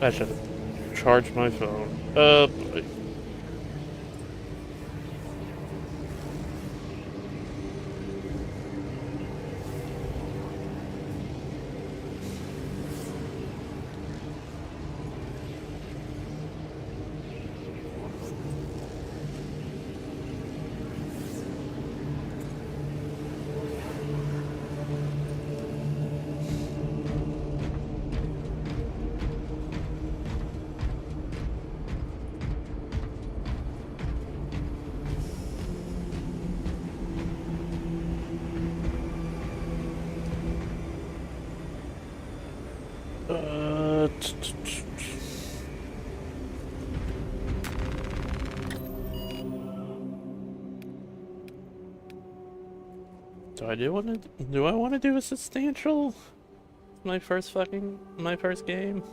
I should have charged my phone. Boy. Do I want to do a substantial? My first game.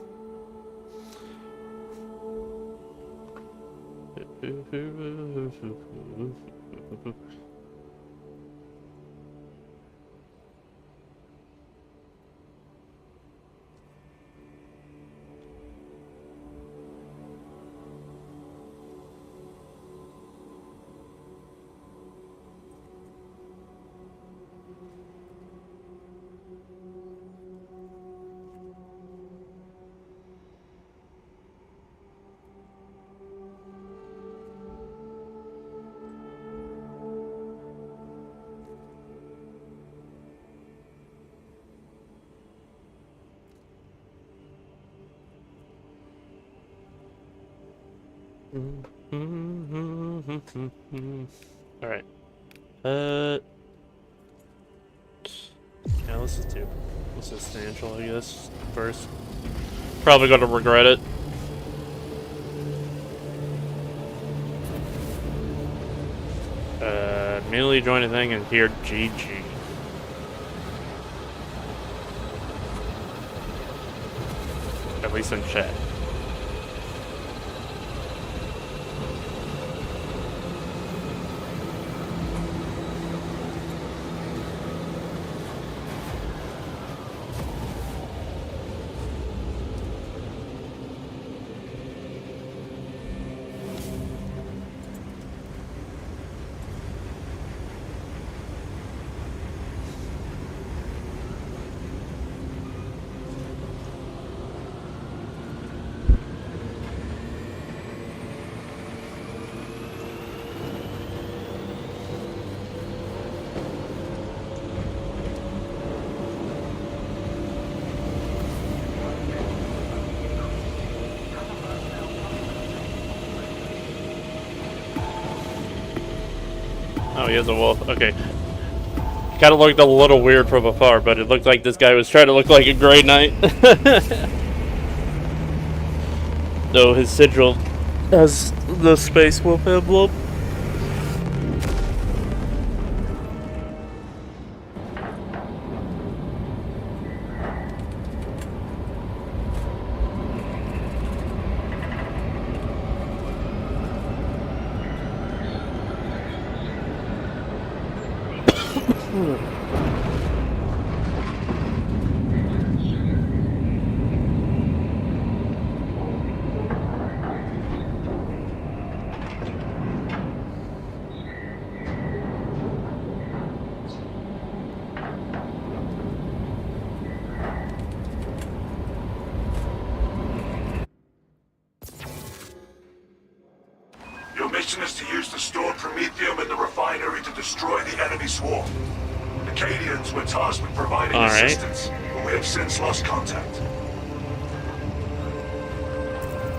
Alright. Yeah, let's just do a substantial, I guess, first. Probably gonna regret it. Immediately join a thing and hear GG. At least in chat. Oh, he has a wolf. Okay. Kind of looked a little weird from afar, but it looked like this guy was trying to look like a Grey Knight. Though his sigil has the Space Wolf emblem. Is to use the stored promethium in the refinery to destroy the enemy swarm. The Cadians were tasked with providing assistance, but we have since lost contact.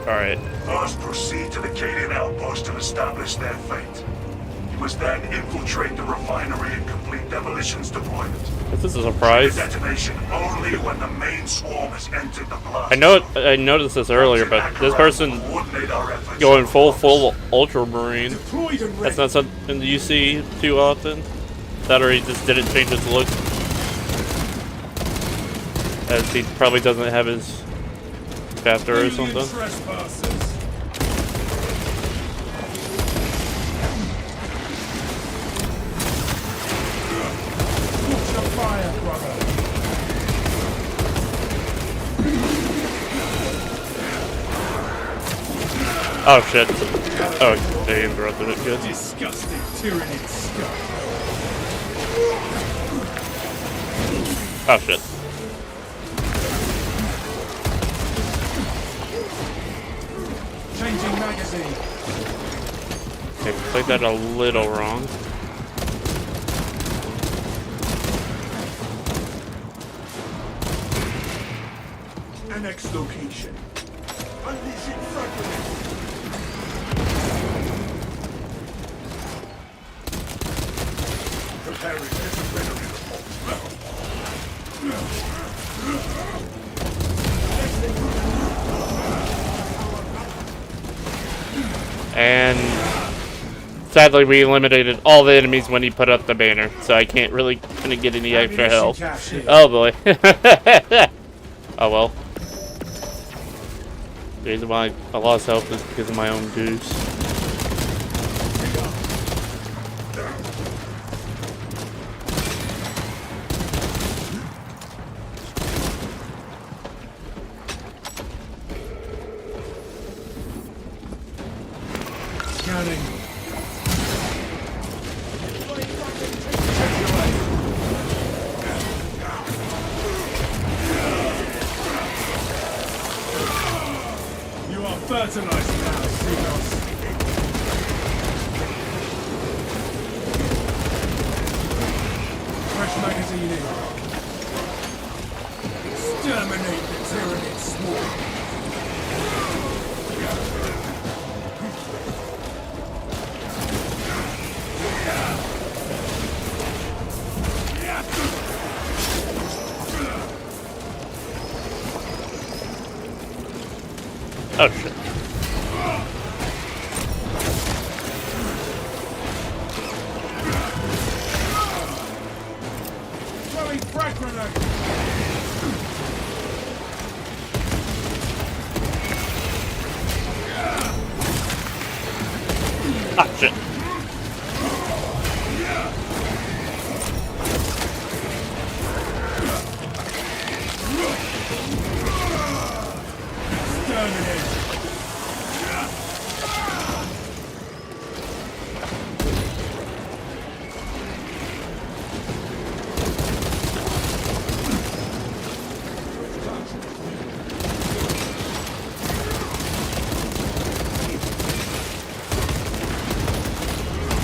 Alright. First, proceed to the Cadian outpost to establish their fate. You must then infiltrate the refinery and complete demolitions deployment. This is a surprise. Detonation only when the main swarm has entered the blast. I noticed this earlier, but this person going full ultramarine. That's not something you see too often. That or he just didn't change his look, as he probably doesn't have his chapter or something. Oh shit. Oh, they interrupted it. Good. Disgusting tyrannid scum. Oh shit. Changing magazine. Okay, played that a little wrong. Annex location. Unleashing fragments. Preparing disciplinary And sadly, we eliminated all the enemies when he put up the banner, so I can't really get any extra health. Oh boy. Oh well. The reason why I lost health is because of my own goose. Scanning. You are fertilized now, Xenos. Fresh magazine in. Exterminate the tyrannid swarm. Oh shit. Throwing frag grenade. Ah shit. Exterminate.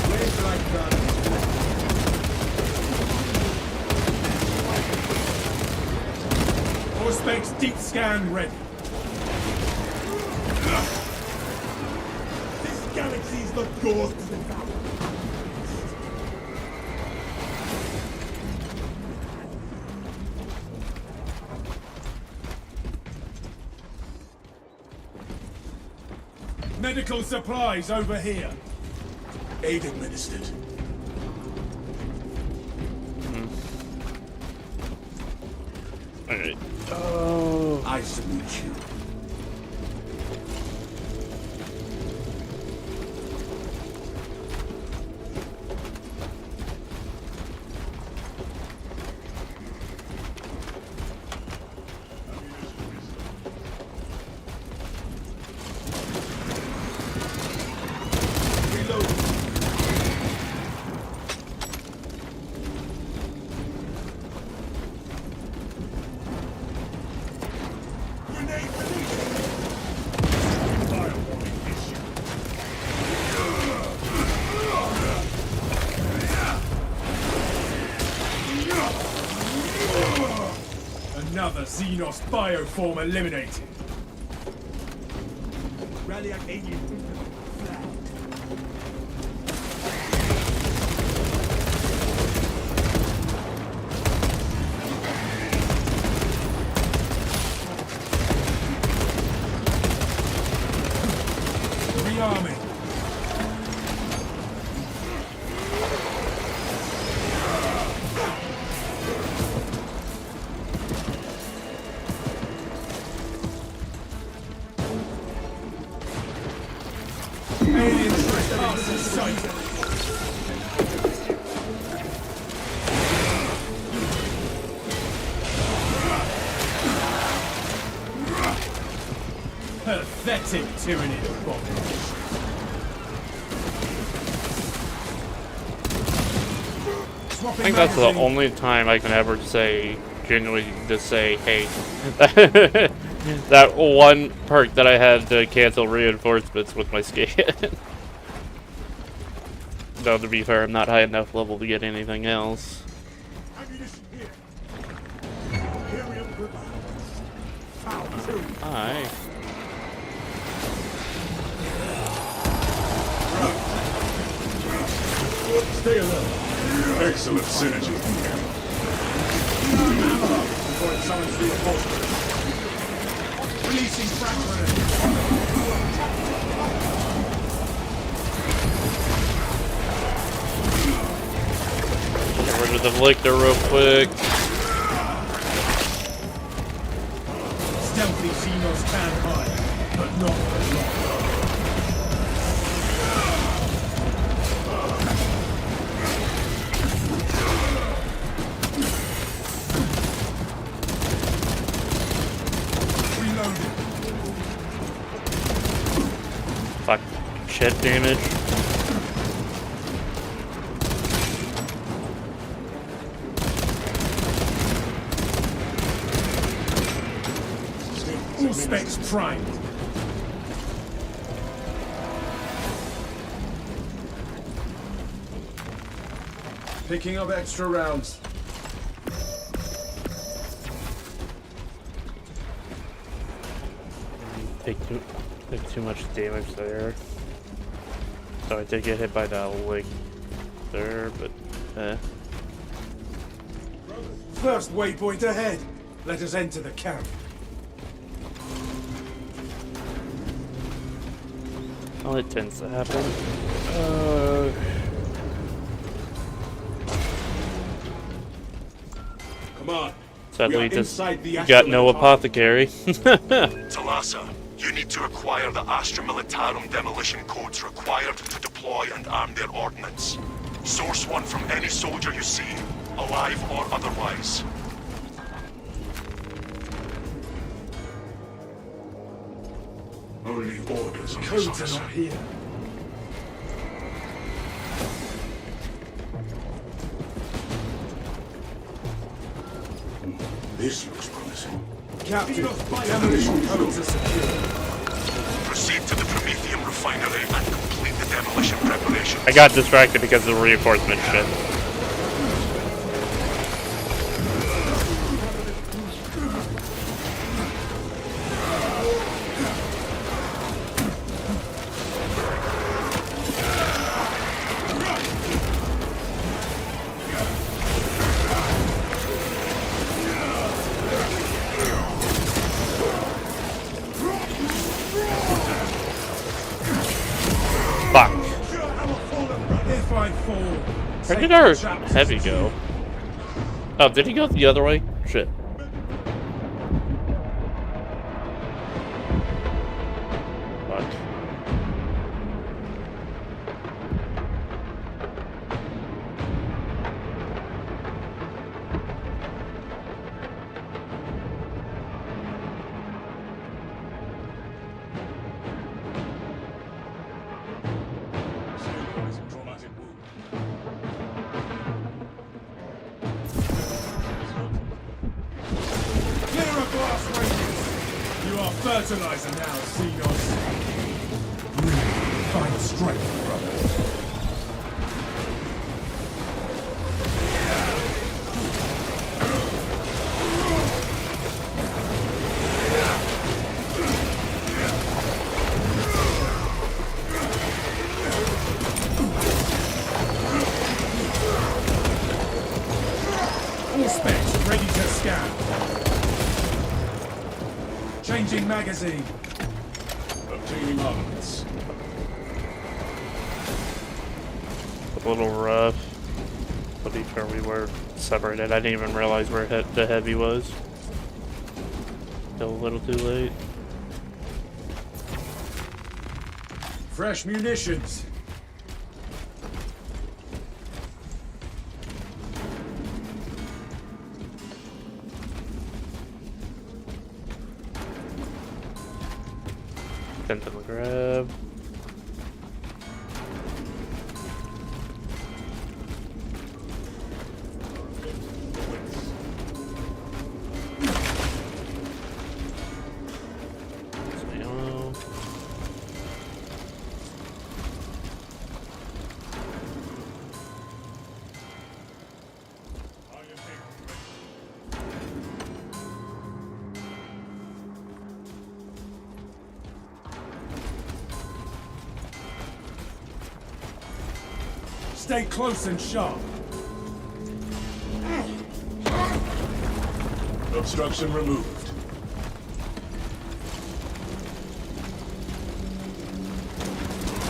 Wave like that. Horsebank's deep scan ready. This galaxy's not yours to devour. Medical supplies over here. Aid administered. Alright. I salute you. Reload. Grenade release. Fire warning issue. Another Xenos bioform eliminated. Rally alien. Rearming. Alien trespass in sight. Pathetic tyranny of bodies. I think that's the only time I can ever say, genuinely just say, hey. That one perk that I had to cancel reinforcements with my skin. Though, to be fair, I'm not high enough level to get anything else. Aye. Stay alert. Excellent synergy. Before it summons reinforcements. Releasing fragment. Get rid of the Lictor real quick. Stealthy Xenos can hide, but not for long. Reloading. Fuck. Shed damage. All specs primed. Picking up extra rounds. Take too much damage there. So I did get hit by that Lictor, but First waypoint ahead. Let us enter the camp. well, it tends to happen. Come on. Sadly, just got no apothecary. Talassa, you need to acquire the Astra Militarum demolition codes required to deploy and arm their ordnance. Source one from any soldier you see, alive or otherwise. Only orders on Codes this are officer. not here. This looks promising. Captain, demolition codes are secure. Proceed to the Prometheum refinery and complete the demolition preparations. I got distracted because of the reinforcement shit. Fuck. If I fall, Where did our heavy go? Oh, did he go the other way? Shit. Fuck. clear of glass ranges. You are fertilizer now, Xenos. Find strength, brother. All specs ready to scan. Changing magazine. Obtaining armaments. A little rough. To be fair, we were separated. I didn't even realize where the heavy was. Still a little too late. Fresh munitions. Tentacle grab. Stay close and sharp. Obstruction removed.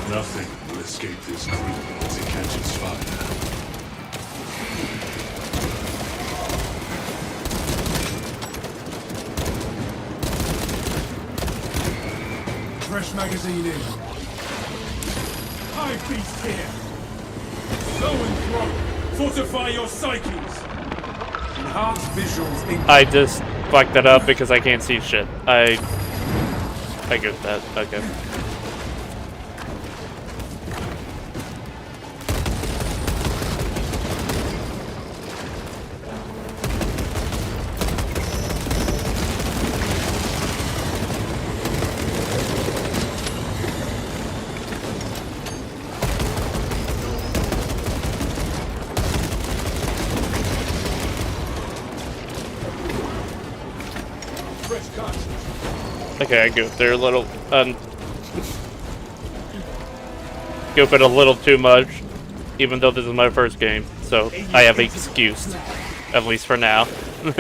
Nothing will escape this crew once it catches fire. Fresh magazine in. High beast here. Slow and throw. Fortify your psyches. Enhance visuals in. I just fucked that up because I can't see shit. I get that. Okay. Okay, I goofed there a little. Goofed a little too much, even though this is my first game, so I have an excuse, at least for now. Did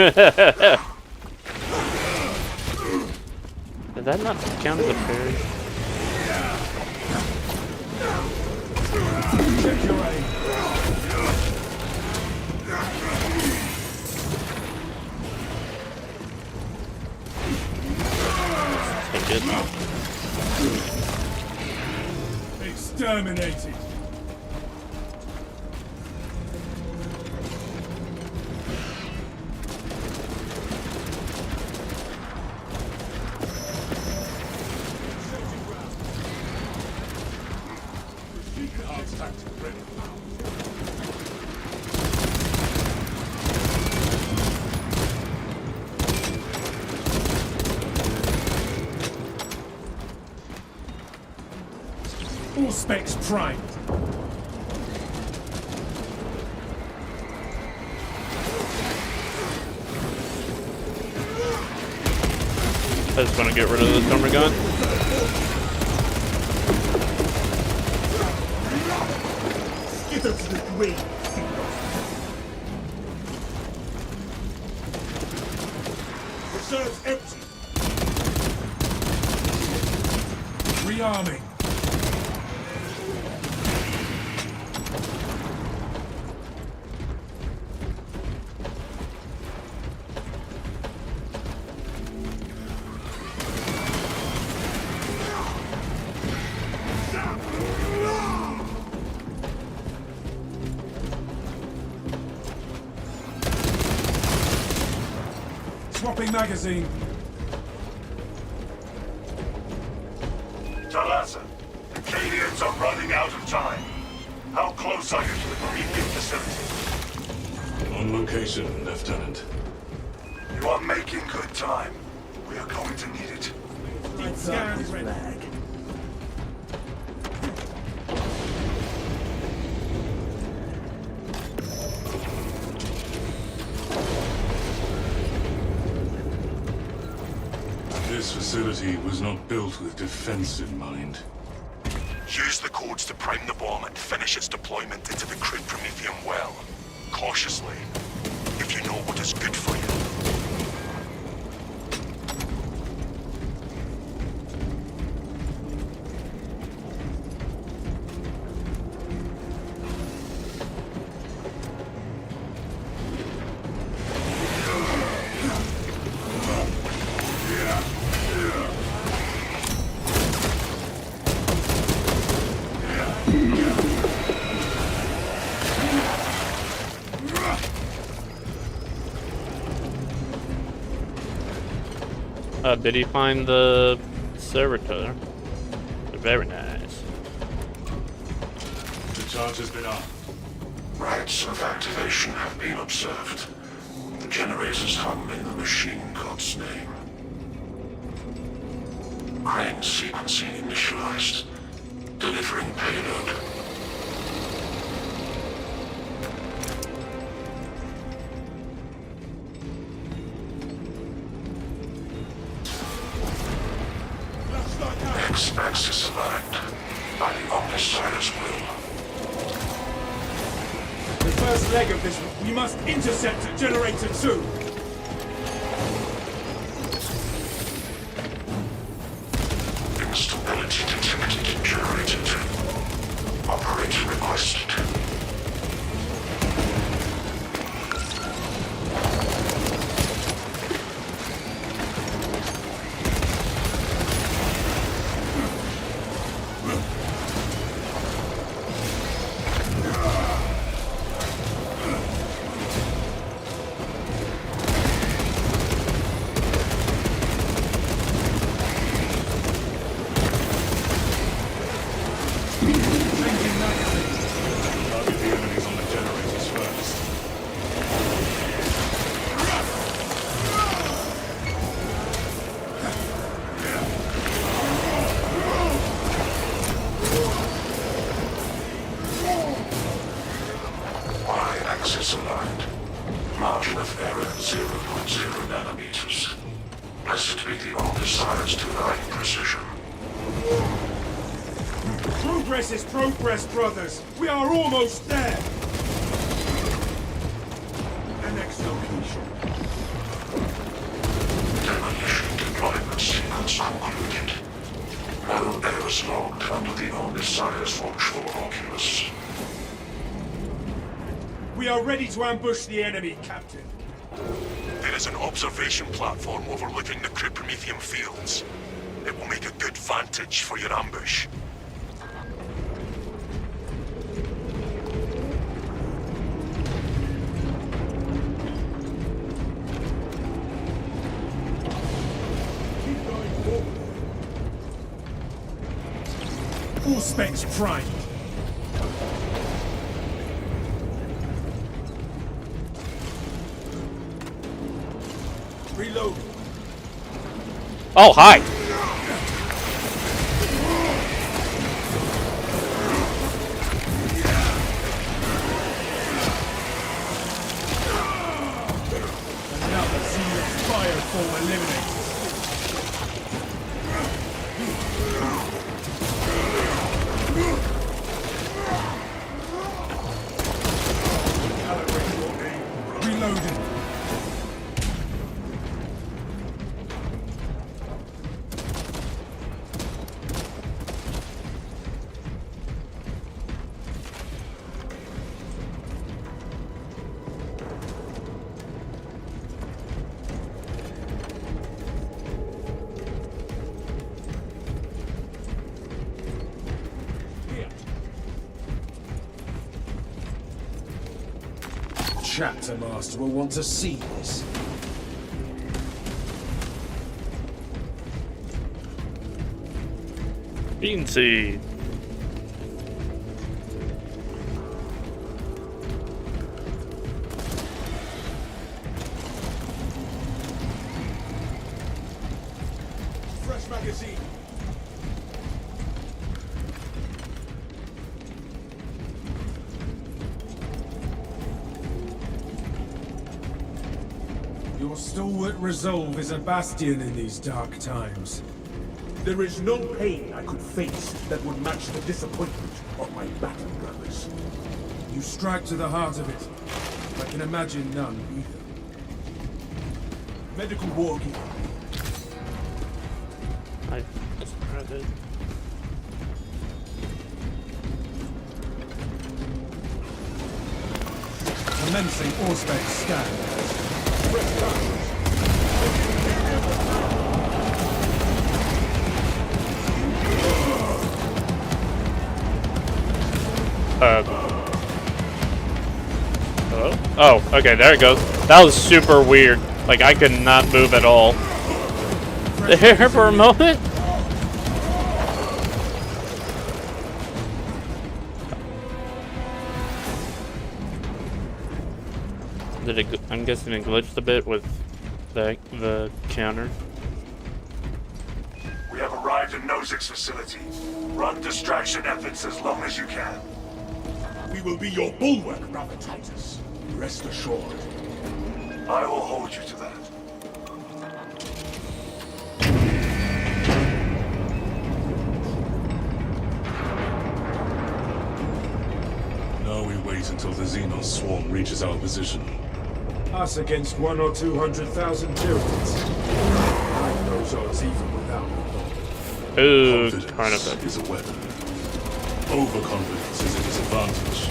that not count as a parry? Check your aim. Take it. Exterminated. All specs primed. I just want to get rid of the summer gun. Get up to the way. Reserves empty. Rearming. Swapping magazine. Talassa, the Cadians are running out of time. How close are you to the Promethean facility? On location, Lieutenant. You are making good time. We are going to need it. Scan ready. This facility was not built with defense in mind. Use the codes to prime the bomb and finish its deployment into the crude Promethean well. Cautiously, if you know what is good for you. Did he find the servitor? Very nice. The charge has been armed. Rites of activation have been observed. The generators hum in the machine god's name. Crane sequencing initialized. Delivering payload. X-axis aligned by the Omnissiah's will. The first leg of this, we must intercept at Generator 2. Instability detected in Generator 2. Operator requested. Target the enemies on the generators first. Y-axis aligned. Margin of error 0.0 nanometers. Blessed be the Omnissiah's divine precision. Progress is progress, brothers. We are almost there. The next location. Demolition deployment sequence concluded. No errors logged under the Omnissiah's watchful oculus. We are ready to ambush the enemy, Captain. There is an observation platform overlooking the Promethium fields. It will make a good vantage for your ambush. All specs primed. Reload. Oh, hi. Another serious fire form eliminated. Calibrate your aim. Reloading. Chapter Master will want to see this. Bean seed. Fresh magazine. Your stalwart resolve is a bastion in these dark times. There is no pain I could face that would match the disappointment of my battle brothers. You strike to the heart of it. I can imagine none either. Medical war gear. I just grabbed it. Commencing Auspex scan. Hello? Oh, okay, there it goes. That was super weird. Like, I could not move at all. There for a moment? I'm guessing it glitched a bit with the counter. We have arrived at Nozick's facility. Run distraction efforts as long as you can. We will be your bulwark, Brother Titus. Rest assured. I will hold you to that. Now we wait until the Xenos swarm reaches our position. Us against 100,000 or 200,000 Tyranids. I like those odds even without the Ooh, Confidence Carnival. is a weapon. Overconfidence is a disadvantage.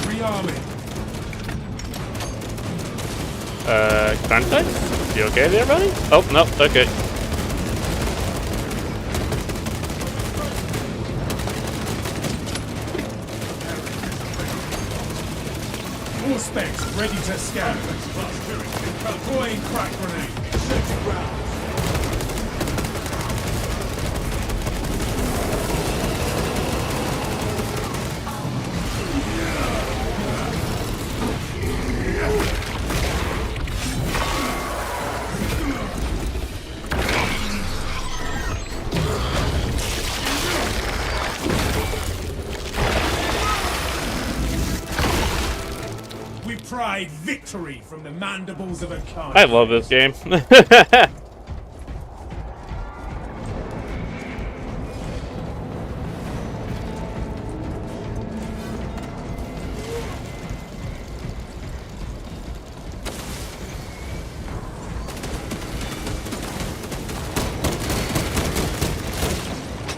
Rearming. Context? You okay there, buddy? Oh, no, okay. All specs ready to scan. Deploying crack grenade. Searching ground. We pride victory from the mandibles of a kind. I love this game.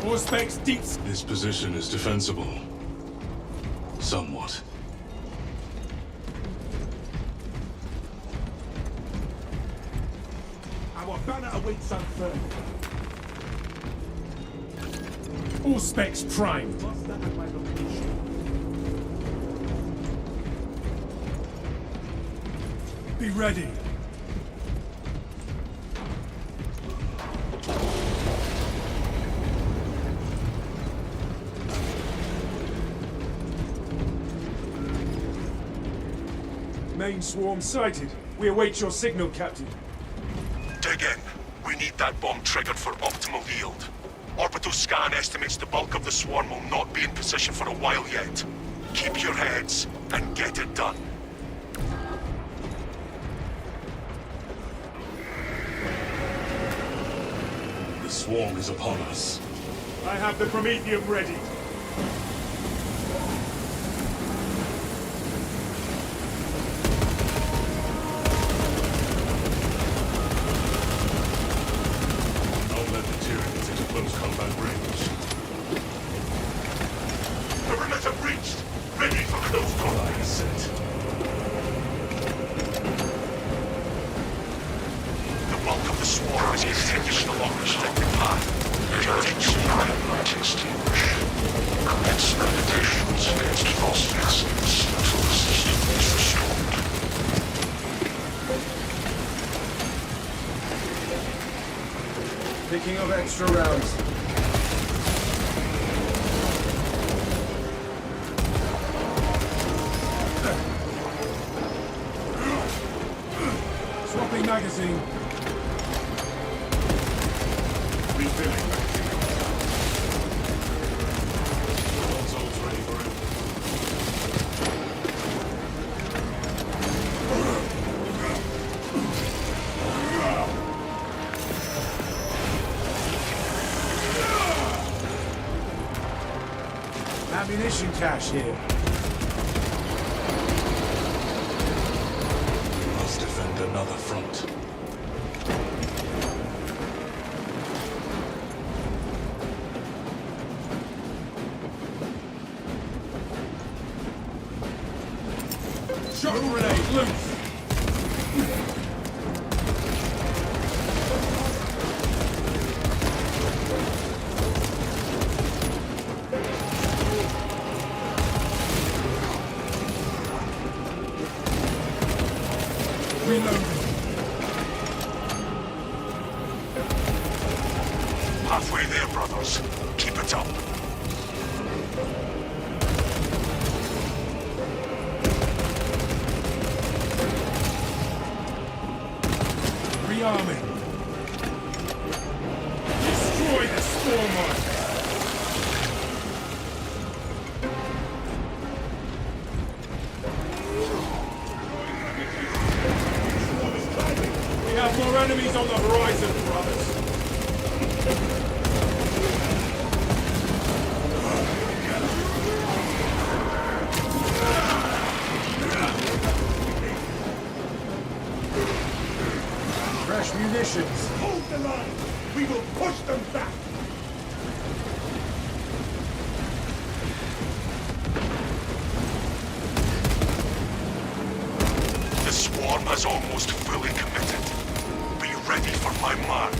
All specs deep. This position is defensible. Somewhat. Our banner awaits unfurled. All specs primed. Must that at my location? Be ready. Main swarm sighted. We await your signal, Captain. Dig in. We need that bomb triggered for optimal yield. Orbital scan estimates the bulk of the swarm will not be in position for a while yet. Keep your heads and get it done. The swarm is upon us. I have the Prometheum ready. Don't let the Tyranids into close combat range. Perimeter breached. Ready for close combat. Fire set. The bulk of the swarm is continuing along the restricted path. Continue. Extinguish. Commence meditations against false vessels until the system is restored. Picking up extra rounds. Swapping magazine. Refilling. Consoles ready for it. Ammunition cache here. We must defend another front. Shock grenade loose. Reloading. Halfway army. Destroy the spore mine. We have more enemies on the horizon, brothers. Fresh munitions. Hold the line. We will push them back. The swarm has almost fully committed. Be ready for my mark.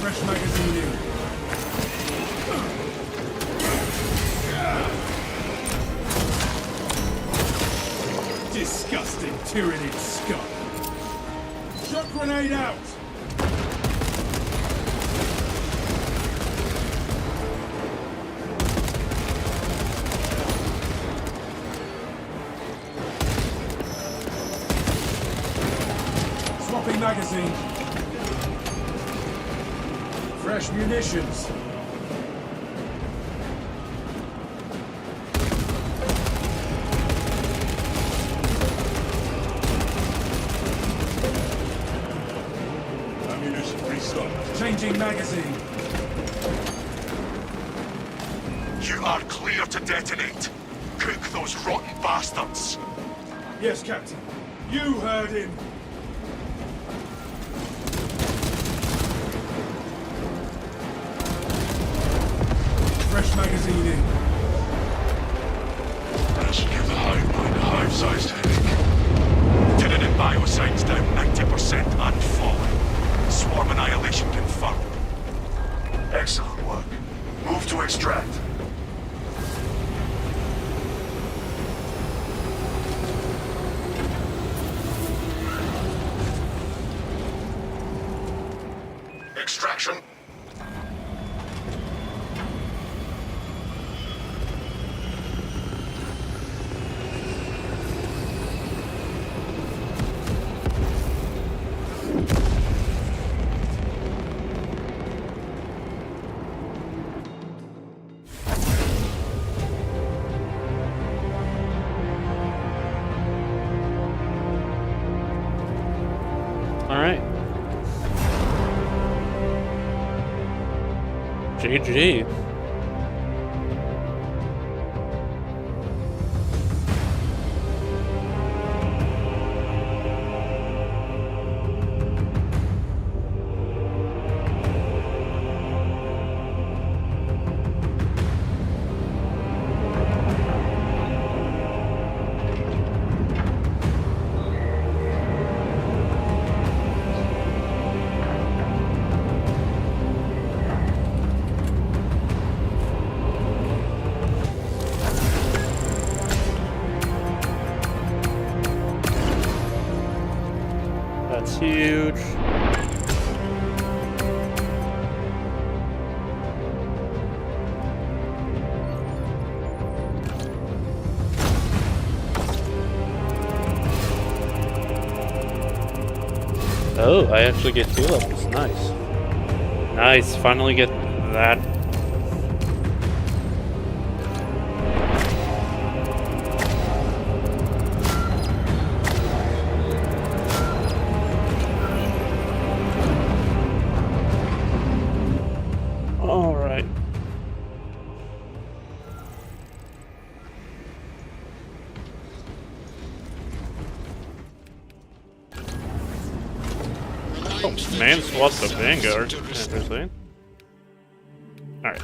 Fresh magazine in. Disgusting tyrannid scum. Shock grenade out! Swapping magazine. Fresh munitions. Ammunition restocked. Changing magazine. You are clear to detonate. Cook those rotten bastards. Yes, Captain. You heard him. Fresh magazine in. As you give the hive mind a hive-sized headache. Tinnin and biocides down 90% and falling. Swarm annihilation confirmed. Excellent work. Move to extract. Extraction. Alright. GG. That's huge. Oh, I actually get 2 levels. Nice. Nice. Finally get that. All right. Oh, man swapped the Vanguard. Interesting. Alright,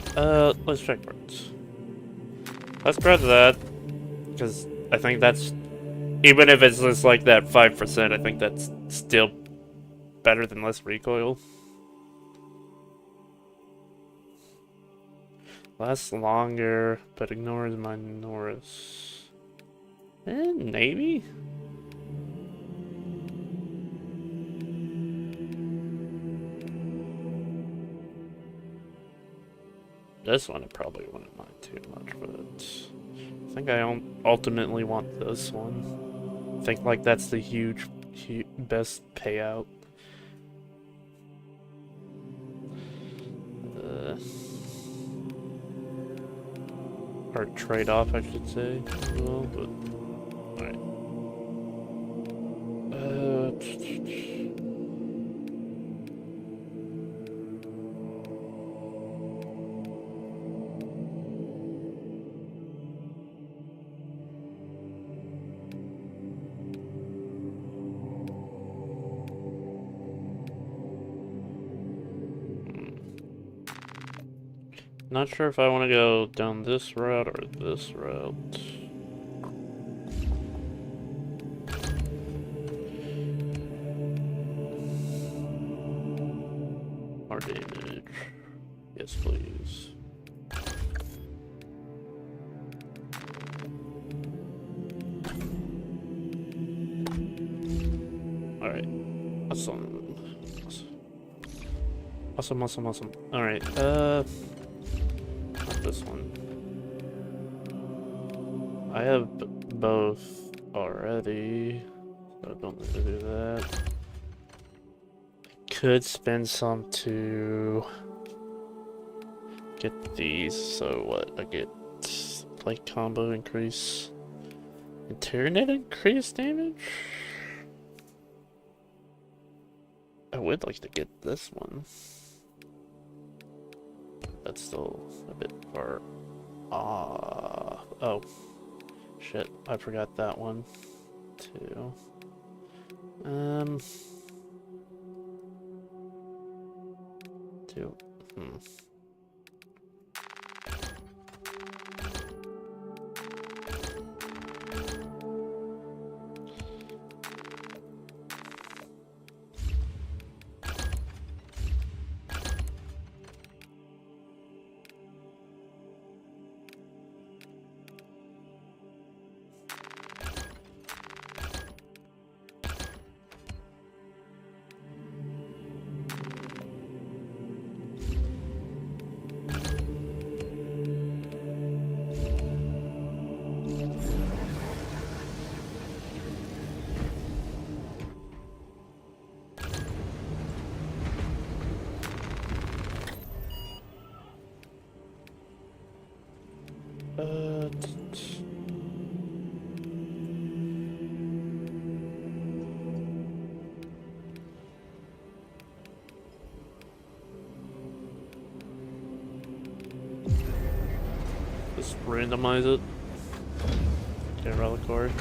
let's check parts. Let's grab that, because I think that's, even if it's just like that 5%, I think that's still better than less recoil. Lasts longer, but ignores minors. Maybe? This one I probably wouldn't mind too much, but I think I ultimately want this one. I think like that's the huge best payout. Or trade-off, I should say. Well, but alright. Not sure if I want to go down this route or this route. More damage. Yes, please. Alright. Awesome. Awesome. Alright, this one. I have both already, so I don't need to do that. Could spend some to get these, so what? I get plate combo increase, internet increase damage? I would like to get this one. That's still a bit far. Oh. Shit, I forgot that one too. Just randomize it. Get a relic card.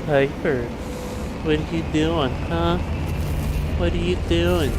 Piper, what are you doing, huh? What are you doing?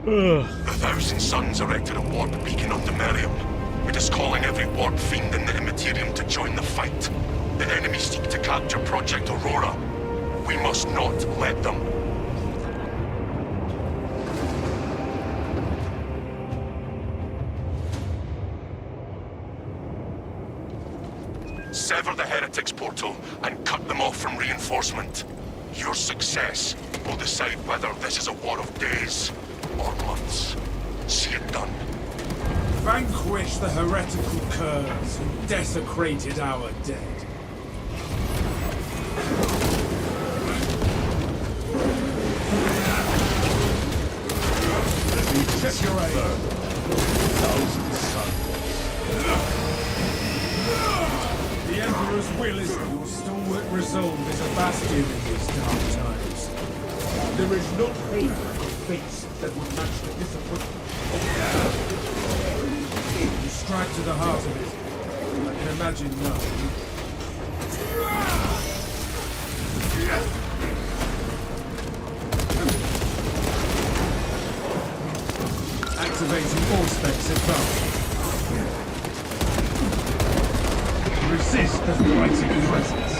The Thousand Suns erected a warp beacon on Demerium. It is calling every warp fiend in the Immaterium to join the fight. The enemy seek to capture Project Aurora. We must not let them. Sever the Heretics portal and cut them off from reinforcement. Your success will decide whether this is a war of days or months. See it done. Vanquish the heretical curs who desecrated our dead. Check your aim. Thousand suns. The Emperor's will is that your stalwart resolve is a bastion in these dark times. There is no pain I could face that would match the disappointment. You strike to the heart of it. I can imagine now. Activating all specs advanced. Resist the blighting presence.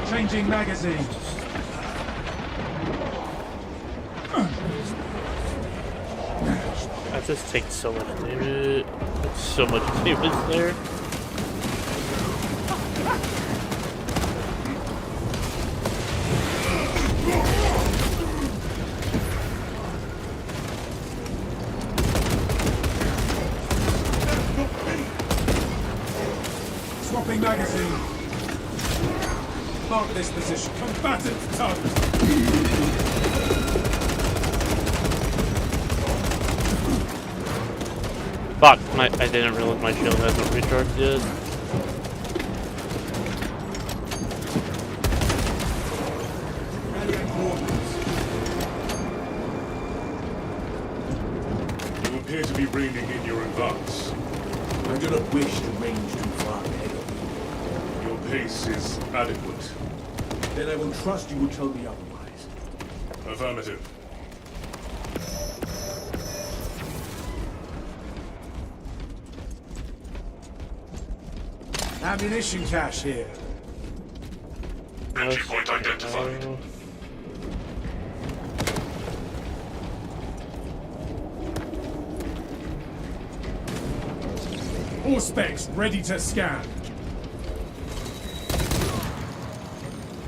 Changing magazine. That just takes so much damage. So much damage there. Swapping magazine. Mark this position. Combatant target. Fuck, I didn't realize my shield hasn't recharged yet. You appear to be reining in your advance. I do not wish to range too far ahead of you. Your pace is adequate. Then I will trust you will tell me otherwise. Affirmative. Ammunition cache here. Entry point identified. All specs ready to scan.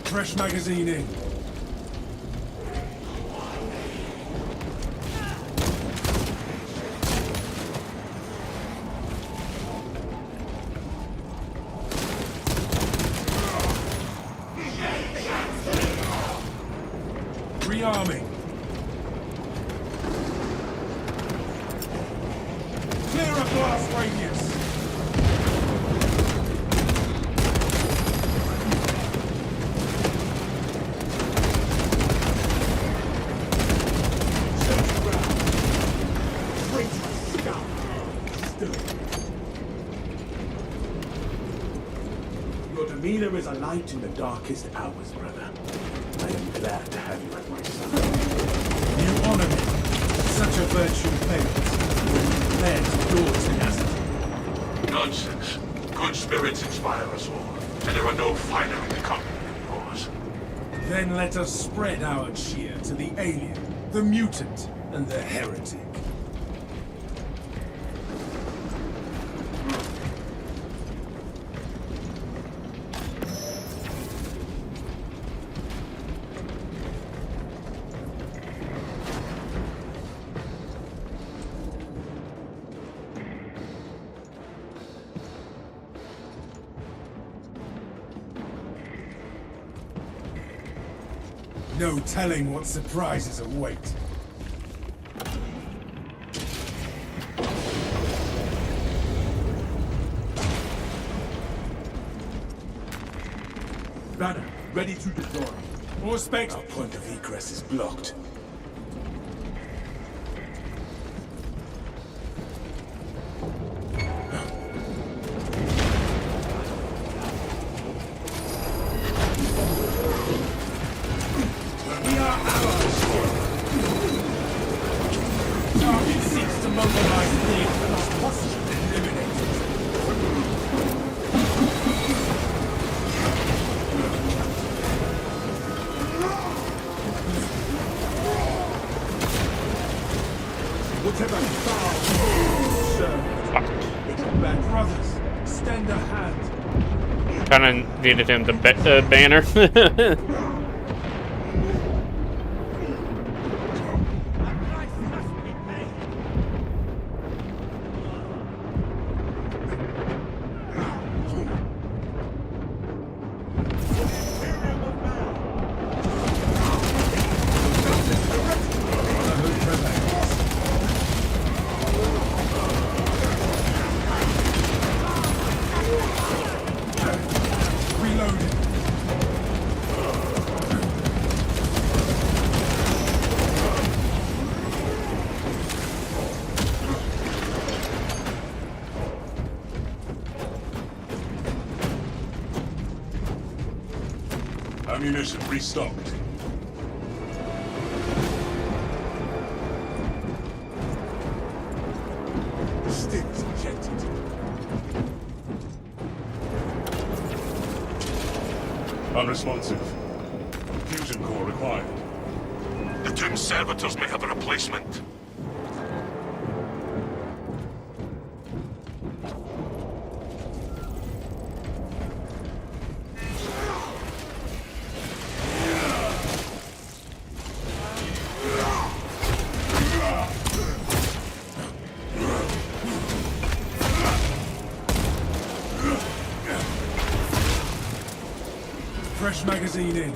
Fresh magazine in. Rearming. Clear a blast radius. Your demeanor is a light in the darkest hours, brother. I am glad to have you at my side. You honor me. Such a virtual parent. Compared to your tenacity. Nonsense. Good spirits inspire us all, and there are no finer in the company than yours. Then let us spread our cheer to the alien, the mutant, and the heretic. No telling what surprises await. Banner, ready to deploy. More specs. Our point of egress is blocked. We are allies. Target seeks to mobilize the as possible. Eliminate it. Whatever foul serve. Bad brothers, extend a hand. Kinda needed him to banner. Ammunition restocked. Stim's injected. Unresponsive. Fusion core required. The Doom servitors may have a replacement. Fresh magazine in.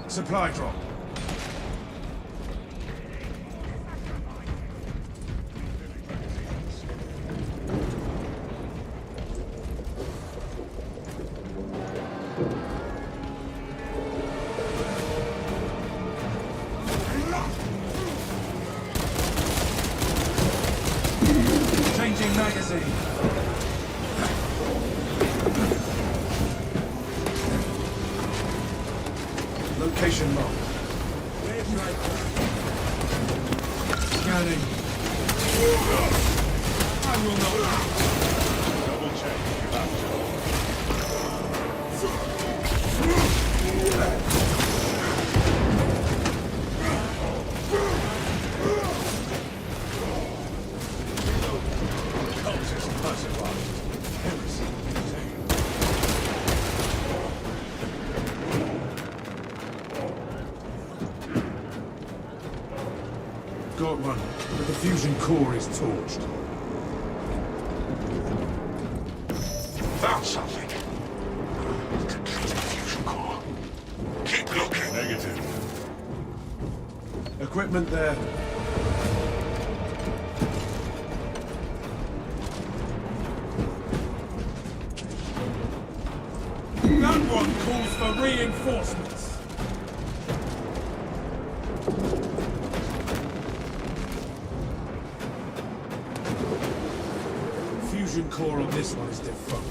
Supply drop. Changing magazine. Location marked. Scanning. I will not. Double check. Cultist classified. Heresy contained. Got one, but the fusion core is torched. Found something. Complete fusion core. Keep looking. Negative. Equipment there. That one calls for reinforcements. Fusion core on this one is defunct.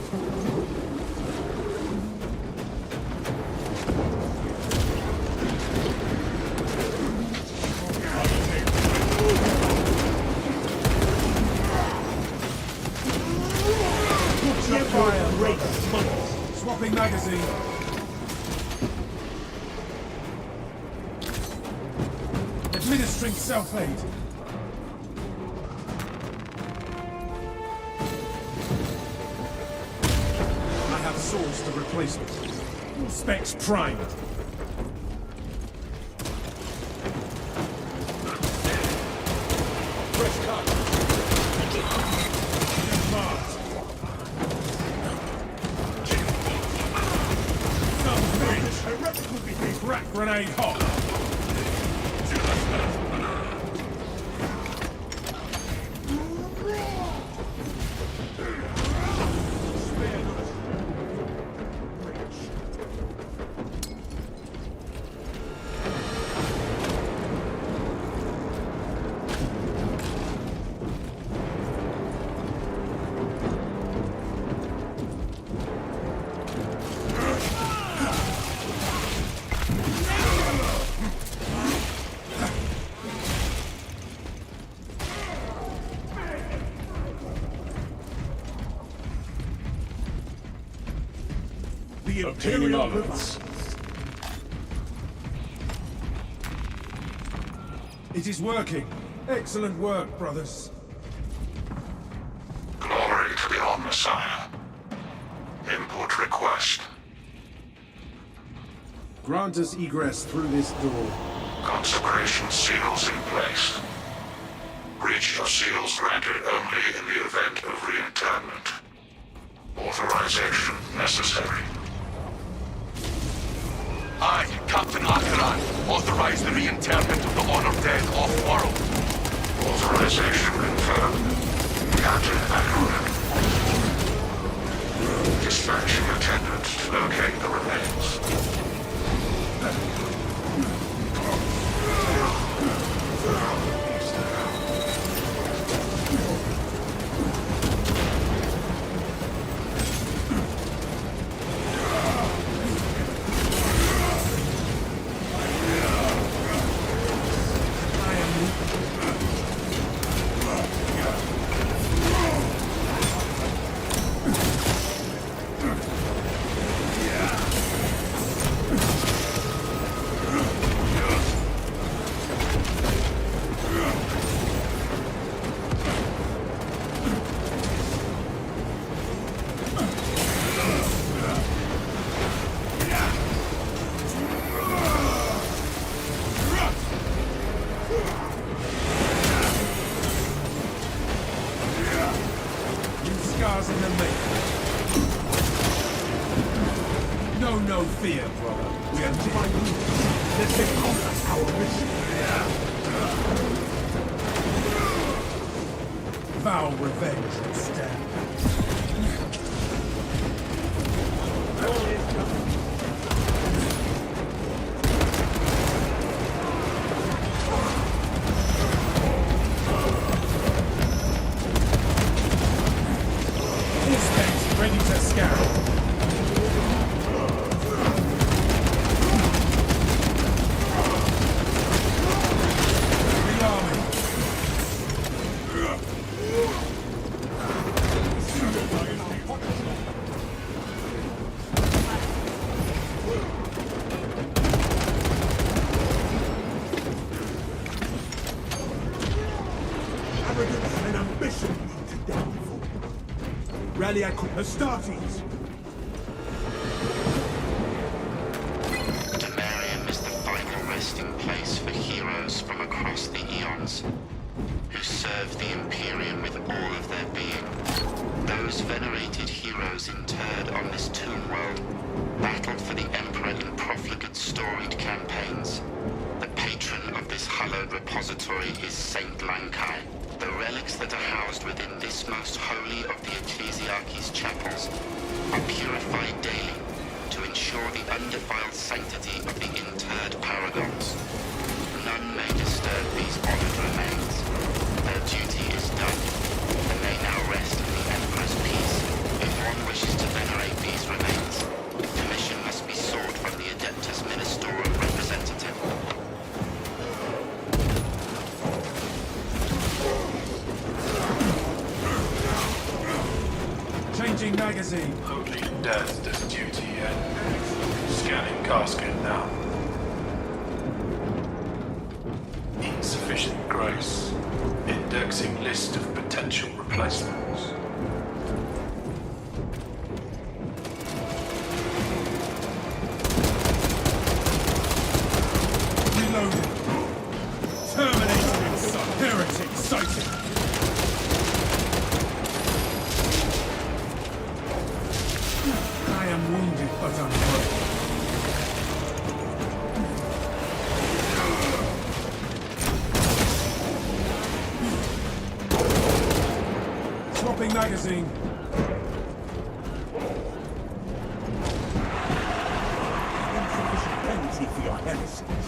Swapping magazine. Administering self-aid. I have sourced the replacement. Specs primed. Fresh cut. Marked. Crack grenade hot. The Obtaining Imperial armaments. It is working. Excellent work, brothers. Glory to the Omnissiah. Input request. Grant us egress through this door. Consecration seals in place. Breach of seals granted only in the event of reinterment. Authorization necessary. I, Captain Akaran, authorize the reinterment of the honored dead off-world. Authorization confirmed. Captain Akaran. Dispatch your attendant to locate the remains. Scars in the making. No fear, brother. We are dead. Let's accomplish our mission. Vow revenge instead. Inspect, ready to scour. Arrogance and ambition lead to downfall. Rally Astartes! Demarium is the final resting place for heroes from across the eons, who served the Imperium with all of their being. Those venerated heroes interred on this tomb world battled for the Emperor in profligate storied campaigns. The patron of this hallowed repository is Saint Lankai. The relics that are housed within this most holy of the Ecclesiarchy's chapels are purified daily to ensure the undefiled sanctity of the interred paragons. None may disturb these honored remains. Their duty is done, and they now rest in the Emperor's peace. If one wishes to venerate these remains, permission must be sought from the Adeptus Ministorum representative. Changing magazine. Only death does duty yet. Scanning casket now. Insufficient grace. Indexing list of potential replacements. Reloading. Terminated in sight. Heretic sighted. I am wounded, but unbroken. Swapping magazine. Insufficient penalty for your heresies.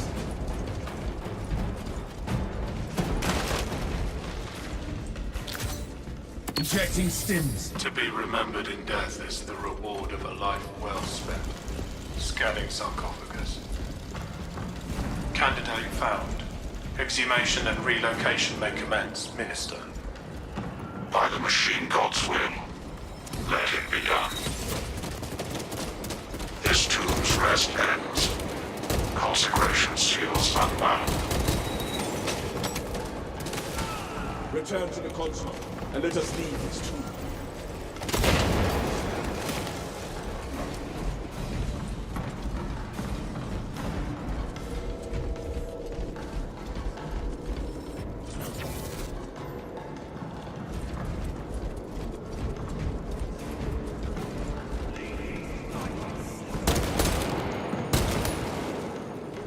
Injecting stims. To be remembered in death is the reward of a life well spent. Scanning sarcophagus. Candidate found. Exhumation and relocation may commence, Minister. By the machine god's will, let it be done. This tomb's rest ends. Consecration seals unbound. Return to the console, and let us leave this tomb.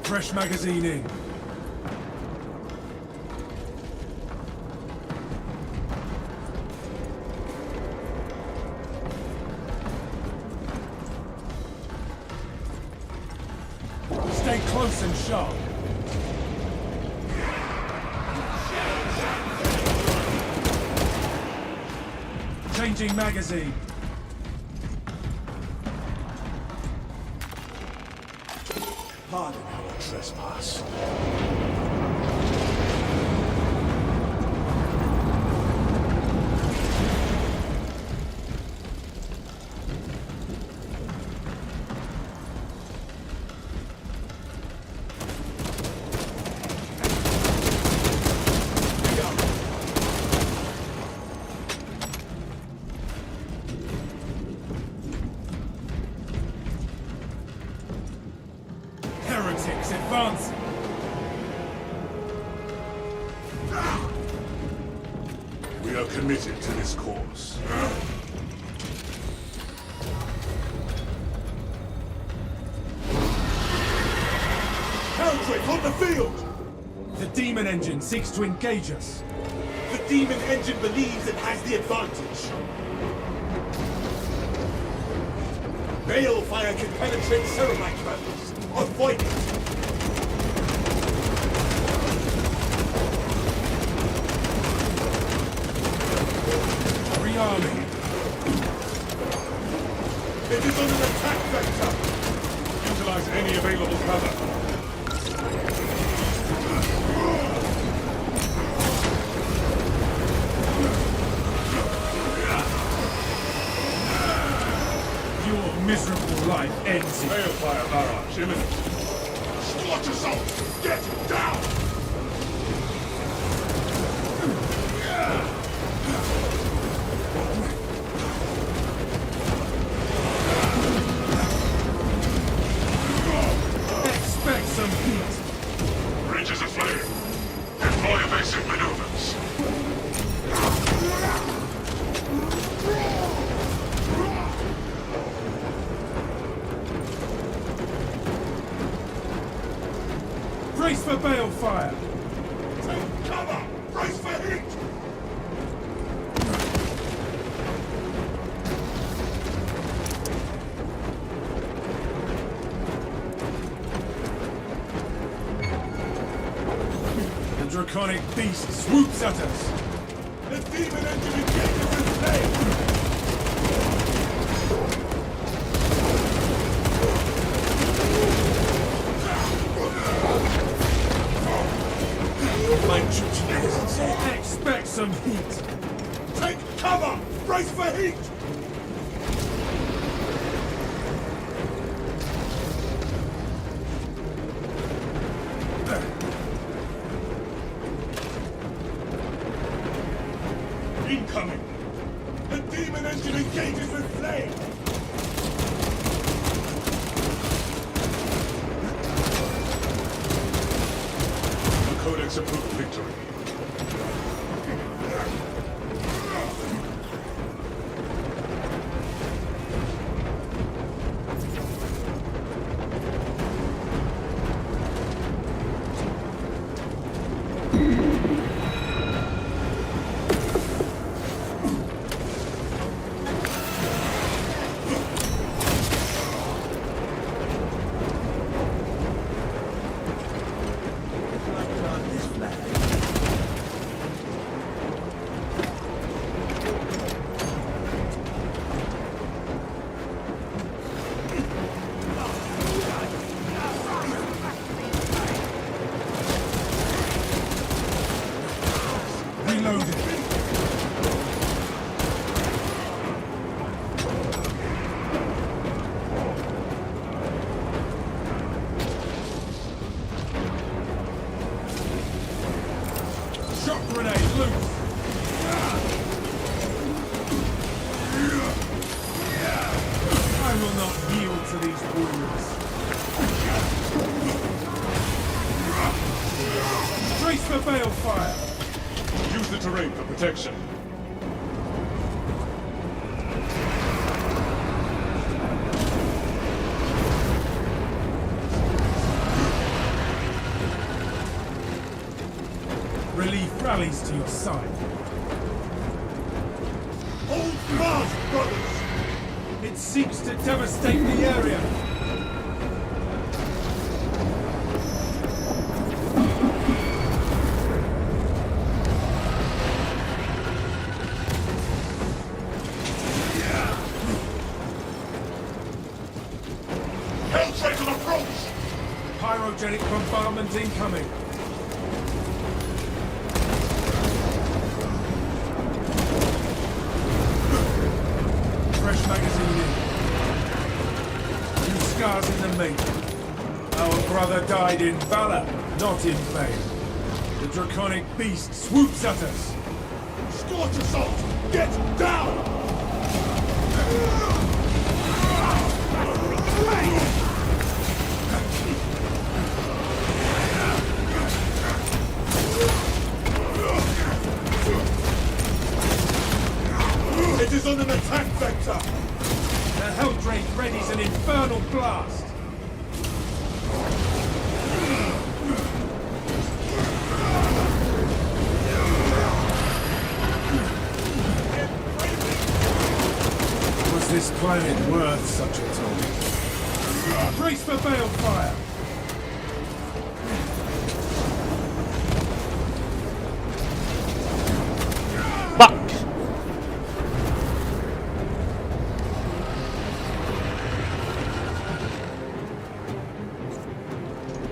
Fresh magazine in. Stay close and sharp. Changing magazine. Pardon our trespass. Heretics advancing. We are committed to this cause. Country on the field! The demon engine seeks to engage us. The demon engine believes it has the advantage. Balefire can penetrate Ceramite weapons. Avoid it! Rearming. It is on an attack vector! Utilize any available cover. Your miserable life ends in Balefire barrage imminent. Squat yourself! Get down! expect some heat. Bridge is aflame. Deploy evasive maneuvers. Brace for balefire. Take cover! Brace for heat! The draconic beast swoops at us. The demon engine engages with flame! My troops hesitate. Expect some heat. Take cover! Brace for heat! Incoming! The demon engine engages with flame! The Codex approved victory. Reloading. Shock grenade loose. I will not yield to these wounds. Brace for balefire. Use the terrain for protection. Relief rallies to your side. Hold fast, brothers! It seeks to devastate the area. Pyrogenic bombardment incoming. Fresh magazine in. New scars in the making. Our brother died in valor, not in vain. The draconic beast swoops at us. Scorch assault! Get down! It is on an attack vector! The Helldrake readies an infernal blast. Was this planet worth such a toll? Brace for balefire! Fuck!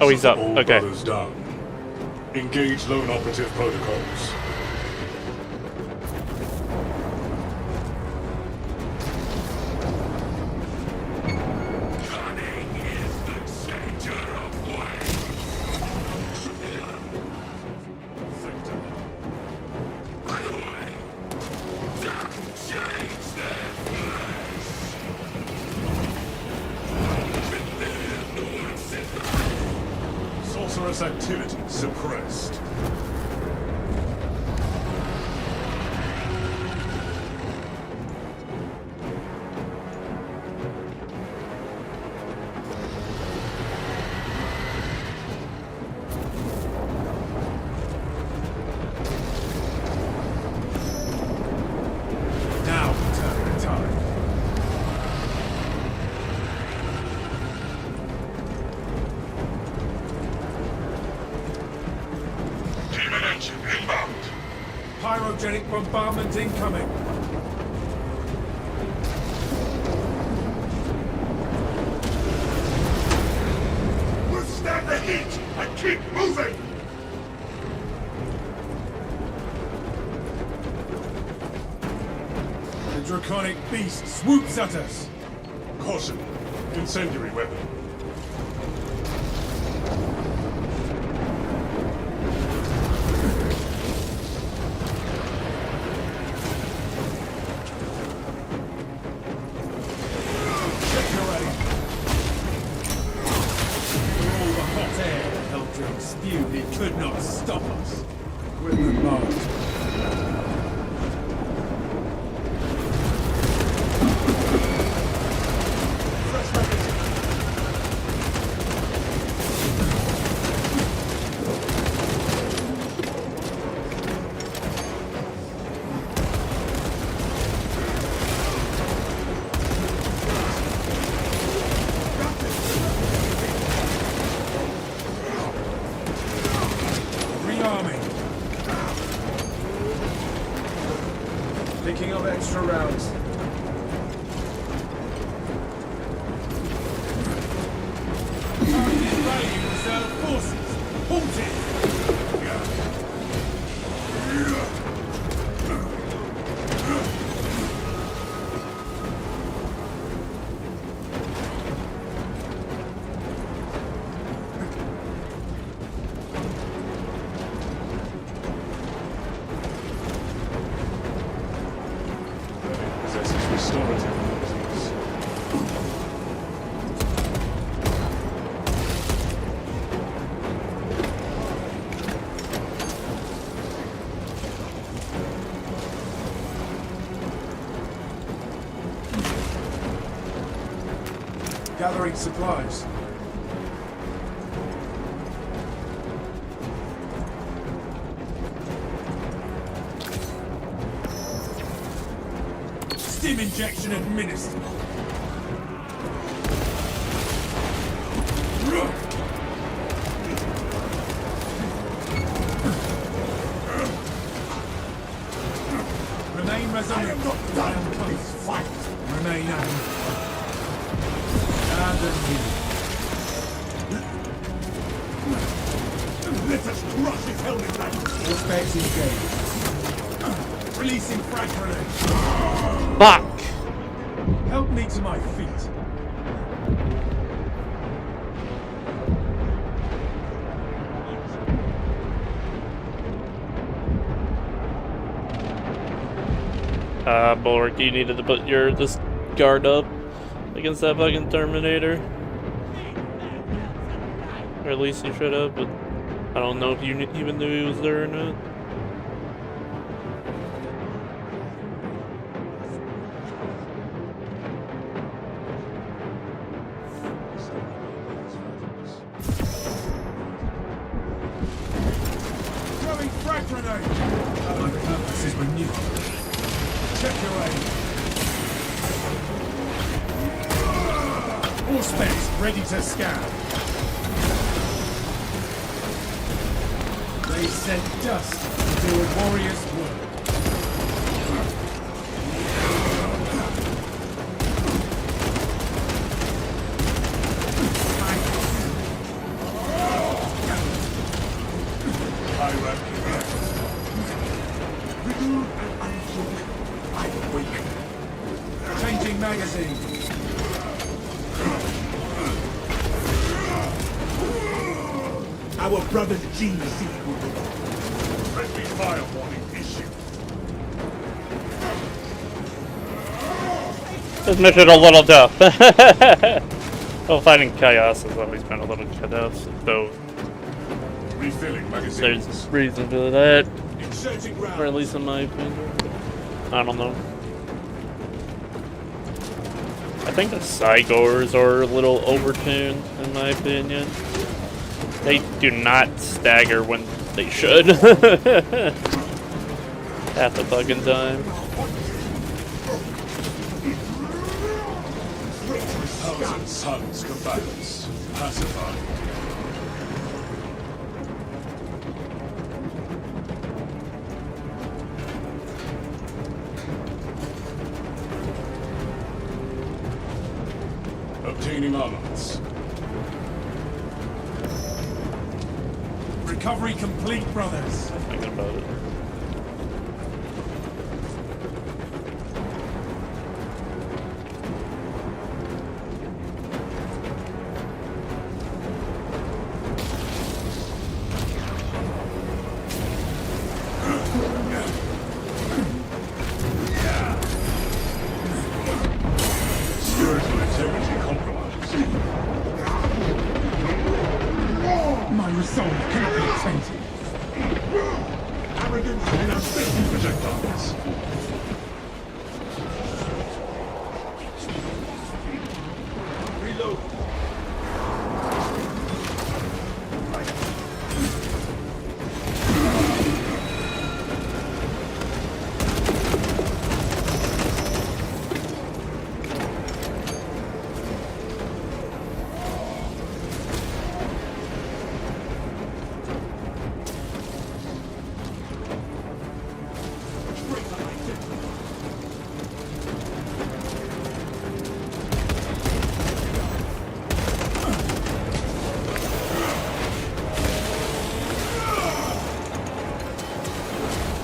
Oh, he's up. All Okay. brothers down. Engage lone operative protocols. Sorcerous activity suppressed. Now turn the tide. Demon engine inbound! Pyrogenic bombardment incoming. Withstand the heat and keep moving! The draconic beast swoops at us. Caution. Incendiary weapon. Check your aim. For all the hot air the Helldrake spewed, it could not stop us. Equipment marked. Fresh magazine. Rearming. Picking up extra rounds. Target value reserve forces. Halted. Possesses restorative abilities. Gathering supplies. Stim injection administered. Remain resolute. I am not done with this fight. Remain angry. And Tell me that. All specs engaged. Releasing frag grenade. Fuck! Help me to my feet. Bulwark, you needed to put this guard up against that fucking Terminator. Or at least you should have, but I don't know if you even knew he was there or not. Throwing frag grenade. My purpose is renewed. Check your aim. All specs ready to scan. They sent dust to do a warrior's work. Changing magazine. Our brother's gene sequel. Friendly fire warning issued. This mission a little tough. Well, fighting chaos has always been a little tough, so Refilling magazine. there's reason for that, Inserting or at round. least in my opinion. I don't know. I think the Cygors are a little overtuned, in my opinion. They do not stagger when they should. Half the fucking time. Thousand suns combatants. Pacified. Obtaining armaments. Recovery complete, brothers. Thinking about it. Spiritual integrity compromised. My resolve cannot be tainted. Arrogance and ambition projectiles. Reload.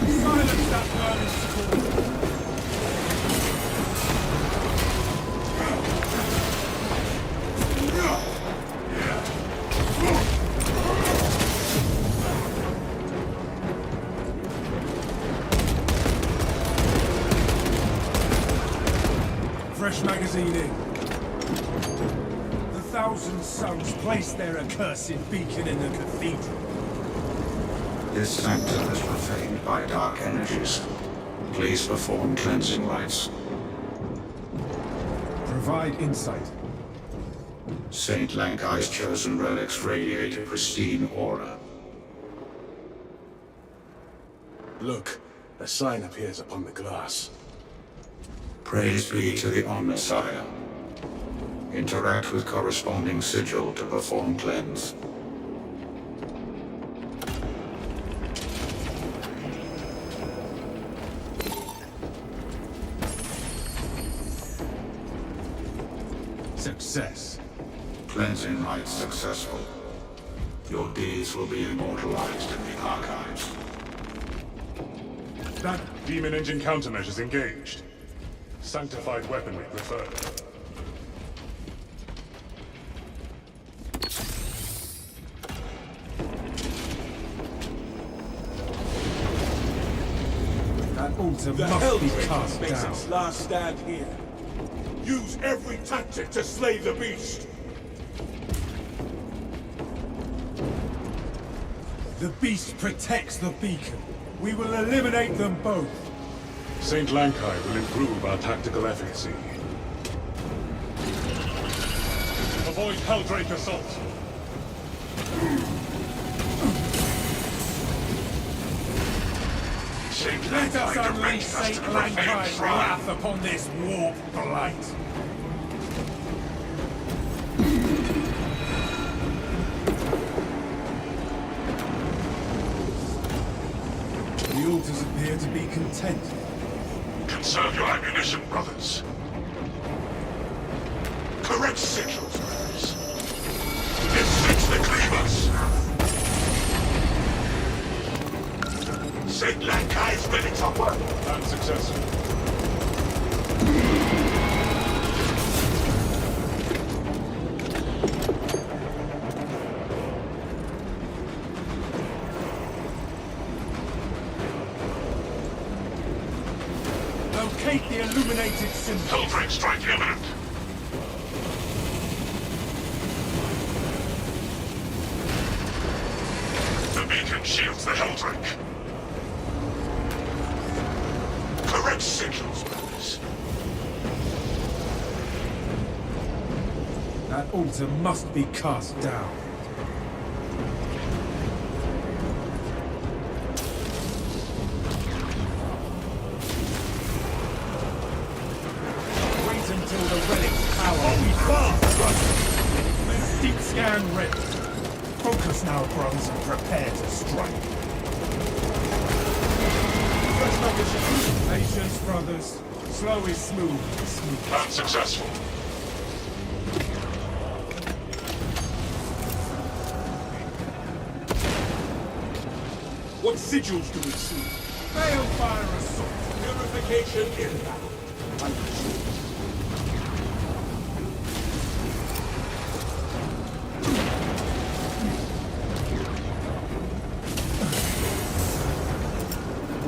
Silence that burning scorn. Fresh magazine in. The Thousand Suns place their accursed beacon in the cathedral. This sanctum is profaned by dark energies. Please perform cleansing rites. Provide insight. Saint Lankai's chosen relics radiate a pristine aura. Look, a sign appears upon the glass. Praise be to the Omnissiah. Interact with corresponding sigil to perform cleanse. Success. Cleansing rites successful. Your deeds will be immortalized in the archives. That Demon engine countermeasures engaged. Sanctified weaponry preferred. altar The must be Helldrake cast makes down. its last stand here. Use every tactic to slay the beast. The beast protects the beacon. We will eliminate them both. St. Lankai will improve our tactical efficacy. Avoid Helldrake assault. Let us unleash St. Lankai's wrath upon this warp blight. The altars appear to be content. Conserve your ammunition, brothers. Correct signals, brothers. It sinks the cleavers. St. Lankai's ready to work. Unsuccessful. Locate the illuminated symbol. Helldrake strike imminent. The beacon shields the Helldrake. Correct signals, brothers. That altar must be cast down. Wait until the relic's power be fast, brothers. Deep scan ready. Focus now, brothers, and prepare to strike. Patience, brothers. Slow is smooth. Smooth. Unsuccessful. What sigils do we see? Balefire assault. Purification inbound.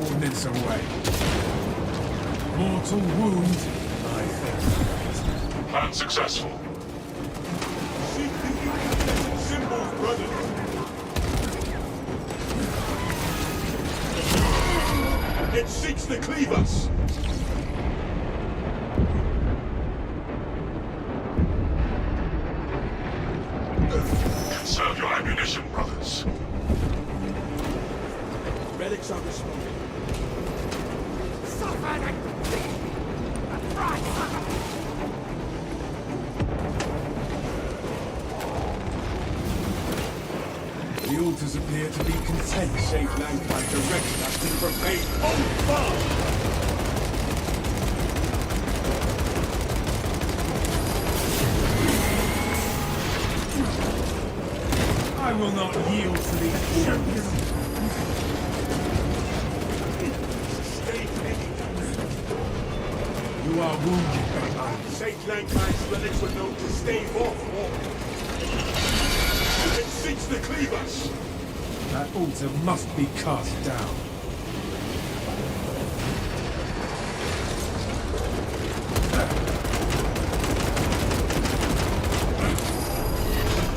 Ordnance away. Mortal wound. I think. Unsuccessful. Seek the incandescent symbols, brothers. It seeks the cleavers. Conserve your ammunition, brothers. Relics are responding. The altars appear to be content. St. Lankai directed us to profane on fire. I will not yield to these champions. Stay heavy. You are wounded, Bateman. St. Lankai's relics were known to stave off war. It seeks the cleavers. That altar must be cast down.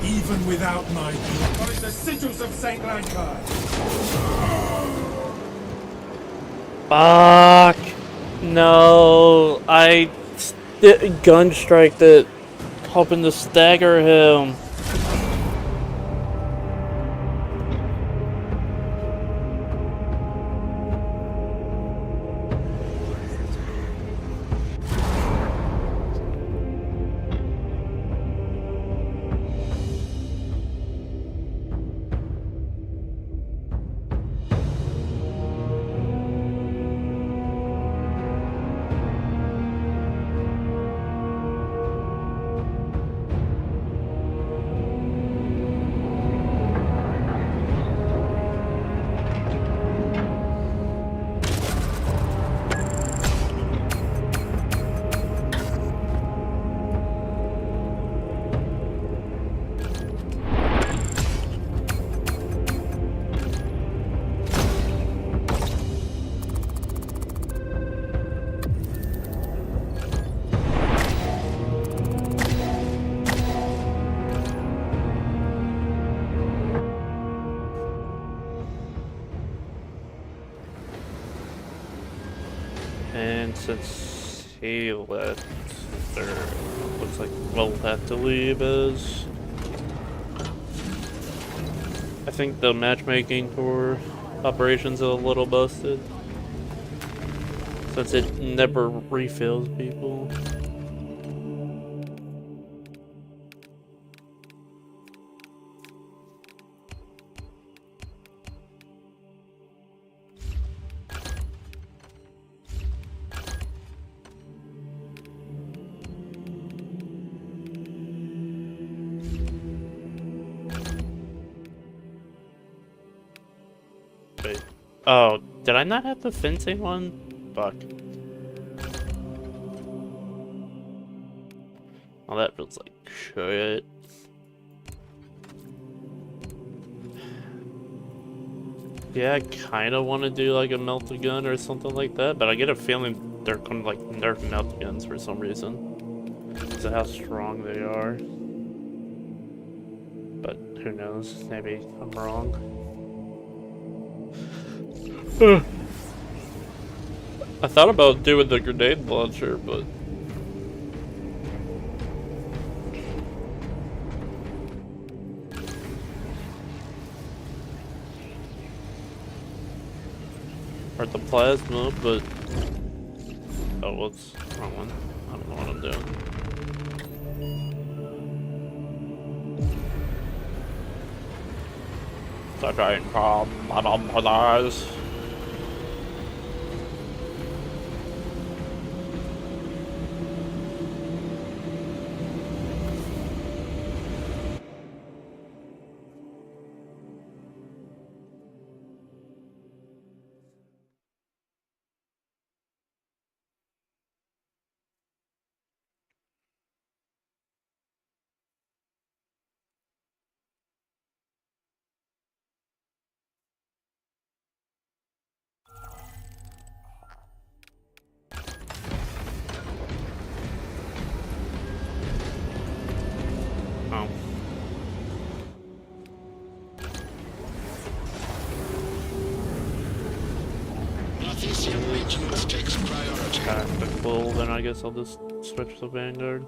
Even without my find the sigils of St. Lankai. Fuck. No. I gun strike that, hoping to stagger him. since he left, there looks like we'll have to leave as I think the matchmaking for operations is a little busted since it never refills people. Wait. Oh, did I not have the fencing one? Fuck. Oh, that feels like shit. Yeah, I kind of want to do like a melted gun or something like that, but I get a feeling they're going to like nerf melted guns for some reason. Because of how strong they are. But who knows? Maybe I'm wrong. I thought about doing the grenade launcher, but or the plasma, but oh, what's the wrong one? I don't know what I'm doing. Second compromise. Oh. Tactical, then I guess I'll just switch to Vanguard.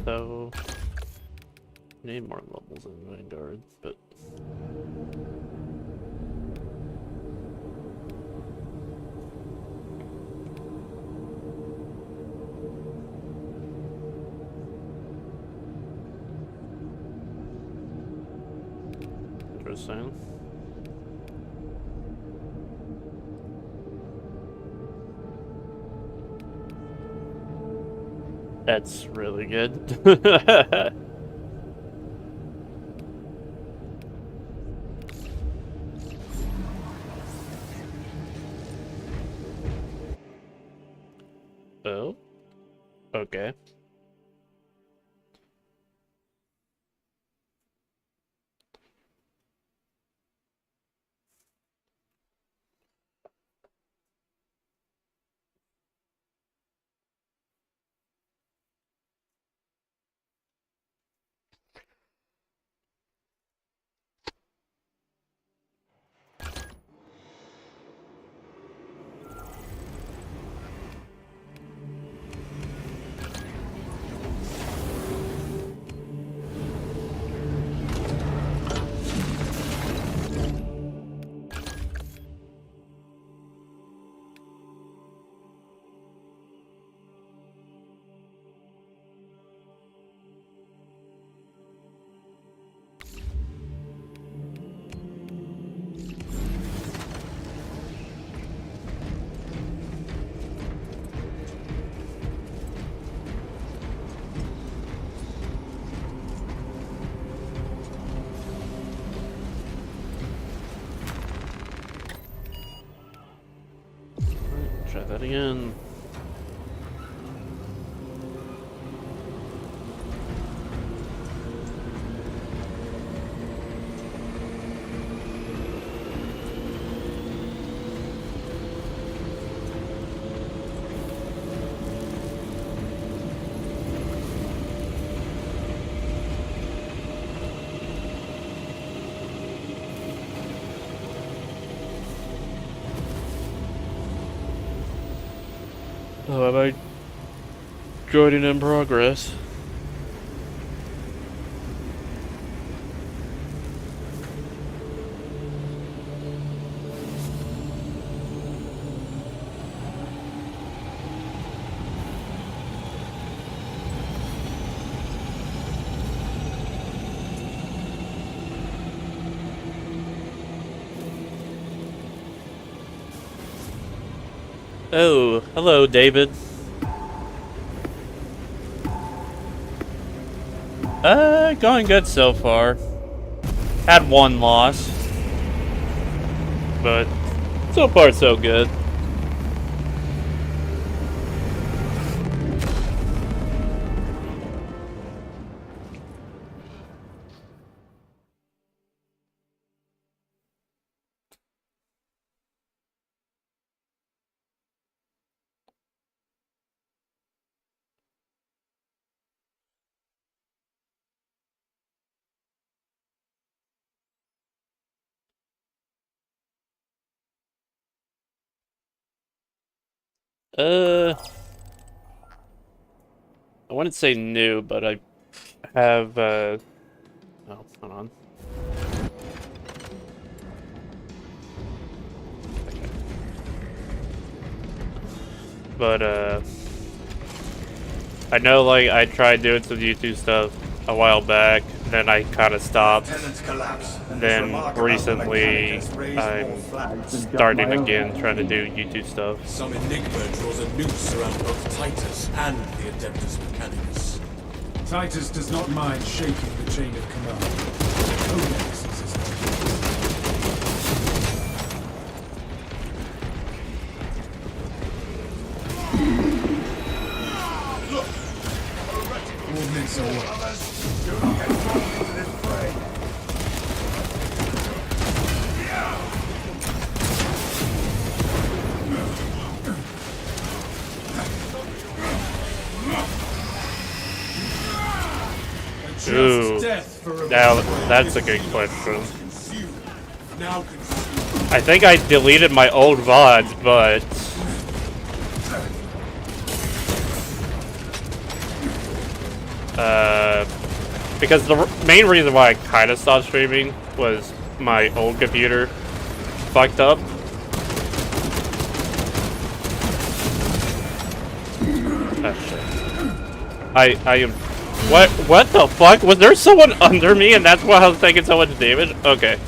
So, need more levels in Vanguard, but interesting. That's really good. Oh, okay. Try that again. Oh, am I joining in progress? Oh, hello, David. Going good so far. Had one loss, but so far so good. I wouldn't say new, but I have, oh, hold on. Okay. But, I know, like, I tried doing some YouTube stuff a while back, then I kind of stopped. Then recently, I'm starting again, trying to do YouTube stuff. Some enigma draws a noose around both Titus and the Adeptus Mechanicus. Titus does not mind shaking the chain of command. Codex is his Coordinates are well. Do not get drawn into this fray. Ooh, now that's a good question. I think I deleted my old VODs, but because the main reason why I kind of stopped streaming was my old computer fucked up. Oh shit. I am. What the fuck? Was there someone under me and that's why I was taking so much damage? Okay.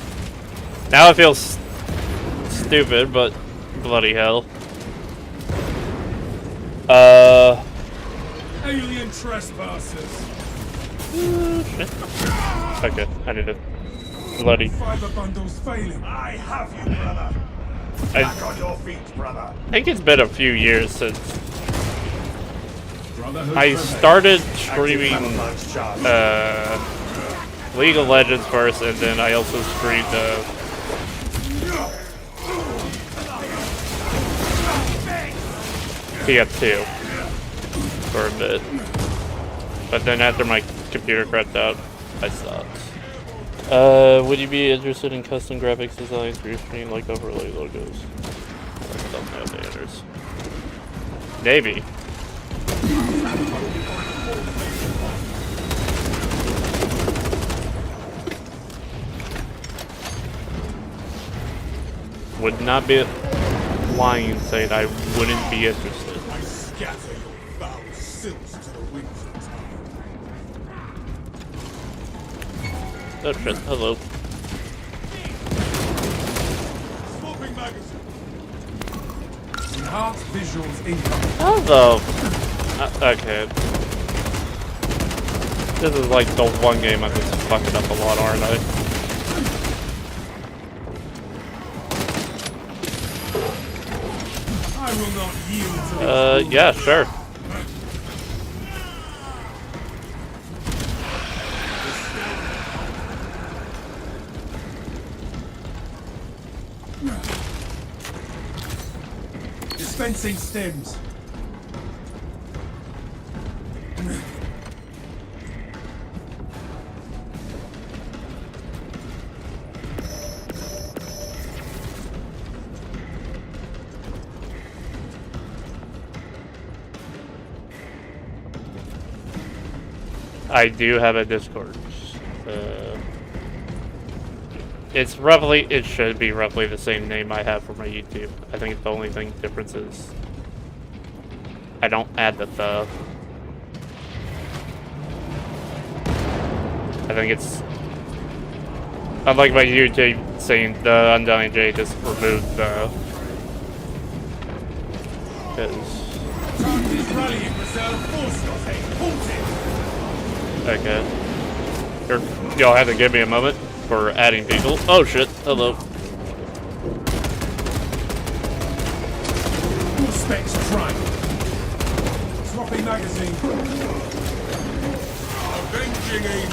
Now I feel stupid, but bloody hell. Alien trespassers. Okay, I need to bloody. Fiber bundles failing. I have you, brother. Back on your feet, brother. I think it's been a few years since I started streaming League of Legends first, and then I also streamed TF2 for a bit. But then after my computer crapped out, I stopped. Would you be interested in custom graphics designs for your stream, like overlay logos? Thumbnail banners. Maybe. Would not be lying saying I wouldn't be interested. I scatter your foul silks to the winds of time. Oh shit, hello. Swapping magazine. Enhanced visuals incoming. Hello. Okay. This is like the one game I'm just fucking up a lot, aren't I? I will not yield to Yeah, sure. dispensing stems. I do have a Discord. It's roughly, it should be roughly the same name I have for my YouTube. I think the only difference is I don't add the I think it's, unlike my YouTube saying the Undying J, just remove the, okay. Y'all have to give me a moment for adding people. Oh shit, hello. Full specs prime. Swapping magazine. Avenging aim.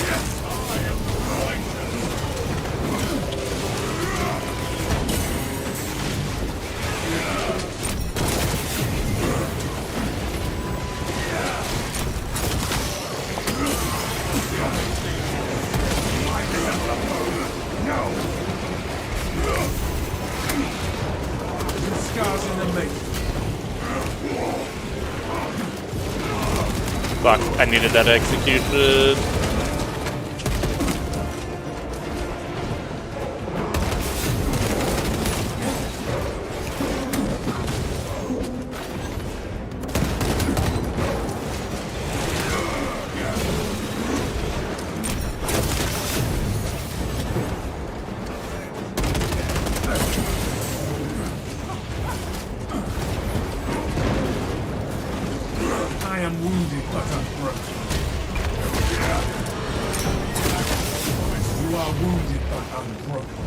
Yes, I am the Scars in the meat. Fuck, I needed that executed. I am wounded but unbroken. You are wounded but unbroken.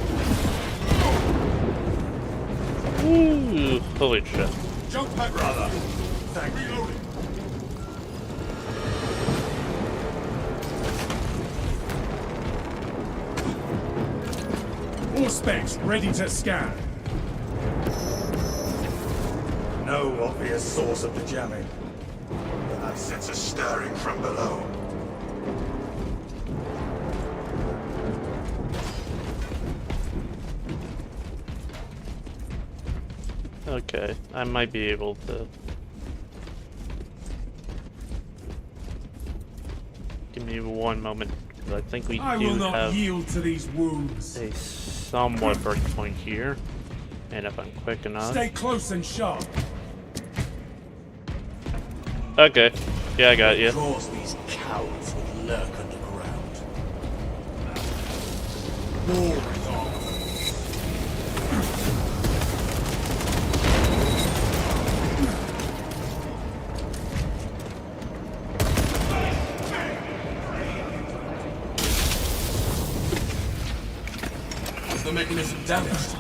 Ooh, holy shit. Jump back, brother. Thank you. All specs ready to scan. No obvious source of the jamming. But I sense a stirring from below. Okay, I might be able to. Give me one moment, because I think we I do will not have yield to these wounds. a somewhat breakpoint here. And if I'm quick enough. Stay close and sharp. Okay, yeah, I got you. Of course, these cowards would lurk underground. War is on. Is the mechanism damaged?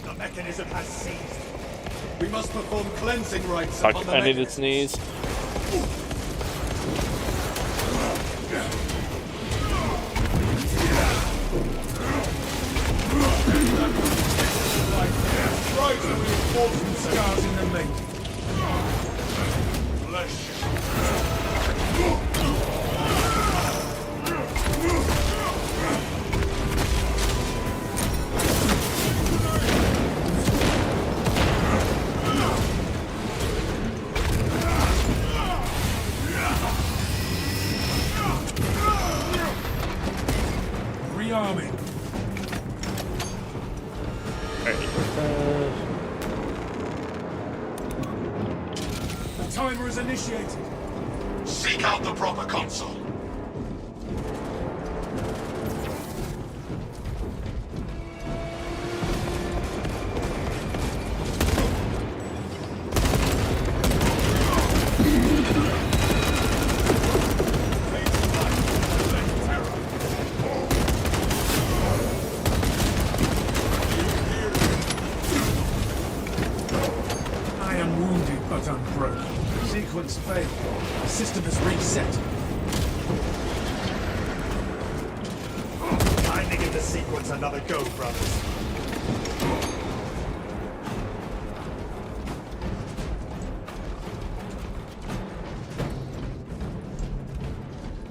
The mechanism has seized. We must perform cleansing rites Fuck, upon the I need to mechanism. sneeze. Try to reinforce scars in the making. Rearming. The timer is initiated. Seek out the proper console. I am wounded but unbroken. Sequence failed. The system has reset. Time to give the sequence another go, brothers.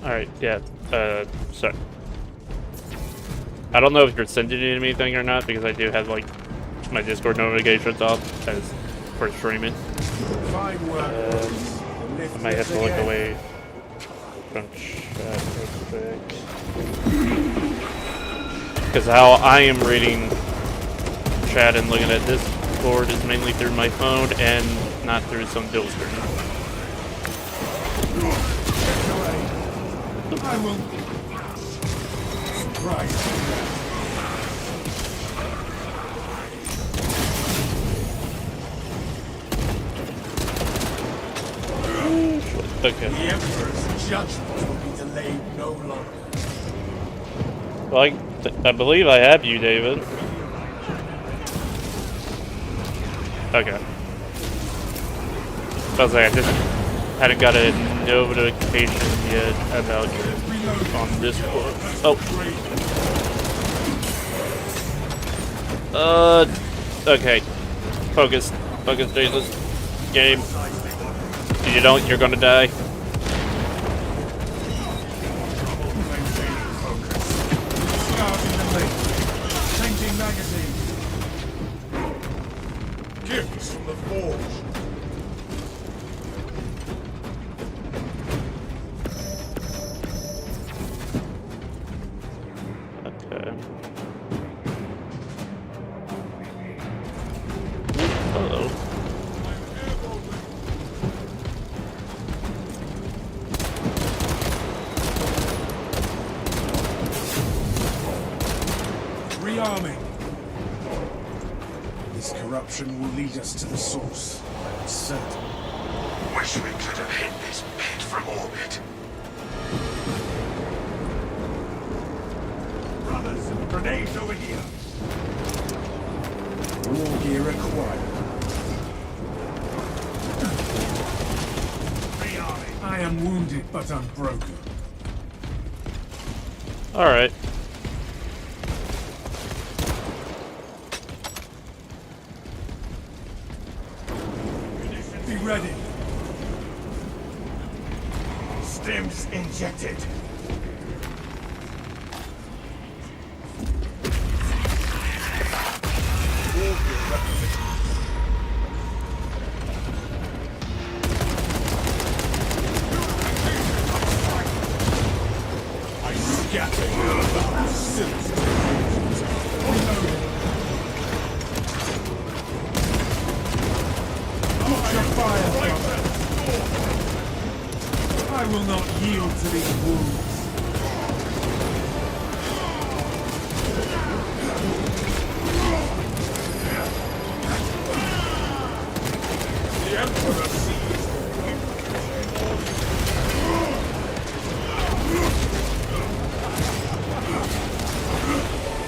Alright, yeah, so. I don't know if you're sending anything or not, because I do have, like, my Discord notifications off as for streaming. Fine work. lift I might have this to look again. away from chat real quick. Because how I am reading chat and looking at this board is mainly through my phone and not through some dual screen. I will. Right. Okay. The Emperor's judgment will be delayed no longer. Well, I believe I have you, David. Okay. I was like, I just hadn't got a notification yet about you on Discord. Oh. Okay. Focus. Focus, Jesus. Game. If you don't, you're gonna die. Maintaining focus. Scars in the lake. Changing magazine. Gifts from the forge. Okay. Hello. Rearming. This corruption will lead us to the source. I am certain. Wish we could have hit this pit from orbit. Brothers, grenades over here. War gear acquired. Rearming. I am wounded but unbroken. Alright. Be ready. Stims injected. I scatter your sinister illusions. Watch your fire, brother. I will not yield to these wounds. The Emperor sees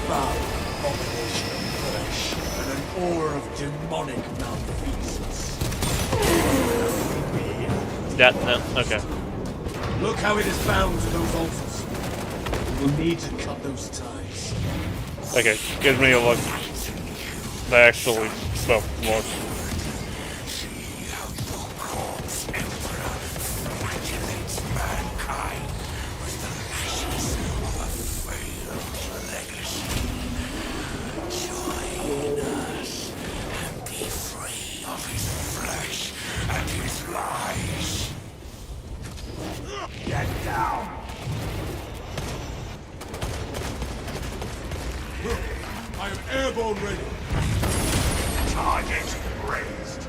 foul abomination of flesh and an aura of demonic malfeasance. Yeah, no, okay. Look how it is bound to those altars. We will need to cut those ties. Okay, gives me a look. Actually, stuff look. Get down! I am airborne ready. Target raised.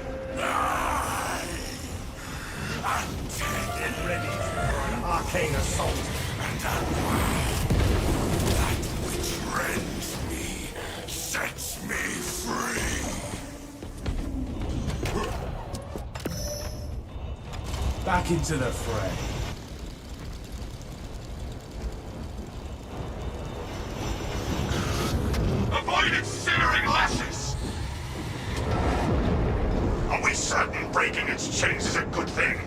Get ready for an arcane assault. That which rends me sets me free. Back into the fray. Avoid its searing lashes. Are we certain breaking its chains is a good thing?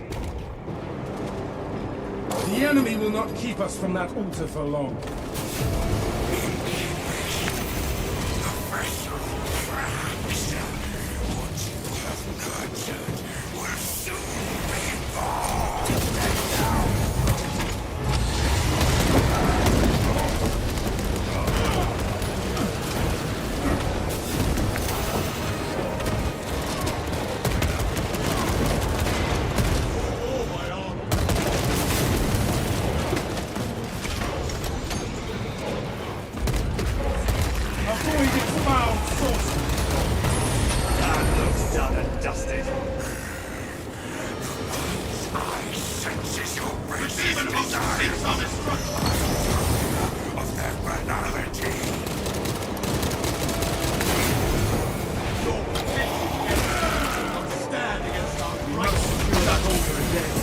The enemy will not keep us from that altar for long. Done and dusted. I senses your even most speaks on destruction of their banality. Stand against our right. Secure that altar again.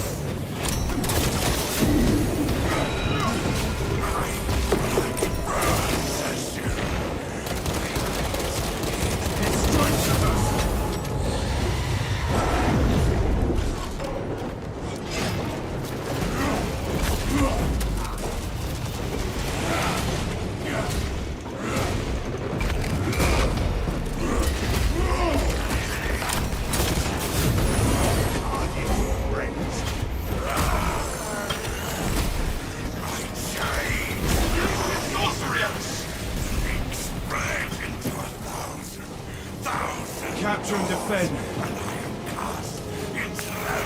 Capture and defend.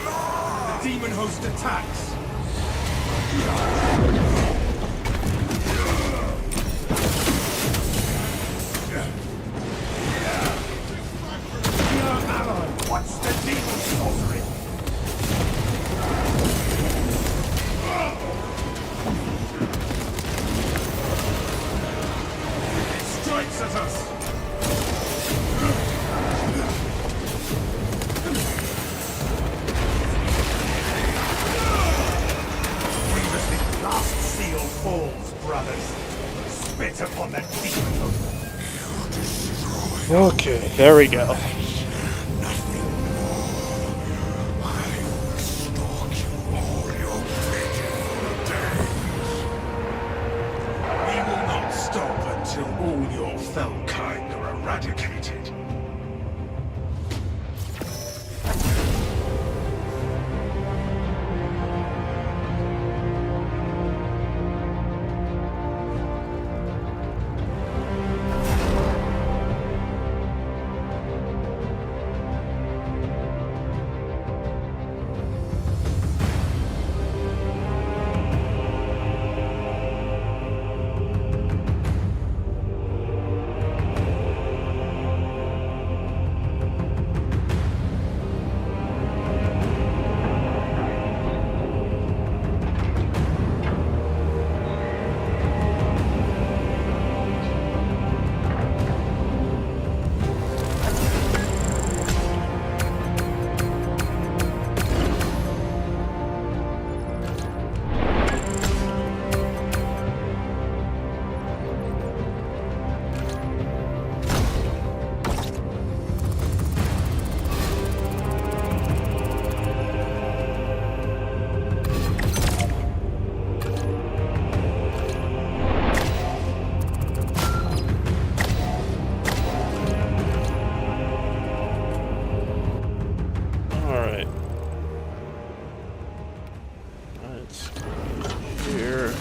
The demon host attacks. We are allied. What's the demon sorcery? It strikes at us. Last seal falls, brothers. Spit upon the demon host. Okay, there we go. We will not stop until all your fell kind are eradicated. Alright. Let's go here.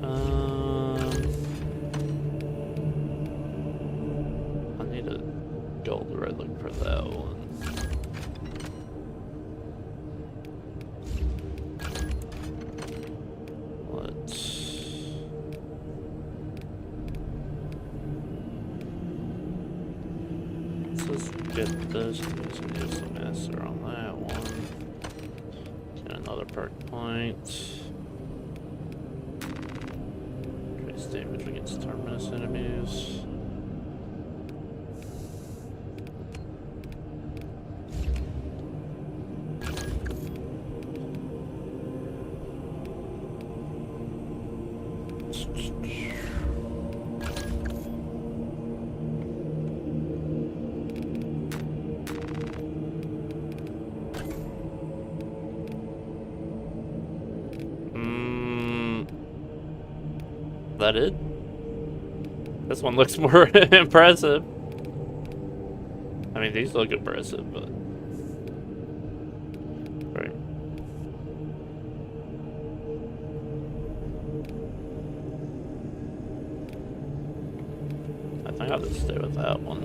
I need a gold relic for that one. Let's get this. Let's get some master on that one. Get another perk point. Increase damage against terminus enemies. That it? This one looks more impressive. I mean, these look impressive, but right. I think I'll just stay with that one.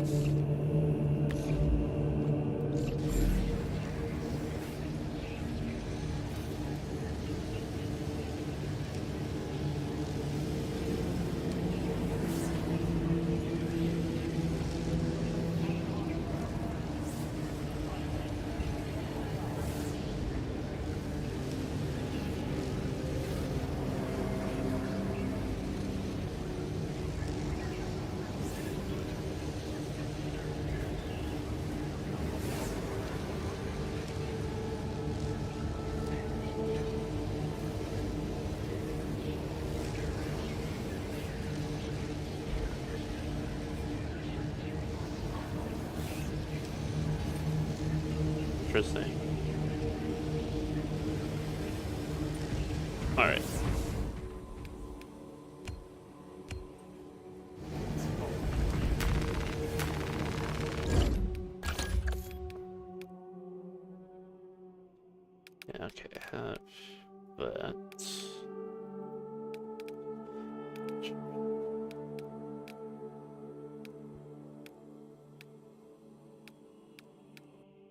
Interesting. Alright. Yeah, okay, have that.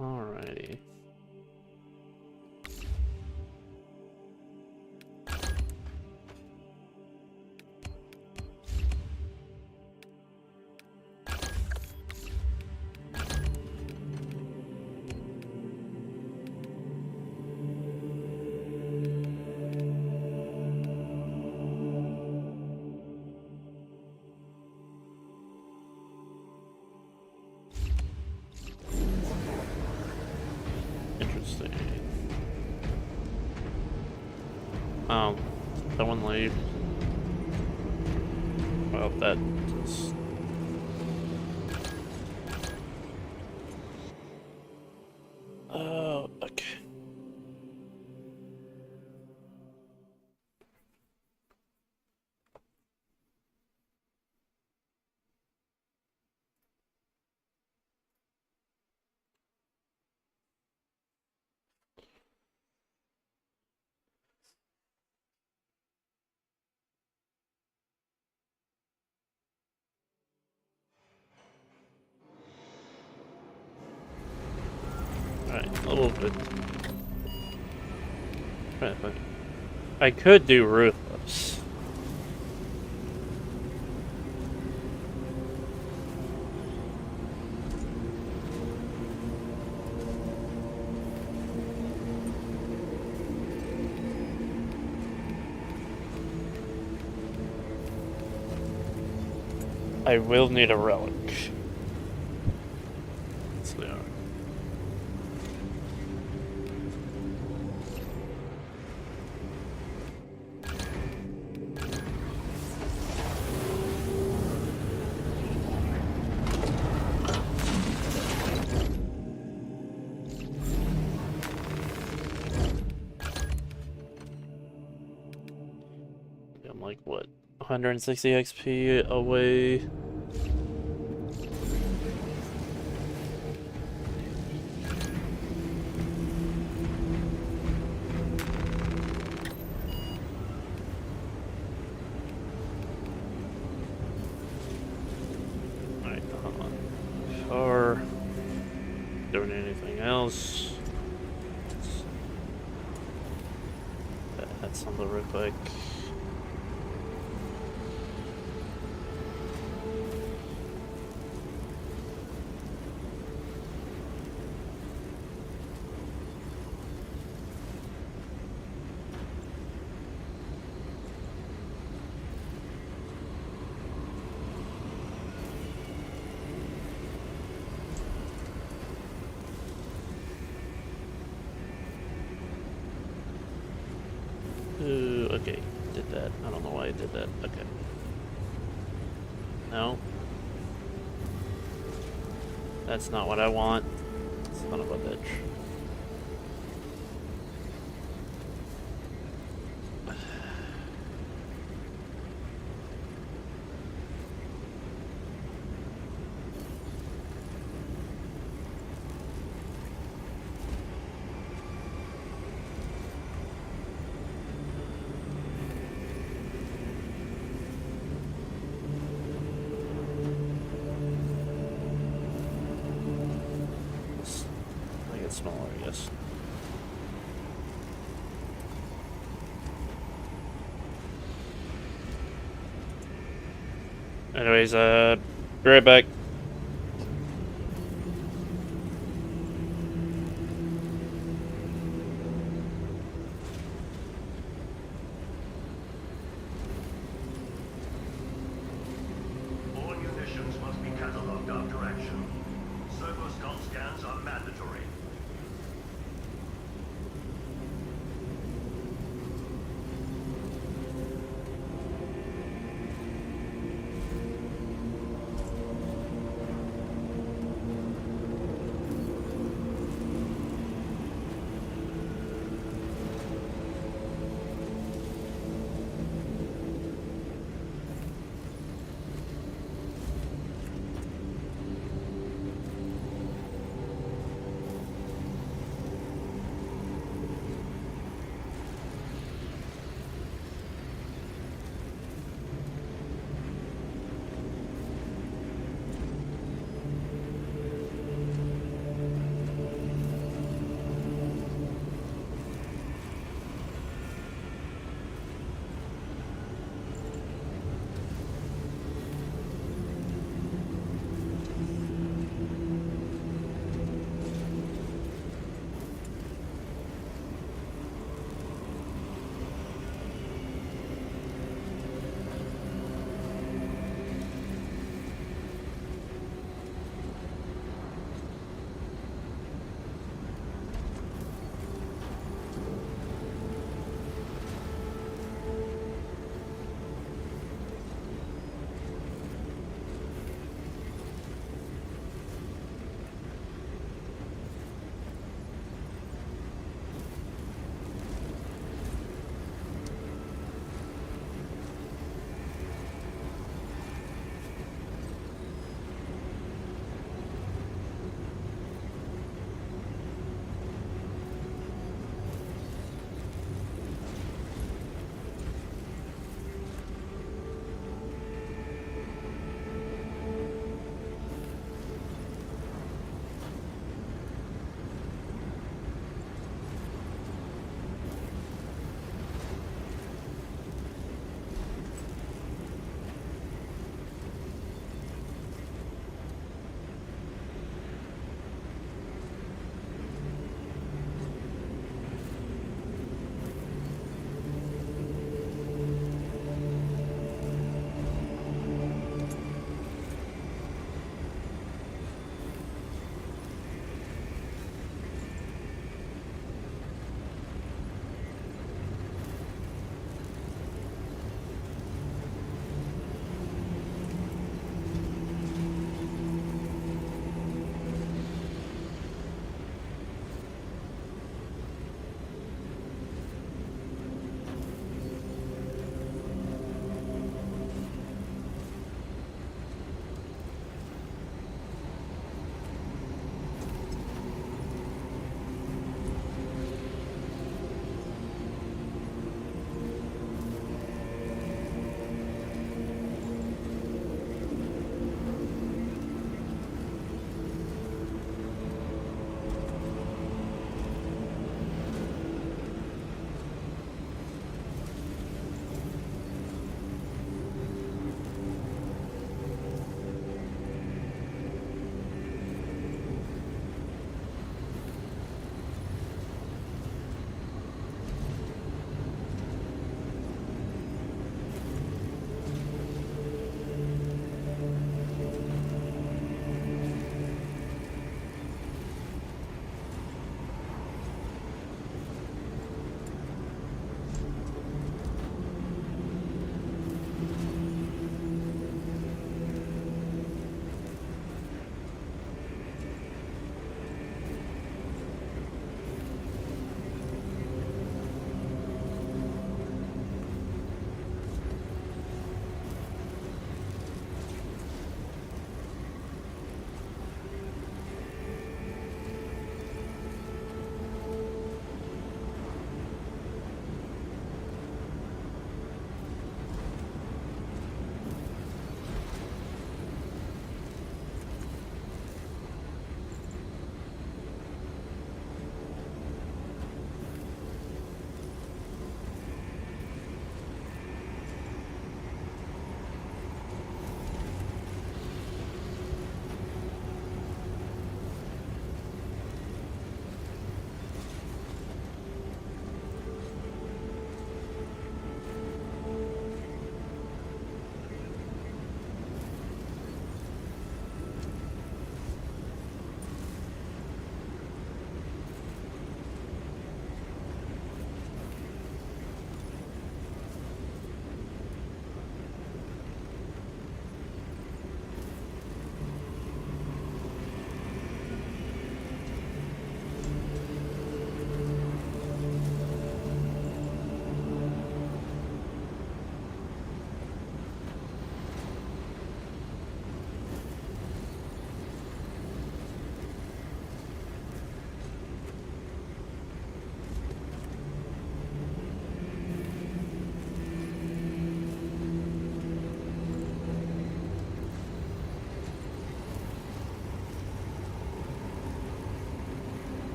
Alrighty. Interesting. Oh, someone leave. Well, that just... Oh, okay. Alright, a little bit. I could do Ruthless. I will need a relic. Yes, they are. I'm like, what, 160 XP away? Alright, hold on. Before doing anything else, that's something real quick. Okay, did that. I don't know why I did that. Okay. No. That's not what I want. Son of a bitch. Smaller, I guess. Anyways, be right back. All munitions must be catalogued after action. Servo-scom scans are mandatory.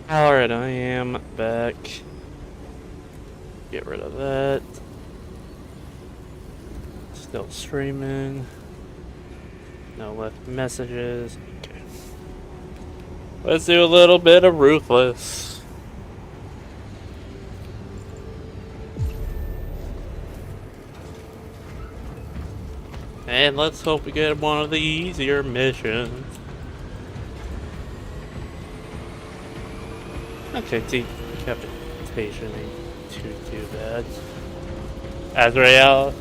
Alright, I am back. Get rid of that. Still streaming. No left messages. Okay. Let's do a little bit of Ruthless. And let's hope we get one of the easier missions. Okay, decapitation ain't too bad. Azrael.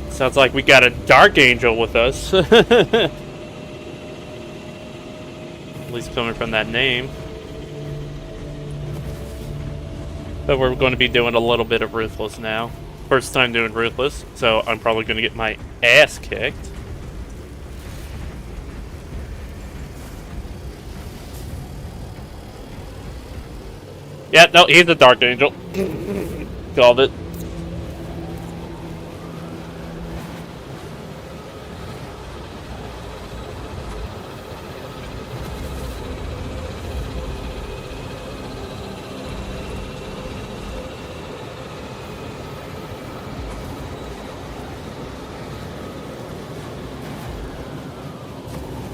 Sounds like we got a Dark Angel with us. At least coming from that name. But we're going to be doing a little bit of Ruthless now. First time doing Ruthless, so I'm probably going to get my ass kicked. Yeah, no, he's a Dark Angel. Called it.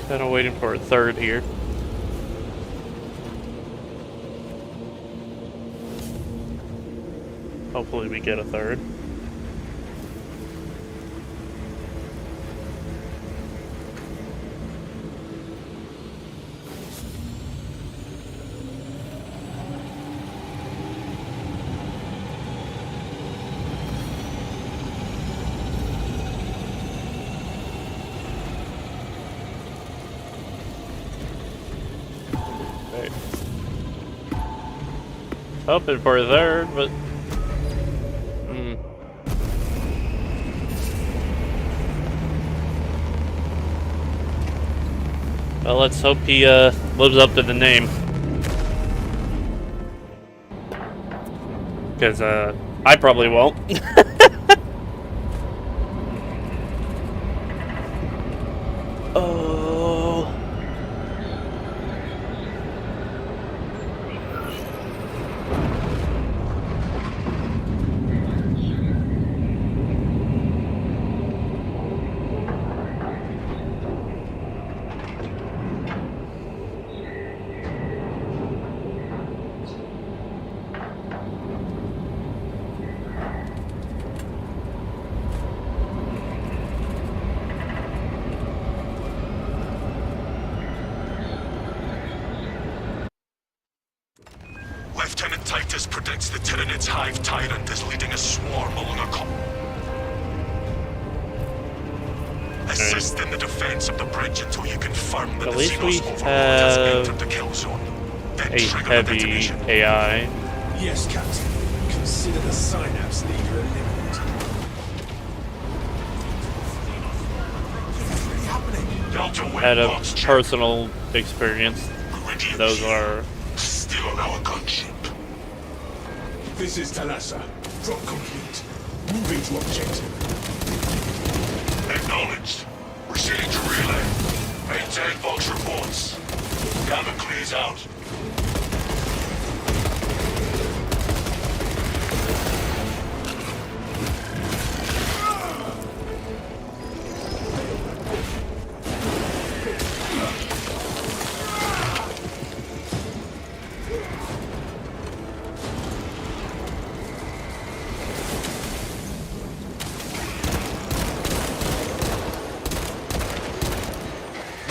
Kind of waiting for a third here. Hopefully we get a third. Right. Hoping for a third, but well, let's hope he lives up to the name. Because I probably won't. Oh. Lieutenant Titus predicts the Tyranid's hive tyrant is leading a swarm along a Assist in the defense of the bridge until you confirm that At the least we Xenos overlord has have entered the kill zone. Then a trigger the heavy detonation. AI. Yes, Captain. Consider the synapse leader eliminated. Delta Wing Out of box check. personal experience, Meridian those shield. are Still on our gunship. This is Talassa. Drop complete. Moving to objective. Acknowledged. Proceeding to relay. Maintain Vox reports. Gamma clears out.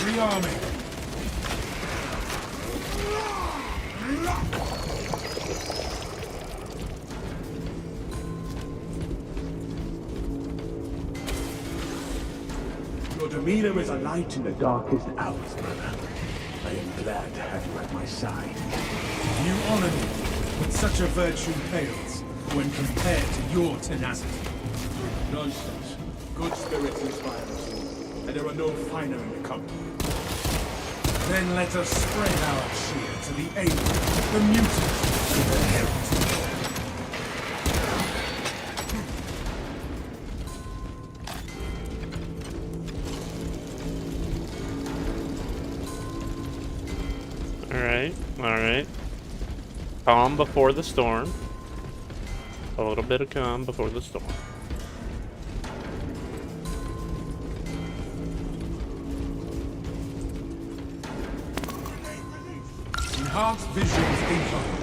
Rearming. Your demeanor is a light in the darkest hours, brother. I am glad to have you at my side. You honor me, but such a virtue pales when compared to your tenacity. Nonsense. Good spirits inspire us all, and there are no finer in the company. Then let us spread our cheer to the alien, the mutant, and the heretic. calm before the storm. A little bit of calm before the storm. Enhanced visuals incoming.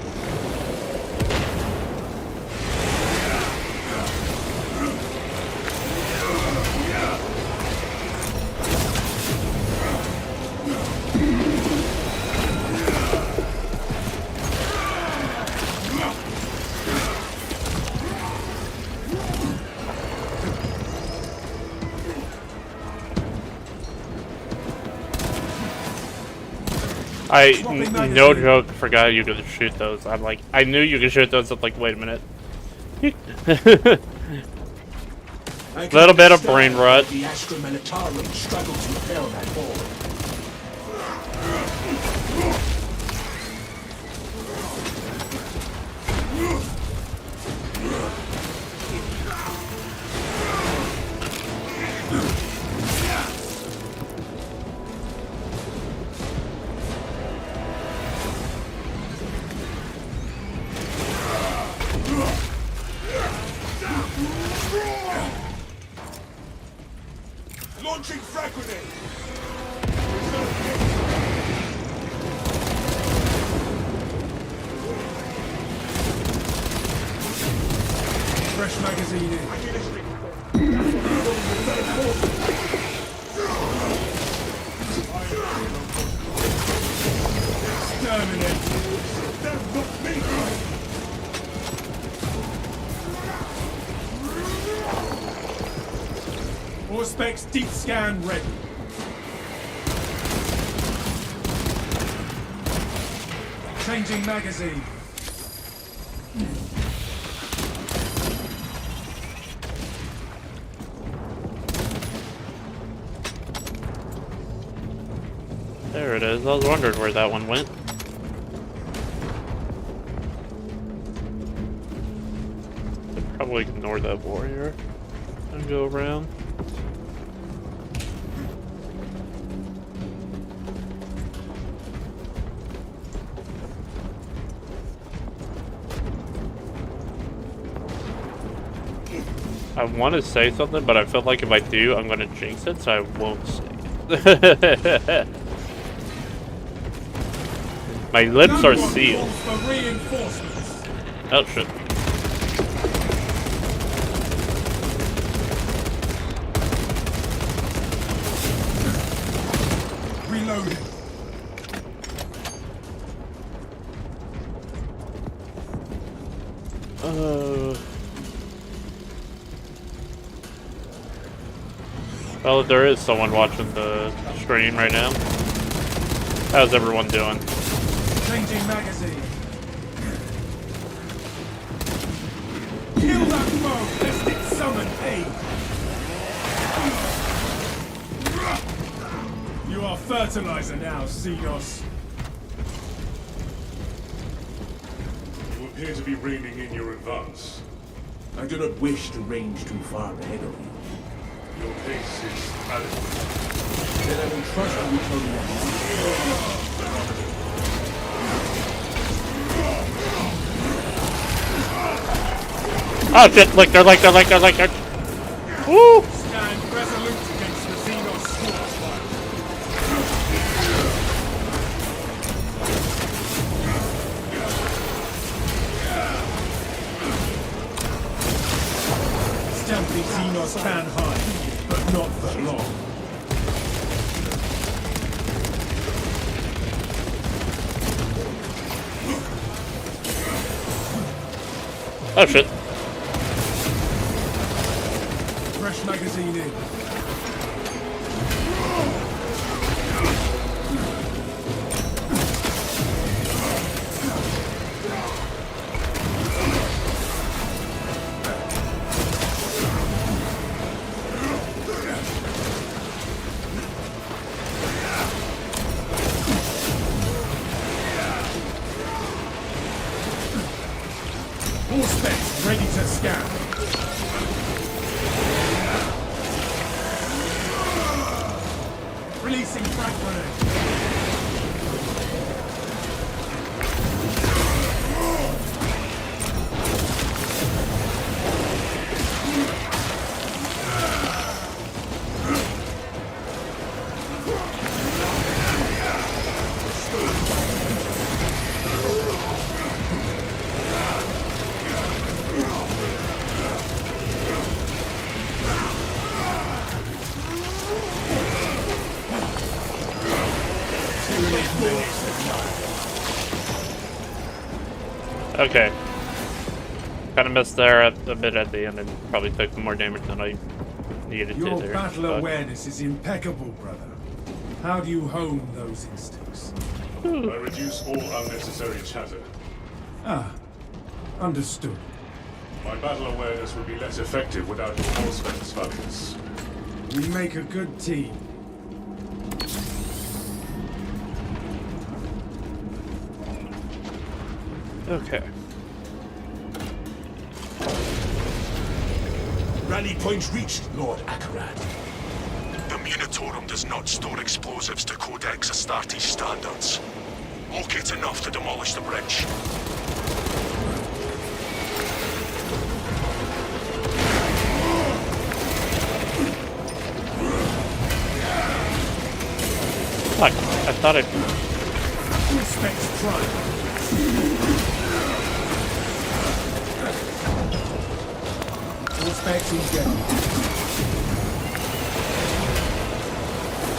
I, no joke, forgot you could shoot those. I'm like, I knew you could shoot those. I'm like, wait a minute. Little bit of brain rot. The Astra Militarum struggled to repel that ball. Launching frag grenade! Fresh magazine in. Exterminate! That's not me! All specs deep scan ready. Changing magazine. There it is. I was wondering where that one went. I'd probably ignore that warrior and go around. I want to say something, but I feel like if I do, I'm going to jinx it, so I won't say it. My lips are sealed. Oh, shit. Reloading. Well, there is someone watching the stream right now. How's everyone doing? Changing magazine. Kill that foe, lest it summon aid. You are fertilizer now, Xenos. You appear to be reining in your advance. I do not wish to range too far ahead of you. Your pace is adequate. Then I will trust you to Oh shit, look, they're like. Woo! Stand resolute against the Xenos scorchfire. Stealthy Xenos can hide, but not for long. Oh shit. Fresh magazine in. All specs ready to scan. Releasing frag grenade. Okay. Kind of missed there a bit at the end and probably took more damage than I needed Your to there. battle but- awareness is impeccable, brother. How do you hone those instincts? I reduce all unnecessary chatter. Ah, understood. My battle awareness would be less effective without your horsemen's focus. We make a good team. Okay. Rally point reached, Lord Akarat. The Munitorum does not store explosives to Codex Astartes standards. Locate enough to demolish the bridge. Fuck. I thought I... Respect prime. Respect engaged.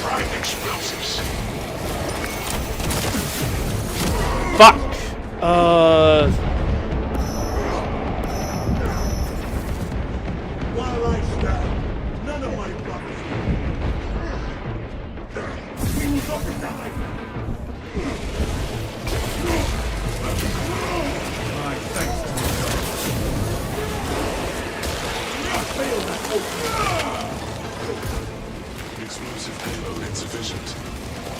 Prime explosives. Fuck! While I stand, none of my brothers. We will not die. My thanks to Fail that hope. Explosive payload insufficient.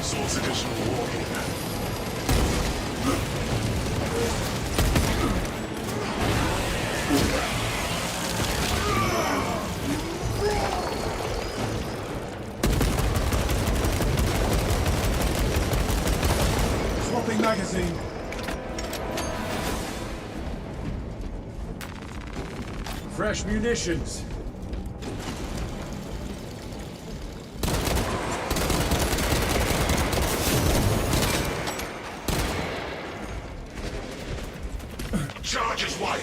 Source additional warhead. Swapping magazine. Fresh munitions. Charges wired.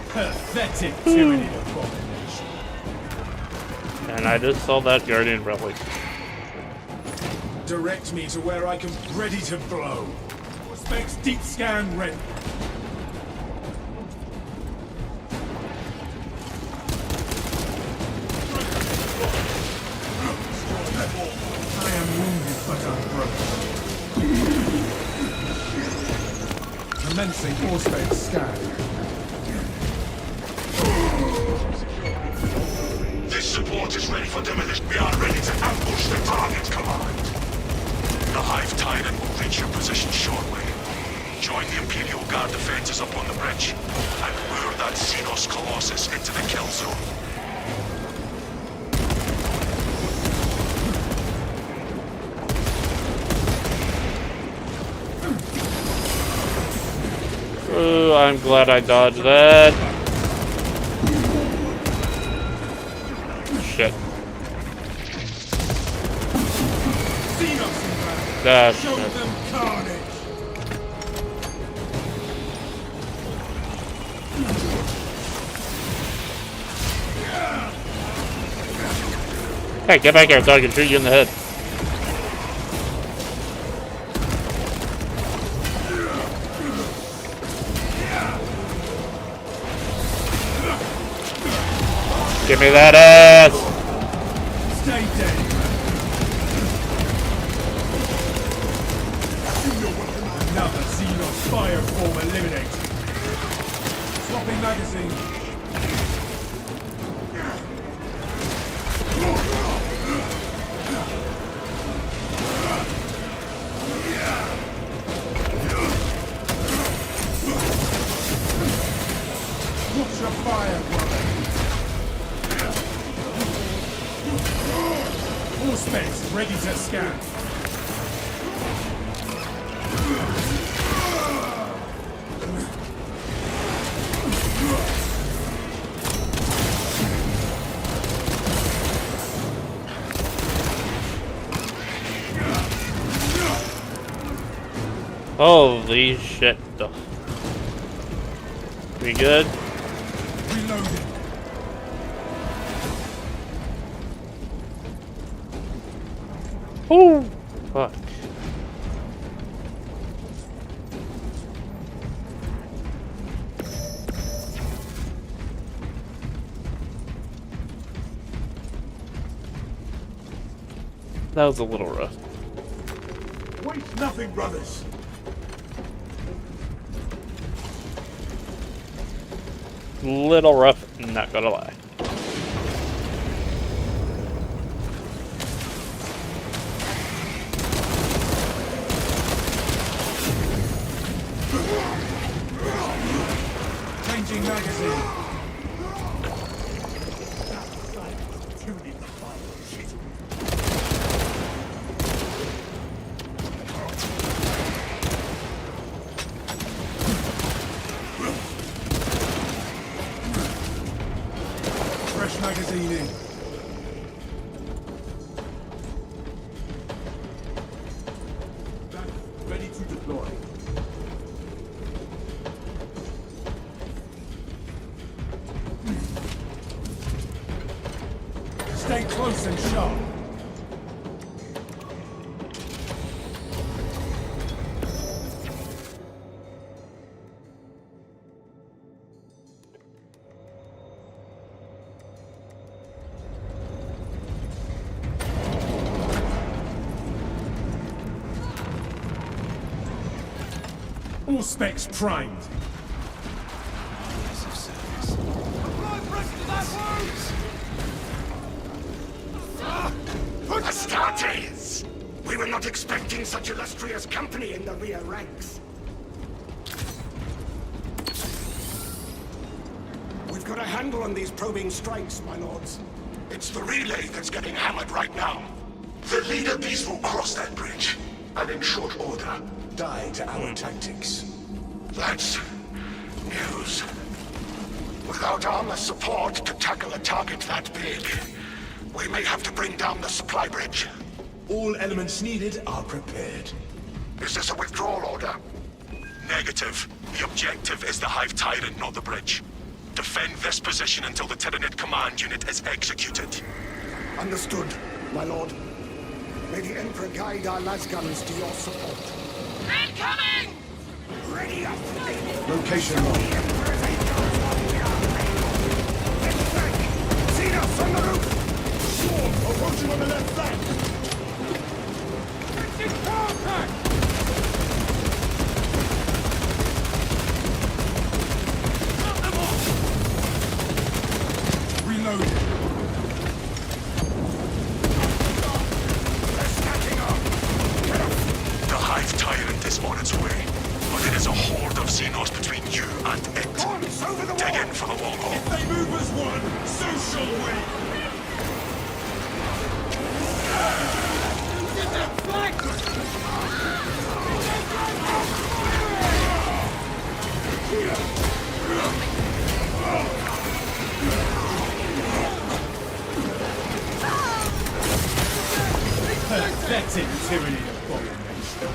Pathetic tyranny abomination. And I just saw that Guardian Relic. Direct me to where I can ready to blow. Specs deep scan ready. I am wounded but unbroken. Commencing Auspex scan. This support is ready for demolition. We are ready to ambush the target, Command. The Hive Tyrant will reach your position shortly. Join the Imperial Guard defenses up on the bridge, and lure that Xenos Colossus into the kill zone. Oh, I'm glad I dodged that. Shit. That's Show them carnage. Hey, get back here so I can shoot you in the head. Give me that ass! Stay dead. Another Xenos fire form eliminated. Swapping magazine. Watch your fire, brother. All specs ready to scan. Holy shit. We good? Reloading. Ooh! Fuck. That was a little rough. Waste nothing, brothers. Little rough, not gonna lie. Changing magazine. Fresh magazine in. Ready to deploy. Stay close and sharp. All specs primed. Astartes! We were not expecting such illustrious company in the rear ranks. We've got a handle on these probing strikes, my lords. It's the relay that's getting hammered right now. The leader beast will cross that bridge, and in short order, die to our tactics. That's news. Without armor support to tackle a target that big, we may have to bring down the supply bridge. All elements needed are prepared. Is this a withdrawal order? Negative. The objective is the Hive Tyrant, not the bridge. Defend this position until the Tyranid command unit is executed. Understood, my lord. May the Emperor guide our lasguns to your support. Incoming! Ready up! Location locked. Seen us on the roof! Swarm approaching on the left flank! Reloading. They're stacking up! Get up! The Hive Tyrant is on its way, but it is a horde of Xenos between you and it. Dig in for the long haul. If they move as one, so shall we. Pathetic tyranny abomination.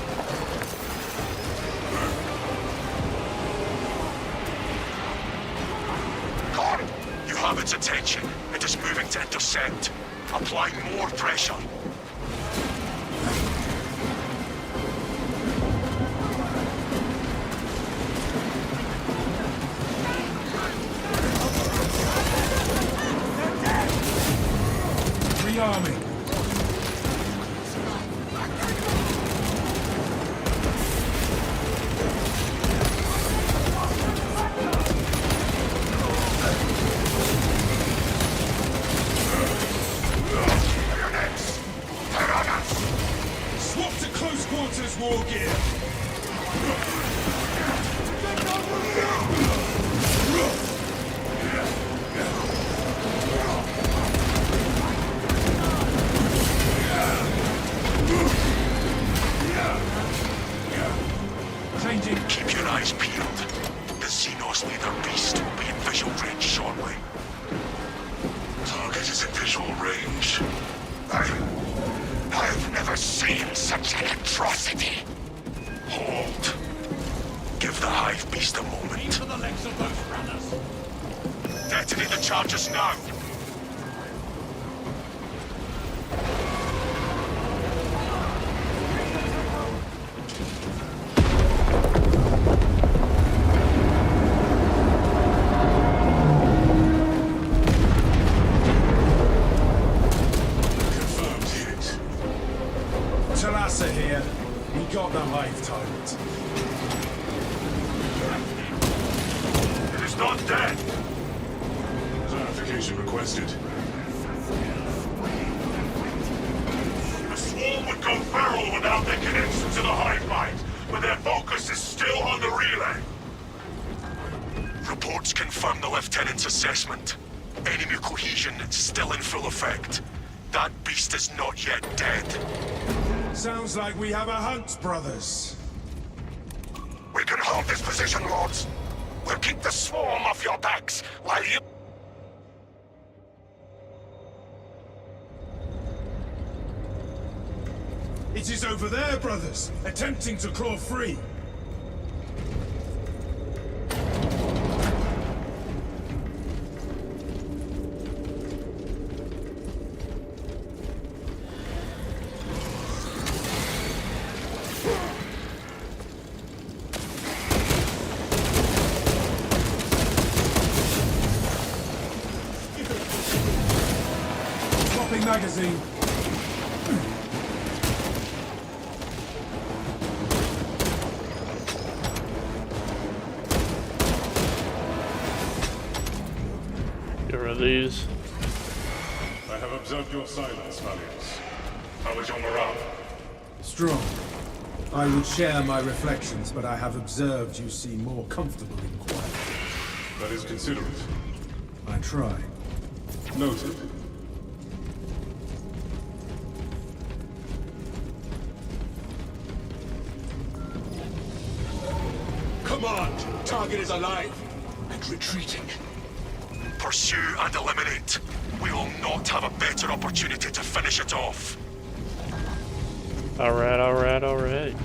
Gone! You have its attention. It is moving to intercept. Apply more pressure. Rearming. Swap to close quarters war gear. Detonate the charges now. Confirmed hit. Talassa here. We got the Hive Tyrant. It is not dead. Clarification requested. The swarm would go feral without their connection to the hive mind, but their focus is still on the relay. Reports confirm the lieutenant's assessment. Enemy cohesion still in full effect. That beast is not yet dead. Sounds like we have a hunt, brothers. We can hold this position, Lords. We'll keep the swarm off your backs while you... It is over there, brothers, attempting to claw free. Swapping magazine. Get rid of these. I have observed your silence, Valiants. How is your morale? Strong. I would share my reflections, but I have observed you seem more comfortable in quiet. That is considerate. I try. Noted. Command! Target is alive and retreating. Pursue and eliminate. We will not have a better opportunity to finish it off. Alright, alright, alright.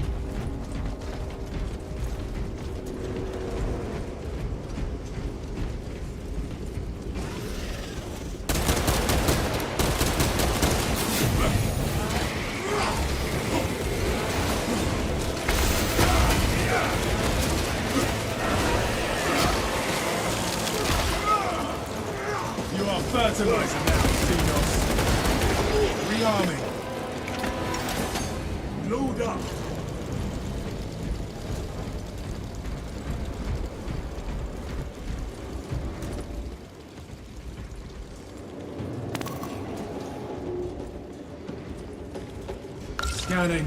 You are fertilizer now, Xenos. Rearming. Load up. Scanning.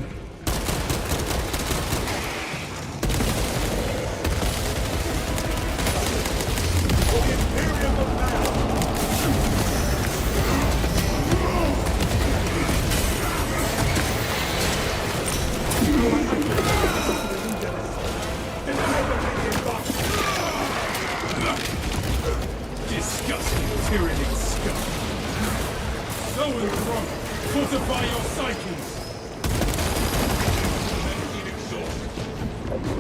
Disgusting tyranny scum. Going through. Fortify your psyches.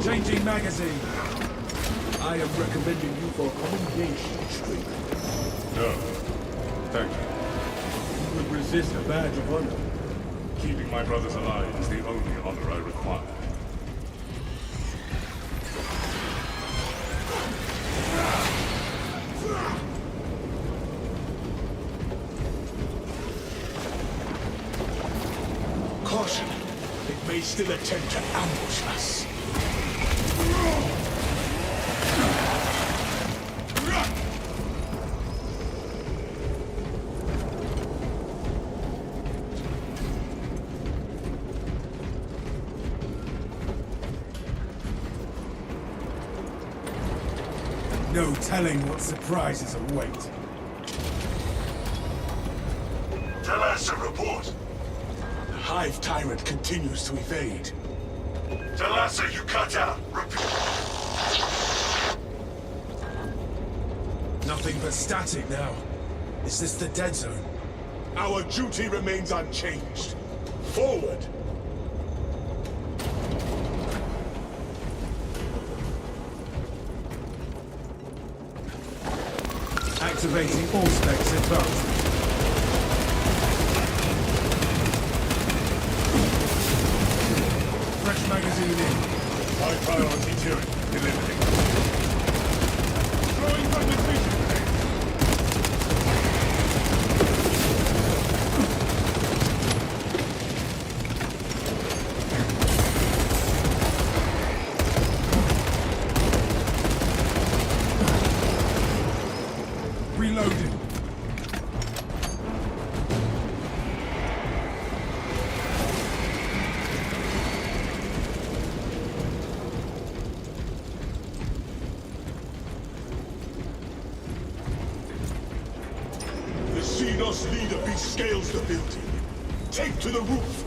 Changing magazine. I am recommending you for commendation streak. No. Thank you. You would resist a badge of honor. Keeping my brothers alive is the only honor I require. Caution! It may still attempt to ambush us. No telling what surprises await. Tell us a report. The Hive Tyrant continues to evade. Talassa, you cut out. Repeat. Nothing but static now. Is this the dead zone? Our duty remains unchanged. Forward! Activating all specs advanced. Fresh magazine in. High priority turret delivered. Throwing weapon vision grenade. Reloading. The Xenos leader bescales the building. Take to the roof.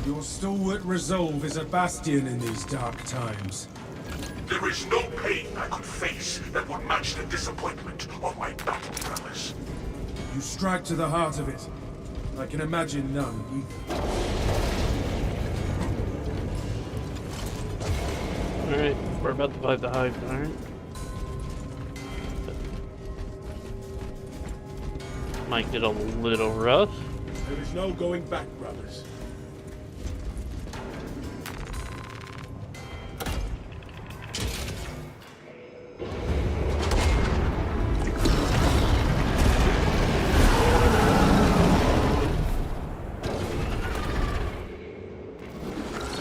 Your stalwart resolve is a bastion in these dark times. There is no pain I could face that would match the disappointment of my battle prowess. You strike to the heart of it. I can imagine none either. Alright, we're about to fight the hive, alright? Might get a little rough. There is no going back, brothers.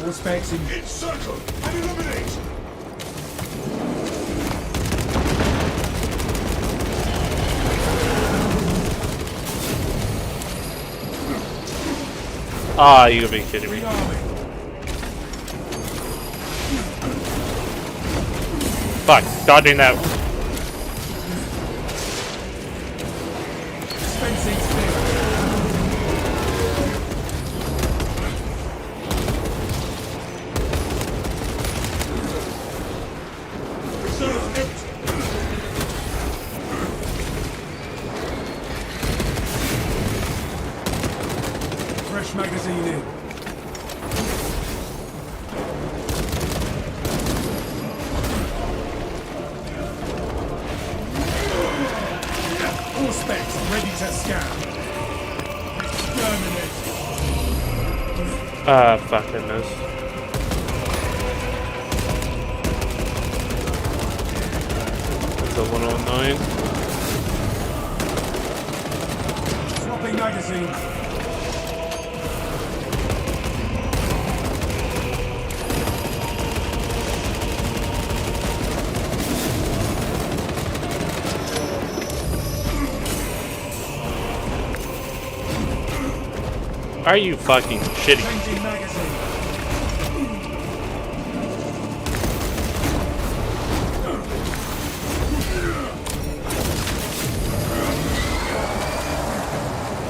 All specs in. Encircle and eliminate. Ah, you gotta be kidding me. Rearming. Fuck, dodging that. Dispensing still. Reserve empty. Fresh magazine in. All specs ready to scan. Exterminate. Ah, fuck, I missed. It's a little annoying. Swapping magazine. Are you fucking shitting? Changing magazine.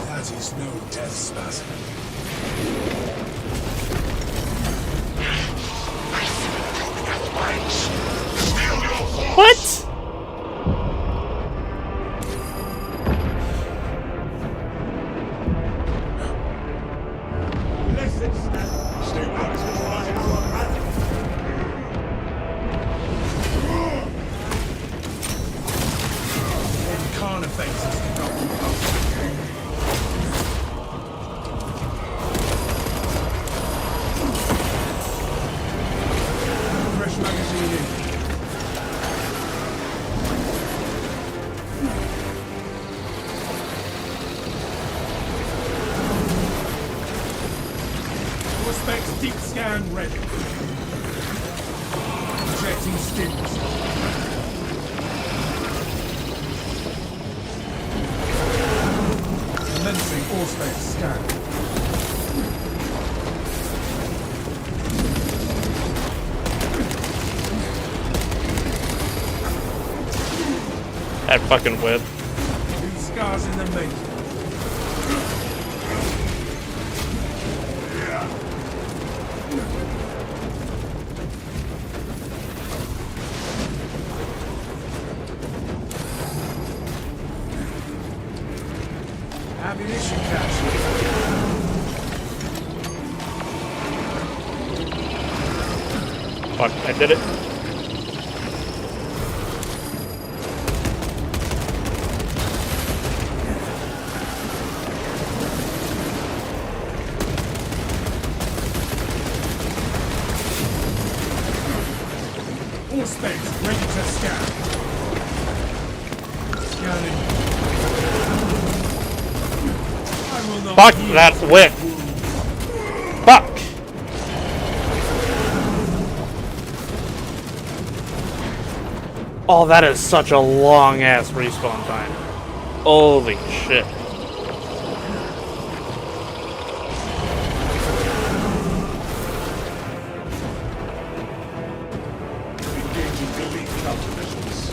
That is no death spasm. What? Fresh magazine in. Suspects deep scan ready. Injecting stims. Commencing all space scan. That fucking whip. New scars in the making. Fuck, I did it. All specs ready to scan. Scanning. I will not Fuck, yield that's to whip. this wound. Fuck! Oh, that is such a long ass respawn time. Holy shit. Engaging elite countermeasures.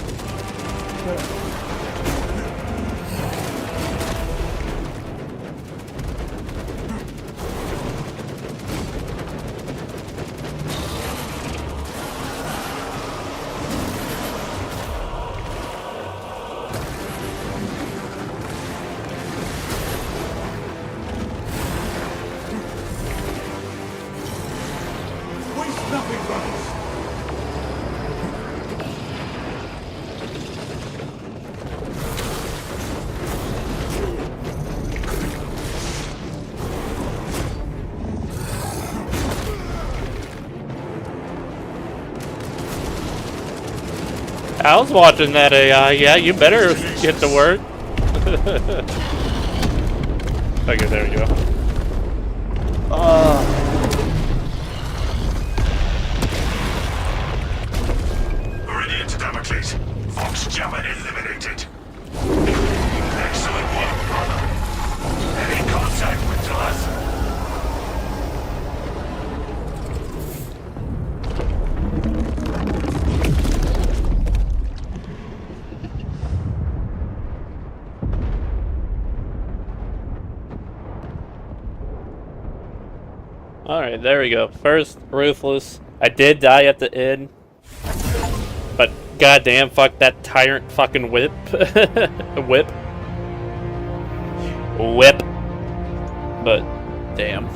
Waste nothing, brothers. I was watching that AI. Yeah, you better get to work. Okay, there you go. Radiant Damocles. Fox Jammer eliminated. Excellent work, brother. Any contact with Talassa? Alright, there we go. First, Ruthless. I did die at the end. But goddamn, fuck that tyrant fucking whip. Whip. Whip. But, damn.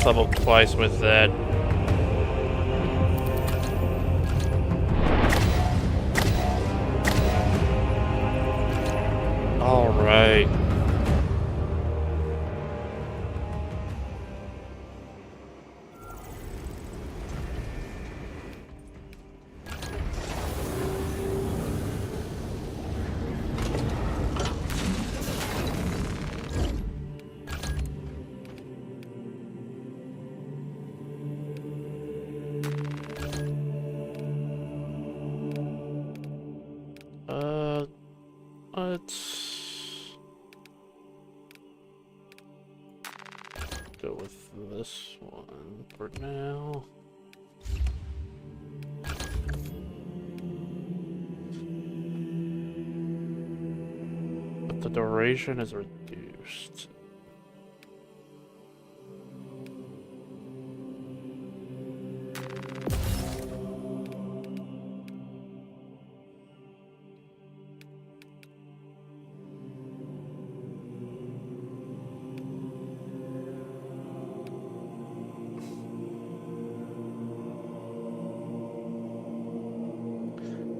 Level twice with that. Alright. Let's go with this one for now. But the duration is reduced.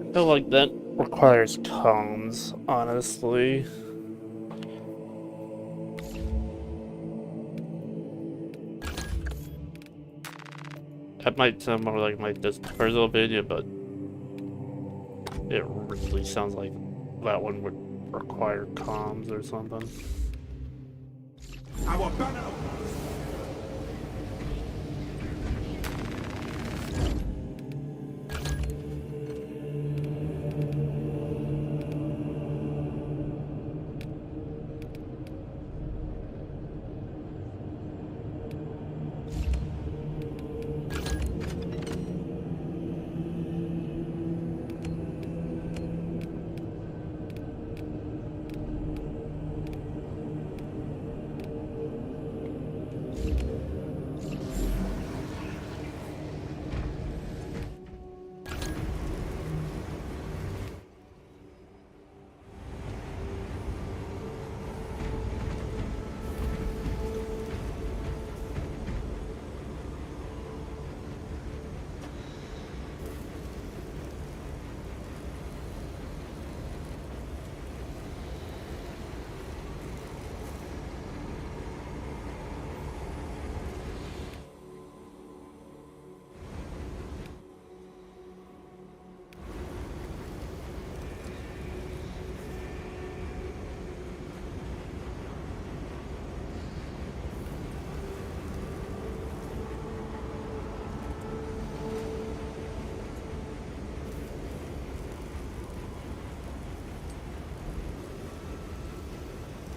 I feel like that requires comms, honestly. That might sound more like my dispersal video, but It really sounds like that one would require comms or something. Our banner!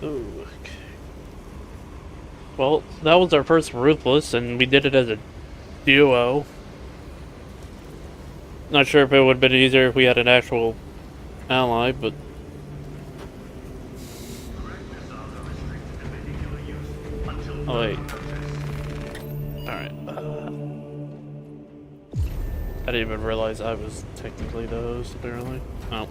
Ooh, okay. Well, that was our first Ruthless, and we did it as a duo. Not sure if it would have been easier if we had an actual ally, but... Oh, wait. Alright. I didn't even realize I was technically the host, apparently. Oh.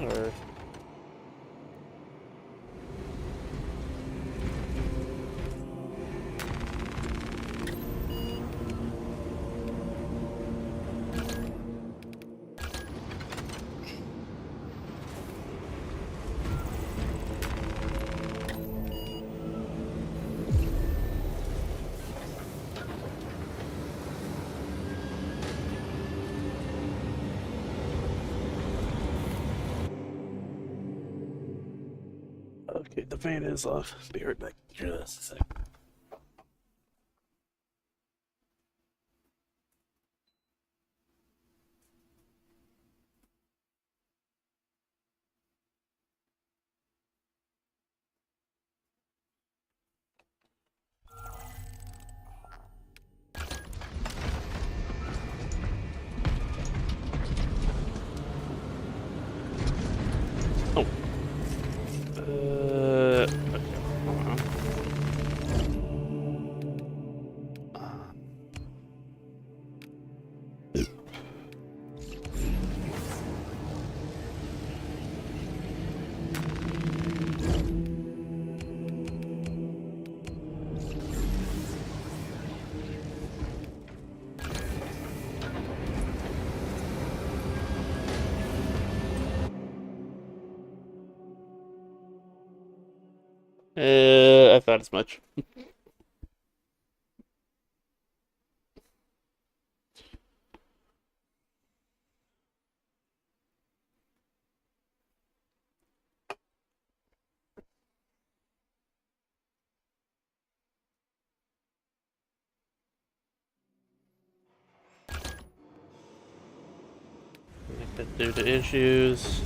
Or... Okay, the fan is off. Be right back. Just a sec. Oh. Okay, hold on. I thought as much. Due to issues.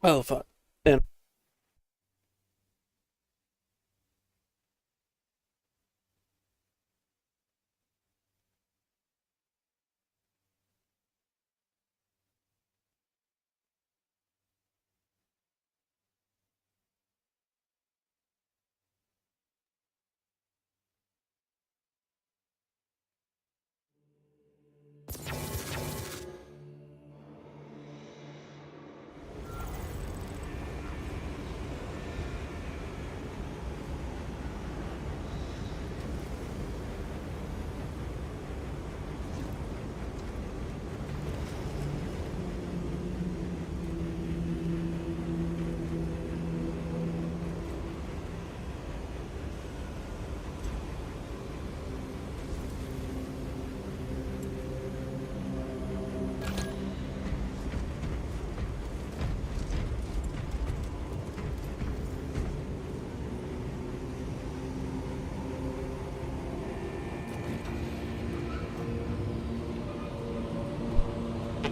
Oh, fuck. And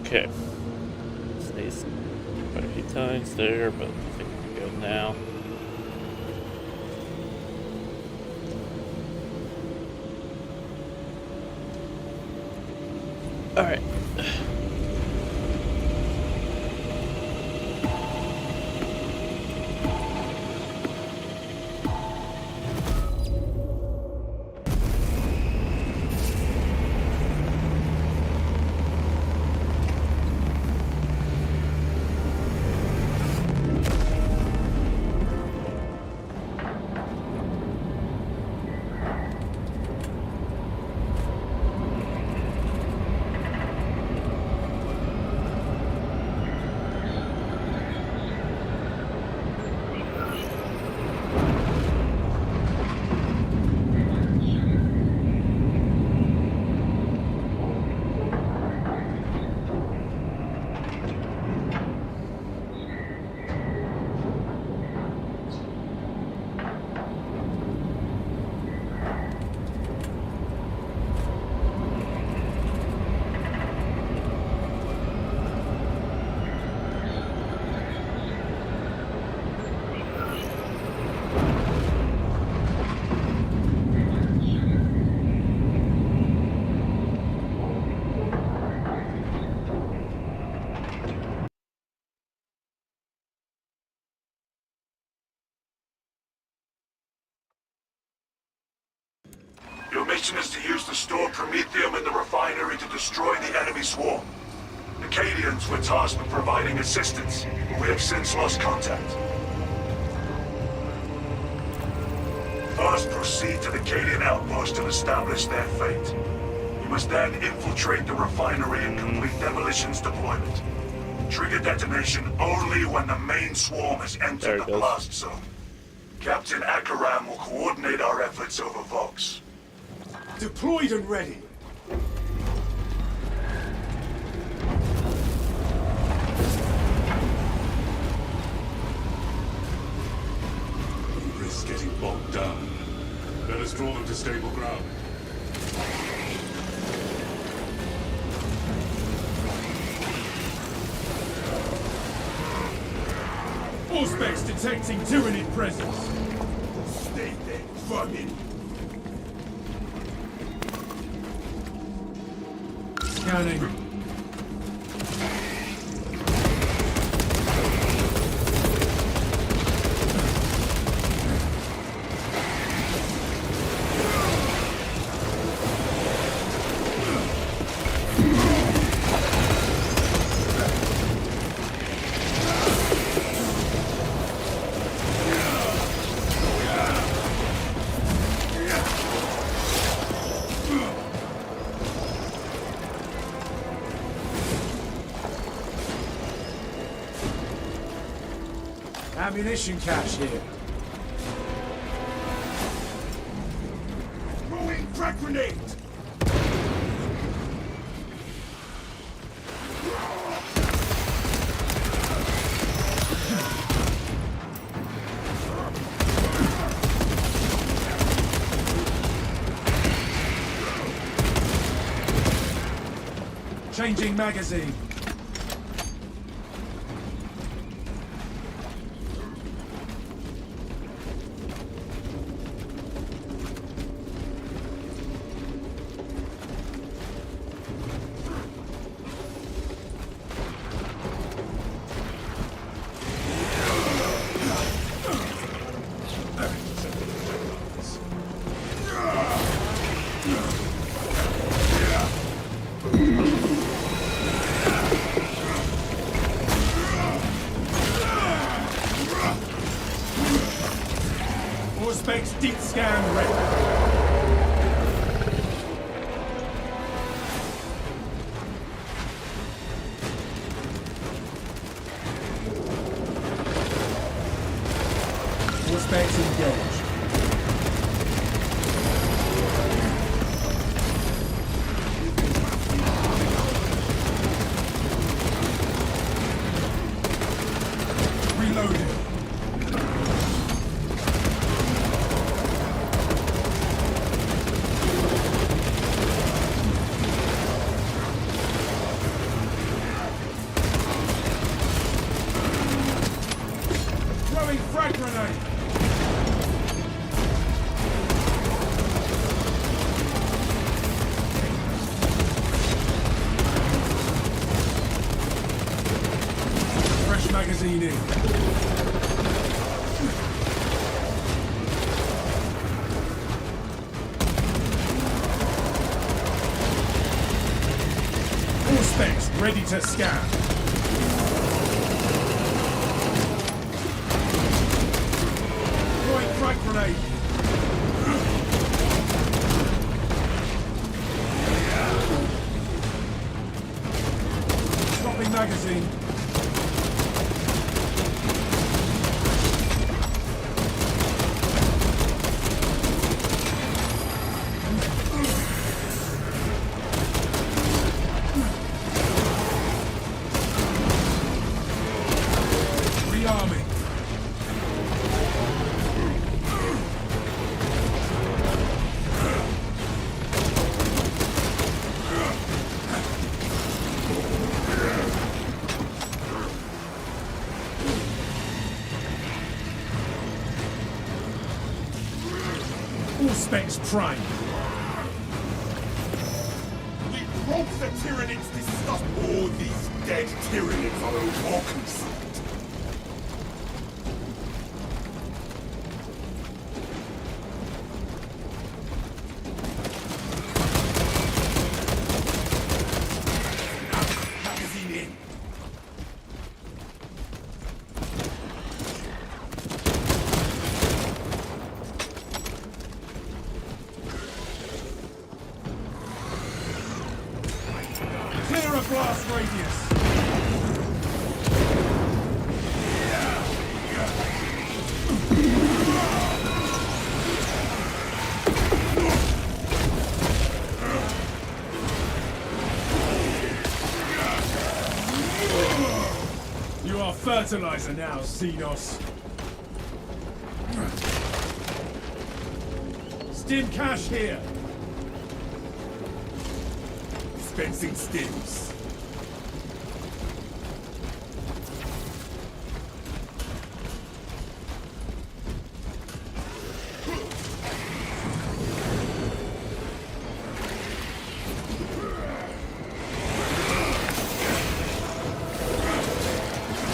okay. Sneezed quite a few times there, but I think we're good now. Alright. Your mission is to use the stored Promethium in the refinery to destroy the enemy swarm. The Cadians were tasked with providing assistance, but we have since lost contact. First, proceed to the Cadian outpost and establish their fate. You must then infiltrate the refinery and complete demolition's deployment. Trigger detonation only when the main swarm has entered the blast zone. Captain Akaram will coordinate our efforts over Vox. Deployed and ready. We risk getting bogged down. Let us draw them to stable ground. Auspex detecting Tyranid presence. Stay there, vermin. Scanning. Ammunition cache here. Throwing frag grenade! Changing magazine. All specs deep scan ready. All specs engaged. Reloading. Throwing frag grenade. Fresh magazine in. All specs ready to scan. Throwing frag grenade. Dropping magazine. Rearming. All specs prime. We broke the Tyranids to stop all these dead Tyranids on a walking site. Magazine in. Clear a blast radius. You are fertilizer now, Xenos. Stim cash here. Dispensing stims.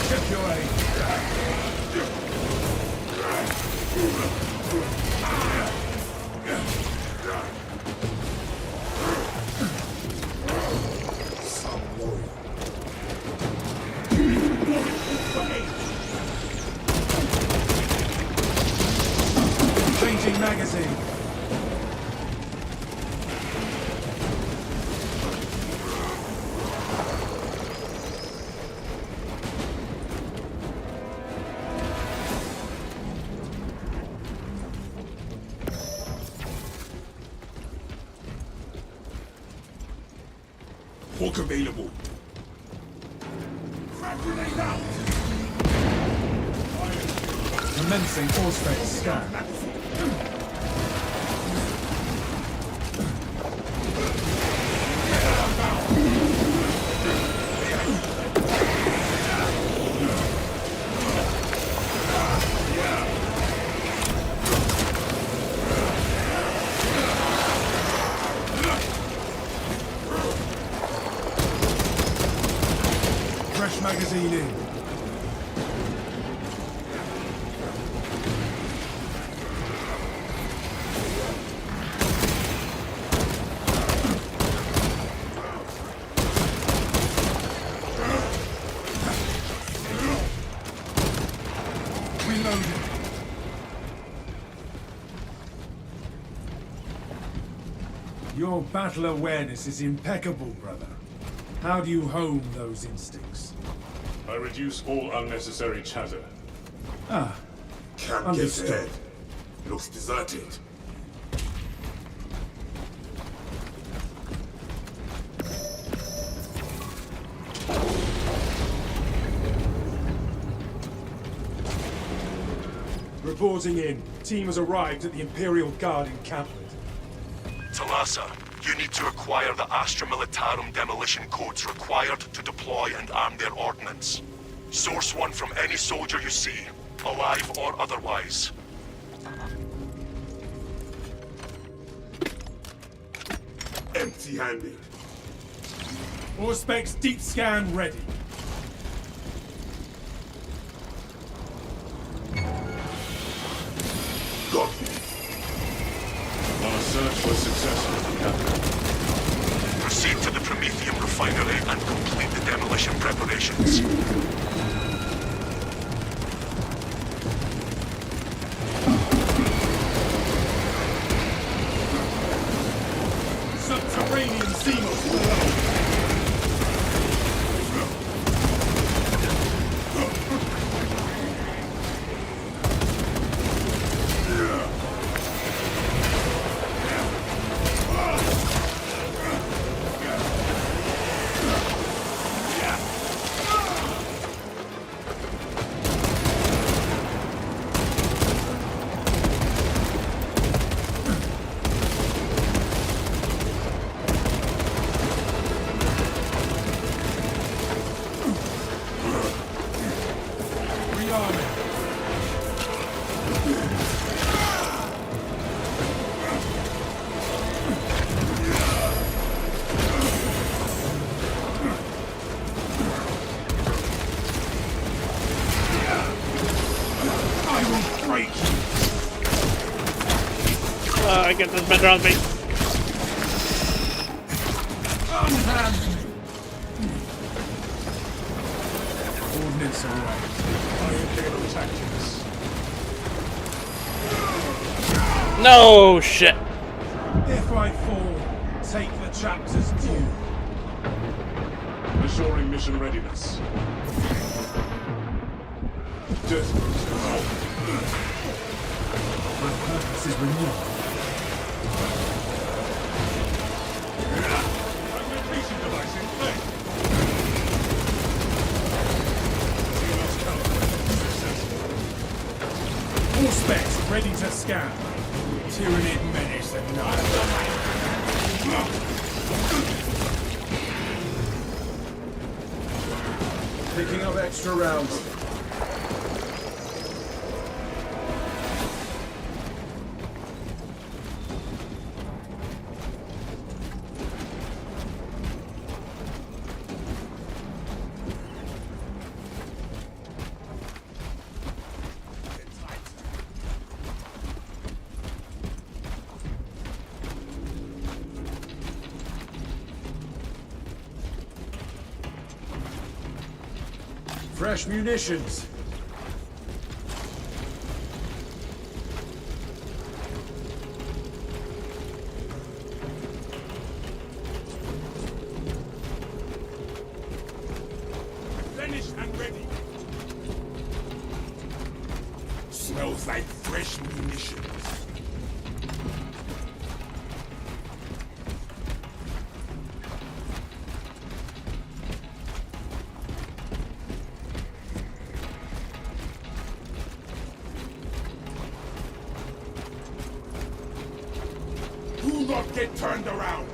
Check your aim. Changing magazine. Hawk available. Frag grenade out! Commencing all specs scan. Fresh magazine in. Reloading. Your battle awareness is impeccable, brother. How do you hone those instincts? I reduce all unnecessary chatter. Ah, Can't Understood. get ahead. Looks deserted. reporting in. Team has arrived at the Imperial Guard encampment. Talassa, you need to acquire the Astra Militarum demolition codes required to deploy and arm their ordnance. Source one from any soldier you see, alive or otherwise. Empty-handed. Auspex deep scan ready. Got me. Our search was successful, Captain. Proceed to the Prometheum refinery and complete the demolition preparations. Subterranean seamless below. I get this better on me. Ordnance away. Imperial tactics. No shit. If I fall, take the chapter's due. Assuring mission readiness. My purpose is renewed. Fragmentation device in place. Auspex ready to scan. Tyranid menace annihilated. Picking up extra rounds. Fresh munitions. Finished and ready. Smells like fresh munitions. Do not get turned around.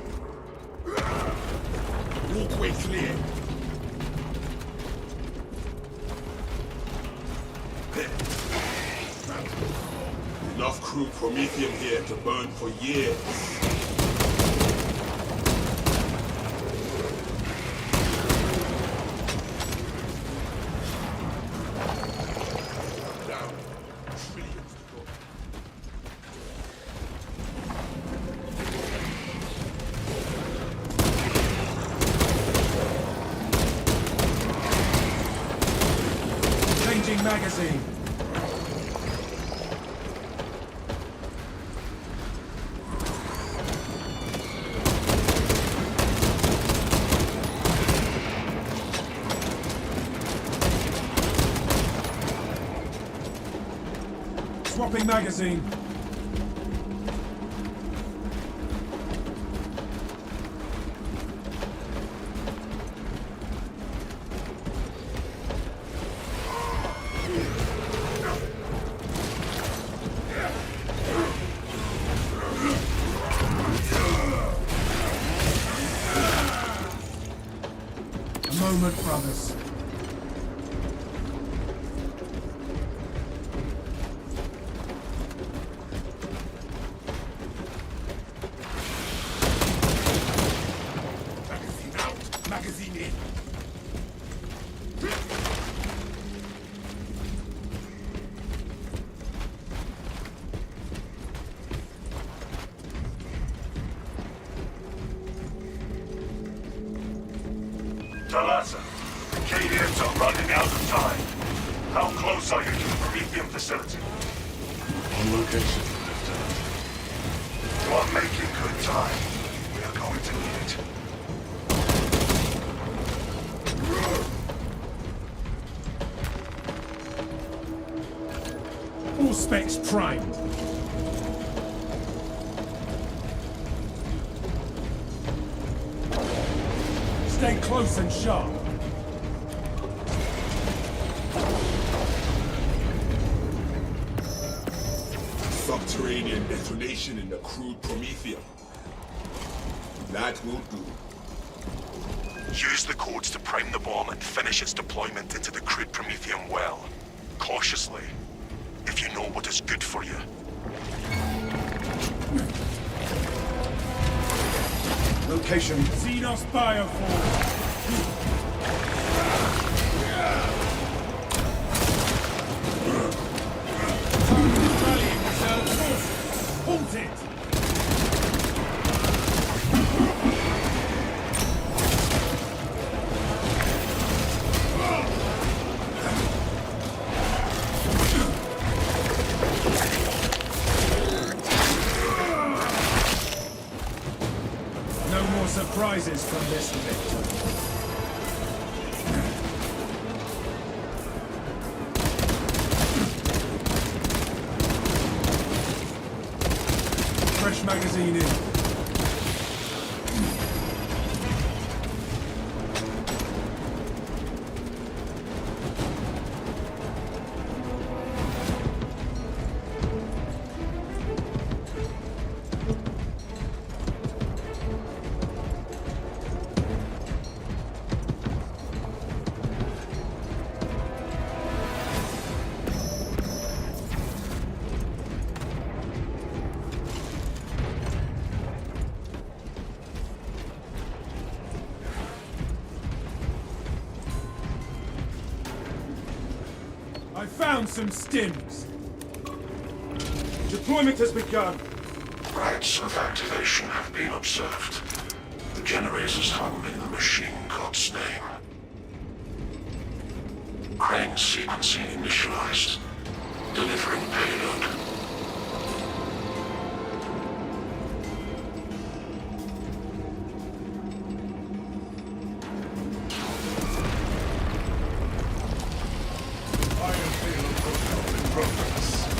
Walkway clear. Enough crew Prometheum here to burn for years. Down. Trillions to go. Changing magazine. Swapping magazine. A moment, brothers. Magazine out! Magazine in! Talasa, Cadians are running out of time. How close are you to the Prometheum facility? On location, Lieutenant. You are making good time. We are going to need it. All specs primed. Stay close and sharp. Subterranean detonation in the crude Prometheum. That will do. Use the codes to prime the bomb and finish its deployment into the crude Prometheum well. Cautiously, if you know what is good for you. Location. Xenos Bioform. Rallying reserve forces. Halt it! No more surprises from this victim. Fresh magazine in. I found some stims. Deployment has begun. Rites of activation have been observed. The generators hum in the machine god's name. Crane sequencing initialized. Delivering payload.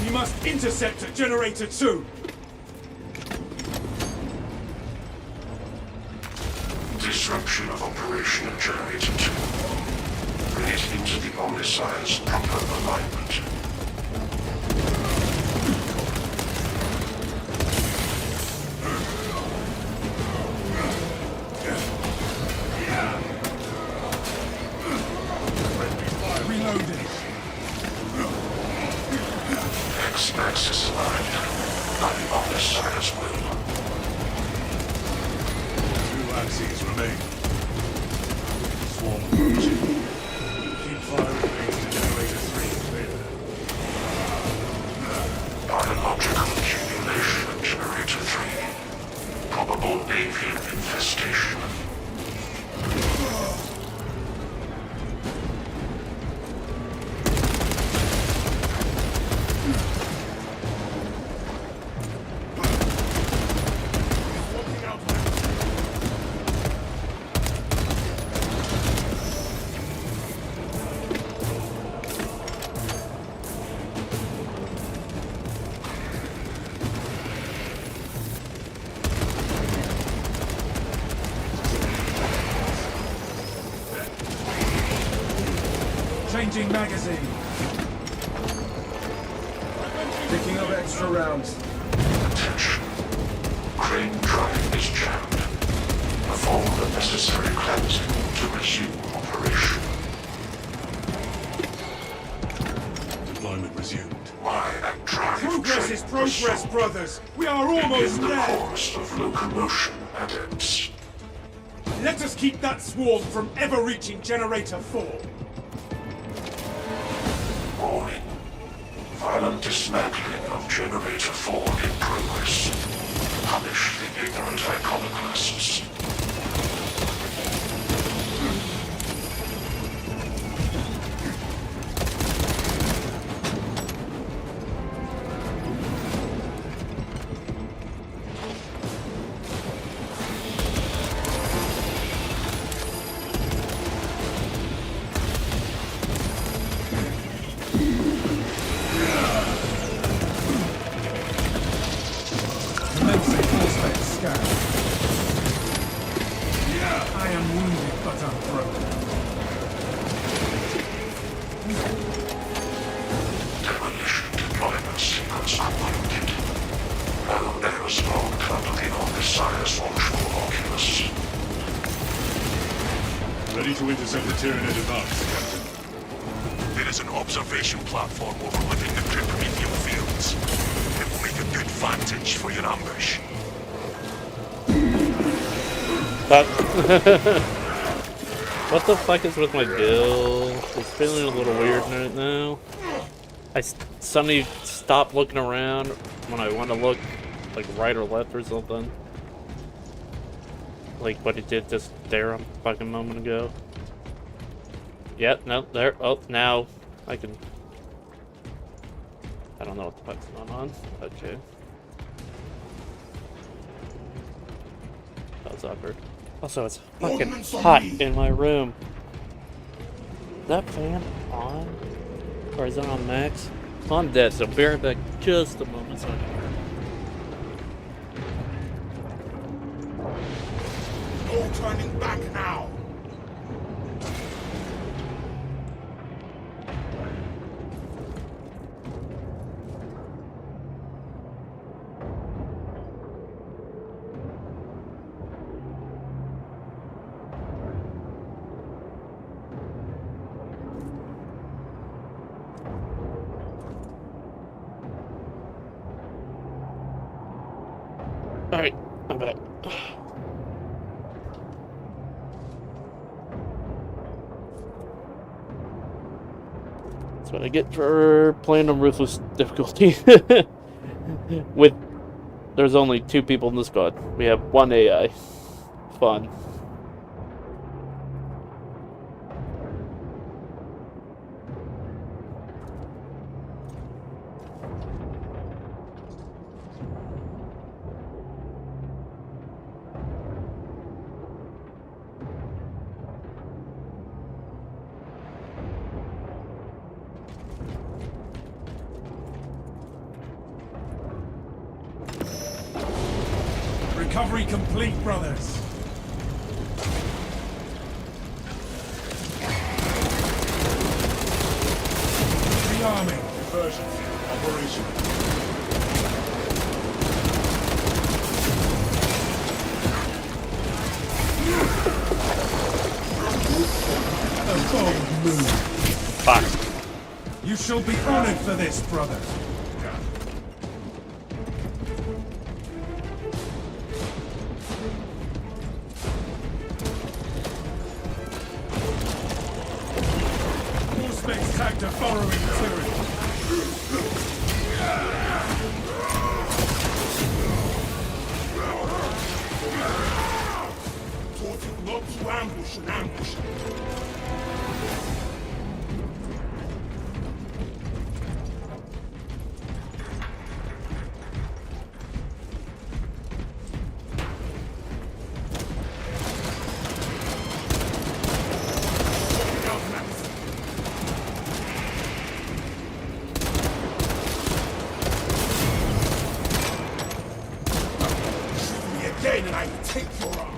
We must intercept at Generator 2. Disruption of operation at Generator 2. Bring it into the Omnissiah's proper alignment. Reloading. X-axis aligned. By the Omnissiah's will. Two axes remain. Swarm 2. Keep firing to Generator 3 clear. Biological accumulation at Generator 3. Probable avian infestation. Changing magazine. Picking up extra rounds. Attention. Crane drive is jammed. Perform the necessary cleansing to resume operation. Deployment resumed. Why that drive Progress train is progress, was brothers. We are almost in the there. course of locomotion, adepts. Let us keep that swarm from ever reaching Generator 4. Warning. Violent dismantling of Generator 4 in progress. Punish the ignorant iconoclasts. Commencing full-spec scan. I am wounded, but unbroken. Demolition deployment sequence completed. Now aerospace under the Omnissiah's watchful oculus. Ready to intercept the Tyranid advance, Captain. There is an observation platform overlooking the Cryptomedium fields. It will make a good vantage for your ambush. But what the fuck is with my build? It's feeling a little weird right now. I suddenly stop looking around when I want to look like right or left or something. Like what it did just there a fucking moment ago. Yep, no, there. Oh, now I can. I don't know what the fuck's going on. Okay. That was awkward. Also, it's fucking hot in my room. Is that fan on? Or is it on max? I'm dead, so bear back just a moment. So No turning back now. alright, I'm back. That's what I get for playing on Ruthless difficulty. With there's only 2 people in the squad. We have 1 AI. Fun. Recovery complete, brothers. Rearming. Diversion field operational. A bold move. Fuck. You shall be honored for this, brother. Suspects tagged to following tyranny. Taught you not to ambush and ambush. Shoot me again and I will take your arm.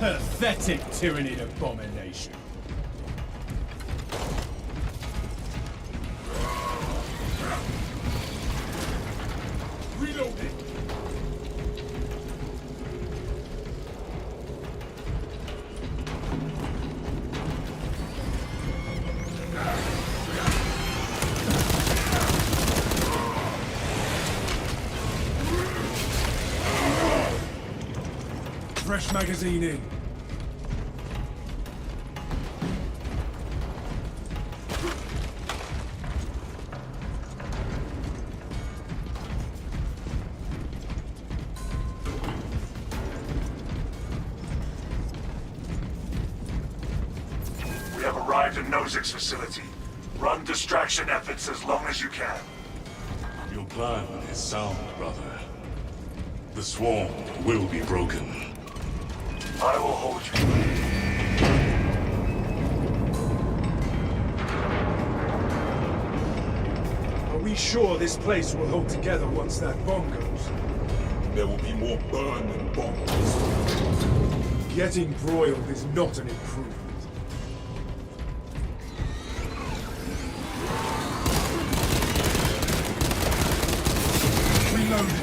Pathetic Tyranid abomination. Reloading. Fresh magazine in. We have arrived at Nozick's facility. Run distraction efforts as long as you can. Your plan is sound, brother. The swarm will be broken. I will hold you. Are we sure this place will hold together once that bomb goes? There will be more burn than bombs. Getting broiled is not an improvement. Reloading.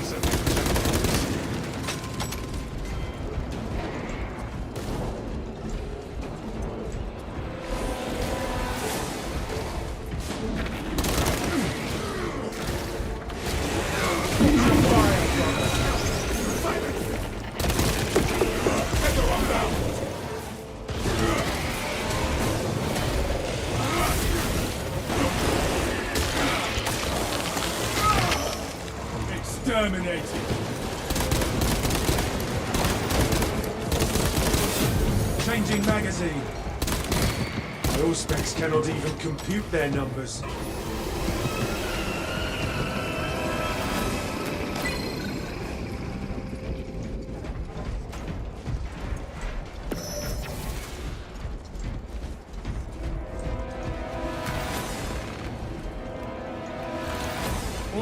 Exterminated. Changing magazine. Those specs cannot even compute their numbers.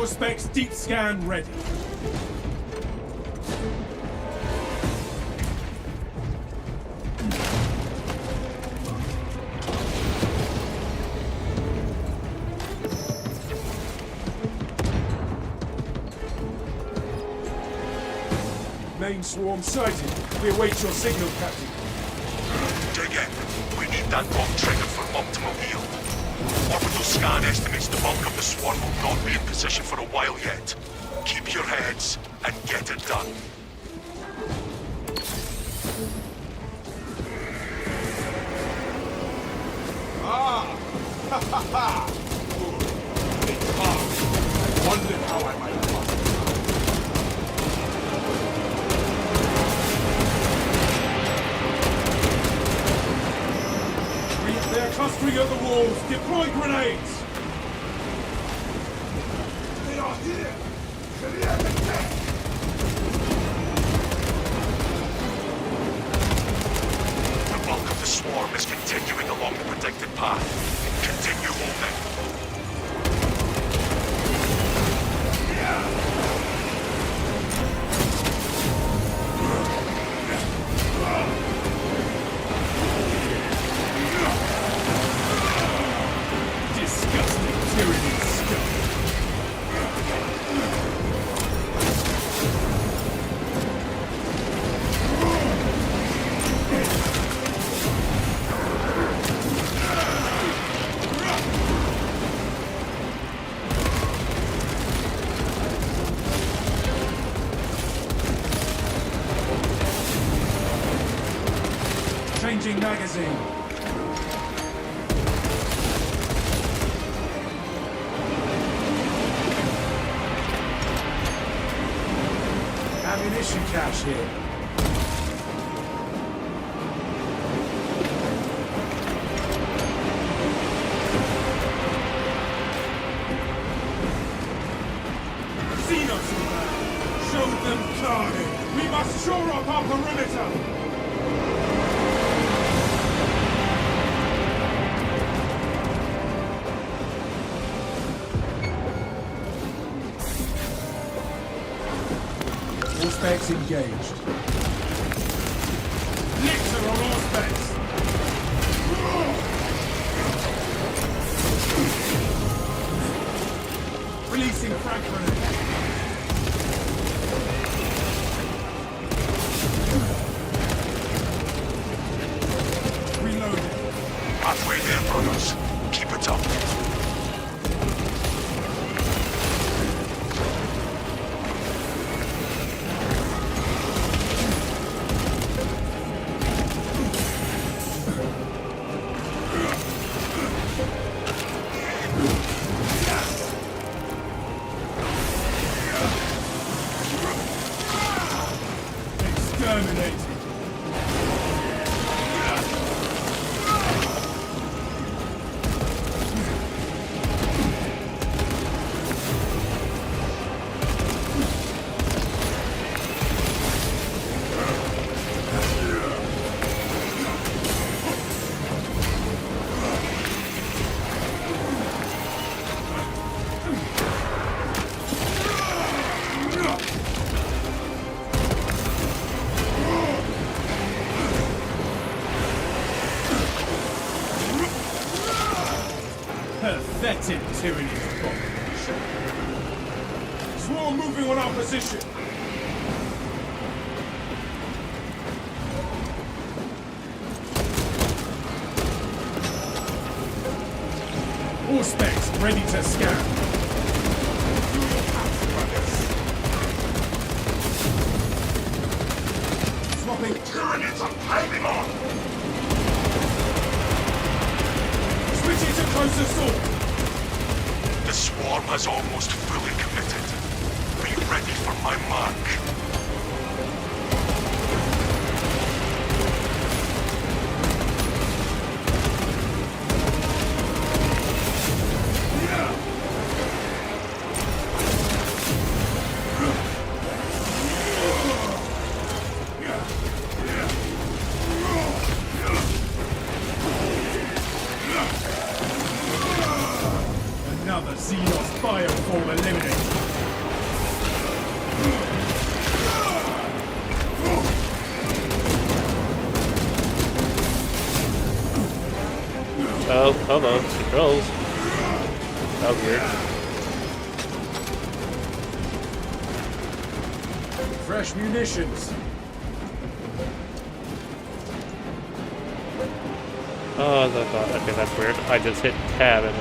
Specs deep scan ready. Main swarm sighted. We await your signal, Captain. Dig in. We need that bomb triggered for optimal yield. Orbital scan estimates the bulk of the swarm will not be in position for a while yet. Keep your heads and get it done. Ah! Ha ha ha! Good. It's hard. I wondered how I might pass it. They're clustering at the walls. Deploy grenades! They are here! Clear the deck! The bulk of the swarm is continuing along the predicted path. Continue moving. Disgusting tyranny scum. Changing magazine. Ammunition cache here. Xenos inbound. Show them carnage. We must shore up our perimeter. All specs engaged. Litter Pathetic tyranny's abomination. Swarm moving on our position. All specs ready to scan. Swapping. Tyranids are piling on! Switching to close assault. The swarm has almost fully committed. Be ready for my mark. Another Xenos bioform eliminated. Oh, hello. Controls. That was weird. Fresh munitions. Oh, I thought, okay, that's weird. I just hit tab and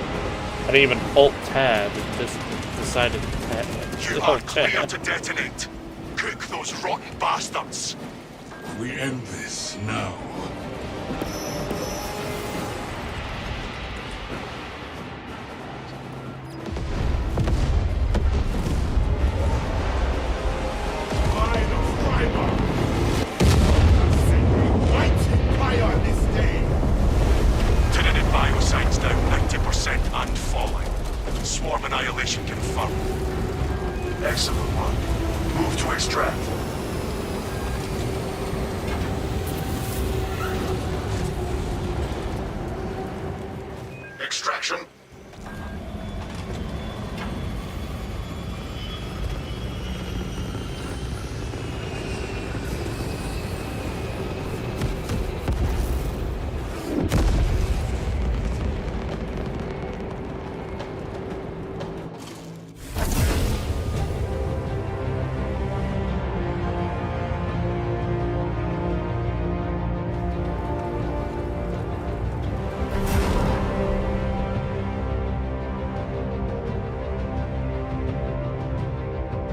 I didn't even alt tab. It just decided to tab. You are clear to detonate. Cook those rotten bastards. We end this now. Tyranid biosides down 90% and falling. Swarm annihilation confirmed. Excellent work. Move to extract. Extraction.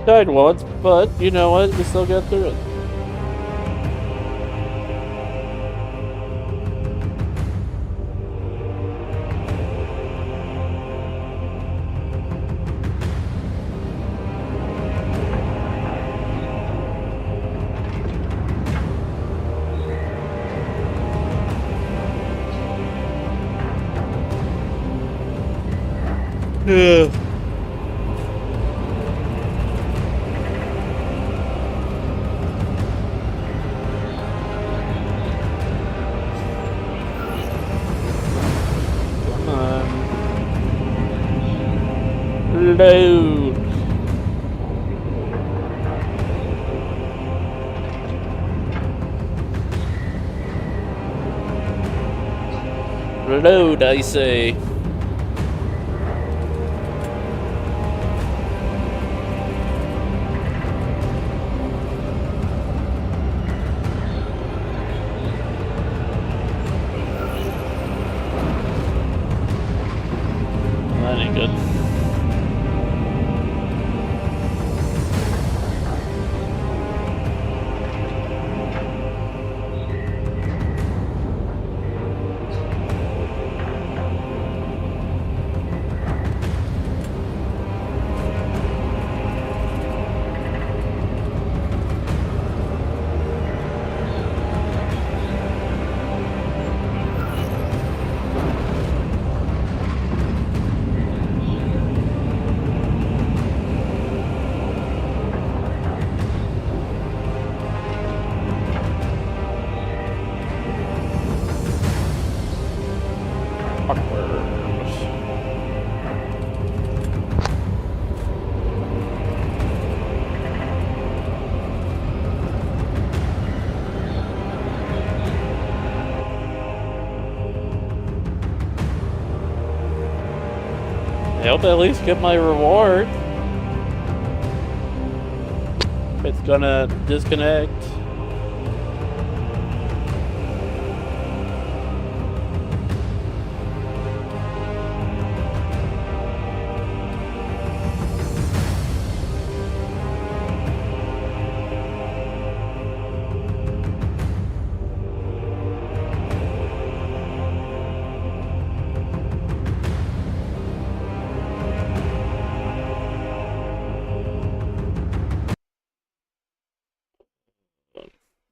Died once, but you know what? We still got through it. Yeah. Come on. Load. Load, I say. That ain't good. I hope I at least get my reward. It's gonna disconnect.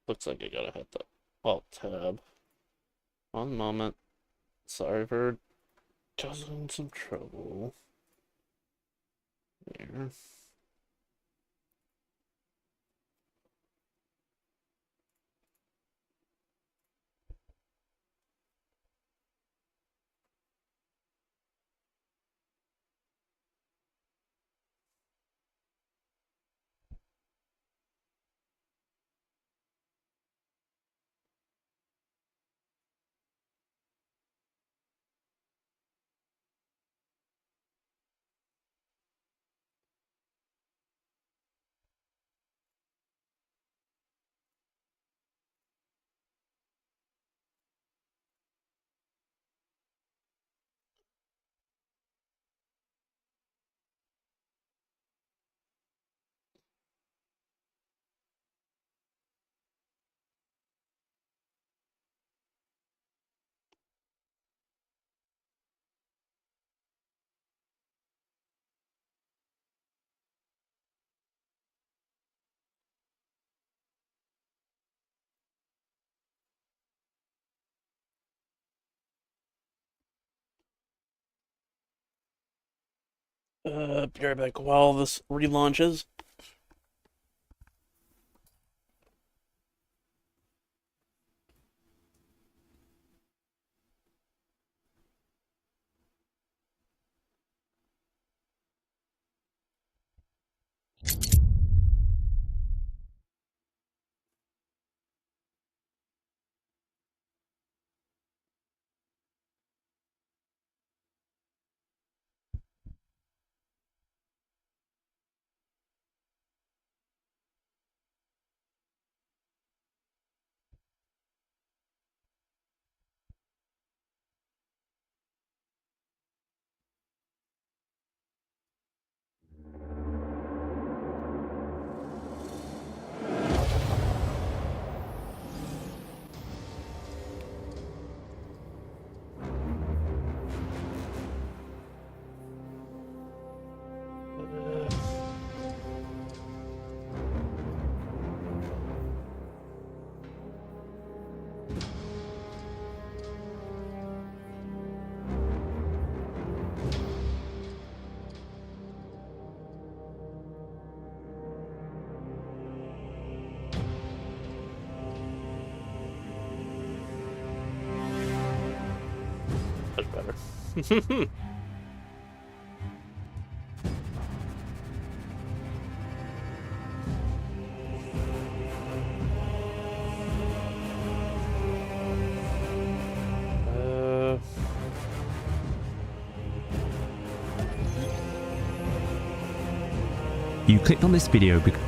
Looks like I gotta hit the Alt tab. One moment. Sorry for causing some trouble. Here. Be right back while this relaunches. Much better. You clicked on this video because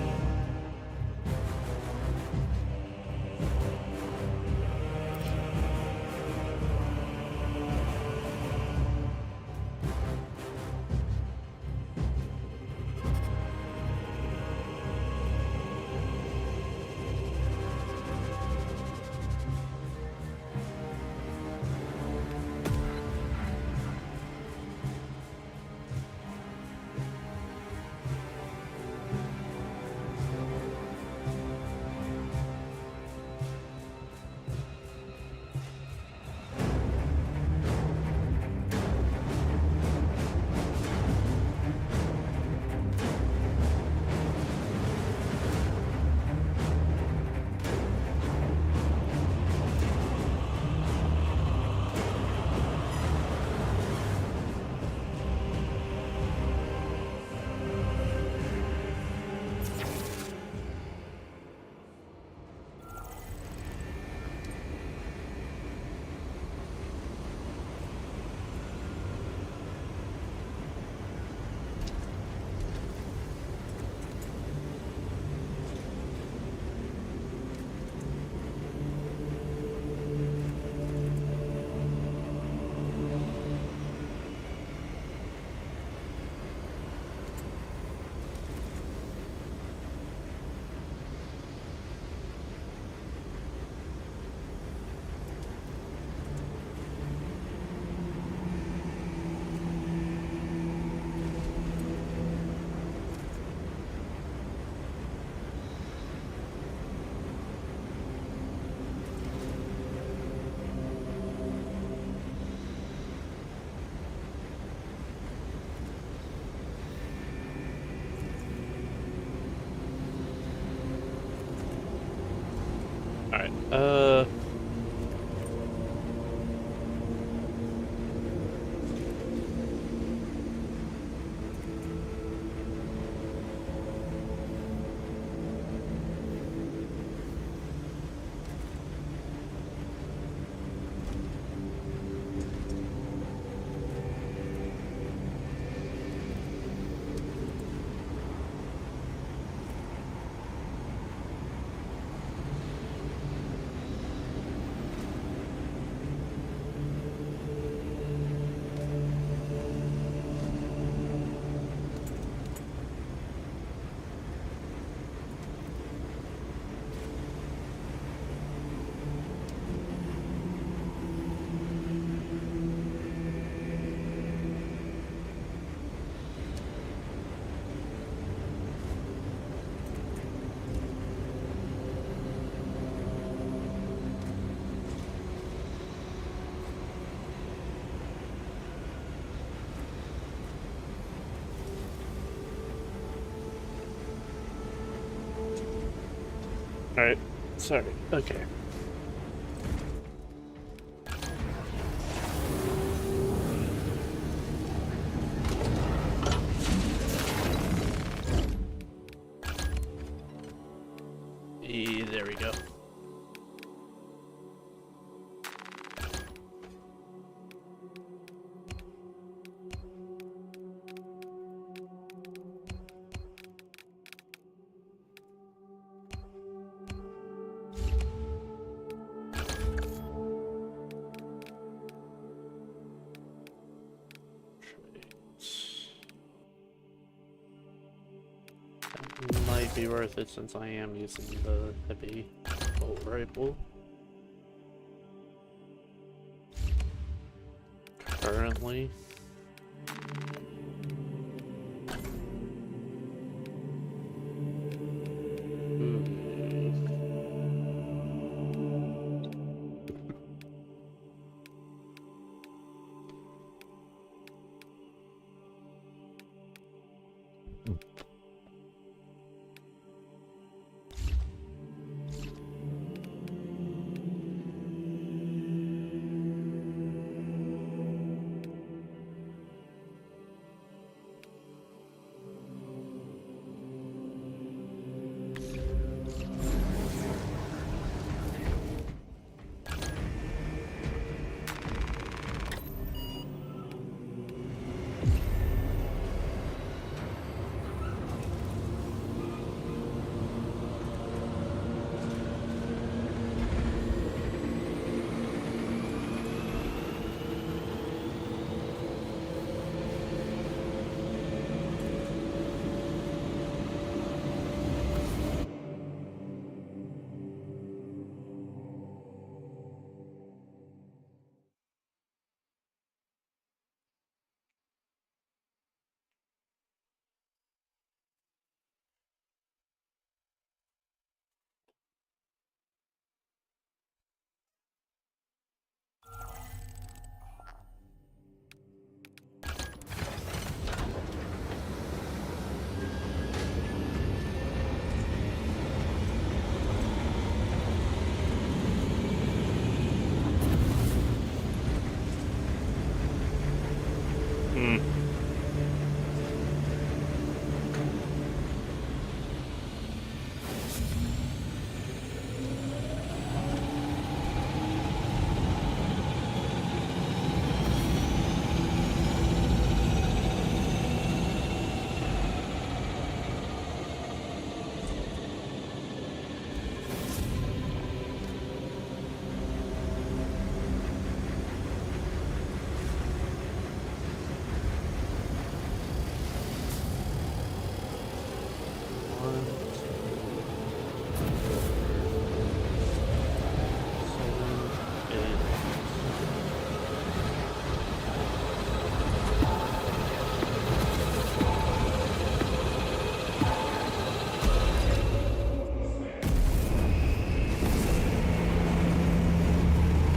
Sorry. Okay. There we go. That might be worth it since I am using the heavy bolt rifle. Currently.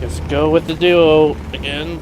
Let's go with the duo again.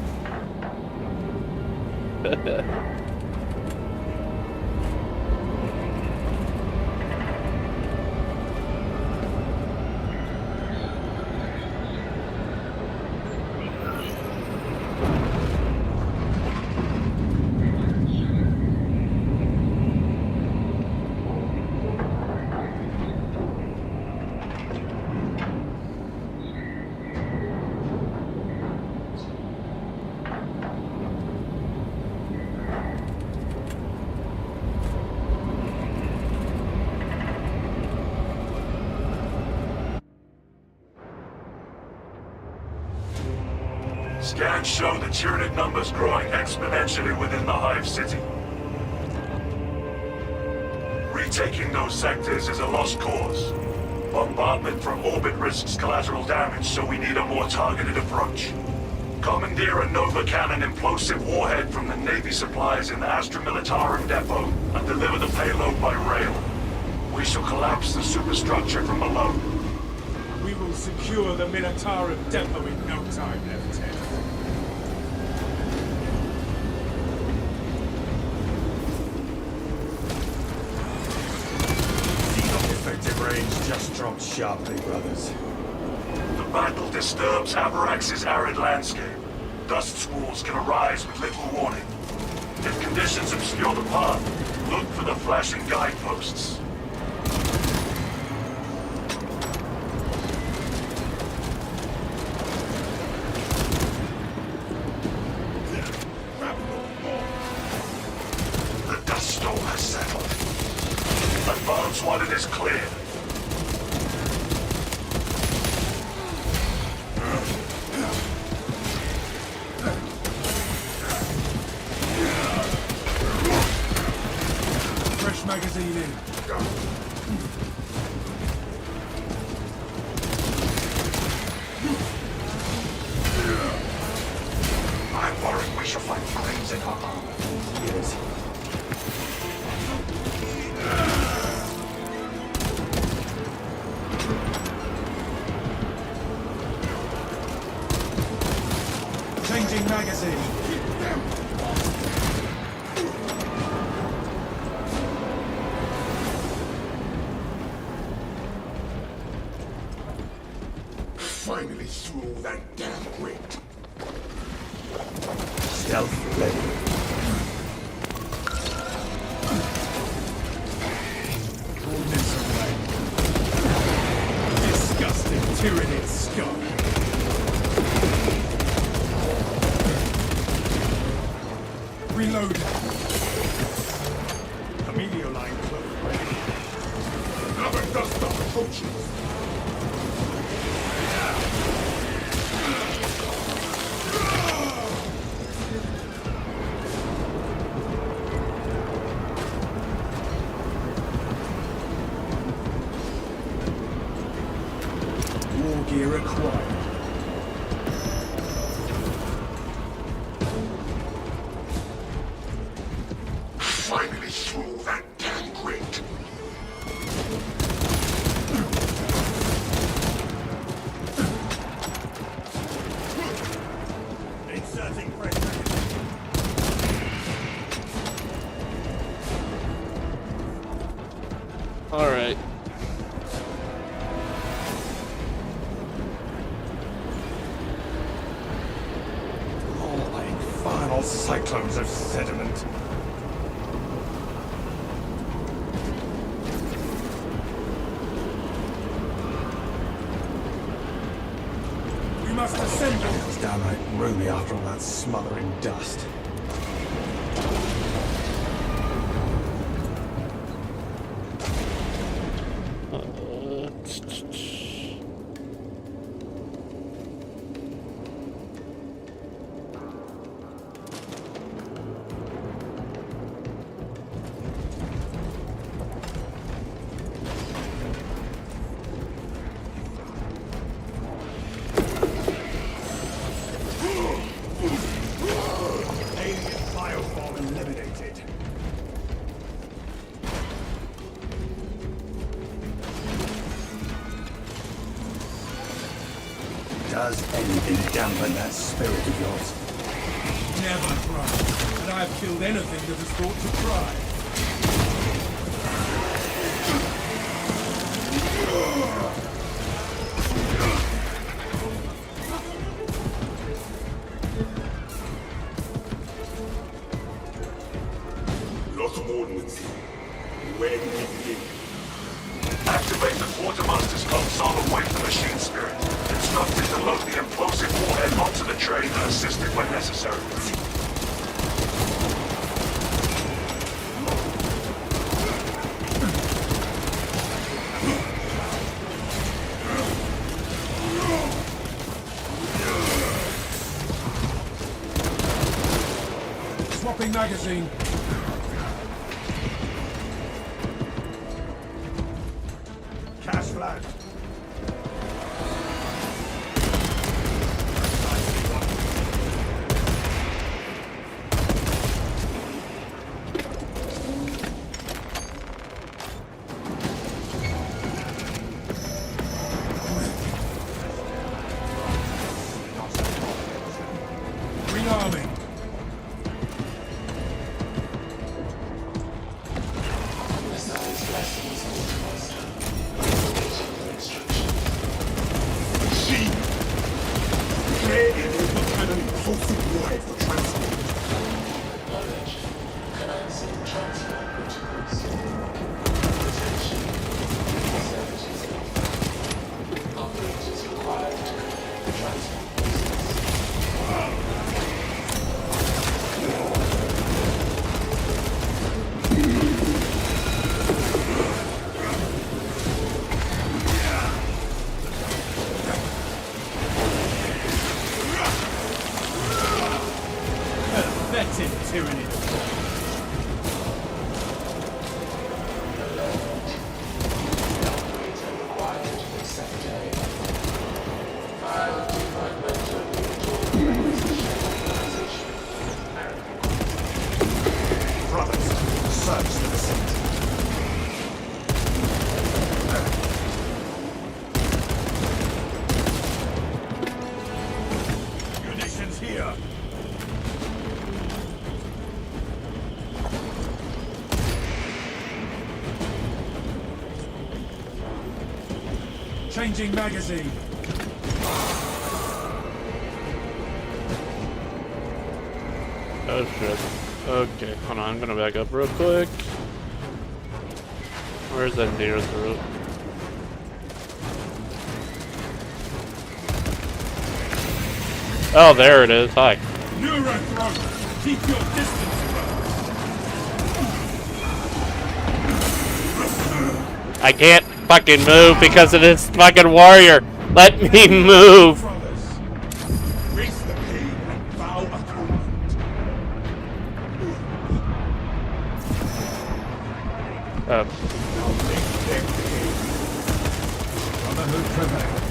Scans show the Tyranid numbers growing exponentially within the Hive City. Retaking those sectors is a lost cause. Bombardment from orbit risks collateral damage, so we need a more targeted approach. Commandeer a Nova Cannon implosive warhead from the Navy supplies in the Astra Militarum depot and deliver the payload by rail. We shall collapse the superstructure from below. We will secure the Militarum depot in no time, Lieutenant. Effective range just dropped sharply, brothers. The battle disturbs Avarax's arid landscape. Dust squalls can arise with little warning. If conditions obscure the path, look for the flashing guideposts. The dust storm has settled. Advance while it is clear. Fresh magazine in. I'm worried we shall find grains in our armor. Yes. Changing magazine. Finally through that damn grit. Stealth ready. Coolness away. Disgusting tyrannid scum. Reload. Emilio line close. Another dust storm approaches. War gear acquired. Finally through that damn grit. Inserting fresh magazine. All right. Oh, my infernal cyclones of sediment. We must assemble. It was downright roomy after all that smothering dust. Alien bioform eliminated. Does anything dampen that spirit of yours? Never try. And I've killed anything that has thought to try. Lot of ordnance. Where do we begin? Activate the quartermaster's console and wake the machine spirit. Instructed to load the implosive warhead onto the train and assist it when necessary. Swapping magazine. Cash flag. Rearming. Enable cannon pulsing warhead for transport. Commencing transfer protocols. Attention. Services offline. Operators required to complete the transport Pathetic tyranny. Brothers, search the vicinity. Munitions here. Changing magazine. Oh shit. Okay, hold on, I'm gonna back up real quick. Where's that nearest route? Oh, there it is. Hi. Neurothrower, keep your distance, I can't fucking move because of this fucking warrior. Let me move. brothers. Raise the pain and vow atonement. Brotherhood prevails.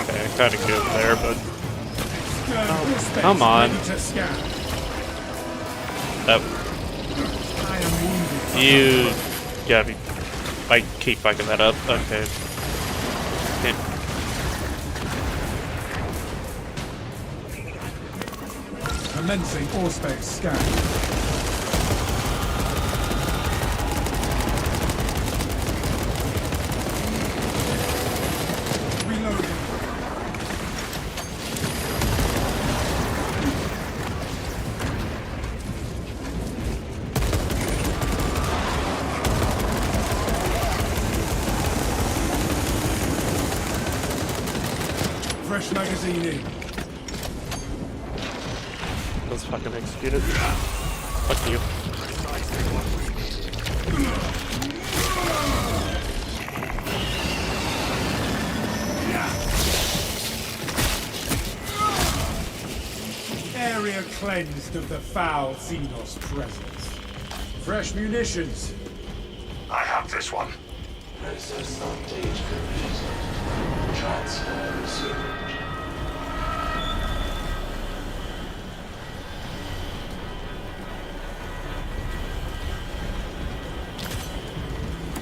Okay, kind of good there, but Oh, come on. Oh, I am wounded. you gotta be. I keep fucking that up. Okay. Yeah. Commencing Auspex scan. Reloading. Fresh magazine in. Let's fucking execute it. Fuck you. Area cleansed of the foul Xenos presence. Fresh munitions. I have this one. process update completed. Transfer resumed.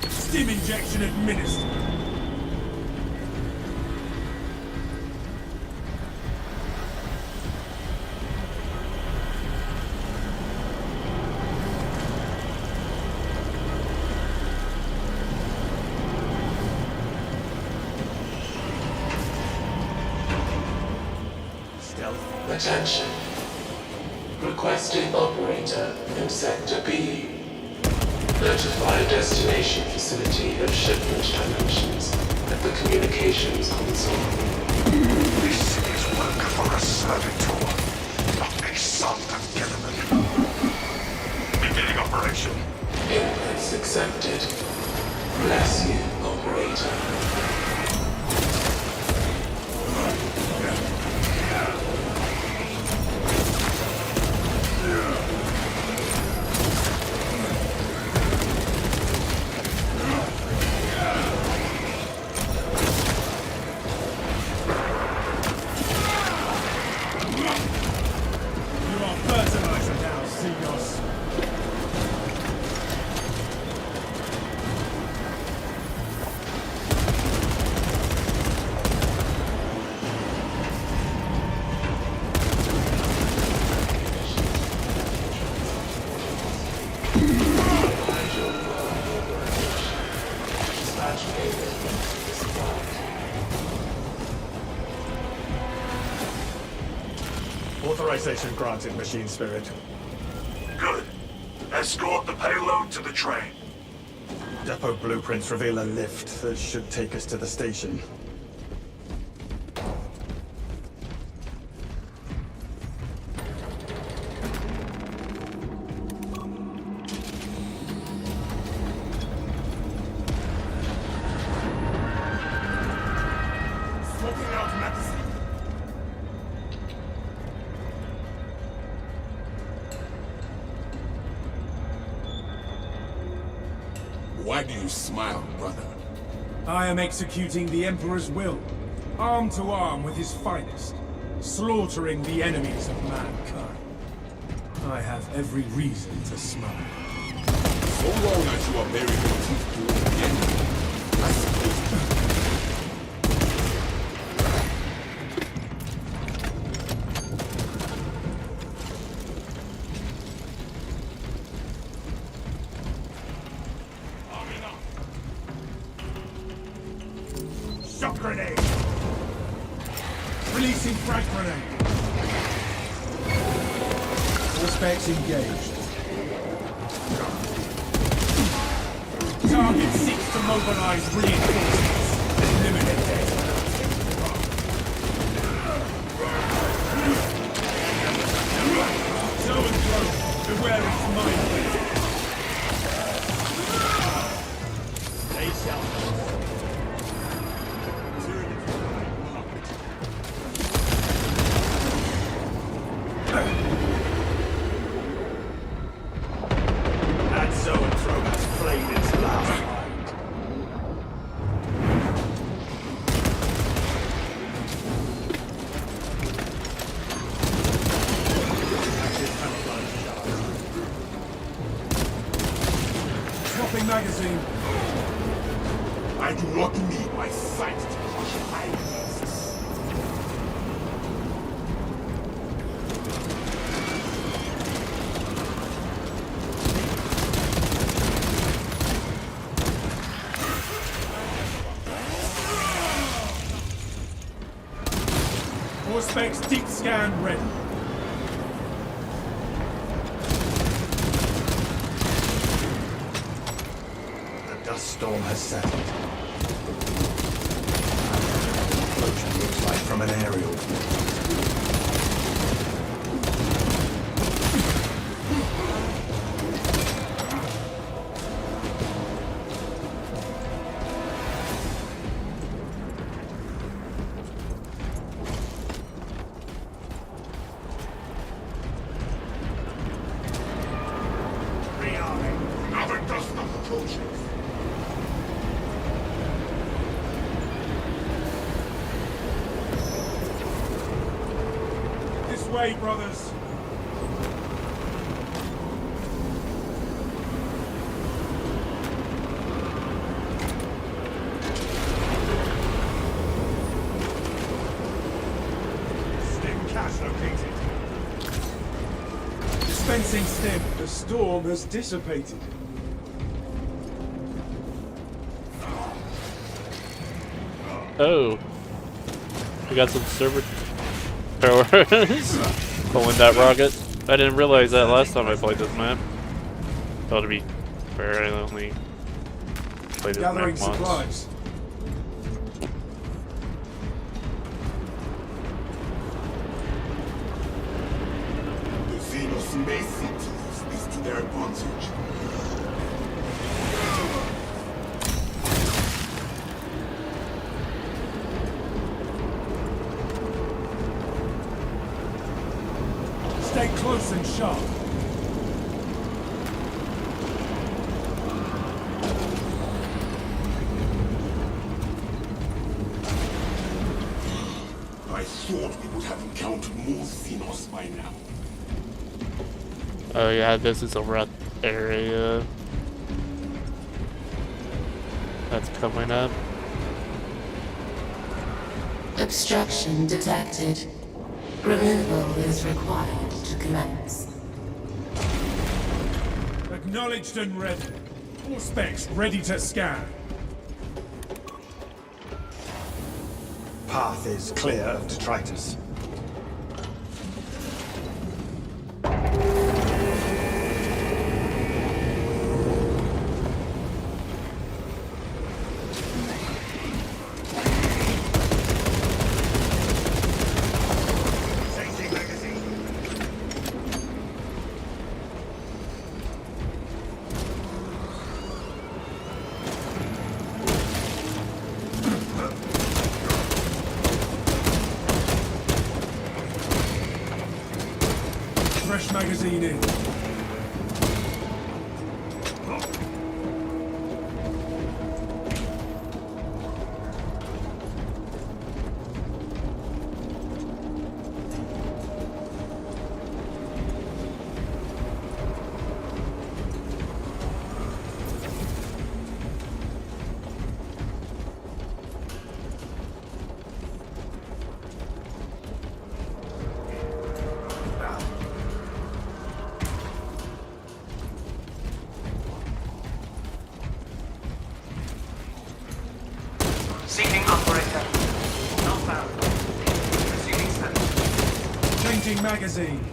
Stim injection administered. Attention. Requesting operator in Sector B. Notify destination facility of shipment dimensions at the communications console. This is work for a servitor, not a son of Gilliman. Beginning operation. Inputs accepted. Bless you, operator. You are fertilizer now, Xenos. Authorization granted, Machine Spirit. Good. Escort the payload to the train. Depot blueprints reveal a lift that should take us to the station. Swapping out magazine. Why do you smile, brother? I am executing the Emperor's will, arm to arm with his finest, slaughtering the enemies of mankind. I have every reason to smile. So long as you are very teeth to the enemy, I suppose. Shock grenade! Releasing frag grenade! All specs engaged. Target seeks to mobilize reinforcements. Eliminate it. So and so, beware its mind. They shall. That Zoanthrope has played its last mind. Active camouflage charge. Swapping magazine. I do not need my sight to crush my beasts. All specs deep scan ready. The dust storm has settled. Explosion looks like from an aerial view. Rearming. Now the dust approaches. This way, brothers. Stim cache located. Dispensing stim. The storm has dissipated. Oh. We got some server towers. Pulling that rocket. I didn't realize that last time I played this map. Thought to be fair, I only played this Gathering map once. supplies. The Xenos may see use this to their advantage. Stay close and sharp. I thought we would have encountered more Xenos by now. Oh yeah, this is a rough area. That's coming up. Obstruction detected. Removal is required to commence. Acknowledged and ready. All specs ready to scan. Path is clear of detritus. magazine in. Seeking operator. Not found. Receiving status. Changing magazine.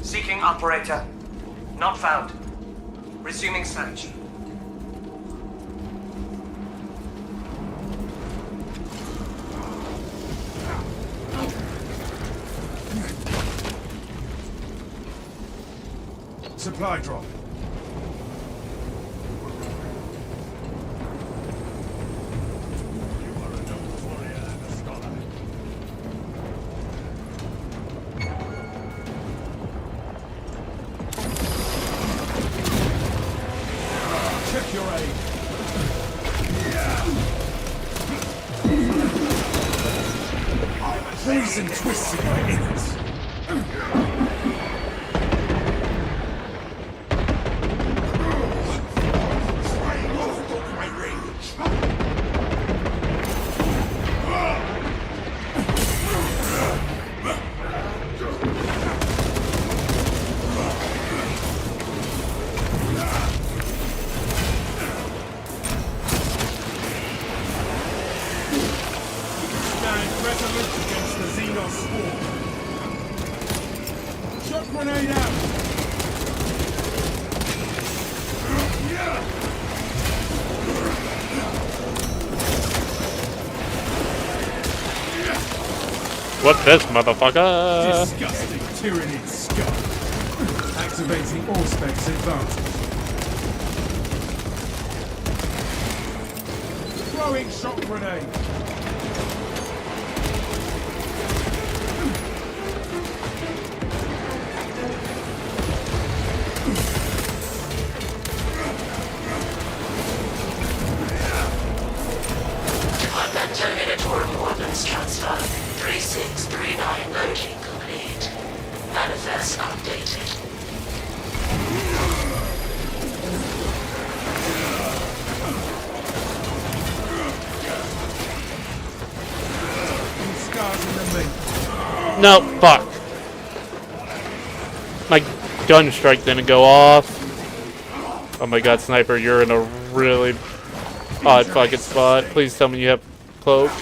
Seeking operator. Not found. Resuming search. Supply drop. Check your aim. Poison twisting my innards. Stand resolute against the Xenos swarm. Shock grenade out! What's this, motherfucker? Disgusting tyrannid scum. Activating all specs advantage. Throwing shock grenade. Contact terminator ordnance transfer. 3639 loading complete. Manifest updated. Scars in the meat. No, fuck. My gun strike didn't go off. Oh my god, sniper, you're in a really odd fucking spot. Please tell me you have cloak.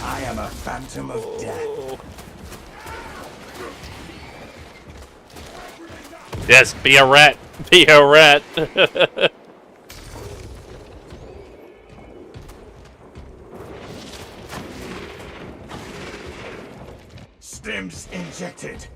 I am a phantom of death. Yes, be a rat. Be a rat. Stims injected.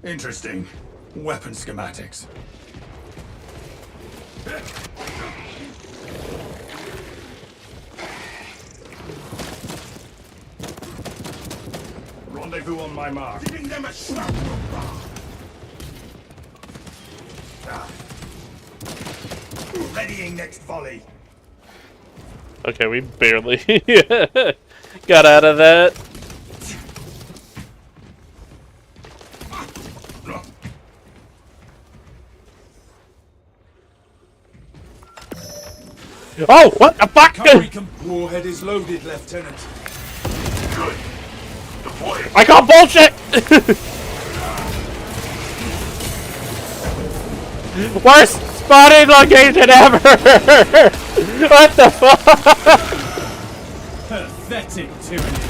Interesting. Weapon schematics. Rendezvous on my mark. Giving them a shot. Readying next volley. Okay, we barely got out of that. Oh, what the fuck? Warhead is loaded, Lieutenant. Good. Deploy it. I call bullshit! Worst spotting location ever! What the fuck? Pathetic tyranny.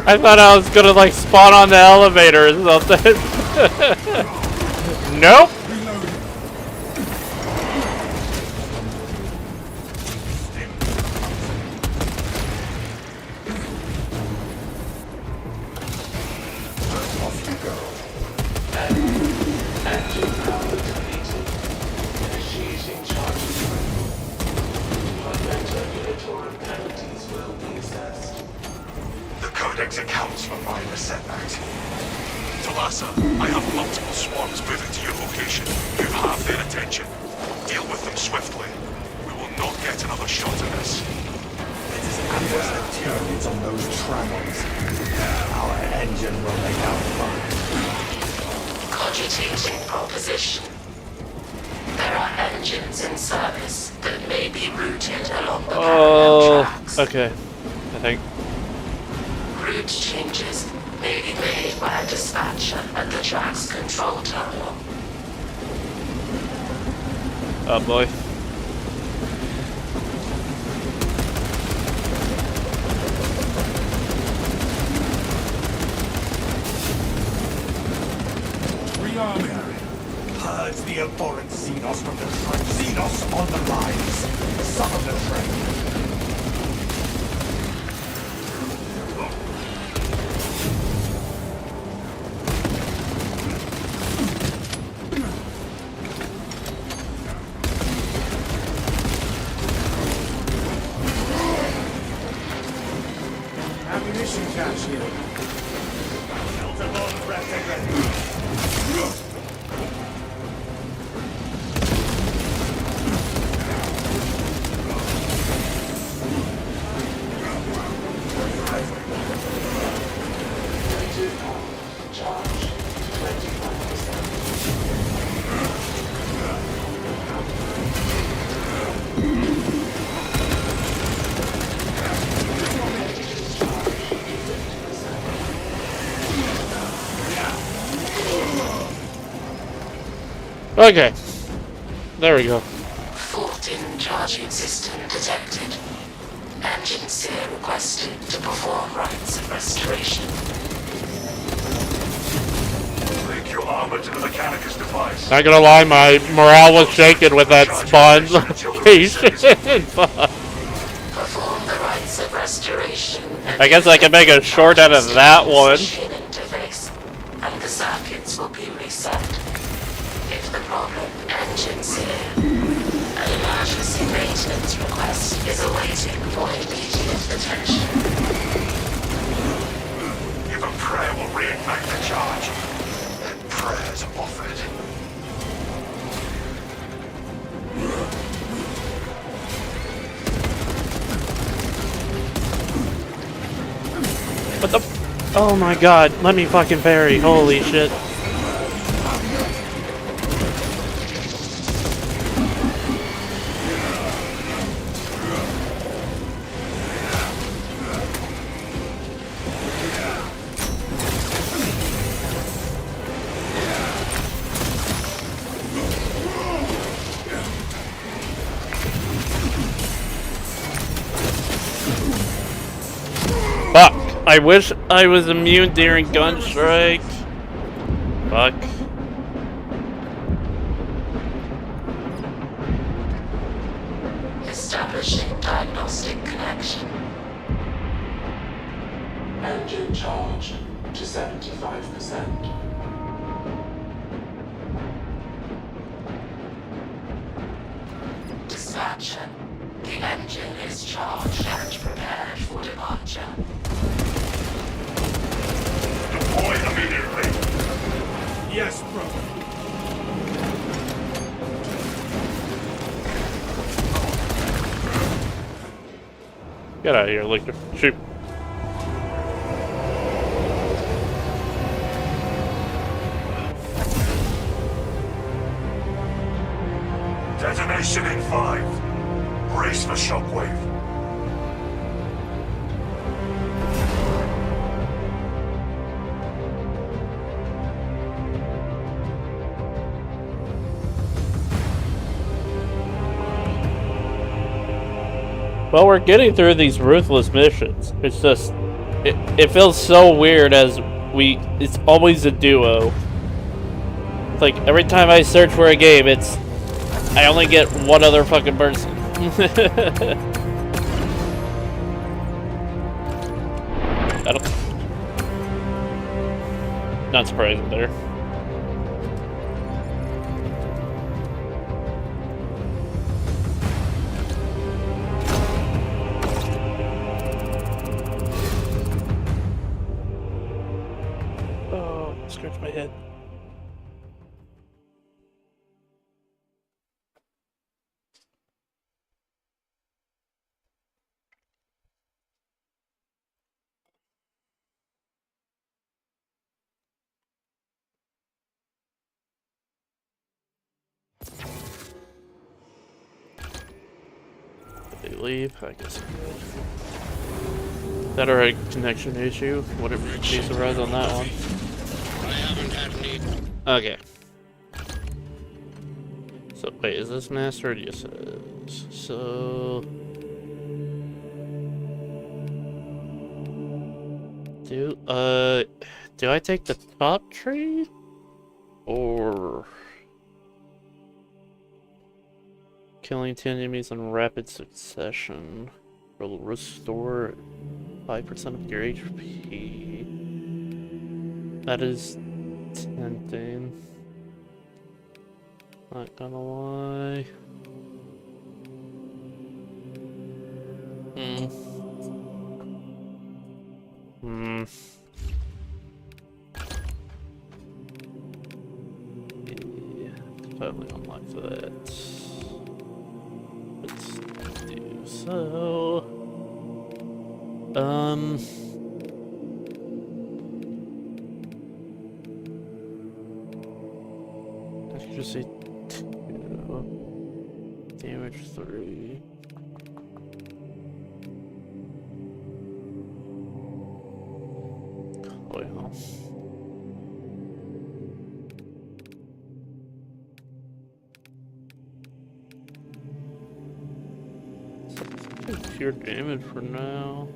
I thought I was gonna like spawn on the elevator or something. Nope. Off you go. Engine power depleted. Initiating charges. Regulatory penalties will be assessed. The Codex accounts for minor setbacks. Talassa, I have multiple swarms moving to your location. You have their attention. Deal with them swiftly. We will not get another shot at this. Let us ambush the Tyranids on those tramways. Our engine will make our fire. Cogitating proposition. There are engines in service that may be routed along the parallel tracks. Okay. I think. Route changes may be made by a dispatcher at the track's control terminal. Oh boy. Rearming. Purge the abhorrent Xenos from the train. Xenos on the lines. Summon the train. Ammunition cache here. Delta-born breath ready. Charge 25%. Okay. There we go. Fault in charging system detected. Engine seer requested to perform rites of restoration. Link your armor to the Mechanicus device. Not gonna lie, my morale was shaken with that spawn location. Fuck. Perform the rites of restoration. I guess I can make a short out of that one. Interface, and the circuits will be reset. If the problem engine seer, an emergency maintenance request is awaiting for immediate attention. Even prayer will reignite the charge. And prayers offered. What the? Oh my god, let me fucking parry. Holy shit. Fuck. I wish I was immune during gunstrike. Fuck. Establishing diagnostic connection. Engine charged to 75%. Dispatcher, the engine is charged and prepared for departure. Deploy immediately. Yes, brother. Get out of here, Lictor. Shoot. Detonation in 5. Brace for shockwave. Well, we're getting through these ruthless missions. It's just, it feels so weird as it's always a duo. It's like, every time I search for a game, I only get one other fucking person. Not surprising there. Scratch my head. Did they leave? I guess I did. That or a connection issue? Whatever case arise on that one. Okay. So wait, is this mastered? Yes, it is. So do I take the top tree or killing 10 enemies in rapid succession will restore 5% of your HP? That is tempting. Not gonna lie. Yeah, totally don't like that. Let's do so. Accuracy 2, damage 3. Well. Pure damage for now.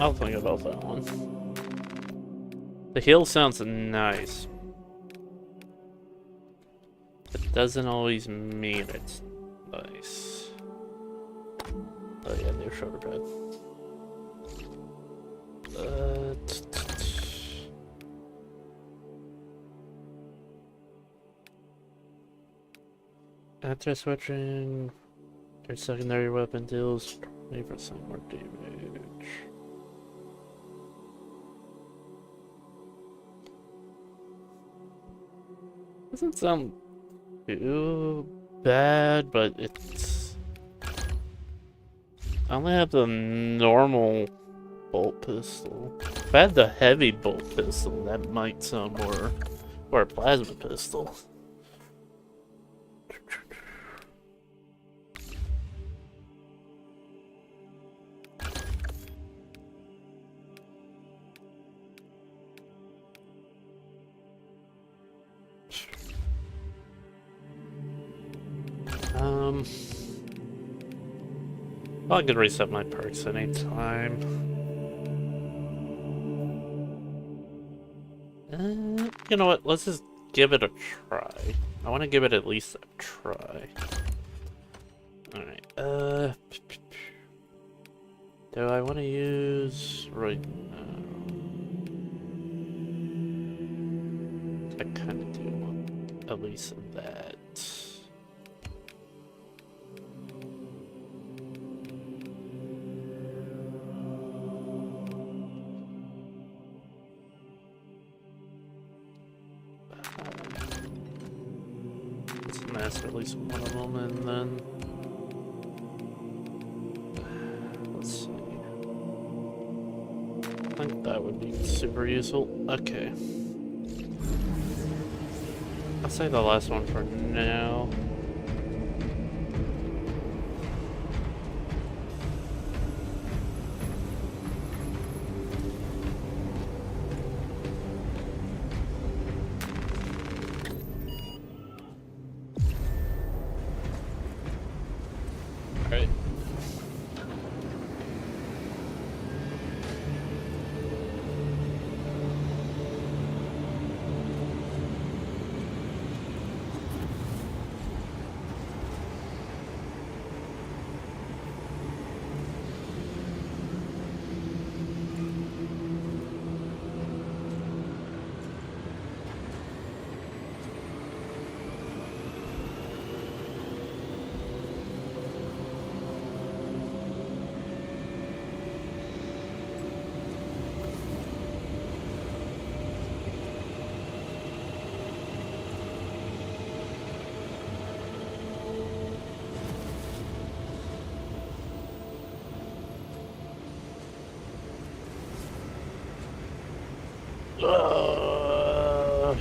I'll think about that one. The heal sounds nice. It doesn't always mean it's nice. Oh yeah, new shoulder pad. After switching, your secondary weapon deals 20% more damage. Doesn't sound too bad, but it's... I only have the normal bolt pistol. If I had the heavy bolt pistol, that might sound more... or a plasma pistol. I could reset my perks anytime. You know what? Let's just give it a try. I want to give it at least a try. Alright, do I want to use right now? I kind of do want at least that. Let's master at least one of them, and then let's see. I think that would be super useful. Okay. I'll say the last one for now. All right.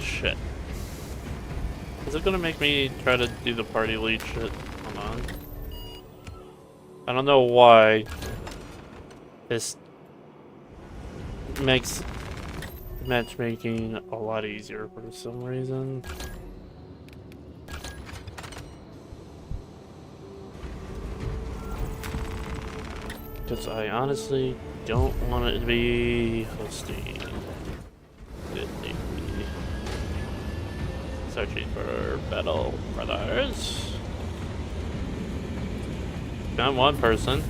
Shit. Is it gonna make me try to do the party lead shit? Hold on. I don't know why. This makes matchmaking a lot easier for some reason. Because I honestly don't want it to be hosting. Searching for Battle Brothers. Found one person.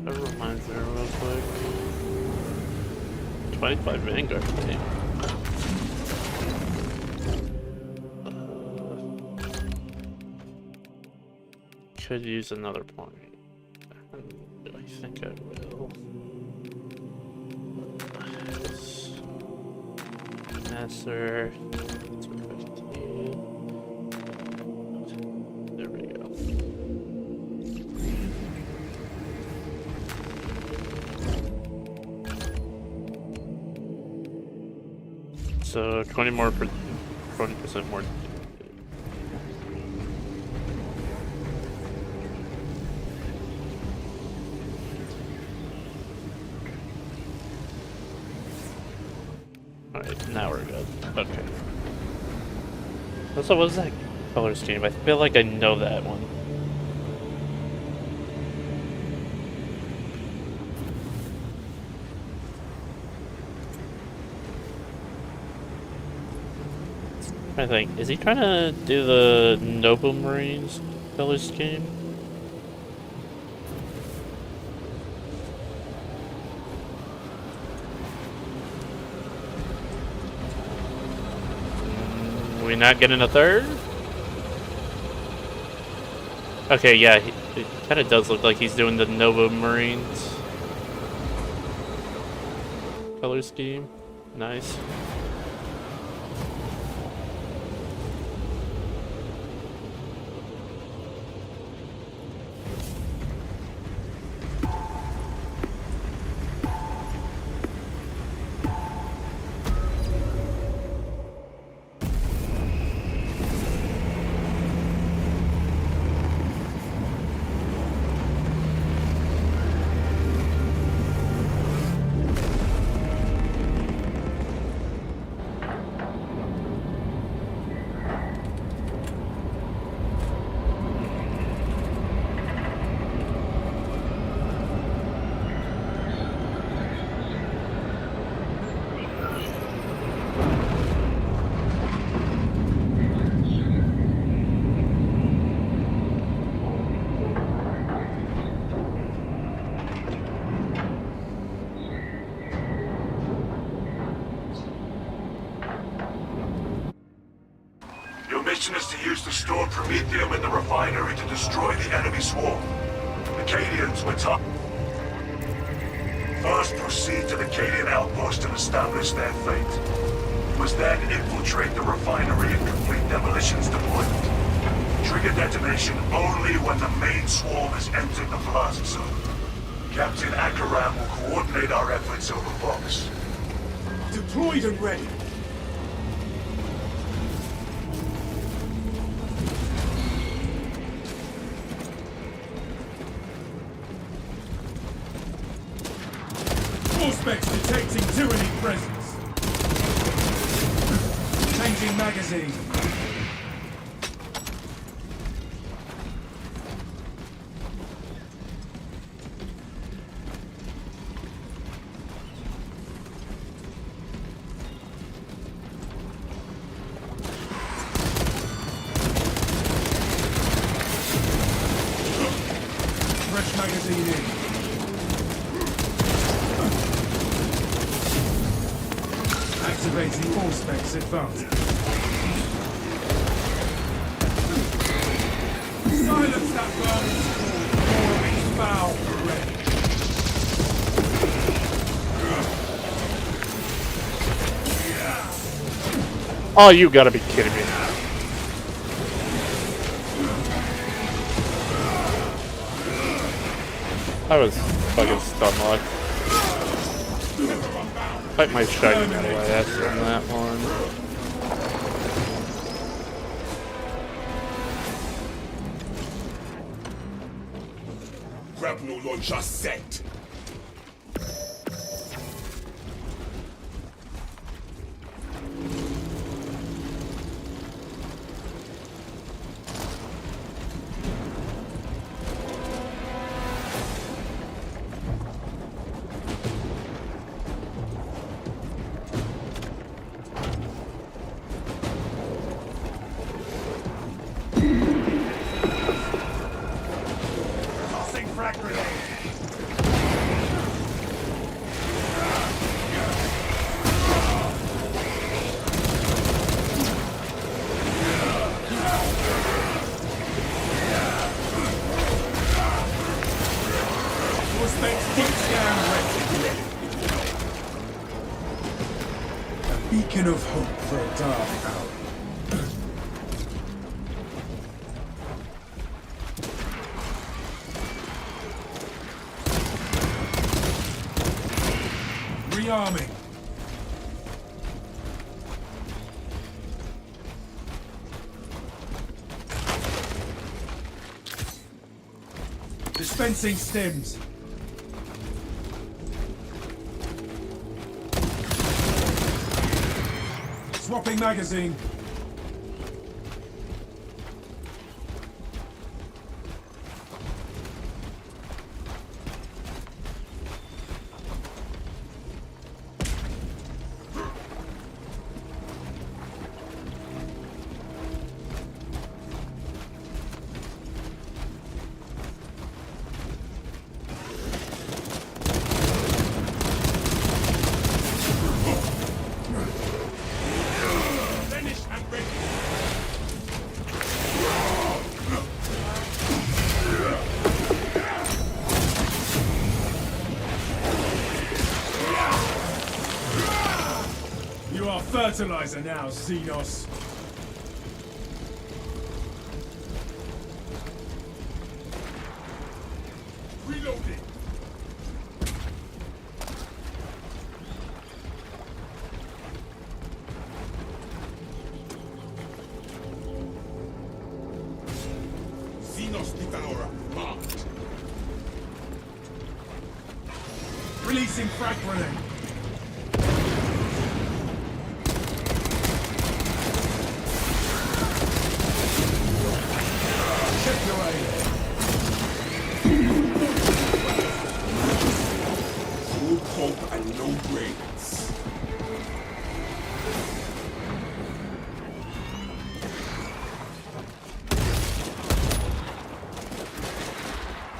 That reminds me real quick. 25 Vanguard. Okay. Could use another point. I think I will. Master. There we go. So 20% more. Alright, now we're good. Okay. Also, what's that color scheme? I feel like I know that one. I think, is he trying to do the Noble Marines color scheme? We not getting a third? Okay, yeah, it kind of does look like he's doing the Noble Marines color scheme. Nice. mission is to use the stored promethium in the refinery to destroy the enemy swarm. The Cadians were top. First, proceed to the Cadian outpost and establish their fate. You must then infiltrate the refinery and complete demolitions deployment. Trigger detonation only when the main swarm has entered the blast zone. Captain Akaram will coordinate our efforts over Vox. Deployed and ready. Specs detecting tyranny presence. Changing magazine. Fresh magazine in. Activating all specs advanced. Silence that burning squall before we foul for ready. Oh, you gotta be kidding me. I was fucking stun-locked. Fight my shiny metal ass on that one. Grapnel launcher set. Beacon of hope for a dark hour. Rearming. Dispensing stims. Swapping magazine. Fertilizer now, Xenos. Reloading. Xenos Devourer marked. Releasing frag grenade. Hope and no brains.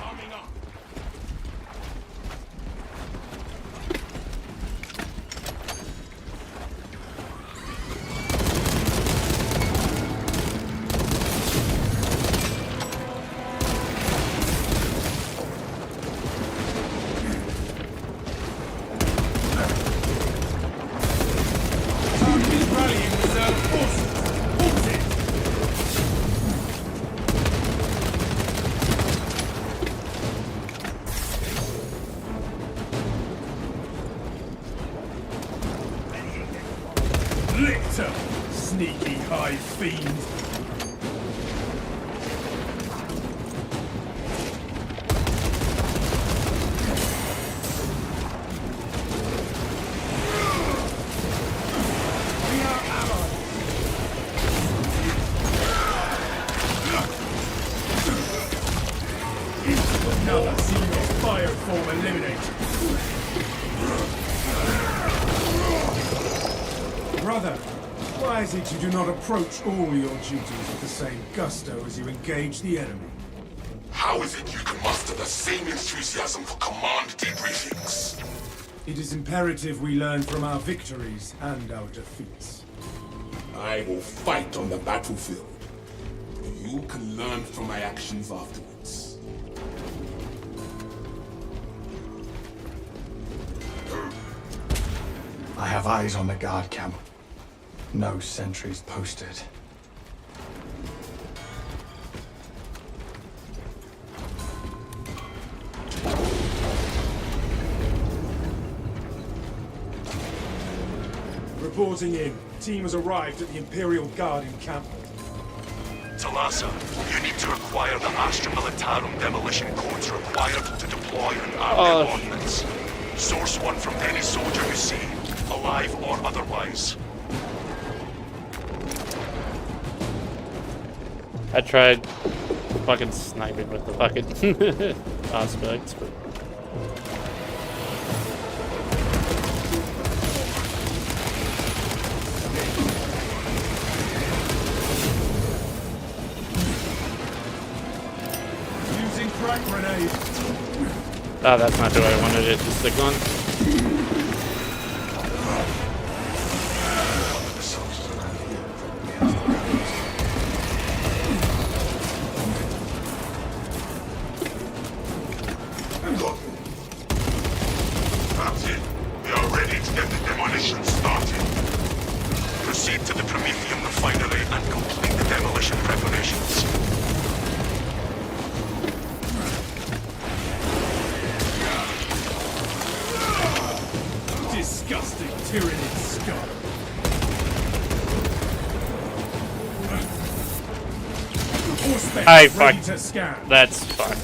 Arming up. Lictor, sneaky high fiend. We are allies. Another Xenos bioform eliminated. Brother, why is it you do not approach all your duties with the same gusto as you engage the enemy? How is it you can muster the same enthusiasm for command debriefings? It is imperative we learn from our victories and our defeats. I will fight on the battlefield. You can learn from my actions afterwards. I have eyes on the guard camp. No sentries posted. Reporting in. Team has arrived at the Imperial Guard encampment. Talassa, you need to acquire the Astra Militarum demolition codes required to deploy and arm their ordnance. Source one from any soldier you see, alive or otherwise. I tried fucking sniping with the fucking aspects, but... Using crack grenade. Oh, that's not who I wanted it to stick on. Captain, we are ready to get the demolition started. Proceed to the Prometheum refinery and complete the demolition preparations. Disgusting tyrannid scum. I ready fuck. to scan. That's fine.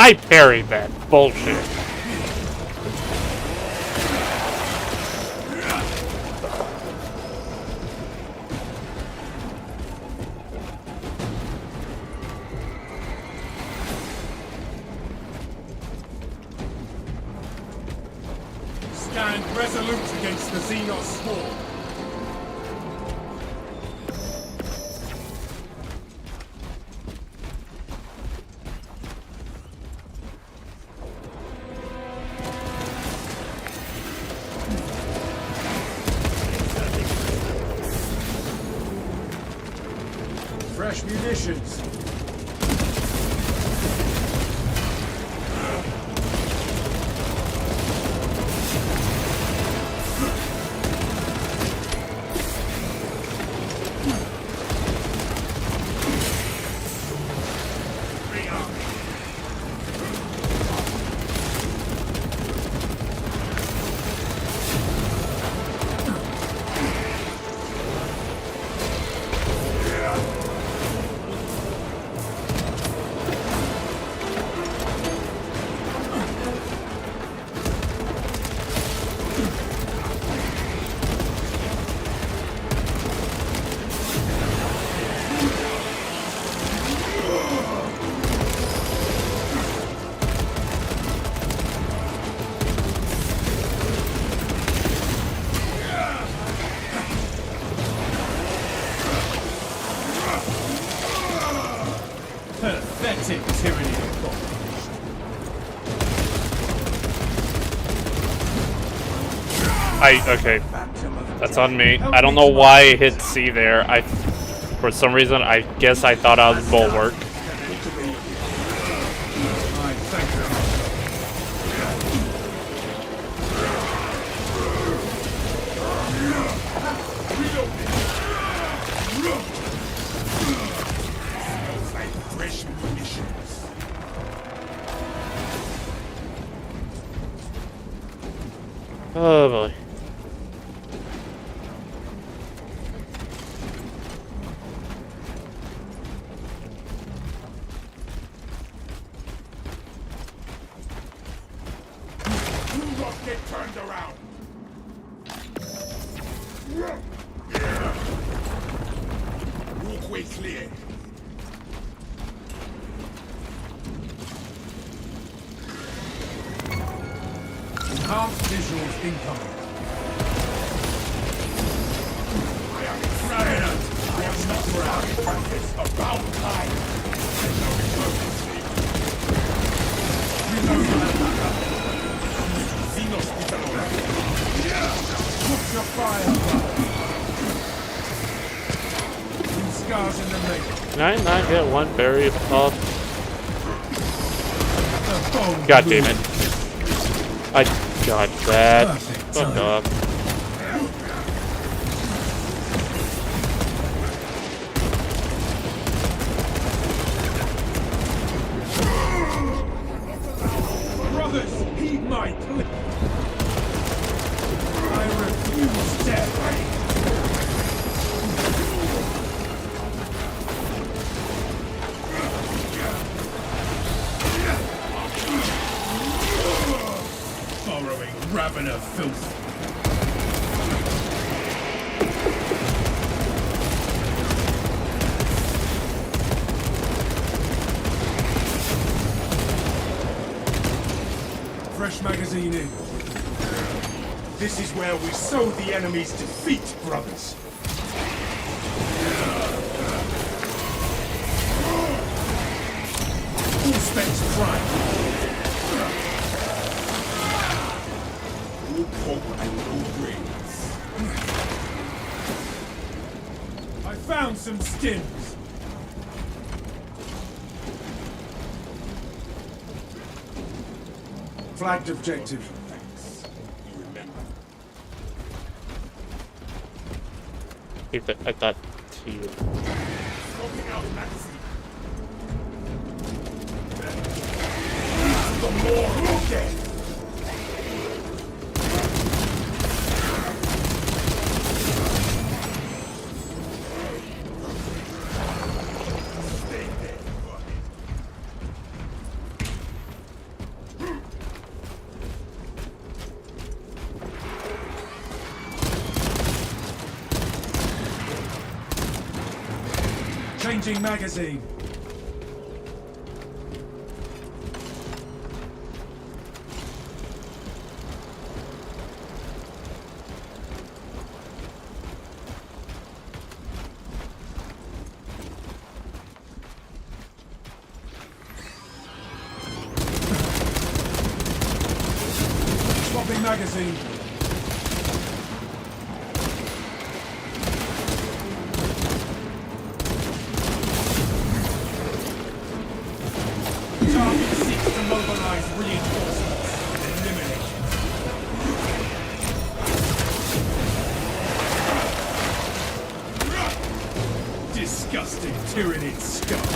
I parried that bullshit. Stand resolute against the Xenos swarm. Fresh munitions. Pathetic tyranny of God. Okay. That's on me. I don't know why I hit C there. For some reason, I guess I thought I was bulwark. Oh boy. Do not get turned around. Walkway clear. Enhanced visuals incoming. I am Revenant. I am not proud. It's about time. Put your fire, brother. Two scars in the making. Can I not get one berry off? God damn it. I got that. Fuck off. Brothers, heed my plea. I refuse death. Borrowing Ravener filth. Fresh magazine in. This is where we sow the enemy's defeat, brothers. Who spends prime? No pope and no brains. I found some stims. Flagged objective. Thanks. You remember. I thought you. Scoping out magazine. The more death. Changing magazine. Swapping magazine. Target seeks to mobilize reinforcements and eliminate. Disgusting tyrannid scum.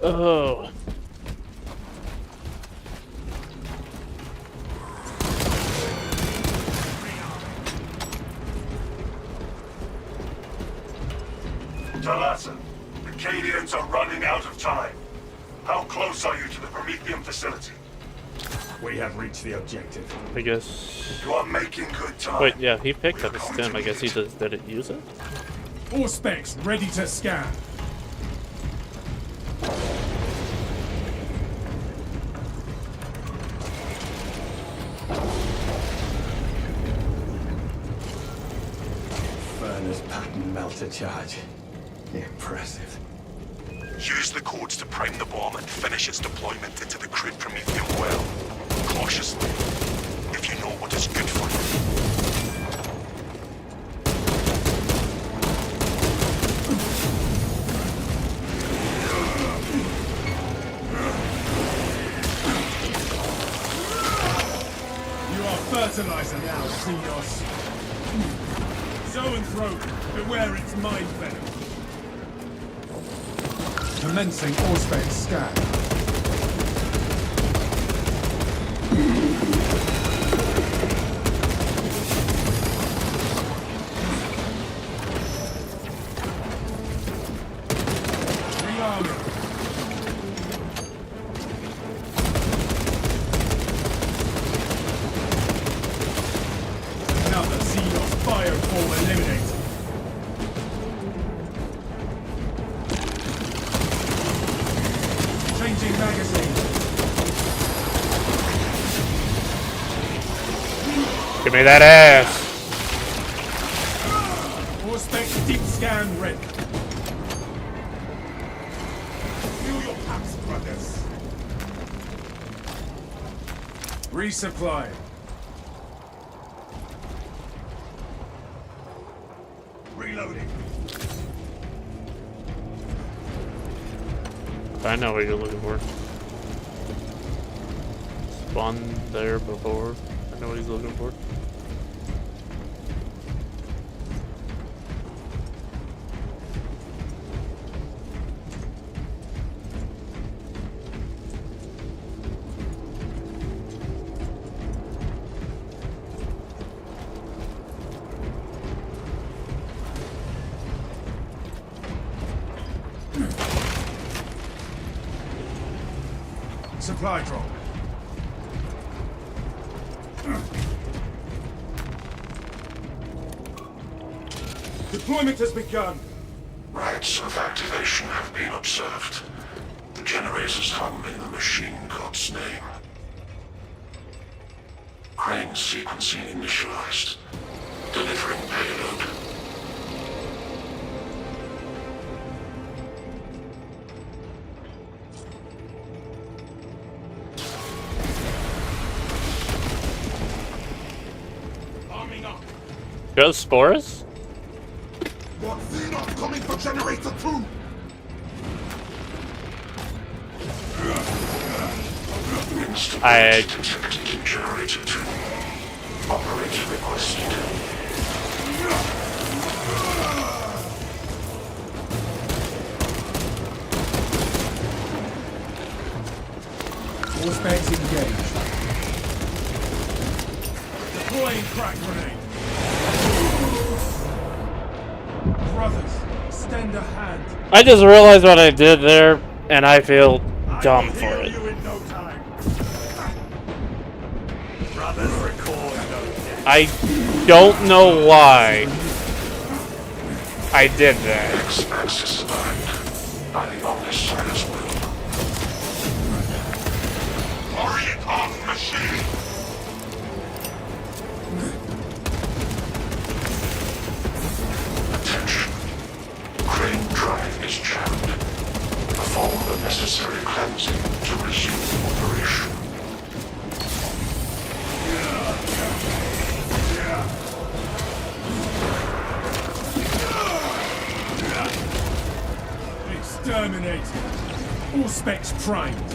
Oh. Talassa, the Cadians are running out of time. How close are you to the Prometheum facility? We have reached the objective. I guess. You are making good time. Wait, yeah, he picked up a stem. I guess he just didn't use it. All specs ready to scan. Furnace pattern melter charge. Impressive. Use the codes to prime the bomb and finish its deployment into the crude Prometheum well. Cautiously, if you know what is good for you. fertilizer now, Xenos. Zoanthrope, beware its mind venom. Commencing Auspex scan. Rearming. Another Xenos fireform eliminated. Changing magazine. Give me that ass. Auspex deep scan ready. Fill your packs, brothers. Resupply. Reloading. I know what you're looking for. Spawned there before. I know what he's looking for. Supply drop. Deployment has begun. Rites of activation have been observed. The generators hum in the machine god's name. Crane sequencing initialized. Delivering payload. Go Sporus? What Xenos coming for generator 2? I detected in generator 2. Operator requested. Auspex engaged. Deploying crack grenade. Brothers, extend a hand. I just realized what I did there, and I feel dumb for it. I don't know why I did that. X-axis aligned by the Omnissiah's will. Hurry it off, machine! Attention. Crane drive is jammed. Perform the necessary cleansing to resume operation. Exterminated. Auspex primed.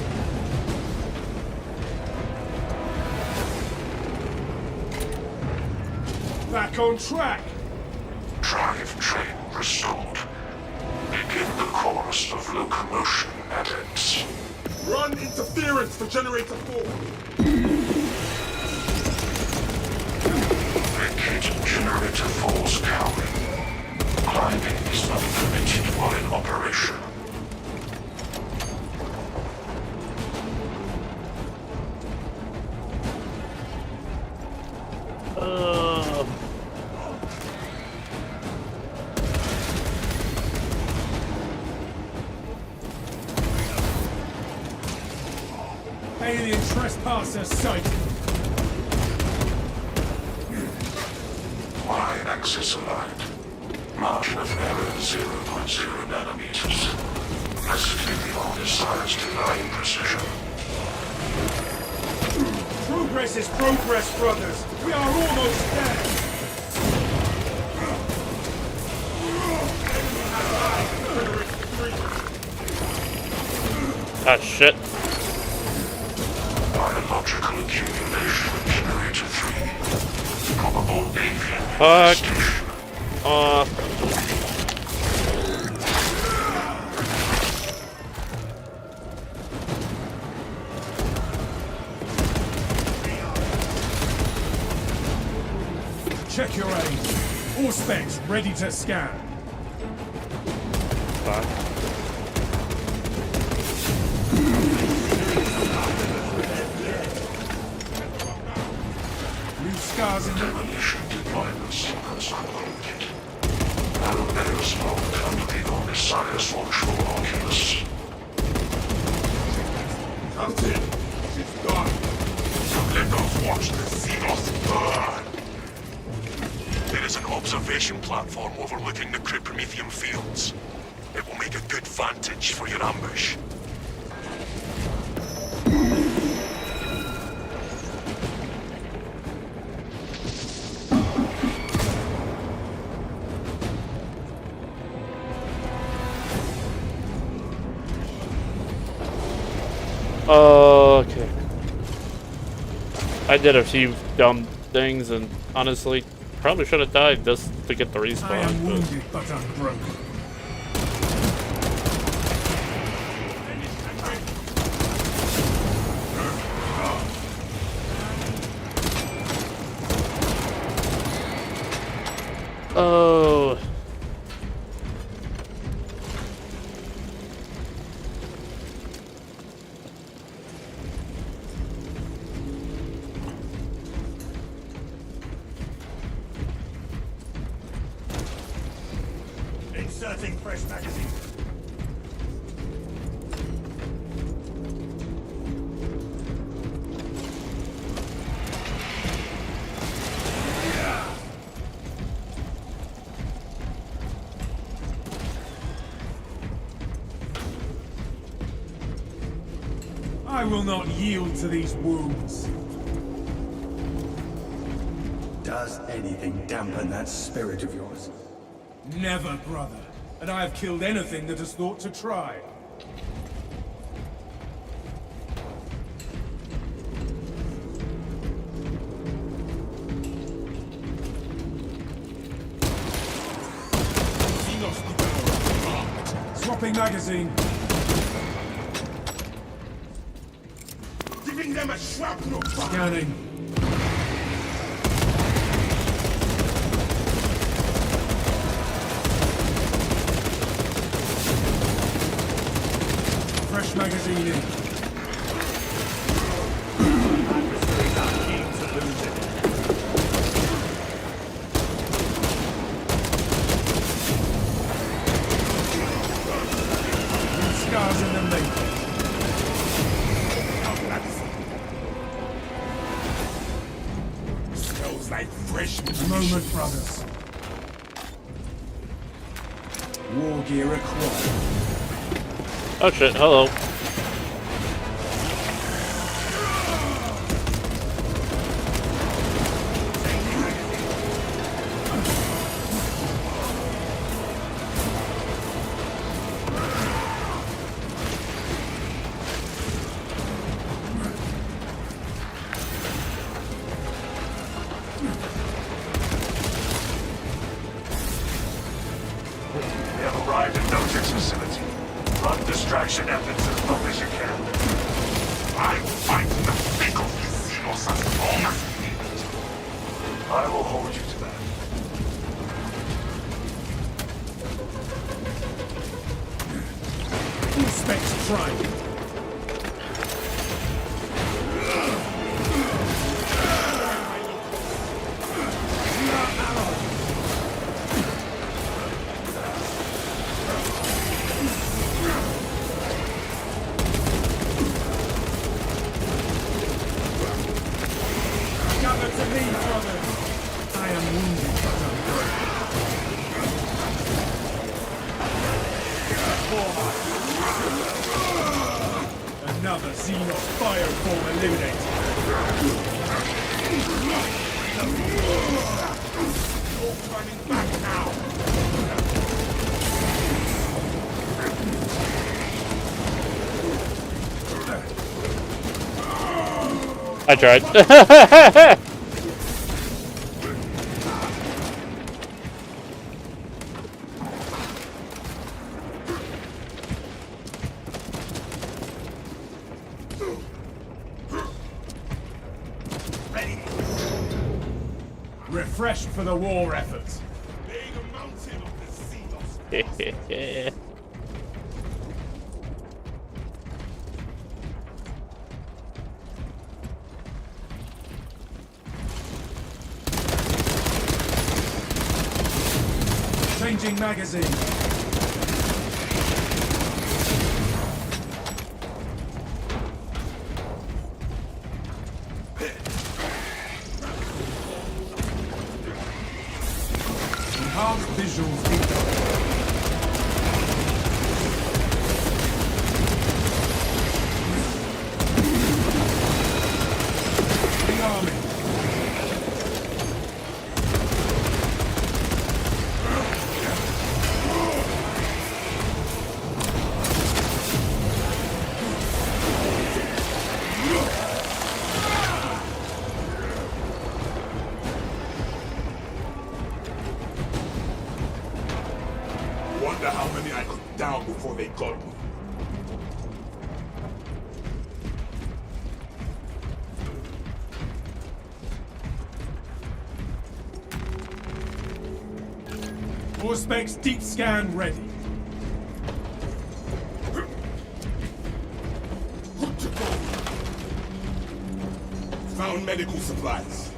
Back on track. Drive train restored. Begin the course of locomotion, adepts. Run interference for generator 4. Vacating generator 4's cowling. Climbing is not permitted while in operation. Alien trespasser sighted. Y-axis aligned. Margin of error 0.0 nanometers. Recipe beyond Omnissiah's denying precision. Progress is progress, brothers. We are almost there. Ah, shit. Biological accumulation of generator 3. Fuck off. Check your aim. All specs ready to scan. Fuck. New scars in the Demolition deployments has concluded. Elevator smoke completed on the Science Offshore Oculus. Captain, she's gone. Let us watch the Xenos burn. There is an observation platform overlooking the Cryptomethium fields. It will make a good vantage for your ambush. Okay. I did a few dumb things and honestly probably should have died just to get the respawn. I am wounded but unbroken. Oh. Inserting fresh magazine. I will not yield to these wounds. Does anything dampen that spirit of yours? Never, brother. And I have killed anything that has thought to try. Swapping magazine. Giving them a shrapnel bomb. Scanning. Fresh magazine in. Adversaries are keen to lose it. Scars in the making. Smells like fresh Moment, brothers. War gear acquired. Oh shit, hello. We have arrived at Notic's facility. Run distraction efforts as long as you can. I will fight the thick of these Xenos as long as we need it. I will hold you to that. Full specs trying. Gather to me, brothers. I am wounded but unbroken. Another Xenos fireform eliminated. You're turning back now. I tried. refreshed for the war effort. Changing magazine. Enhanced visuals detail. The army. Wonder how many I could down before they got me. Auspex deep scan ready. Found medical supplies.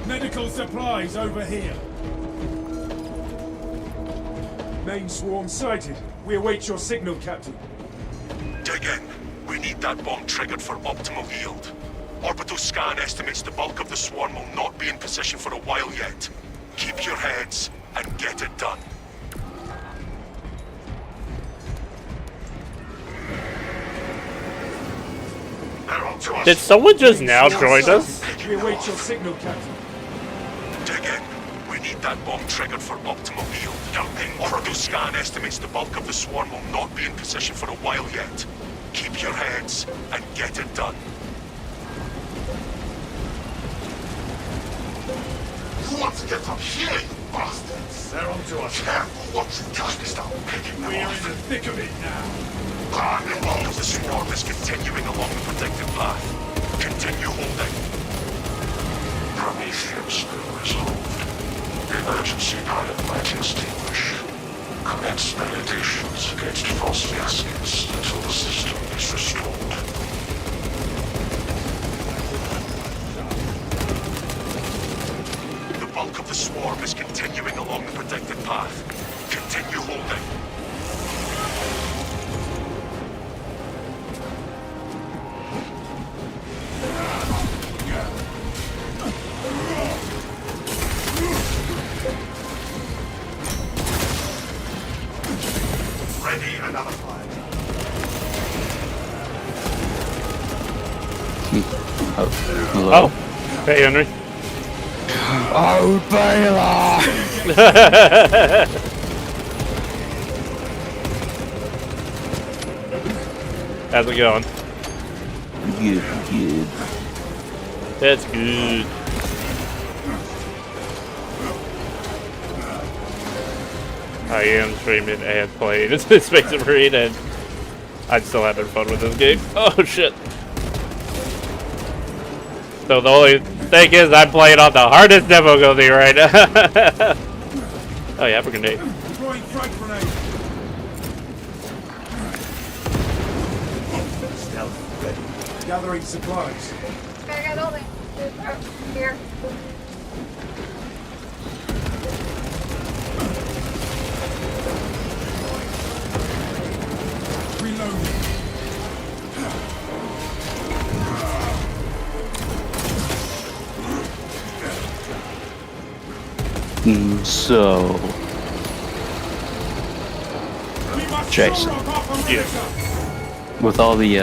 Medical supplies over here. Main swarm sighted. We await your signal, Captain. Dig in. We need that bomb triggered for optimal yield. Orbital scan estimates the bulk of the swarm will not be in position for a while yet. Keep your heads and get it done. Did someone just now join us? We await your signal, Captain. Dig in. We need that bomb triggered for optimal yield. Orbital scan estimates the bulk of the swarm will not be in position for a while yet. Keep your heads and get it done. Who wants to get up here, you bastards? They're onto us. Careful what you touch to start picking them We're off. in the thick of it now. The bulk of the swarm is continuing along the predicted path. Continue holding. Prometheus bill resolved. Emergency pilot light extinguished. Commence meditations against false gaskets until the system is restored. The bulk of the swarm is continuing along the predicted path. Continue holding. Ready another flight. Oh, hey Henry. Oh, Baylor! How's it going? Good, good. That's good. I am streaming and playing Space Marine, and I'm still having fun with this game. Oh shit. So the only thing is I'm playing on the hardest difficulty right now. Oh yeah, have a grenade. Throwing frag grenade. Stealth ready. Gathering supplies. I got all the here. Reloading. So, Jason, with all the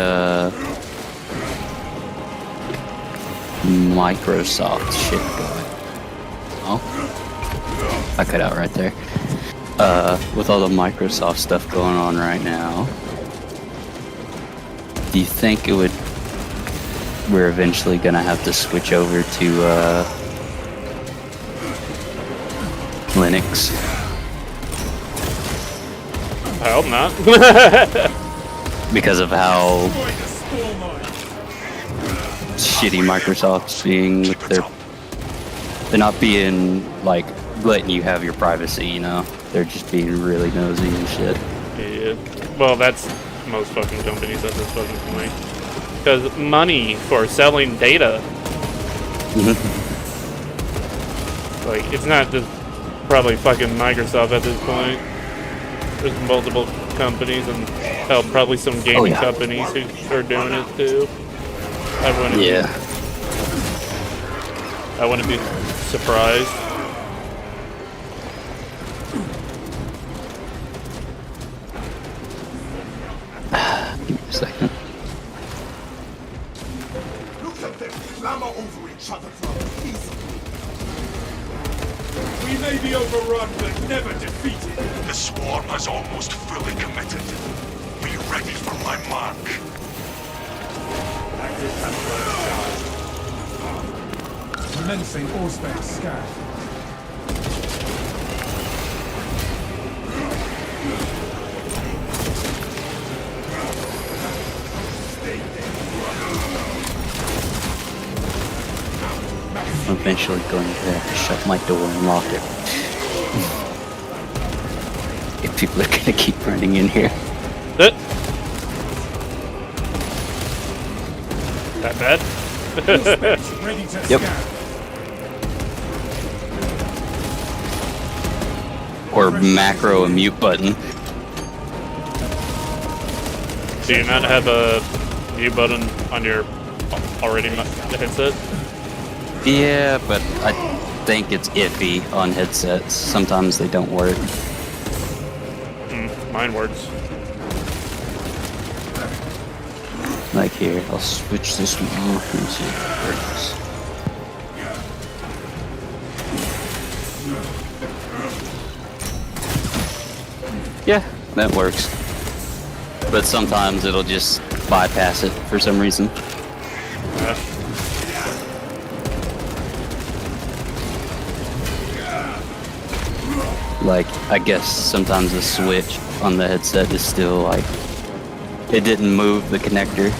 Microsoft shit going, oh, I cut out right there. With all the Microsoft stuff going on right now, do you think we're eventually gonna have to switch over to Linux? I hope not. because of how shitty Microsoft's being with they're not being like letting you have your privacy, you know. They're just being really nosy and shit. Yeah. Well, that's most fucking companies at this fucking point. Because money for selling data. Like, it's not just probably fucking Microsoft at this point. There's multiple companies and hell, probably some gaming companies who are doing it too. I wouldn't be surprised. Give me a second. Look at them clamor over each other for a piece of We may be overrun, but never defeated. The swarm has almost fully committed. Be ready for my mark. Commencing Auspex scan. I'm eventually going to have to shut my door and lock it. If people are gonna keep running in here. That bad? Ready to Yep. scan. Or macro a mute button. Do you not have a mute button on your already headset? Yeah, but I think it's iffy on headsets. Sometimes they don't work. Mine works. Like here, I'll switch this one off and see if it works. Yeah, that works. But sometimes it'll just bypass it for some reason. Like, I guess sometimes the switch on the headset is still like, it didn't move the connector.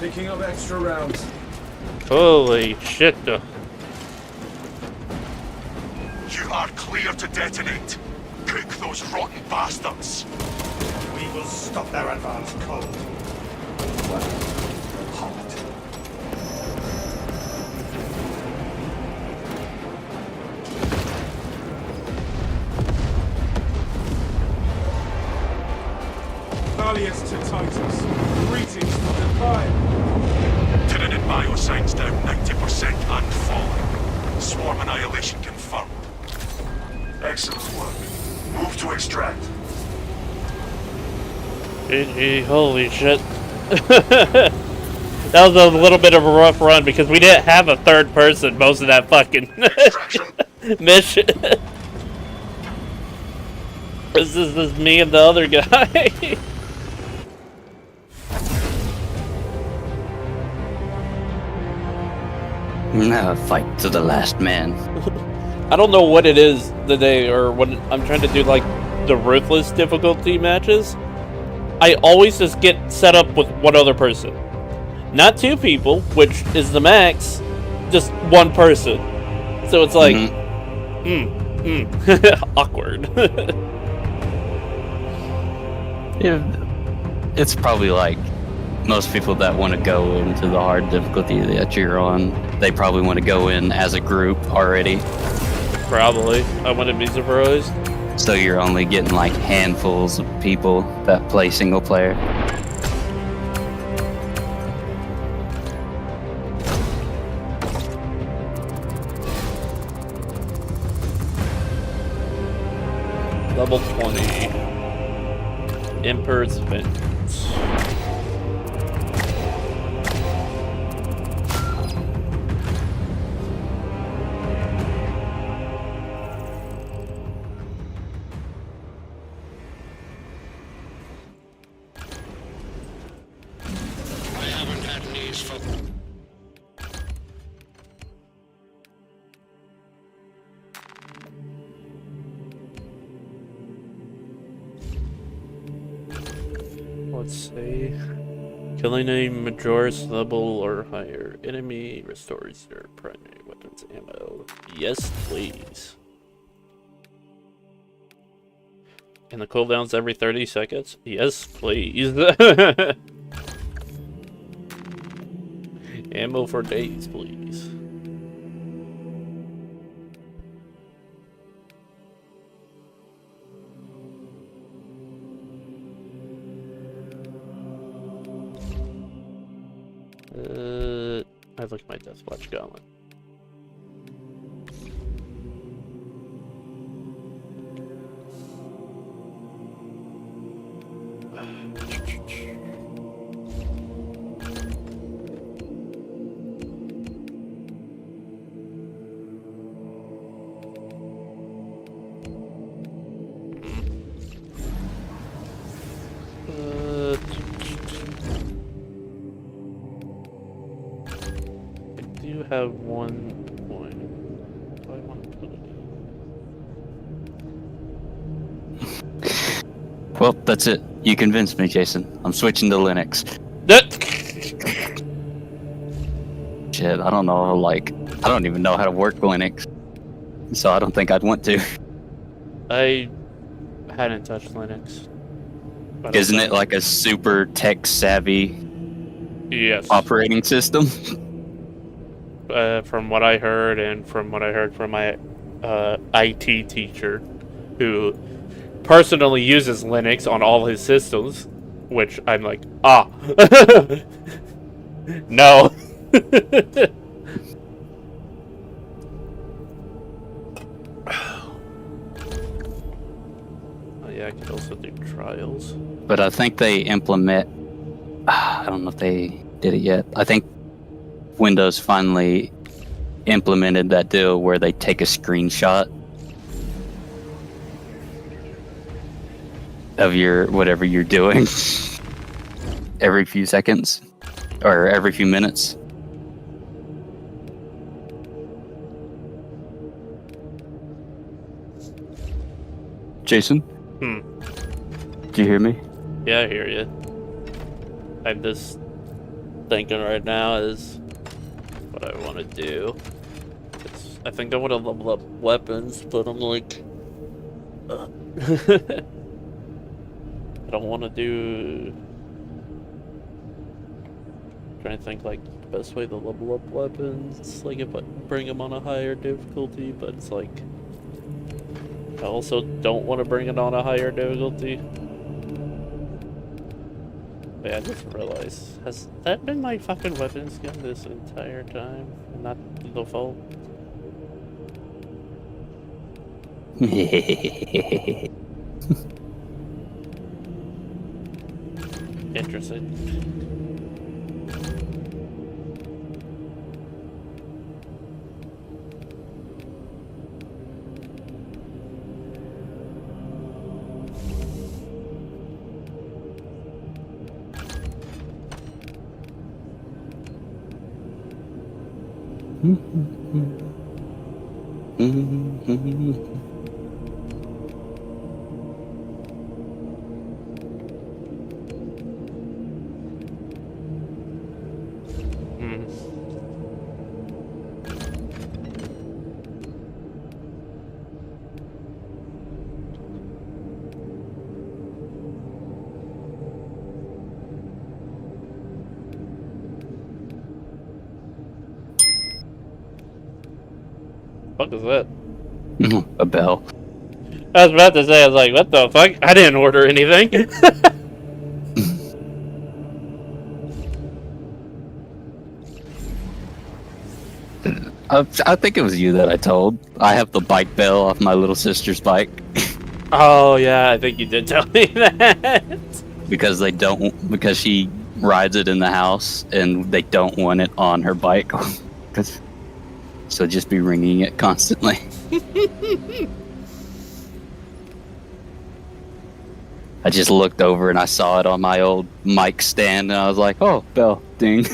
Picking up extra rounds. Holy shit. You are clear to detonate. Cook those rotten bastards. We will stop their advance cold. Valiant to Titus. Greetings from the fire. Tyranid biosigns down 90% and falling. Swarm annihilation confirmed. Excellent work. Move to extract. Holy shit. That was a little bit of a rough run because we didn't have a third person most of that fucking mission. This is just me and the other guy. Now fight to the last man. I don't know what it is today, or when I'm trying to do like the ruthless difficulty matches. I always just get set up with one other person. Not two people, which is the max, just one person. So it's like, awkward. Yeah, it's probably like most people that want to go into the hard difficulty that you're on, they probably want to go in as a group already. Probably. I wouldn't be surprised. So you're only getting like handfuls of people that play single player. Level 20. Emperor's Vengeance. let's see. Killing a Majora's level or higher enemy restores your primary weapons ammo. Yes, please. And the cooldowns every 30 seconds? Yes, please. Ammo for days, please. I look at my Death Watch Gauntlet. I have 1 point. I want to put it. Well, that's it. You convinced me, Jason. I'm switching to Linux. Shit, I don't know, like, I don't even know how to work Linux. So I don't think I'd want to. I hadn't touched Linux. Isn't it like a super tech-savvy operating system? From what I heard, and from what I heard from my IT teacher, who personally uses Linux on all his systems, which I'm like, no. Oh yeah, I could also do trials. But I think they implement... I don't know if they did it yet. I think Windows finally implemented that deal where they take a screenshot of your whatever you're doing every few seconds or every few minutes. Jason? Did you hear me? Yeah, I hear you. I'm just thinking right now is what I want to do. I think I want to level up weapons, but I'm like, I don't want to do. I'm trying to think like the best way to level up weapons, like if I bring them on a higher difficulty, but it's like I also don't want to bring it on a higher difficulty. Wait, I just realized, has that been my fucking weapon skin this entire time? Not the fault? Interesting. What is that? A bell. I was about to say, I was like, what the fuck? I didn't order anything. I think it was you that I told. I have the bike bell off my little sister's bike. Oh yeah, I think you did tell me that. Because she rides it in the house and they don't want it on her bike. So just be ringing it constantly. I just looked over and I saw it on my old mic stand and I was like, oh, bell, ding. I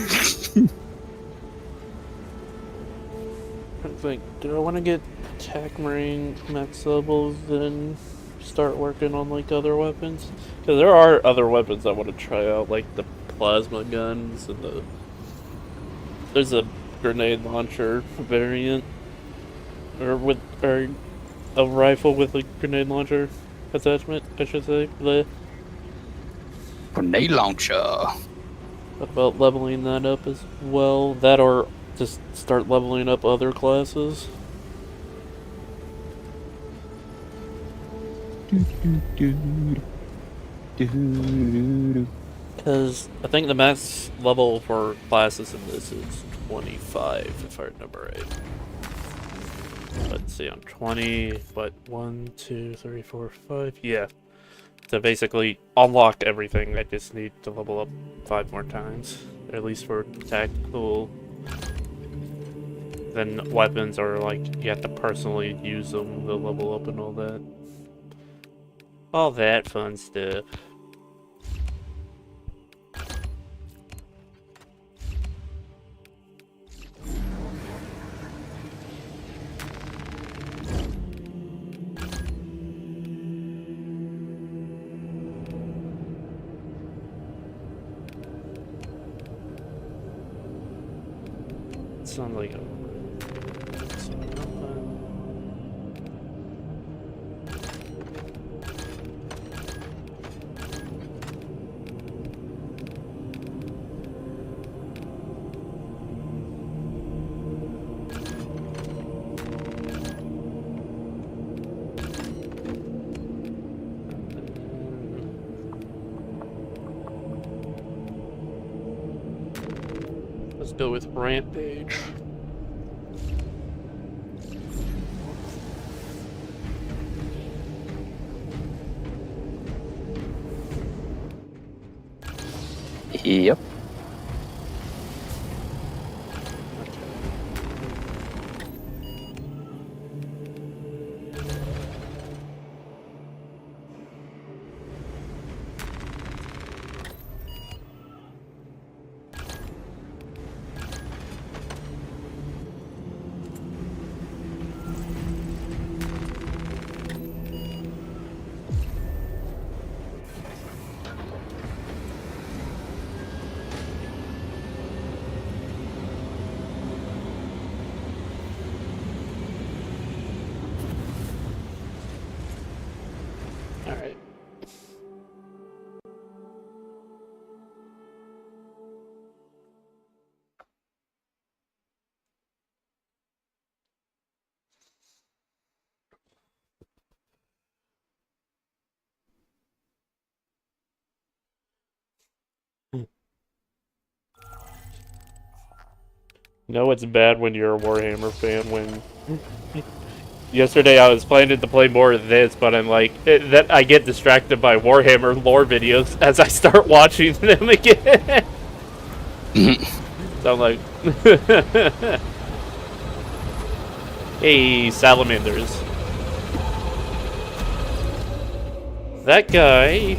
think, do I want to get Attack Marine max levels and start working on like other weapons? there are other weapons I want to try out, like the plasma guns and the... There's a grenade launcher variant. Or a rifle with a grenade launcher attachment, I should say. Grenade launcher. What about leveling that up as well? That or just start leveling up other classes? Because I think the max level for classes in this is 25, if I remember right. Let's see, I'm 20, but 1, 2, 3, 4, 5, yeah. To basically unlock everything, I just need to level up 5 more times. At least for tactical. Then weapons are like, you have to personally use them to level up and all that. All that fun stuff. Sounds like a... Let's go with Rampage. Yep. Alright. You know it's bad when you're a Warhammer fan when... Yesterday I was planning to play more of this, but I'm like, that I get distracted by Warhammer lore videos as I start watching them again. So I'm like... Hey, salamanders. That guy,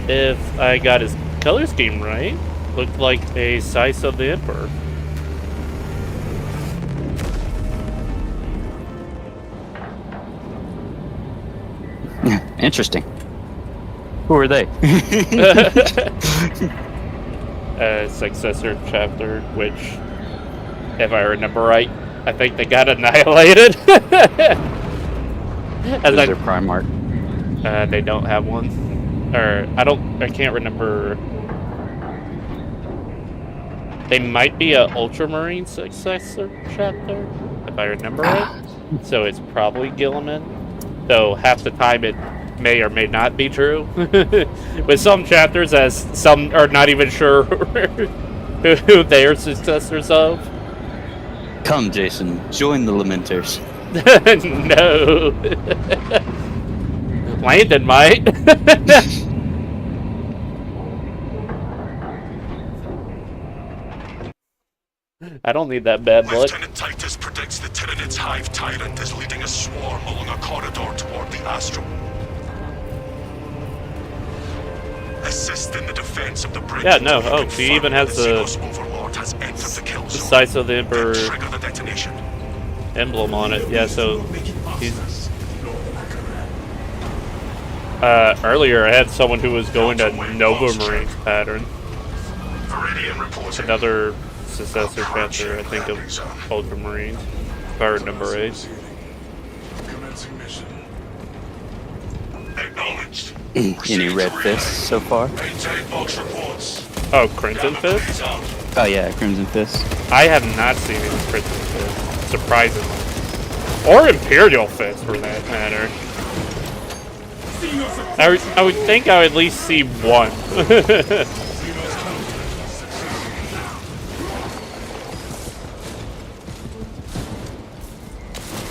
if I got his color scheme right, looked like a Scythe of the Emperor. Interesting. Who are they? Successor chapter, which, if I remember right, I think they got annihilated. Is there Primarch? They don't have one. Or, I can't remember. They might be a Ultramarine successor chapter, if I remember right. So it's probably Gilliman. Though half the time it may or may not be true. With some chapters, as some are not even sure who they are successors of. Come, Jason, join the Lamenters. No. Landon might. I don't need that bad luck. Lieutenant Titus predicts the Tyranid's Hive Tyrant is leading a swarm along a corridor toward the Astral. Assist in the defense of the bridge. Yeah, no. Oh, he even has the Scythe of the Emperor emblem on it. Yeah, so he's... Earlier I had someone who was going to Nova Marine's pattern. Another successor chapter, I think, of Ultramarines. Card number 8. Commencing mission. Acknowledged. Any red fists so far? Maintain box reports. Oh, Crimson Fist? Oh yeah, Crimson Fist. I have not seen any Crimson Fist, surprisingly. Or Imperial Fist, for that matter. I would think I would at least see one.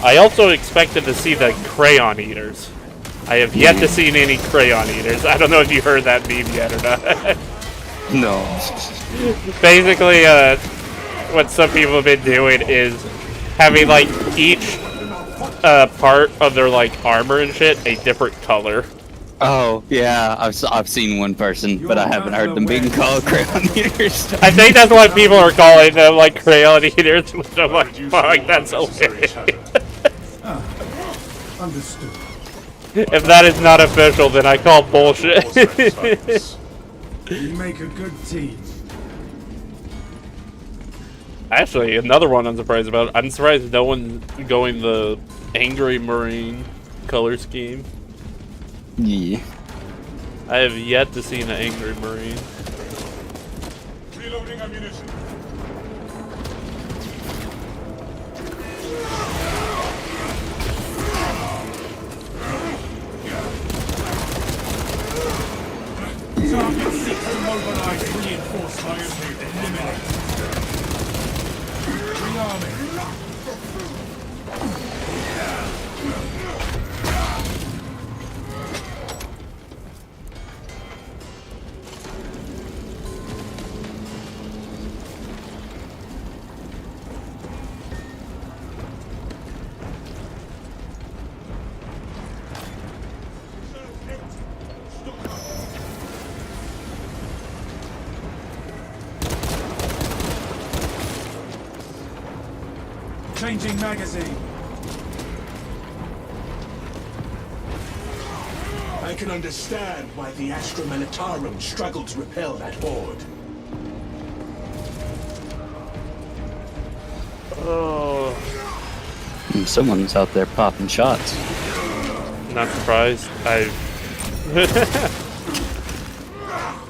I also expected to see the Crayon Eaters. I have yet to see any Crayon Eaters. I don't know if you heard that meme yet or not. No. Basically, what some people have been doing is having, like, each part of their, like, armor and shit a different color. Oh, yeah, I've seen one person, but I haven't heard them being called Crayon Eaters. I think that's what people are calling them, like, Crayon Eaters, which I'm like, fuck, that's hilarious. Understood. If that is not official, then I call bullshit. You make a good team. Actually, another one I'm surprised about. I'm surprised no one's going the Angry Marine color scheme. Yeah. I have yet to see an Angry Marine. Reloading ammunition. Target 6 to mobilize reinforcements. Eliminate. Rearming. Changing magazine. I can understand why the Astra Militarum struggled to repel that horde. Oh. Someone's out there popping shots. Not surprised. I've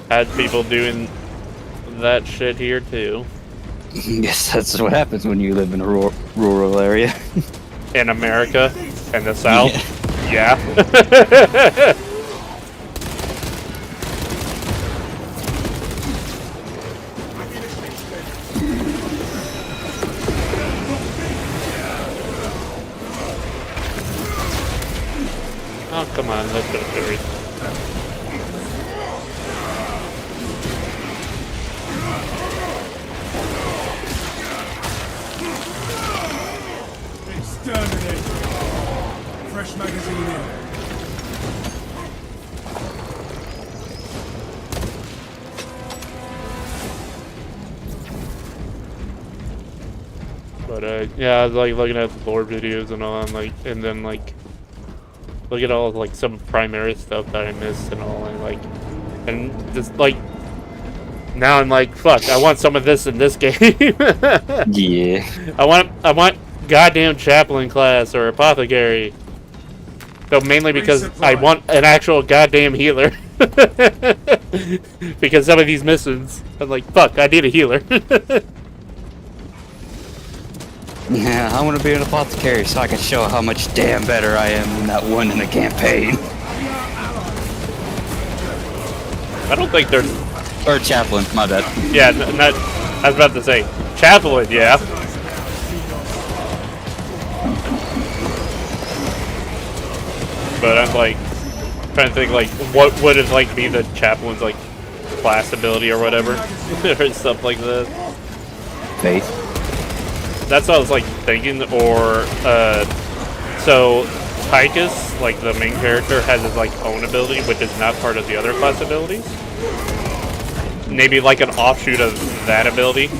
had people doing that shit here too. Yes, that's what happens when you live in a rural area. In America and the South. Yeah. Oh, come on, let's go to Exterminate. Fresh magazine in. But yeah, I was like looking at the lore videos and all, and like, and then like, look at all like some primary stuff that I missed and all, and like, and just like, now I'm like, fuck, I want some of this in this game. Yeah. I want goddamn chaplain class or apothecary. Though mainly because I want an actual goddamn healer. Because some of these missions, I'm like, fuck, I need a healer. Yeah, I want to be an apothecary so I can show how much damn better I am than that one in the campaign. I don't think there's... Or chaplain, my bad. Yeah, not... I was about to say, chaplain, yeah. But I'm like, trying to think like, what would it like be the chaplain's like class ability or whatever? Or stuff like that. Faith. That's what I was like thinking, or so Tychus, like the main character, has his like own ability, which is not part of the other class abilities. Maybe like an offshoot of that ability.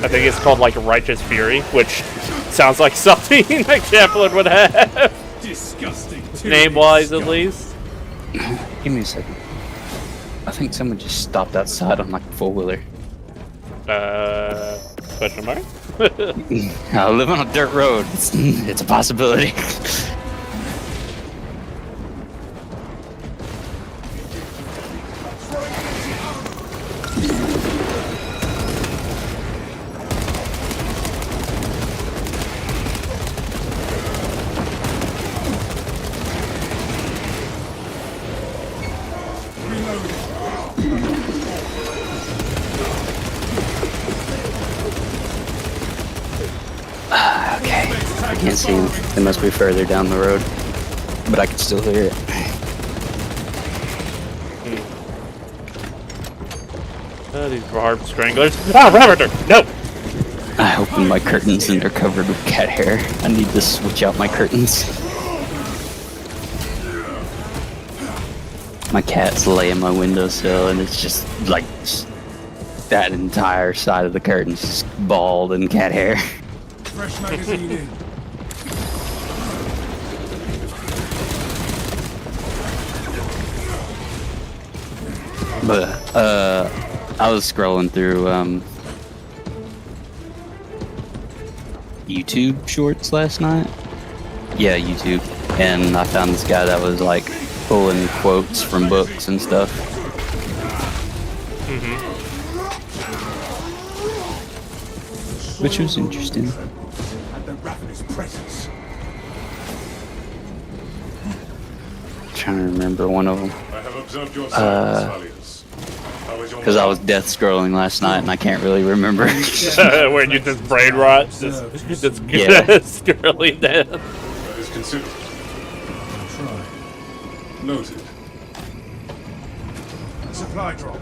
I think it's called like Righteous Fury, which sounds like something a Chaplain would have. Disgusting. Name-wise, at least. Give me a second. I think someone just stopped outside on like a four-wheeler. Question mark? I live on a dirt road. It's a possibility. Okay. I can't see them. They must be further down the road. But I can still hear it. These barbed stranglers. Ah, Ravager! No! I opened my curtains and they're covered with cat hair. I need to switch out my curtains. My cat's laying my windowsill and it's just like that entire side of the curtain's just bald and cat hair. Fresh magazine in. But I was scrolling through YouTube shorts last night. Yeah, YouTube, and I found this guy that was like pulling quotes from books and stuff. Which was interesting. And the ravenous presence. Trying to remember one of them. I have observed your silence, Valius. How is your Because I was death scrolling last night and I can't really remember. Where you just brain rot, just Yeah. scrolling down. That is considered. Try. Noted. Supply drop.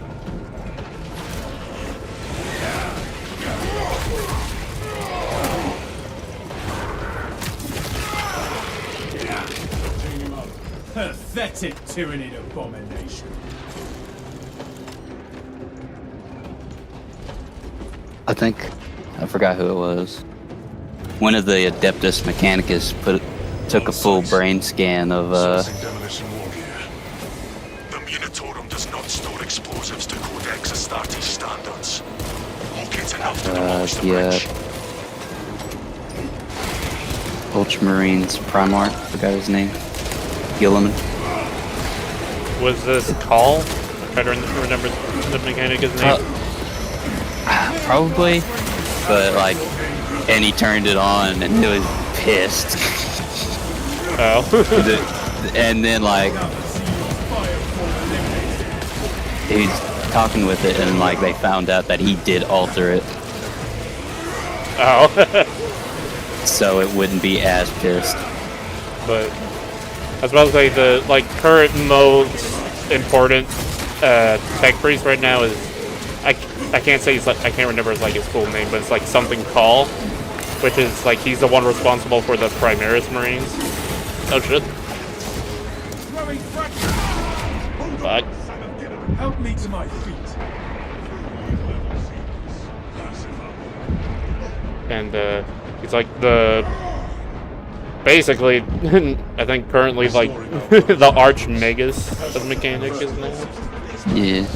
Pathetic Tyranid abomination. I think I forgot who it was. One of the Adeptus Mechanicus took a full brain scan of Demolition war gear. The Munitorum does not store explosives to Codex Astartes standards. We'll get enough to demolish the bridge. Ultramarines Primarch, forgot his name. Gilliman. Was this Call? I try to remember the Mechanic's name. Probably, but like, and he turned it on and he was pissed. Oh. And then like, he's talking with it and like they found out that he did alter it. Oh. So it wouldn't be as pissed. But I was about to say the current most important tech priest right now is I can't say I can't remember his full name, but it's like something Call, which is like he's the one responsible for the Primaris Marines. Oh shit. Fuck. Help me to my feet. And he's like basically I think currently like the Arch Magus of Mechanicus now. Yeah.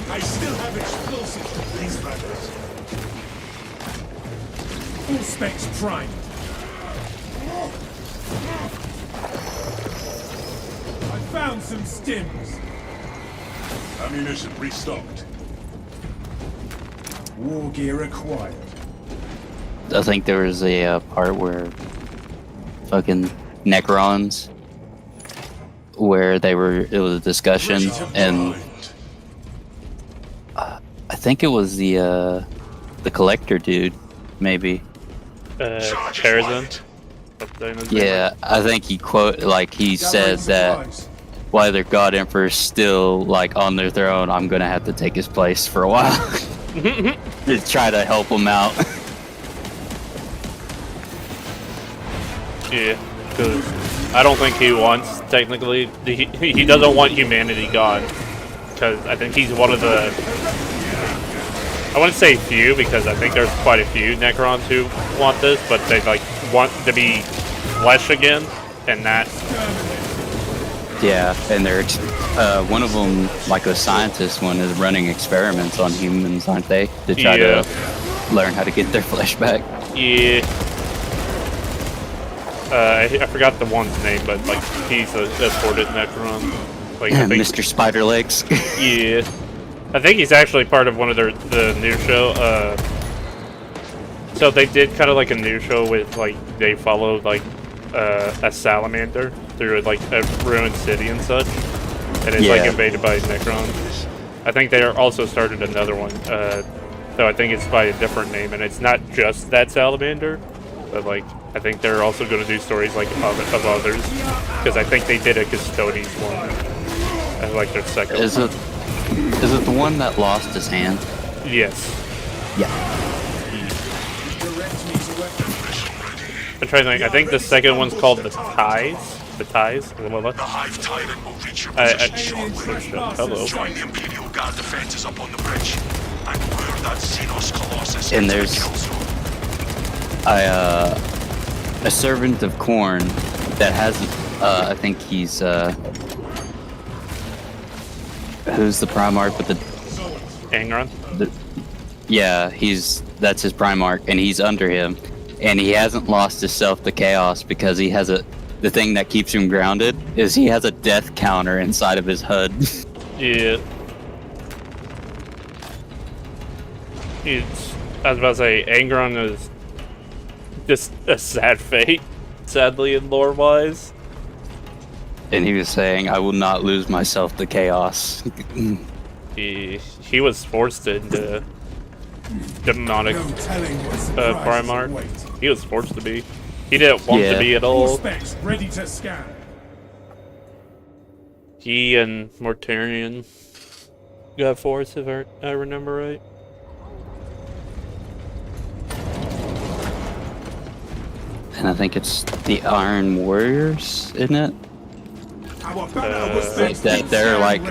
I still have explosives to place riders. All specs primed. I found some stims. Ammunition restocked. War gear acquired. I think there was a part where fucking Necrons, where it was a discussion, and I think it was the collector dude, maybe. Terrazin? Yeah, I think he said that while their God Emperor's still like on their throne, I'm gonna have to take his place for a while. Just try to help him out. Yeah, because I don't think he wants, technically, he doesn't want humanity gone. Because I think he's one of the, I wouldn't say few, because I think there's quite a few Necrons who want this, but they like want to be flesh again, and that. Yeah, and they're one of them, like a scientist one, is running experiments on humans, aren't they? To try to learn how to get their flesh back. Yeah. I forgot the one's name, but like he's a assorted Necron. Like I think, Mr. Spiderlegs. Yeah. I think he's actually part of one of the new show. So they did kind of like a new show with like they followed like a salamander through like a ruined city and such, and it's like invaded by Necrons. I think they also started another one. So I think it's by a different name, and it's not just that salamander, but like I think they're also going to do stories like of others, because I think they did a Custodes one as like their second. Is it the one that lost his hand? Yes. Yeah. I'm trying to think. I think the second one's called the Ties. The Ties. The Hive Tyrant will reach your I position shortly. hello. Join the Imperial Guard defenses up on the bridge, and lure that Xenos Colossus And into the there's kill zone. a servant of Khorne that has, I think he's, who's the Primarch with the... Angron? Yeah, that's his Primarch, and he's under him. And he hasn't lost his self to chaos because he has the thing that keeps him grounded is he has a death counter inside of his HUD. Yeah. I was about to say, Angron is just a sad fate, sadly, in lore-wise. And he was saying, I will not lose myself to chaos. He was forced into demonic Primarch. He was forced to be. He didn't want to be at all. Ready to scan. He and Mortarion got forced, if I remember right. And I think it's the Iron Warriors, isn't it? They're like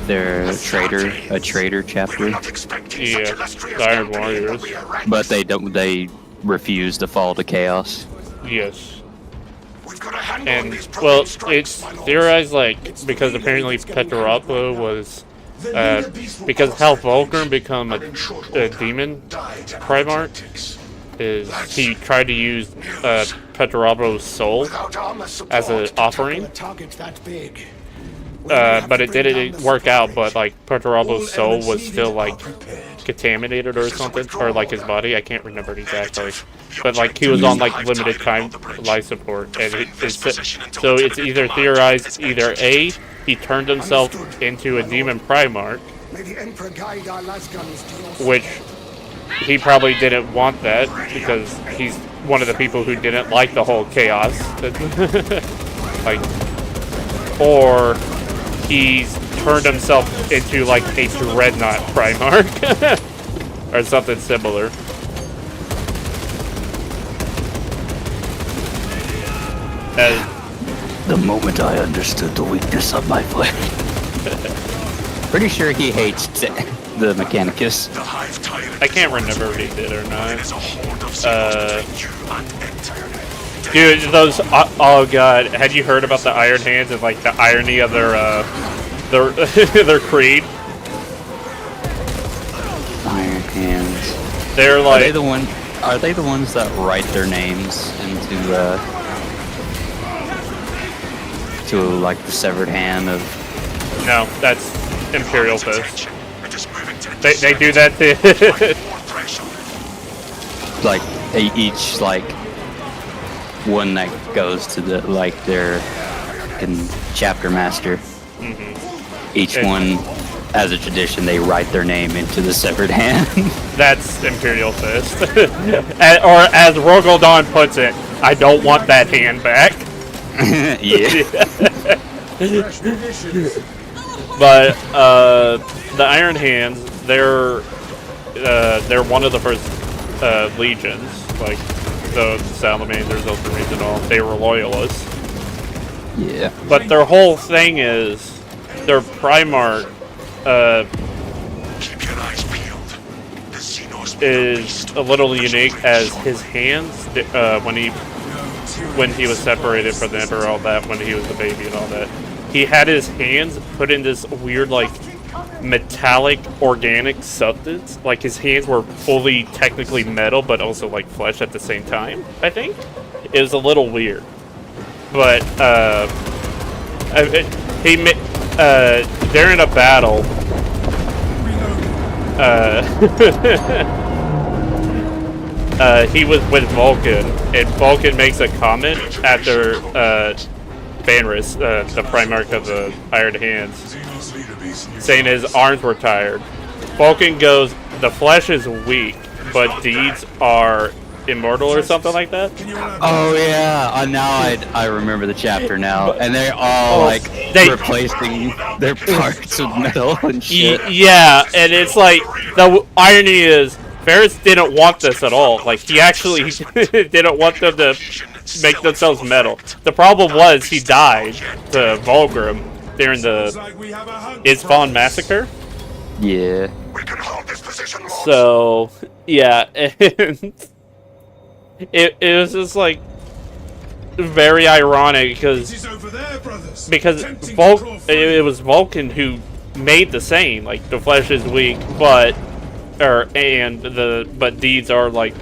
they're a traitor chapter. Yeah, the Iron Warriors. But they refuse to fall to chaos. Yes. And well, it's theorized like because apparently Petrapo was because how Vulcan become a demon Primarch is he tried to use Petrapo's soul as an offering. But it didn't work out, but like Petrapo's soul was still like contaminated or something, or like his body, I can't remember exactly. But like he was on like limited time life support, and so it's either theorized either A, he turned himself into a demon Primarch, which he probably didn't want that because he's one of the people who didn't like the whole chaos, like, or he's turned himself into like a Dreadnought Primarch or something similar. The moment I understood the weakness of my flesh. Pretty sure he hates the Mechanicus. I can't remember if he did or not. Dude, those, oh god, had you heard about the Iron Hands and like the irony of their creed? Iron Hands. They're like... Are they the ones that write their names into, to like the severed hand of... No, that's Imperial Fist. They do that too. Like, they each, like, one that goes to the, like, their chapter master. Mm-hmm. Each one as a tradition, they write their name into the severed hand. That's Imperial Fist. Or as Rogaldon puts it, I don't want that hand back. Yeah. But the Iron Hands, they're one of the first legions, like the Salamanders, Ultramarines, and all. They were loyalists. Yeah. But their whole thing is their Primarch Keep your eyes peeled. The Xenos is a little unique, as his hands when he was separated from the Emperor, all that, when he was a baby and all that, he had his hands put in this weird, like, metallic organic substance. Like, his hands were fully technically metal, but also like flesh at the same time, I think. It was a little weird. But during a battle, he was with Vulcan, and Vulcan makes a comment after Banris, the Primarch of the Iron Hands, saying his arms were tired. Vulcan goes, the flesh is weak, but deeds are immortal, or something like that. Oh yeah, now I remember the chapter now, and they're all replacing their parts with metal and shit. Yeah, and it's like, the irony is, Ferris didn't want this at all. Like, he actually didn't want them to make themselves metal. The problem was he died to Vulgrim during the Isfahan massacre. Yeah. So, yeah, and it was just like very ironic because it was Vulcan who made the saying, like, the flesh is weak, but deeds are like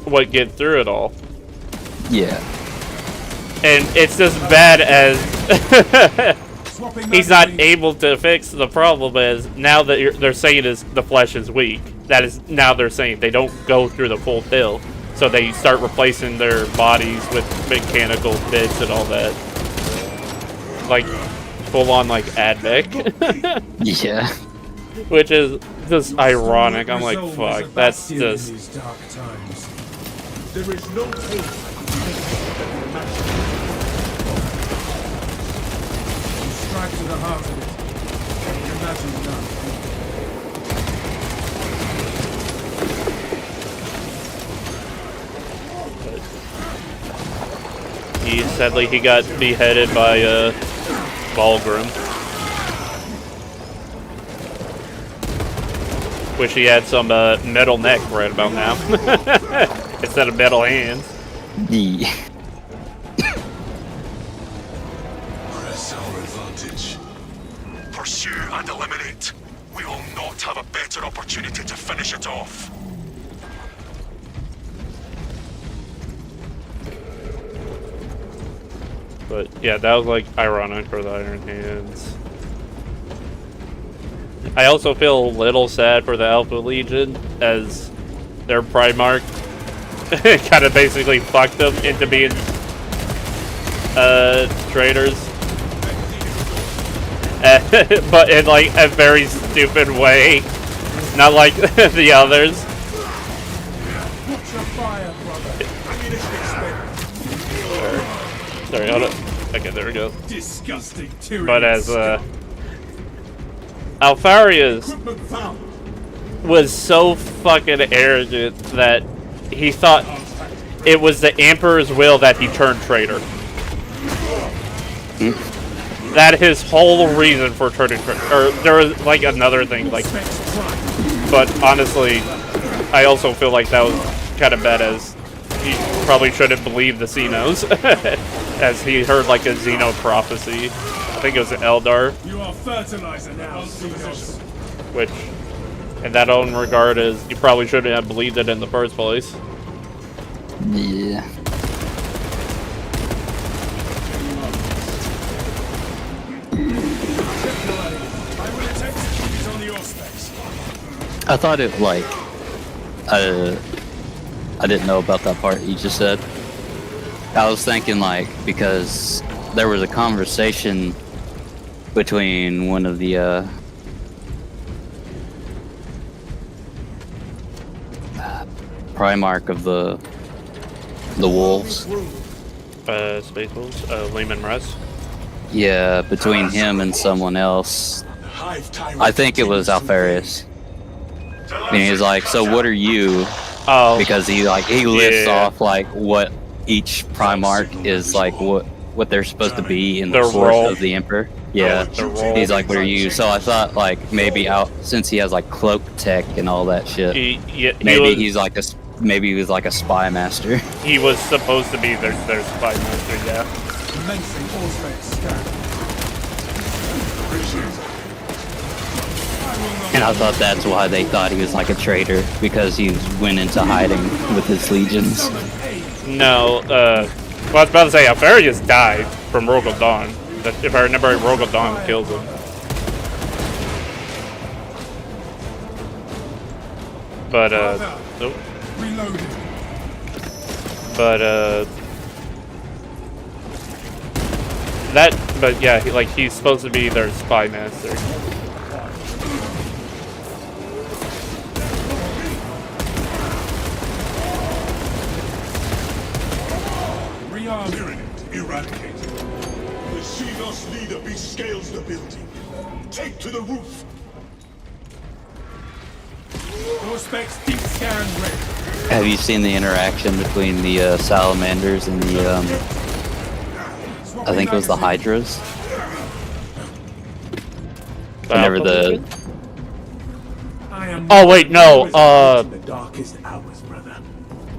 what get through it all. Yeah. And it's just bad as he's not able to fix the problem, as now that they're saying is the flesh is weak. That is, now they're saying they don't go through the full build. So they start replacing their bodies with mechanical bits and all that. Like, full on, like, Admech. Yeah. Which is just ironic. I'm like, fuck, that's just... There is no hope. You strike to the heart of it. Imagine none. Sadly, he got beheaded by Vulgrim. Wish he had some metal neck right about now. Instead of metal hands. Yeah. Press our advantage. Pursue and eliminate. We will not have a better opportunity to finish it off. But yeah, that was like ironic for the Iron Hands. I also feel a little sad for the Alpha Legion, as their Primarch kind of basically fucked them into being traitors. But in like a very stupid way, not like the others. Sorry, hold on. Okay, there we go. Disgusting. But as Alfarius was so fucking arrogant that he thought it was the Emperor's will that he turned traitor. That his whole reason for turning traitor. Or there was like another thing, like. But honestly, I also feel like that was kind of bad, as he probably shouldn't believe the Xenos, as he heard like a Xeno prophecy. I think it was an Eldar. You are fertilizer now, Xenos. Which, in that own regard, is you probably shouldn't have believed it in the first place. Yeah. I thought it like I didn't know about that part you just said. I was thinking like, because there was a conversation between one of the Primarch of the Wolves. Space Wolves? Lehman Russ? Yeah, between him and someone else. I think it was Alfarius. And he's like, so what are you? Oh. Because he lists off like what each Primarch is like, what they're supposed to be in the force of the Emperor. Yeah. He's like, what are you? So I thought like maybe since he has like cloak tech and all that shit, maybe he was like a spy master. He was supposed to be their spy master, yeah. And I thought that's why they thought he was like a traitor, because he went into hiding with his legions. No, well, I was about to say, Alfarius died from Rogal Dawn. If I remember right, Rogal Dawn kills him. But, but yeah, he's supposed to be their spy master. Eradicated. The Xenos leader bescales the building. Take to the roof. Prospects deep scan ready. Have you seen the interaction between the salamanders and the I think it was the Hydras? Whenever the oh wait, no. The darkest hours, brother.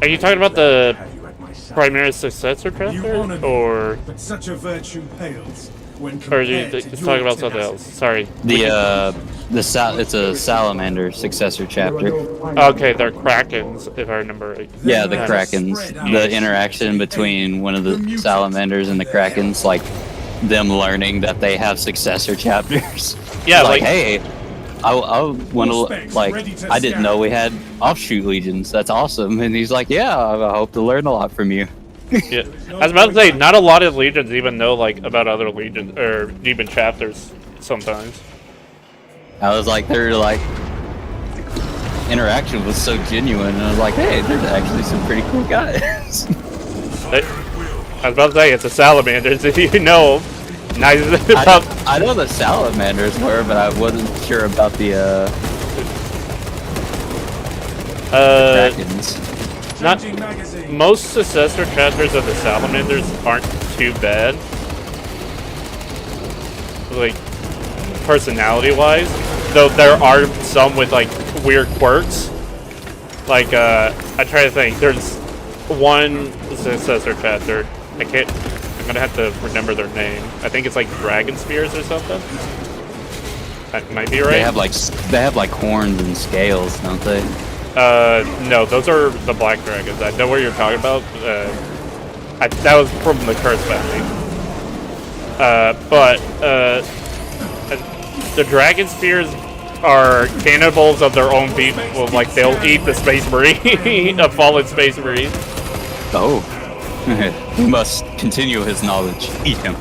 Are you talking about the Primaris successor chapter, or but such a virtue pales when or are you talking about something else? Sorry. It's a salamander successor chapter. Okay, they're Krakens, if I remember right. Yeah, the Krakens. The interaction between one of the salamanders and the Krakens, like them learning that they have successor chapters. Yeah, like hey, I want to like I didn't know we had offshoot legions. That's awesome. And he's like, yeah, I hope to learn a lot from you. Yeah, I was about to say, not a lot of legions even know like about other legions or even chapters sometimes. I was like, their like interaction was so genuine, and I was like, hey, there's actually some pretty cool guys. I was about to say, it's a salamanders if you know them. Nice. I know the salamanders were, but I wasn't sure about the Krakens. Not most successor chapters of the salamanders aren't too bad, like personality-wise. Though there are some with like weird quirks. Like I try to think. There's one successor chapter. I'm gonna have to remember their name. I think it's like Dragon Spears or something. That might be right. They have like horns and scales, don't they? No, those are the Black Dragons. I know what you're talking about. That was from the Curse family. But the Dragon Spears are cannibals of their own people. Well, like they'll eat the Space Marine, a fallen Space Marine. Oh. He must continue his knowledge. Eat him.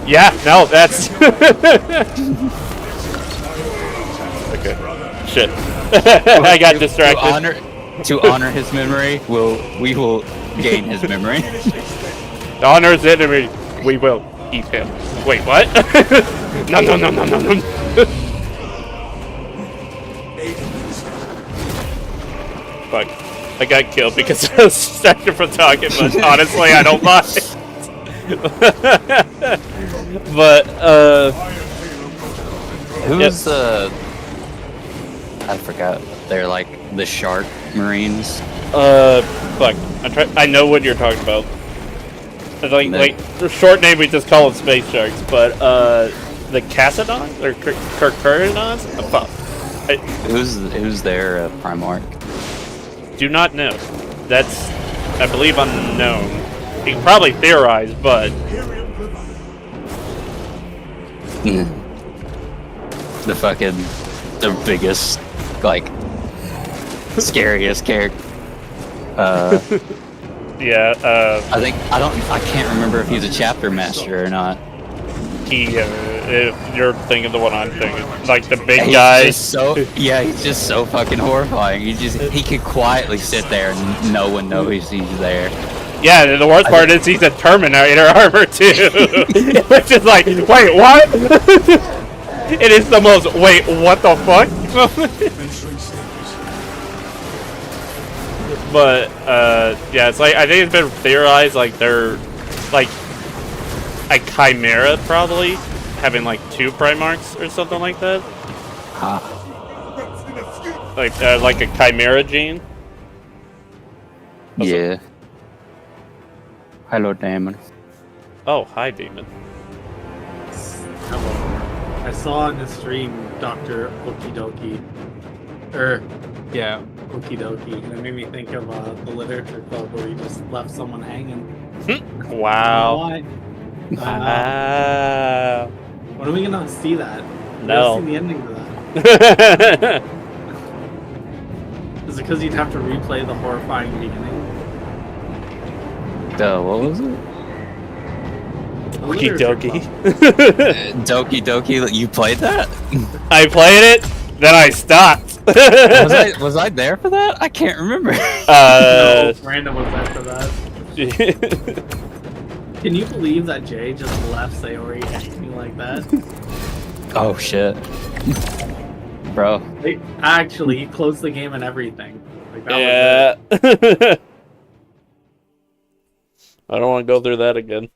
Yeah, no, that's... Okay. Shit. I got distracted. To honor his memory, we will gain his memory. To honor his enemy, we will eat him. Wait, what? No. Fuck. I got killed because I was distracted from talking, but honestly, I don't mind. But, who's the... I forgot. They're like the Shark Marines. Fuck. I know what you're talking about. Like, the short name, we just call them Space Sharks, but, the Cassadons? Or Kirkuridons? Fuck. Who's their Primarch? Do not know. That's, I believe, unknown. You can probably theorize, but... The biggest, like, scariest character. Yeah, I can't remember if he's a chapter master or not. He, if you're thinking the one I'm thinking. Like the big He's guy. just so he's just so fucking horrifying. He could quietly sit there and no one knows he's there. Yeah, the worst part is he's a Terminator armor too. Which is like, wait, what? It is the most, wait, what the fuck? But, yeah, it's like, I think it's been theorized, like, they're, like, a chimera, probably, having, like, 2 Primarchs or something like that. Like a chimera gene. Yeah. Hello, Damon. Oh, hi, Demon. Hello. I saw on the stream Dr. Okidoki. Yeah, Okidoki. And it made me think of the literature club where he just left someone hanging. Wow. Why? Wow. When are we gonna see that? No. See the ending to that. Is it because you'd have to replay the horrifying beginning? What was it? Okie dokie. Doki Doki, you played that? I played it, then I stopped. was I there for that? I can't remember. No, Brandon was there for that. Can you believe that Jay just left Sayori hanging like that? Oh shit. Bro. Actually, he closed the game and everything. Like, that was it. I don't want to go through that again.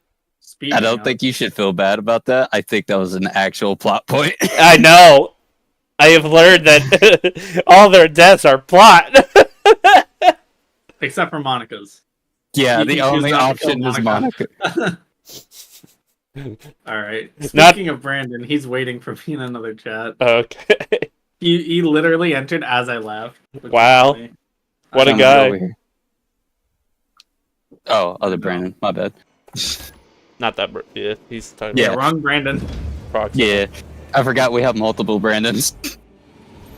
I don't think you should feel bad about that. I think that was an actual plot point. I know. I have learned that all their deaths are plot. Except for Monica's. Yeah, You the can choose only not to option kill is Monica. Alright. Not- Speaking of Brandon, he's waiting for me in another chat. Okay. He literally entered as I left. Wow. What a guy. Oh, other Brandon. My bad. Not that. Yeah, he's talking Yeah, about wrong Brandon. Yeah, I forgot we have multiple Brandons.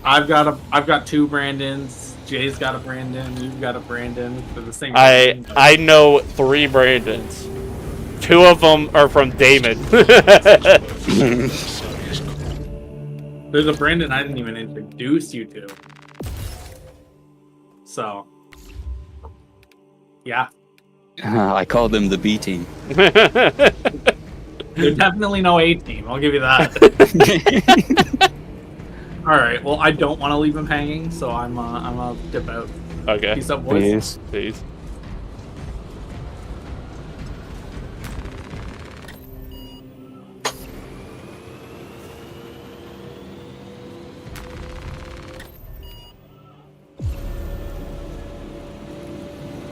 I've got 2 Brandons. Jay's got a Brandon. You've got a Brandon. For the same. I know 3 Brandons. 2 of them are from Damon. There's a Brandon I didn't even introduce you to. So. Yeah. I called them the B team. There's definitely no A team. I'll give you that. All right. Well, I don't want to leave him hanging, so I'm gonna dip out. Okay. Peace up, boys. Peace.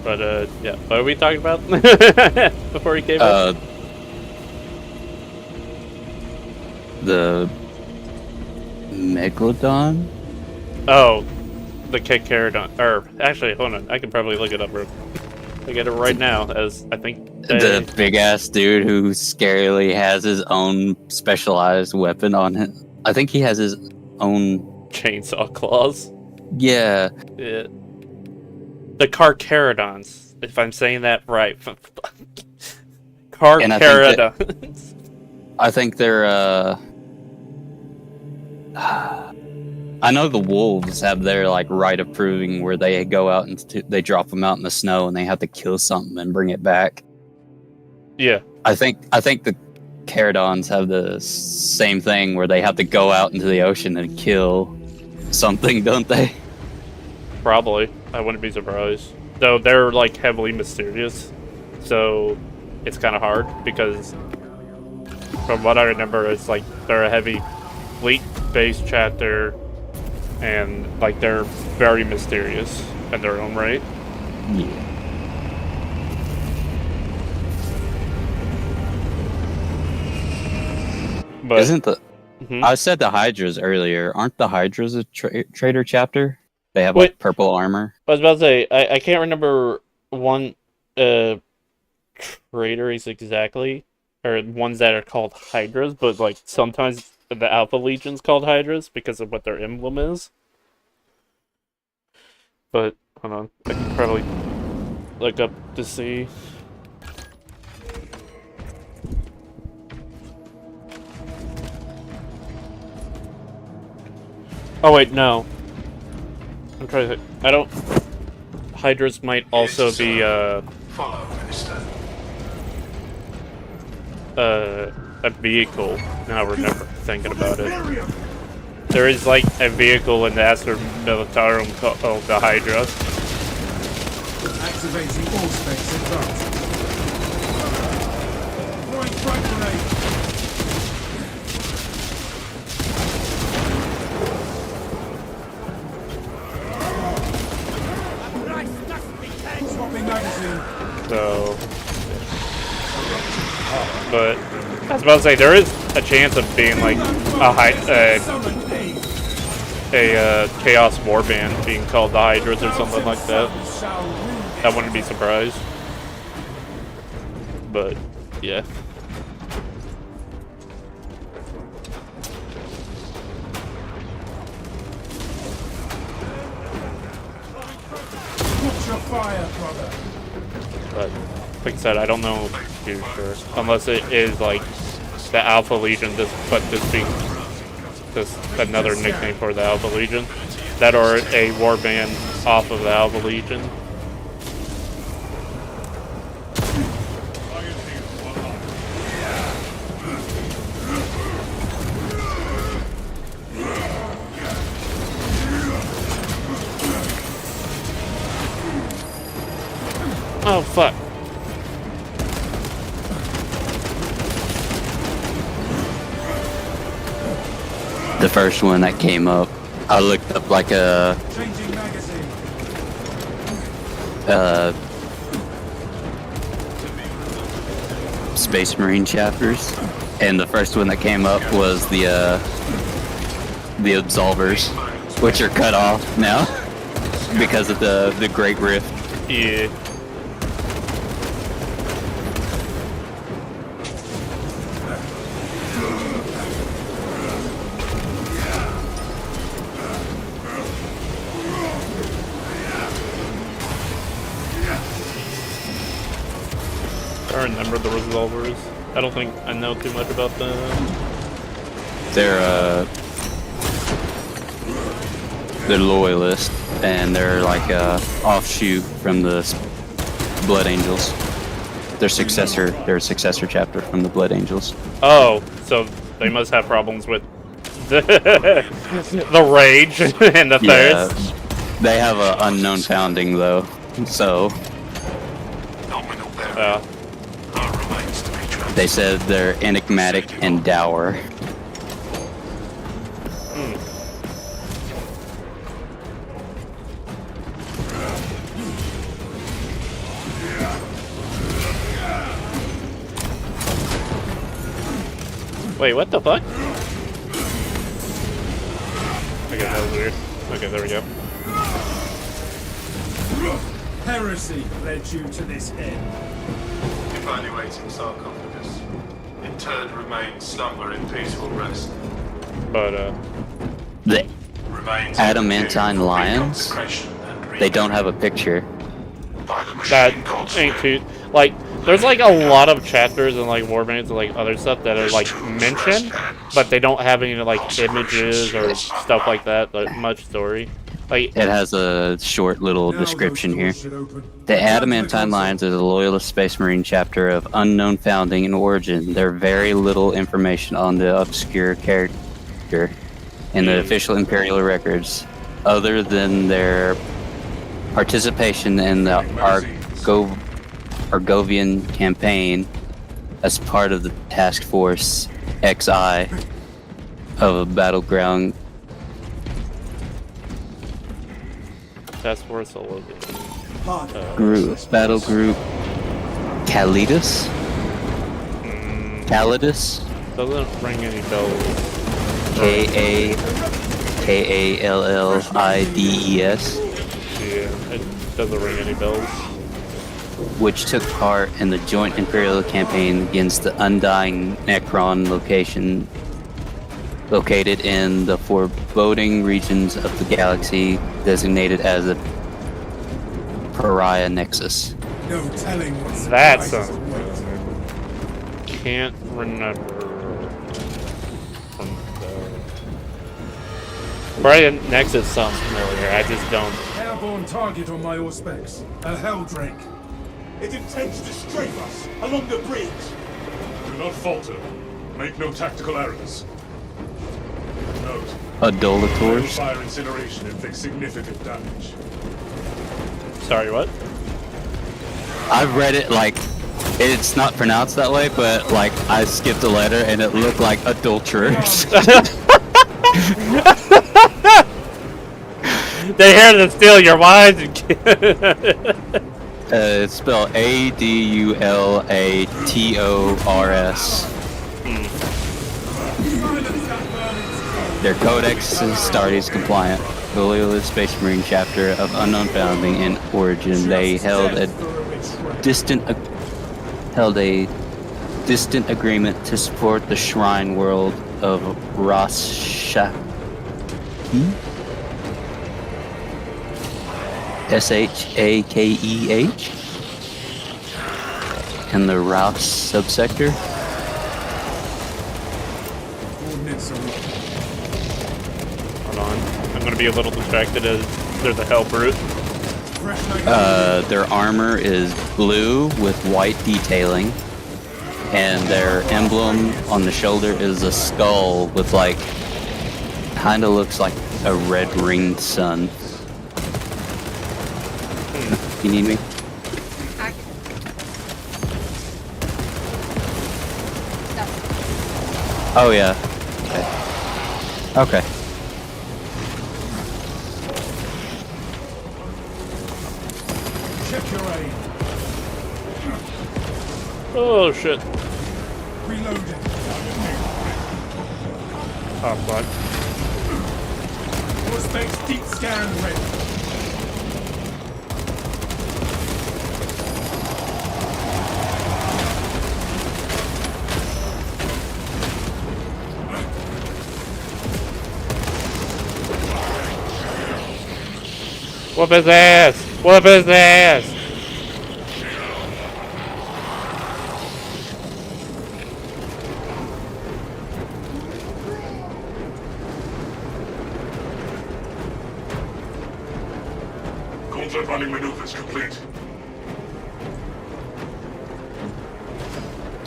But yeah, what are we talking about before he came up? The Megalodon? Oh, the Kikarodon. Or actually, hold on, I can probably look it up. I get it right now, as I think The big ass dude who scarily has his own specialized weapon on him. I think he has his own chainsaw claws. Yeah. Yeah. The Carcharodons, if I'm saying that right. Carcharodons. I think they're I know the wolves have their like right of proving where they go out and they drop them out in the snow and they have to kill something and bring it back. Yeah. I think the Charodons have the same thing where they have to go out into the ocean and kill something, don't they? Probably. I wouldn't be surprised. Though they're like heavily mysterious, so it's kind of hard because from what I remember, it's like they're a heavy fleet-based chapter, and like they're very mysterious in their own right. Yeah. But isn't the I said the Hydras earlier? Aren't the Hydras a trader chapter? They have like purple armor. I was about to say I can't remember one traders exactly, or ones that are called Hydras, but like sometimes the Alpha Legion's called Hydras because of what their emblem is. But hold on, I can probably look up to see. Oh wait, no. I'm trying to think. I don't... Hydras might also be, Follow, Minister. a vehicle. Now I remember thinking about it. There is, like, a vehicle in the Astra Militarum called the Hydra. Activating all specs advanced. Throwing frag grenade. Swapping magazine. So... But... I was about to say, there is a chance of being, like, a Chaos Warband being called the Hydras or something like that. I wouldn't be surprised. But, yeah. Watch your fire, brother. But, like I said, I don't know too sure. Unless it is, like, the Alpha Legion, but this being just another nickname for the Alpha Legion. That or a warband off of the Alpha Legion. Oh, fuck. The first one that came up, I looked up like a Space Marine chapters, and the first one that came up was the Absolvers, which are cut off now because of the Great Rift. Yeah. I remember the Resolvers. I don't think I know too much about them. They're loyalists, and they're like a offshoot from the Blood Angels. They're a successor chapter from the Blood Angels. Oh, so they must have problems with the rage and the thirst. They have an unknown founding though, so they said they're enigmatic and dour. Wait, what the fuck? Okay, that was weird. Okay, there we go. Heresy led you to this end. Evaluating sarcophagus. Interred remains slumber in peaceful rest. But, the adamantine lions, they don't have a picture. That ain't too... Like, there's like a lot of chapters and like warbands and like other stuff that are like mentioned, but they don't have any like images or stuff like that, like much story. Like, it has a short little description here. The Adamantine Lions is a loyalist Space Marine chapter of unknown founding and origin. There's very little information on the obscure character in the official Imperial records, other than their participation in the Argovian campaign as part of the Task Force XI of a battleground. Task Force all over. Battle group Calidus? Calidus? Doesn't ring any bells. K-A-L-L-I-D-E-S. Yeah, it doesn't ring any bells. Which took part in the joint Imperial campaign against the Undying Necron located in the foreboding regions of the galaxy, designated as a Pariah Nexus. No telling what's That sounds can't remember from Brian Nexus sounds familiar, I just don't. Airborne target on my auspex. A Helldrake. It intends to strafe us along the bridge. Do not falter. Make no tactical errors. Note. Adulators. Fire incineration inflicts significant damage. Sorry, what? I've read it like it's not pronounced that way, but like I skipped a letter and it looked like adulterers. They're here to steal your wives and It's spelled Adulators. Their codex is Astartes compliant. The Loyalist Space Marine chapter of unknown founding and origin. They held a distant agreement to support the shrine world of Rashaki. Shakeh and the Rouse subsector. Hold on. I'm gonna be a little distracted as there's a hell brute. Their armor is blue with white detailing, and their emblem on the shoulder is a skull with like, kinda looks like a red ringed sun. You need me? Oh yeah. Okay. Check your aim. Oh shit. Reloading. Oh fuck. Auspex deep scan ready. Whoop his ass! Whoop his ass! Gauntlet running maneuvers complete.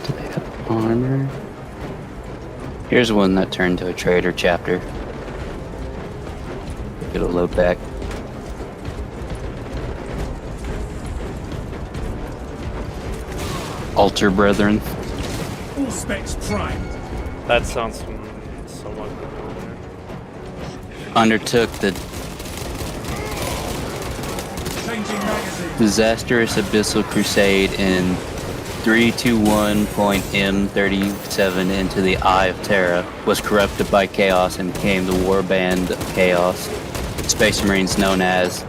Do they have armor? Here's one that turned to a trader chapter. It'll load back. Altar Brethren. All specs primed. That sounds somewhat familiar. Undertook the Changing magazine. disastrous Abyssal Crusade in 321.M37 into the Eye of Terra, was corrupted by Chaos and became the warband of Chaos. Space Marines known as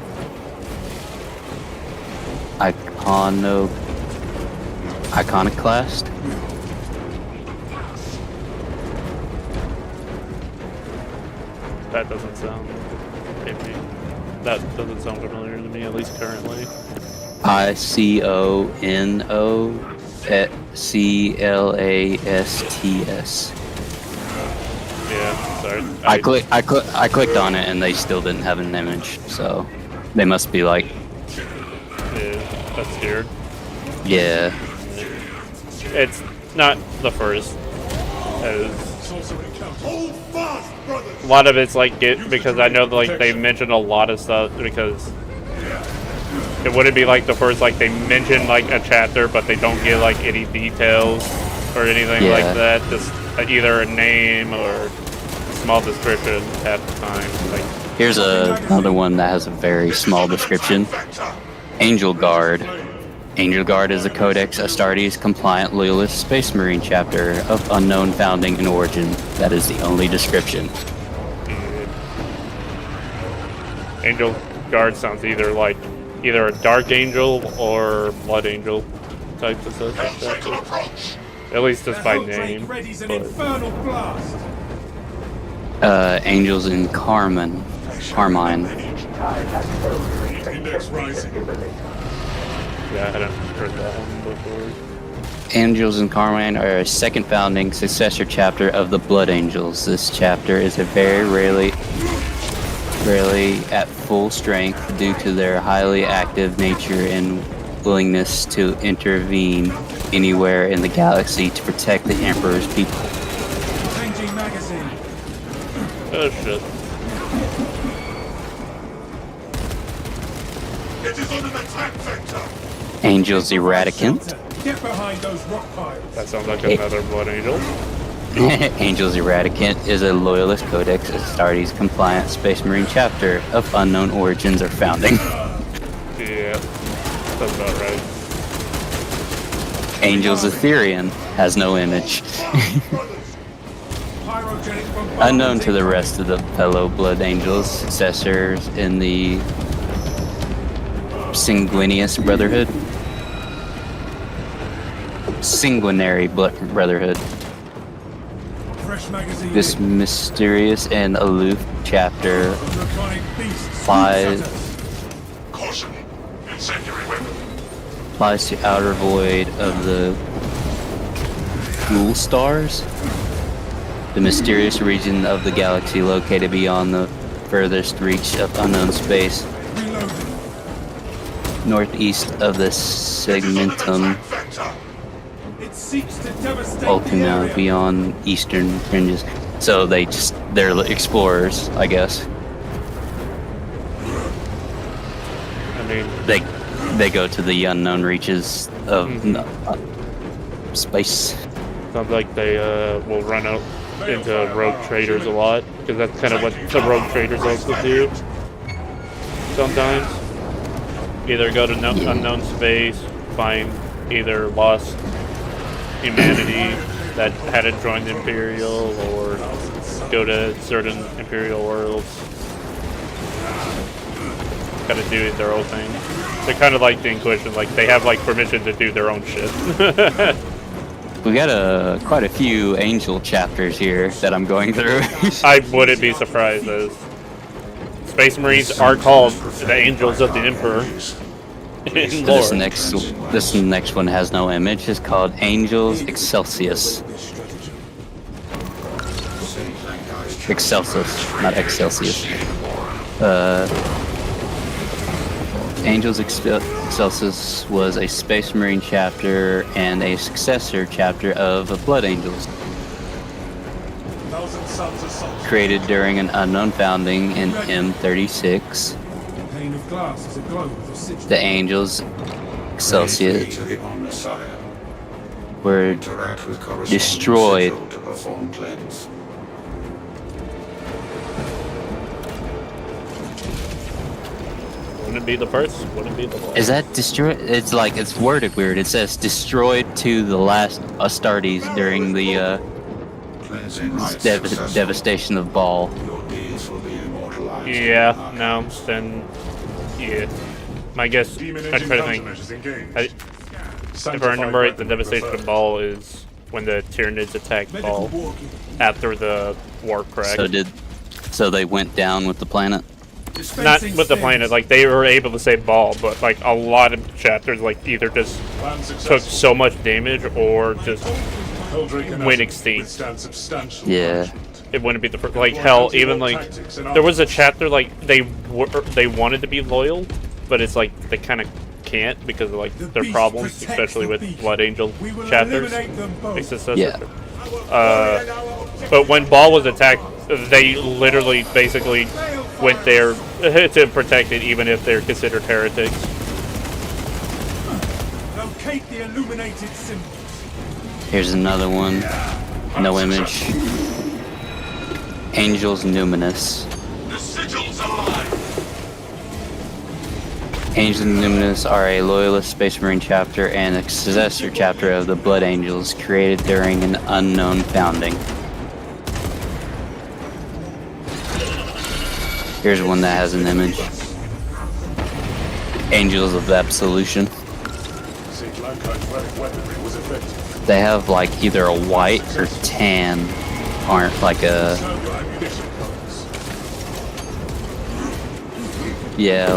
Iconoclast. That doesn't sound. Maybe. That doesn't sound familiar to me, at least currently. Iconoclasts. Yeah, sorry. I clicked on it and they still didn't have an image, so they must be like. Yeah, that's weird. Yeah. It's not the first. A lot of it's like because I know like they mentioned a lot of stuff because it wouldn't be like the first like they mention like a chapter but they don't give like any details or anything like that. Just either a name or small description at the time. Like here's another one that has a very small description. Angel Guard. Angel Guard is a Codex Astartes compliant Loyalist Space Marine chapter of unknown founding and origin. That is the only description. Angel Guard sounds either like a Dark Angel or Blood Angel type of stuff. At least just by name. Angels in Carmine. Index rising. Yeah, I hadn't heard that one before. Angels in Carmine are a second founding successor chapter of the Blood Angels. This chapter is a very rarely rarely at full strength due to their highly active nature and willingness to intervene anywhere in the galaxy to protect the Emperor's people. Changing magazine. Oh shit. It is on an attack vector. Angels Eradicant. Get behind those rock piles. That sounds like another Blood Angel. Angels Eradicant is a Loyalist Codex Astartes compliant Space Marine chapter of unknown origins or founding. Yeah, that's about right. Angels Etherean has no image. Pyrogenic bombardment. Unknown to the rest of the fellow Blood Angels, successors in the Sanguinius Brotherhood. Sanguinary Brotherhood. Fresh magazine. This mysterious and aloof chapter Draconic beasts. applies Caution. Incendiary weapon. to outer void of the Ghoul Stars, the mysterious region of the galaxy located beyond the furthest reach of unknown space, northeast of the Segmentum It seeks to devastate the Ultima, area. beyond eastern fringes. So they're explorers, I guess. I mean, They go to the unknown reaches of space. sounds like they will run out into rogue traders a lot, because that's kind of what the rogue traders also do. Sometimes, either go to unknown space, find either lost humanity that hadn't joined the Imperial, or go to certain Imperial worlds. Kind of do their own thing. They're kind of like the Inquisition, like they have like permission to do their own shit. We got quite a few angel chapters here that I'm going through. I wouldn't be surprised, as Space Marines are called the Angels of the Emperor in lore. This next one has no image. It's called Angels Excelsius. Excelsius, not Excelsius. Angels Excelsius was a Space Marine chapter and a successor chapter of Blood Angels. Created during an unknown founding in M36, Pane of glass is aglow with a sigil. the Angels Excelsius were destroyed. Wouldn't be the first, wouldn't be the last. Is that destroyed? It's like, it's worded weird. It says destroyed to the last Astartes during the devastation of Baal. Yeah, no, then, yeah. My guess, I try to think. If I remember right, the devastation of Baal is when the Tyranids attacked Baal after the war crack. So they went down with the planet? Not with the planet, like they were able to save Baal, but like a lot of chapters like either just took so much damage or just went extinct. Yeah. It wouldn't be the first, like hell, even like there was a chapter like they wanted to be loyal, but it's like they kind of can't because of like their problems, especially with Blood Angel chapters. Yeah. But when Baal was attacked, they literally basically went there to protect it, even if they're considered heretics. Locate the illuminated symbols. Here's another one. No image. Angels Numinous. The sigil's alive. Angels Numinous are a Loyalist Space Marine chapter and a successor chapter of the Blood Angels, created during an unknown founding. Here's one that has an image. Angels of Absolution. They have like either a white or tan, aren't like a... Yeah,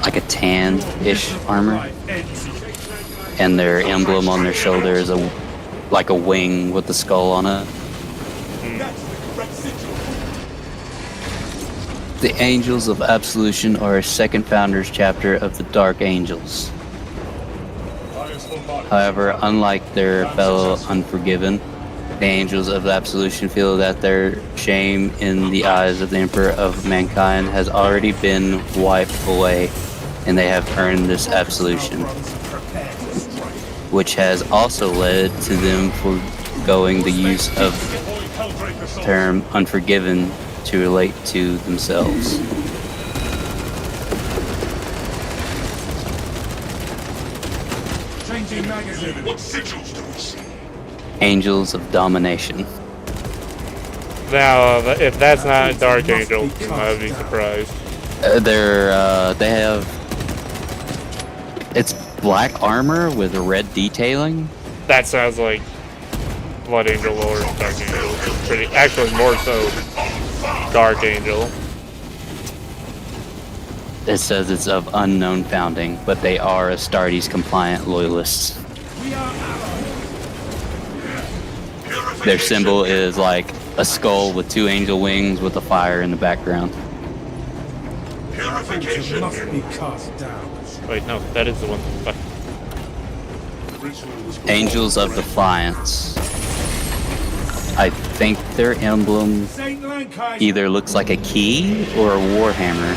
like a tan-ish armor. And their emblem on their shoulder is like a wing with the skull on it. The Angels of Absolution are a second Founders chapter of the Dark Angels. However, unlike their fellow Unforgiven, the Angels of Absolution feel that their shame in the eyes of the Emperor of Mankind has already been wiped away, and they have earned this absolution, which has also led to them foregoing the use of the term Unforgiven to relate to themselves. Changing magazine. What sigils do we see? Angels of Domination. Now, if that's not a Dark Angel, then I would be surprised. They have... It's black armor with red detailing. That sounds like Blood Angel or Dark Angel. Pretty, actually, more so Dark Angel. It says it's of unknown founding, but they are Astartes compliant loyalists. Their symbol is like a skull with two angel wings with a fire in the background. Purification must be cast down. Wait, no, that is the one. Angels of Defiance. I think their emblem either looks like a key or a warhammer.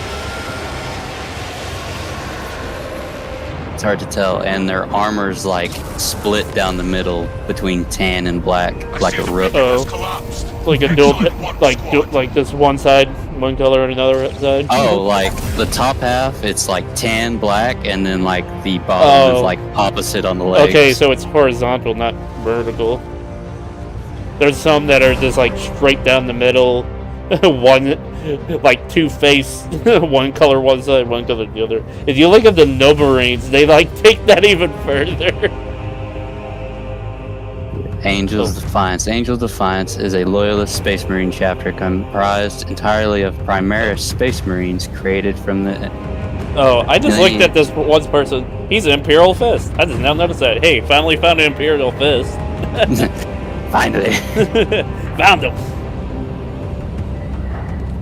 It's hard to tell, and their armor's like split down the middle between tan and black, like a rook. Oh, like a dual, like this one side, one color, and another side. Oh, like the top half, it's like tan, black, and then like the bottom is like opposite on the legs. Okay, so it's horizontal, not vertical. There's some that are just like straight down the middle, one like two-face, one color one side, one color the other. If you look at the Nova Marines, they like take that even further. Angels of Defiance. Angel Defiance is a loyalist Space Marine chapter comprised entirely of Primaris Space Marines created from the... Oh, I just looked at this one person. He's an Imperial Fist. I just now noticed that. Hey, finally found an Imperial Fist. Finally. Found him.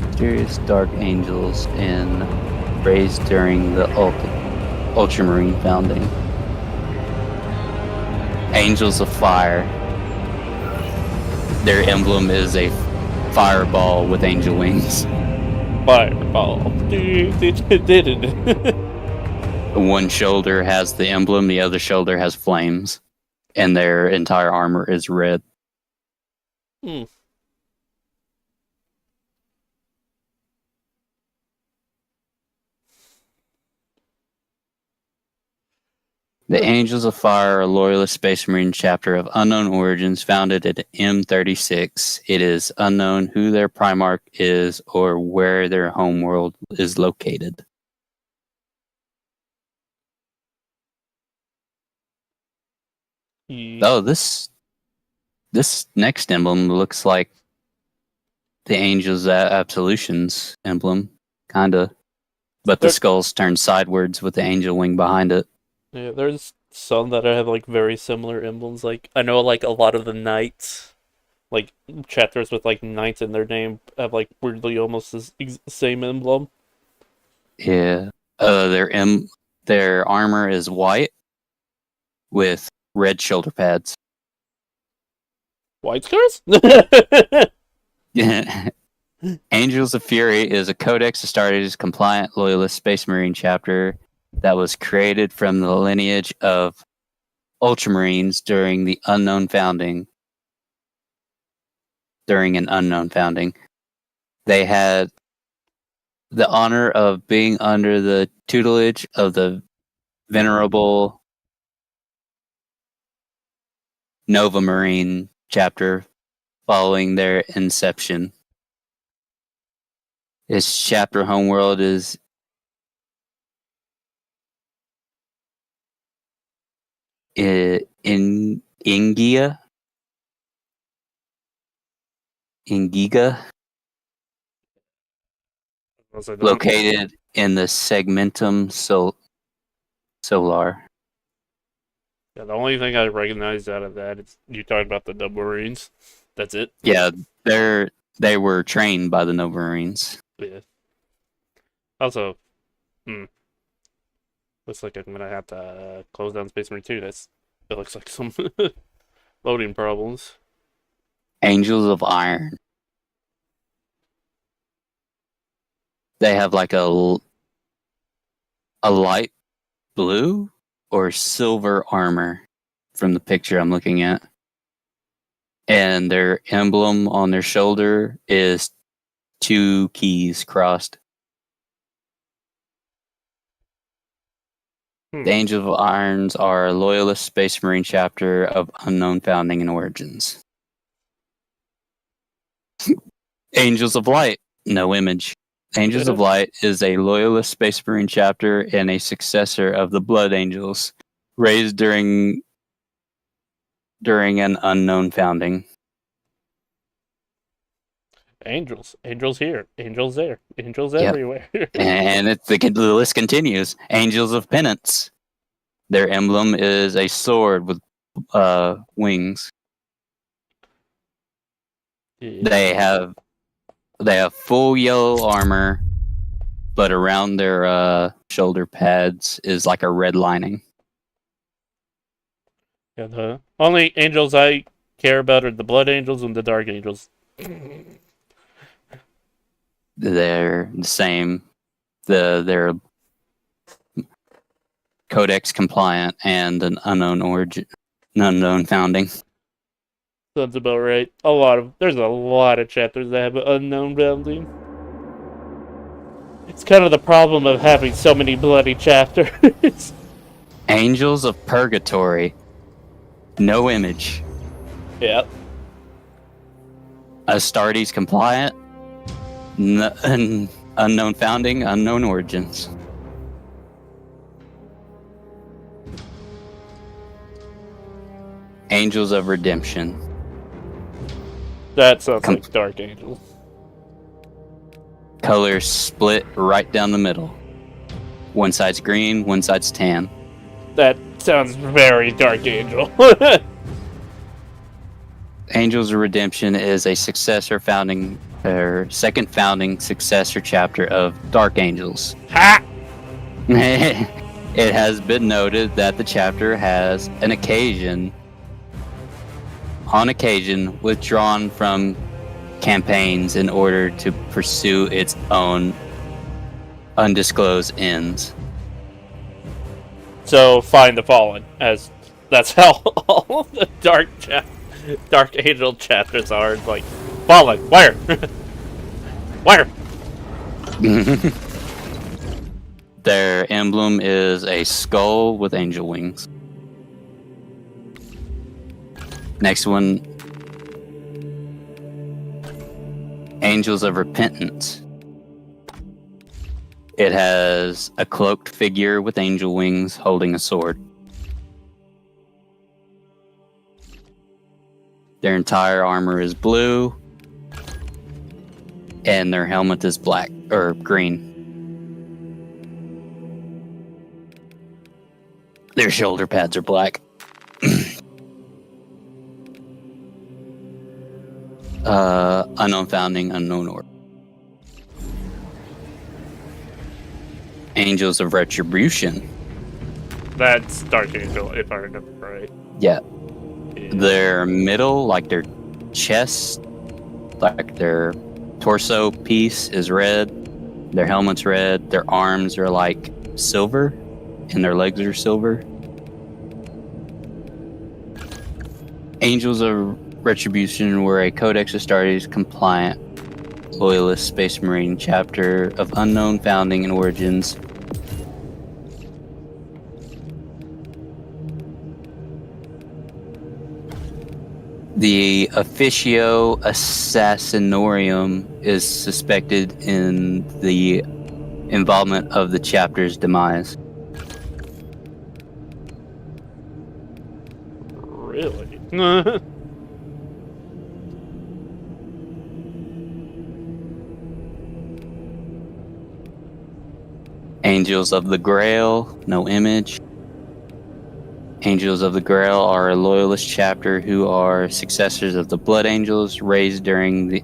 Mysterious Dark Angels raised during the Ultramarine founding. Angels of Fire. Their emblem is a fireball with angel wings. Fireball. One shoulder has the emblem, the other shoulder has flames, and their entire armor is red. Hmm. The Angels of Fire are a loyalist Space Marine chapter of unknown origins founded at M36. It is unknown who their Primarch is or where their homeworld is located. Yeah. Oh, this next emblem looks like the Angels Absolution's emblem, kinda. But the skull's turned sidewards with the angel wing behind it. Yeah, there's some that have like very similar emblems. Like I know like a lot of the knights, like chapters with like knights in their name have like weirdly almost the same emblem. Yeah. Their armor is white with red shoulder pads. White scars? Yeah. Angels of Fury is a Codex Astartes compliant loyalist Space Marine chapter that was created from the lineage of Ultramarines during an unknown founding. They had the honor of being under the tutelage of the venerable Nova Marine chapter following their inception. Its chapter homeworld is in Ingiga, located in the Segmentum Solar. Yeah, the only thing I recognize out of that is you talking about the Nova Marines. That's it. Yeah, they were trained by the Nova Marines. Yeah. Also, looks like I'm gonna have to close down Space Marine 2. It looks like some loading problems. Angels of Iron. They have like a light blue or silver armor from the picture I'm looking at. And their emblem on their shoulder is 2 keys crossed. The Angels of Irons are a loyalist Space Marine chapter of unknown founding and origins. Angels of Light, no image. Angels of Light is a loyalist Space Marine chapter and a successor of the Blood Angels, raised during an unknown founding. Angels here, angels there, angels everywhere. And the list continues. Angels of Penance. Their emblem is a sword with wings. Yeah. They have full yellow armor, but around their shoulder pads is like a red lining. Yeah, the only angels I care about are the Blood Angels and the Dark Angels. They're the same. They're Codex compliant and an unknown origin, an unknown founding. Sounds about right. There's a lot of chapters that have an unknown founding. It's kind of the problem of having so many bloody chapters. Angels of Purgatory. No image. Yep. Astartes compliant. Unknown founding, unknown origins. Angels of Redemption. That sounds like Dark Angel. Colors split right down the middle. One side's green, one side's tan. That sounds very Dark Angel. Angels of Redemption is a second founding successor chapter of Dark Angels. Ha! It has been noted that the chapter has on occasion withdrawn from campaigns in order to pursue its own undisclosed ends. So find the Fallen, as that's how all of the Dark Angel chapters are. It's like, Fallen, where? Where? Their emblem is a skull with angel wings. Next one, Angels of Repentance. It has a cloaked figure with angel wings holding a sword. Their entire armor is blue, and their helmet is black or green. Their shoulder pads are black. Unknown founding, unknown order. Angels of Retribution. That's Dark Angel, if I remember right. Yeah. Their middle, like their chest, like their torso piece is red. Their helmet's red. Their arms are like silver, and their legs are silver. Angels of Retribution were a Codex Astartes compliant loyalist Space Marine chapter of unknown founding and origins. The Officio Assassinorium is suspected in the involvement of the chapter's demise. Really? Angels of the Grail, no image. Angels of the Grail are a loyalist chapter who are successors of the Blood Angels, raised during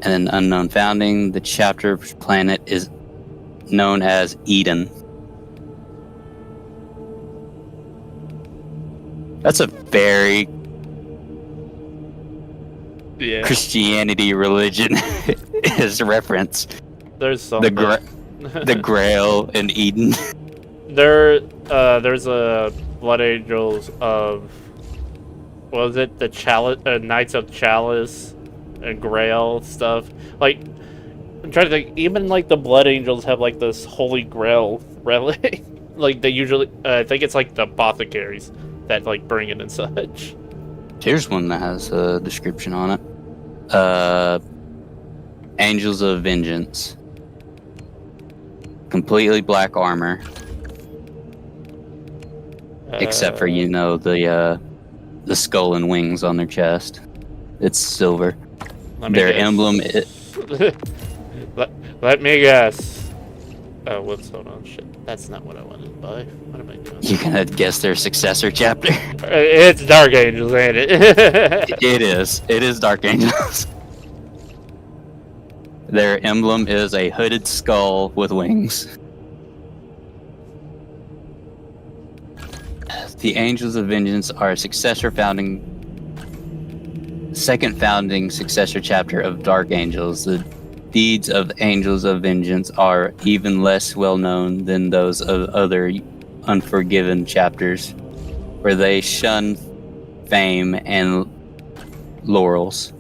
and an unknown founding. The chapter planet is known as Eden. That's a very Christianity religion is reference. There's some the Grail in Eden. There's a Blood Angels of, what was it, the Chalice, Knights of Chalice and Grail stuff. Like, I'm trying to think, even like the Blood Angels have like this Holy Grail relic. Like they usually, I think it's like the apothecaries that like bring it and such. Here's one that has a description on it. Angels of Vengeance. Completely black armor. Except for, the skull and wings on their chest. It's silver. Their emblem is... let me guess. Oh, whoops, hold on, shit. That's not what I wanted to buy. What am I doing? You gonna guess their successor chapter? It's Dark Angels, ain't it? It is. It is Dark Angels. Their emblem is a hooded skull with wings. The Angels of Vengeance are a second founding successor chapter of Dark Angels. The deeds of Angels of Vengeance are even less well known than those of other Unforgiven chapters, where they shun fame and laurels,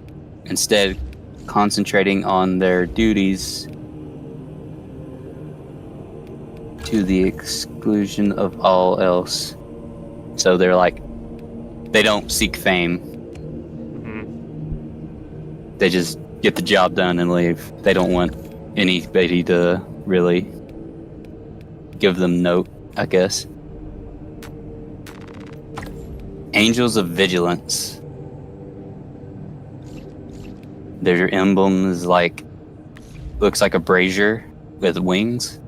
instead concentrating on their duties to the exclusion of all else. So they're like, they don't seek fame. Mm-hmm. They just get the job done and leave. They don't want anybody to really give them note, I guess. Angels of Vigilance. Their emblem is like, looks like a brazier with wings.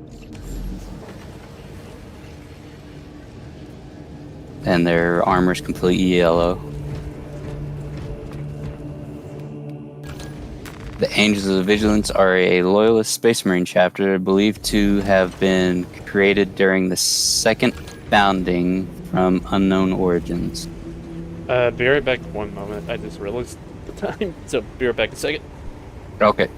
And their armor's completely yellow. The Angels of Vigilance are a loyalist Space Marine chapter believed to have been created during the second founding from unknown origins. Be right back one moment. I just realized the time, so be right back a second. Okay.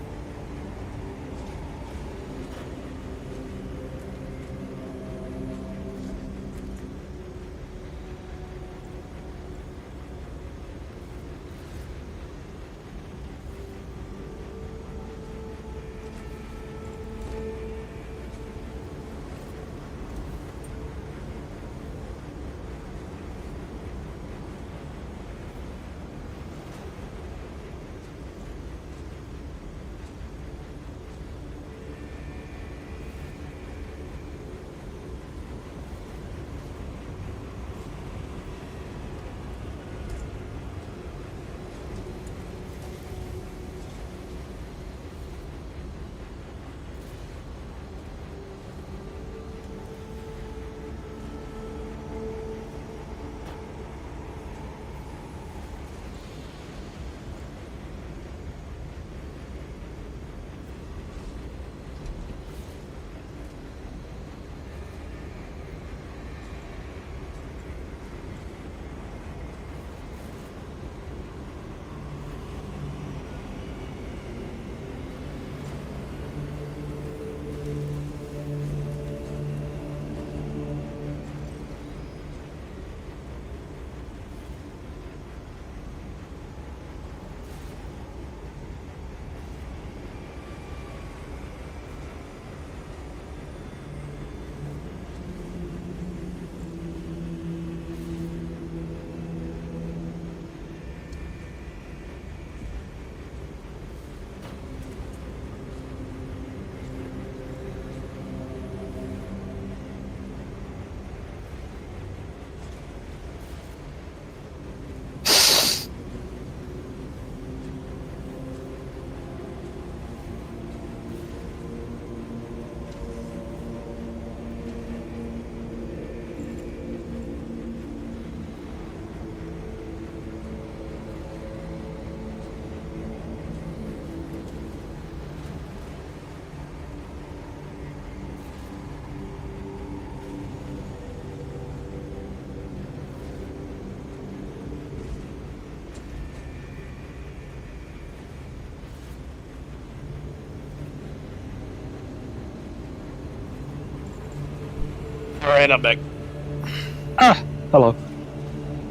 Alright, I'm back. Hello.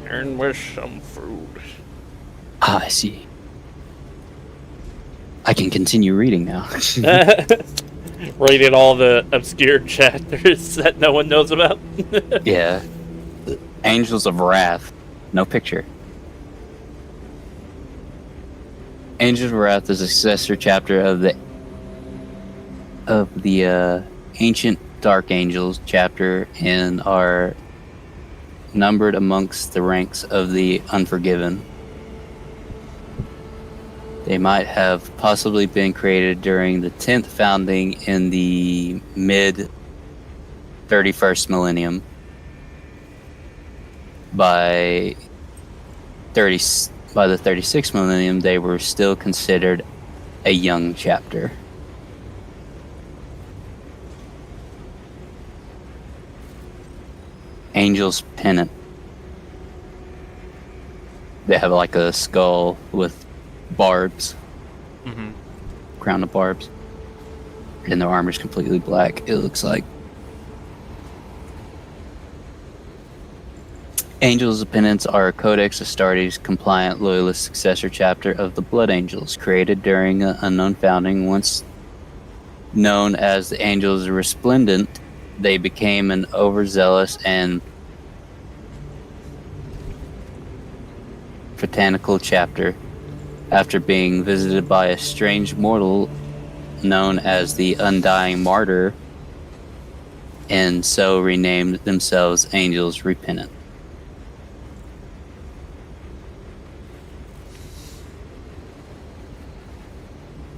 And with some food. Ah, I see. I can continue reading now. Reading all the obscure chapters that no one knows about. Yeah. Angels of Wrath. No picture. Angels of Wrath is a successor chapter of the ancient Dark Angels chapter and are numbered amongst the ranks of the Unforgiven. They might have possibly been created during the 10th founding in the mid 31st millennium. By the 36th millennium, they were still considered a young chapter. Angel's Pennant. They have like a skull with barbs, crown of barbs, and their armor's completely black, it looks like. Angels of Penance are a Codex Astartes compliant loyalist successor chapter of the Blood Angels, created during an unknown founding. Once known as the Angels Resplendent, they became an overzealous and puritanical chapter after being visited by a strange mortal known as the Undying Martyr, and so renamed themselves Angels Repentant.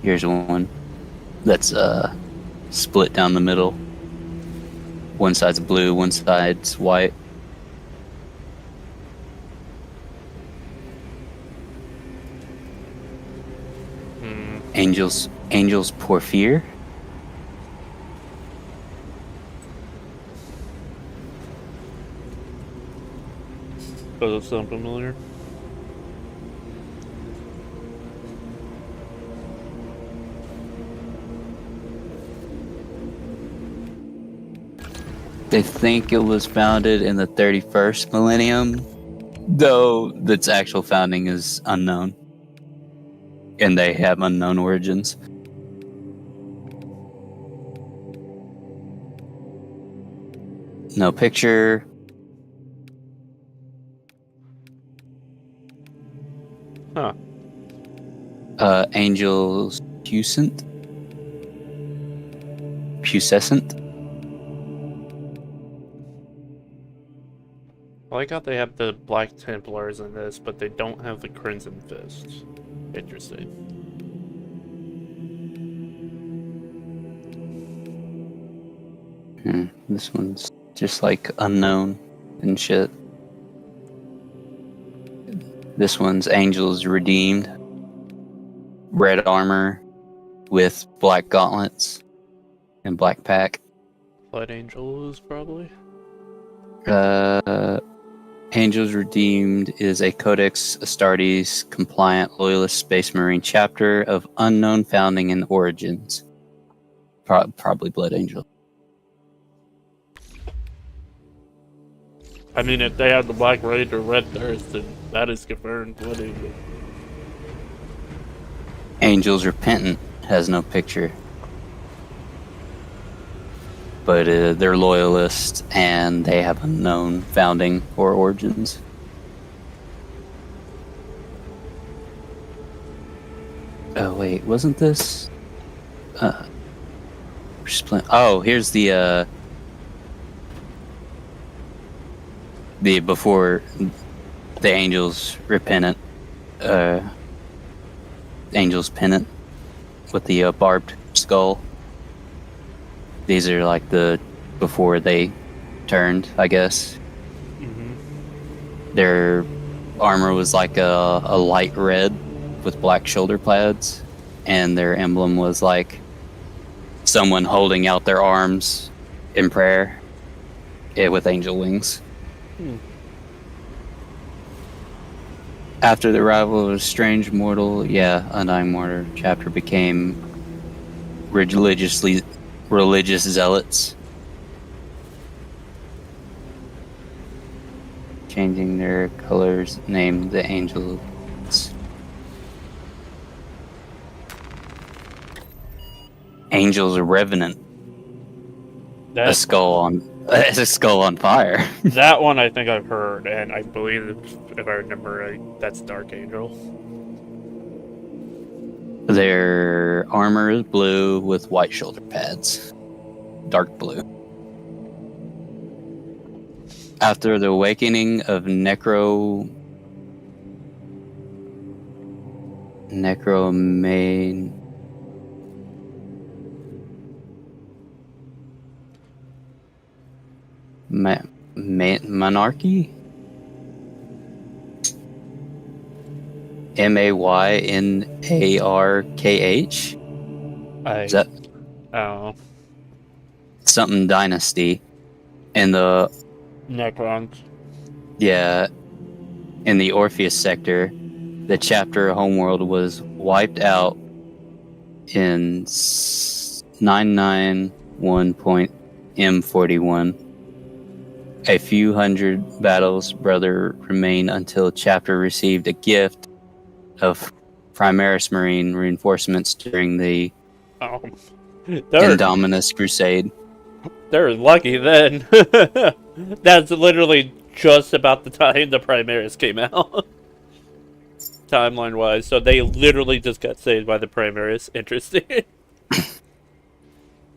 Here's one that's split down the middle. One side's blue, one side's white. Angels Porphyr. Does it sound familiar? They think it was founded in the 31st millennium, though its actual founding is unknown. And they have unknown origins. No picture. Huh. Angels Pucescent. I like how they have the Black Templars in this, but they don't have the Crimson Fists. Interesting. This one's just like unknown and shit. This one's Angels Redeemed. Red armor with black gauntlets and black pack. Blood Angels, probably? Angels Redeemed is a Codex Astartes compliant loyalist Space Marine chapter of unknown founding and origins. Probably Blood Angel. I mean, if they have the Black Rage or Red Thirst, then that is confirmed. Blood Angel. Angels Repentant has no picture. But they're loyalists and they have unknown founding or origins. Oh wait, wasn't this? Oh, here's the before the Angels Repentant, Angels Pennant with the barbed skull. These are like the before they turned, I guess. Their armor was like a light red with black shoulder pads, and their emblem was like someone holding out their arms in prayer, with angel wings. After the arrival of a strange mortal, Undying Martyr chapter became religious zealots. changing their colors, named the Angels. Angels Revenant. A skull on fire. That one I think I've heard, and I believe, if I remember right, that's Dark Angel. Their armor is blue with white shoulder pads. Dark blue. After the awakening of Necromane. Monarchy? Maynarkh? Is that? Oh. Something dynasty. And the Necrons. Yeah. In the Orpheus sector, the chapter Homeworld was wiped out in 991.M41. A few hundred battles, brother, remain until chapter received a gift of Primaris Marine reinforcements during the Indominus Crusade. They're lucky then. That's literally just about the time the Primaris came out. Timeline-wise. So they literally just got saved by the Primaris. Interesting.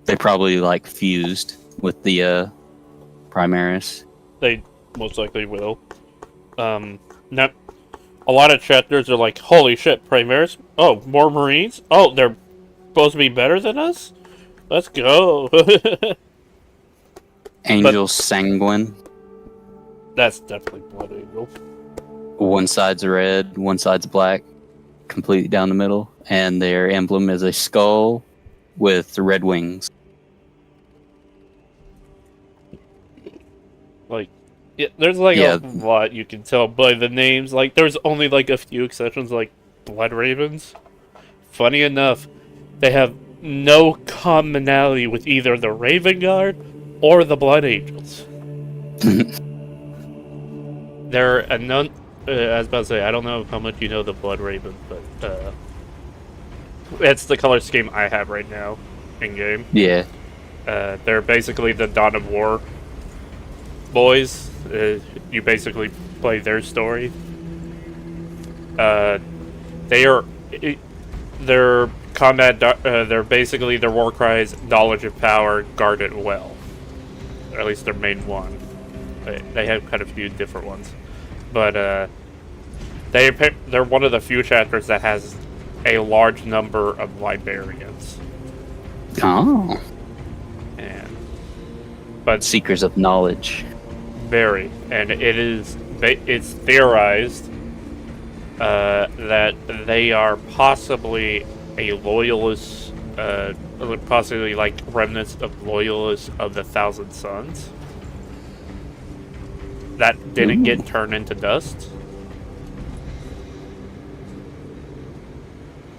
They probably, like, fused with the Primaris. They most likely will. Not a lot of chapters are like, holy shit, Primaris? Oh, more Marines? Oh, they're supposed to be better than us? Let's go. Angel Sanguine. That's definitely Blood Angel. One side's red, one side's black, completely down the middle, and their emblem is a skull with red wings. Like, yeah, there's like a lot you can tell by the names. Like, there's only like a few exceptions, like Blood Ravens. Funny enough, they have no commonality with either the Raven Guard or the Blood Angels. They're a non. I was about to say, I don't know how much you know the Blood Raven, but it's the color scheme I have right now in game. Yeah. They're basically the Dawn of War boys. You basically play their story. They're combat. They're basically their war cry is knowledge of power, guard it well. Or at least their main one. They have quite a few different ones, but they're one of the few chapters that has a large number of librarians. Oh. But seekers of knowledge. Very, and it's theorized that they are possibly a loyalist, possibly like remnants of loyalists of the Thousand Sons that didn't get turned into dust.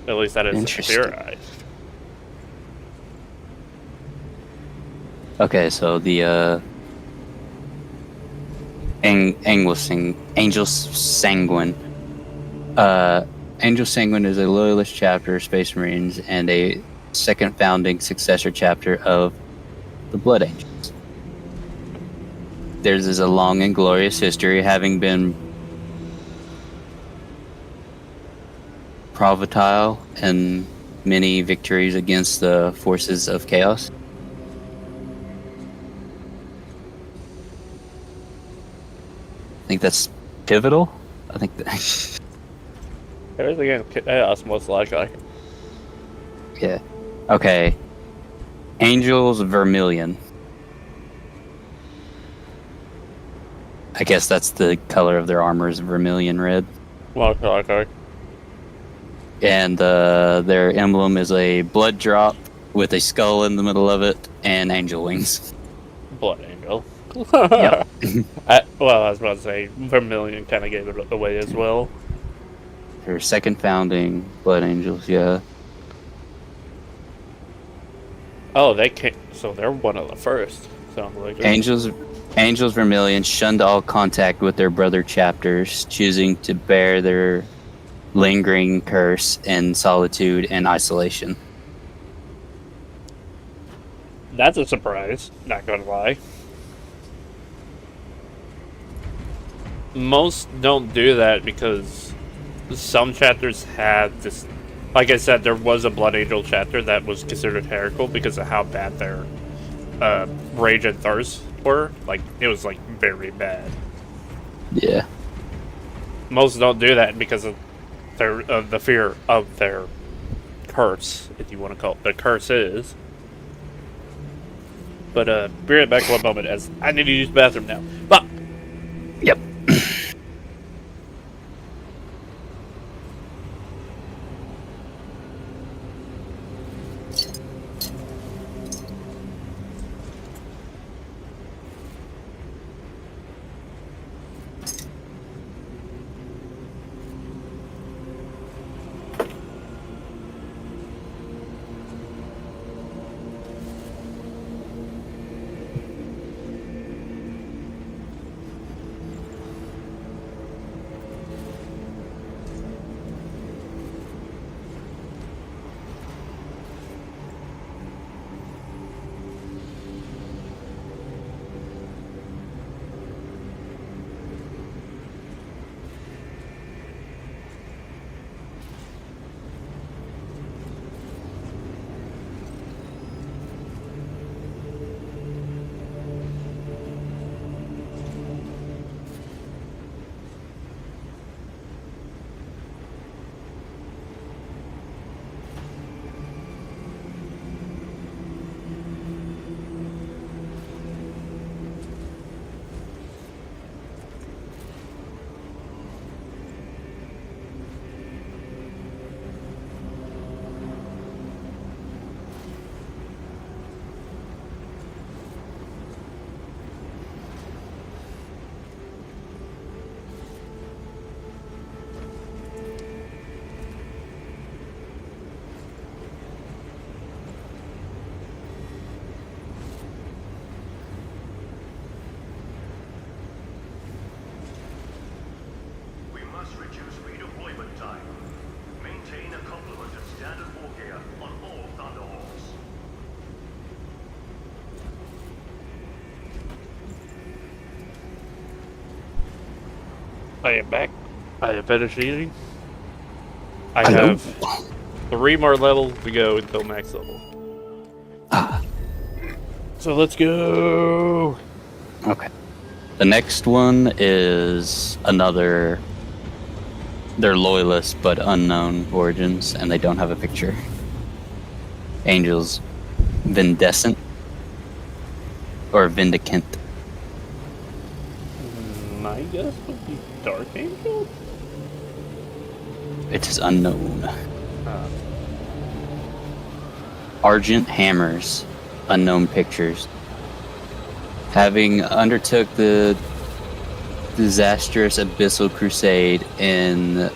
At least that is theorized. Okay, so the Angel Sanguine. Angel Sanguine is a loyalist chapter of Space Marines and a second founding successor chapter of the Blood Angels. Theirs is a long and glorious history, having been provocative and many victories against the forces of chaos. I think that's pivotal. I think that everything in chaos most likely. Yeah. Okay. Angels Vermilion. I guess that's the color of their armor is vermilion red. Okay. And their emblem is a blood drop with a skull in the middle of it and angel wings. Blood Angel. Yep. I was about to say, Vermilion kind of gave it away as well. Her second founding Blood Angels, yeah. Oh, they came. So they're one of the first. Sounds like it. Angels Vermilion shunned all contact with their brother chapters, choosing to bear their lingering curse in solitude and isolation. That's a surprise, not gonna lie. Most don't do that because some chapters have this. Like I said, there was a Blood Angel chapter that was considered heretical because of how bad their rage and thirst were. Like, it was, like, very bad. Yeah. Most don't do that because of the fear of their curse, if you want to call it. The curse is. But, be right back one moment as I need to use the bathroom now. But. Yep. I am back. I have finished eating. I have 3 more levels to go until max level. So let's go. Okay. The next one is another. They're loyalists but unknown origins, and they don't have a picture. Angels Vindescent or Vindicant. My guess would be Dark Angel? It is unknown. Argent Hammers, unknown pictures. Having undertook the disastrous Abyssal Crusade in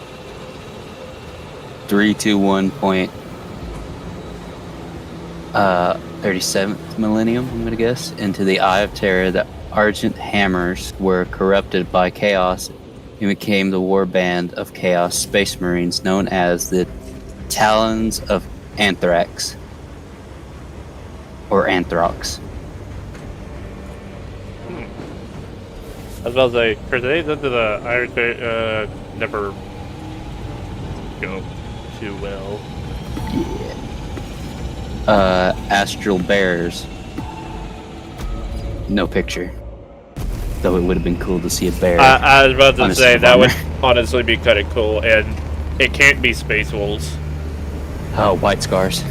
321.37th millennium, I'm gonna guess, into the Eye of Terror, the Argent Hammers were corrupted by Chaos and became the war band of Chaos Space Marines known as the Talons of Anthrax. Or Anthrax. I was about to say, Crusades into the Iron never go too well. Astral Bears. No picture. Though it would have been cool to see a bear. I was about to say, that would honestly be kind of cool, and it can't be Space Wolves. Oh, White Scars.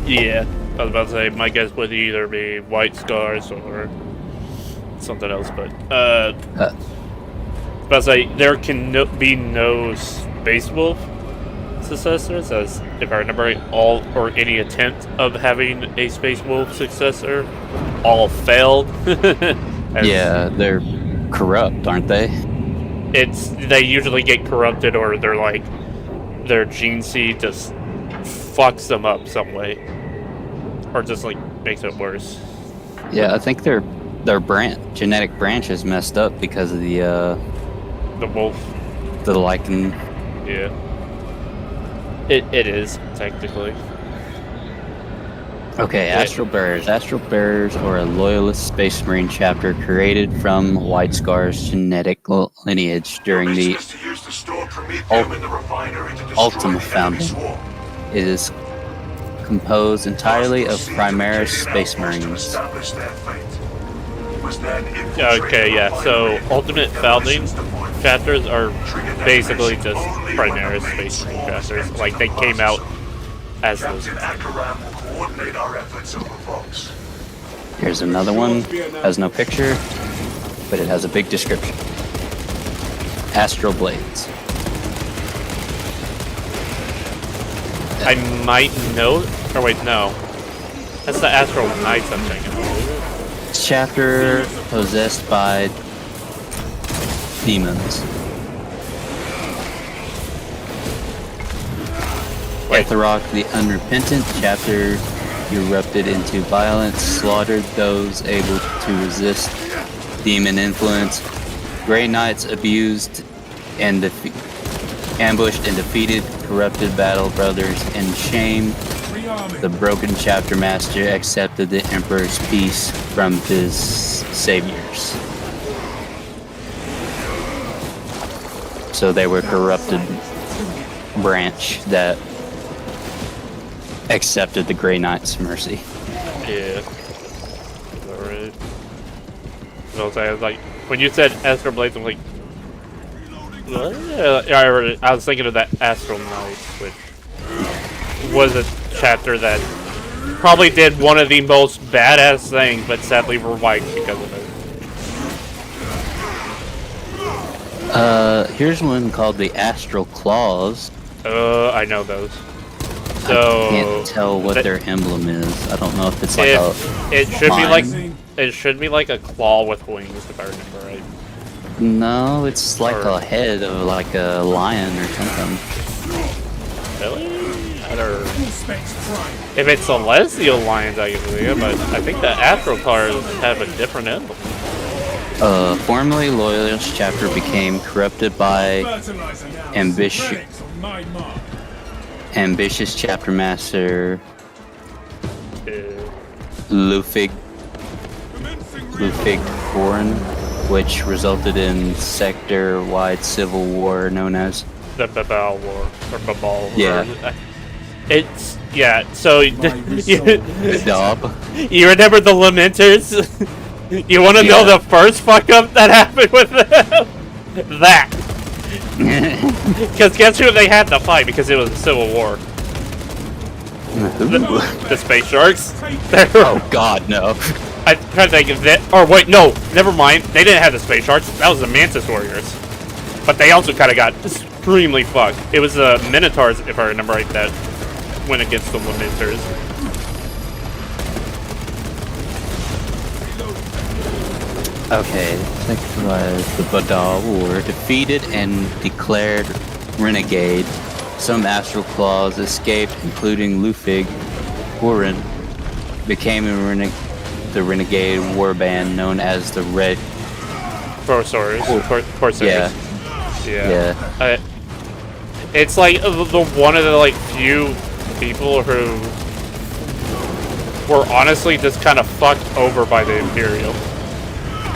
Yeah, I was about to say, my guess would either be White Scars or something else, but I was about to say, there can be no Space Wolf successors, as if I remember right, all or any attempt of having a Space Wolf successor all failed. Yeah, they're corrupt, aren't they? They usually get corrupted, or they're like their gene seed just fucks them up some way, or just like makes it worse. Yeah, I think they're their genetic branch is messed up because of the wolf. The lichen. Yeah. It is, technically. Okay, Astral Bearers. Astral Bearers are a loyalist Space Marine chapter created from White Scar's genetic lineage during the Ultima founding. It is composed entirely of Primaris Space Marines. Okay, yeah, so Ultimate Founding chapters are basically just Primaris Space Marine chapters. Like, they came out as those. Here's another one. Has no picture, but it has a big description. Astral Blades. I might know. Or wait, no. That's the Astral Knights I'm thinking of. Chapter possessed by demons. Etherok, the Unrepentant chapter erupted into violence, slaughtered those able to resist demon influence. Grey Knights abused and ambushed and defeated corrupted battle brothers in shame. The broken chapter master accepted the Emperor's peace from his saviors. So they were corrupted branch that accepted the Grey Knight's mercy. Yeah. Alright. I was like, when you said Astral Blades, I'm like, what? I was thinking of that Astral Knights, which was a chapter that probably did one of the most badass things, but sadly were wiped because of it. Here's one called the Astral Claws. I know those. So I can't tell what their emblem is. I don't know if it's like it should be like a claw with wings, if I remember right. No, it's like a head of like a lion or something. Really? If it's Celestial Lions, I can believe it, but I think the Astral cars have a different emblem. Formerly Loyalist chapter became corrupted by ambitious chapter master Lufig Foreign, which resulted in sector-wide civil war known as the Babal War or Babal War. Yeah. It's so you remember the Lamenters? You want to know the first fuck up that happened with them? That. Because guess who they had to fight because it was a civil war? The Space Sharks. Oh God, no. I tried to think of that. Or wait, no, never mind. They didn't have the Space Sharks. That was the Mantis Warriors. But they also kind of got extremely fucked. It was the Minotaurs, if I remember right, that went against the Lamenters. Okay, the Badal War defeated and declared renegade. Some Astral Claws escaped, including Lufig Foreign, became the renegade warband known as the Red Corsairs. Yeah. It's like the one of the like few people who were honestly just kind of fucked over by the Imperial.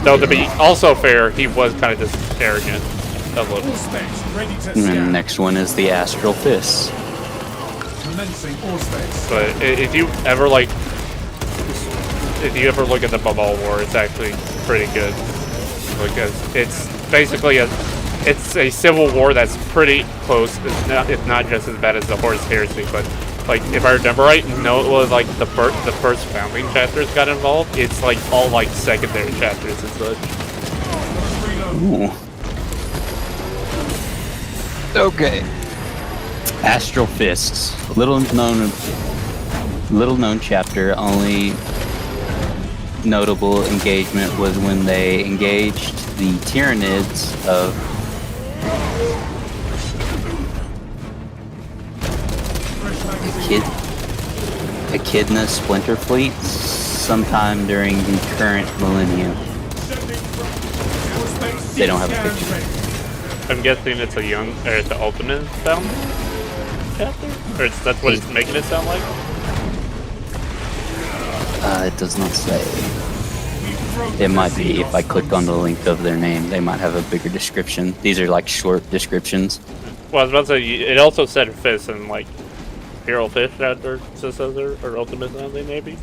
Though to be also fair, he was kind of just arrogant a little. And the next one is the Astral Fist. But if you ever look at the Babal War, it's actually pretty good because it's basically a civil war that's pretty close, if not just as bad as the Horus Heresy. But like, if I remember right, no, it was like the first founding chapters got involved. It's like all like secondary chapters and such. Ooh. Okay. Astral Fists. Little known chapter. Only notable engagement was when they engaged the Tyranids of Echidna Splinter Fleet, sometime during the current millennium. They don't have a picture. I'm guessing it's a young, or it's an ultimate sound chapter? Or that's what it's making it sound like? It does not say. It might be if I click on the link of their name, they might have a bigger description. These are like short descriptions. Well, I was about to say, it also said Fist and like Hero Fish or successor or ultimate sounding maybe?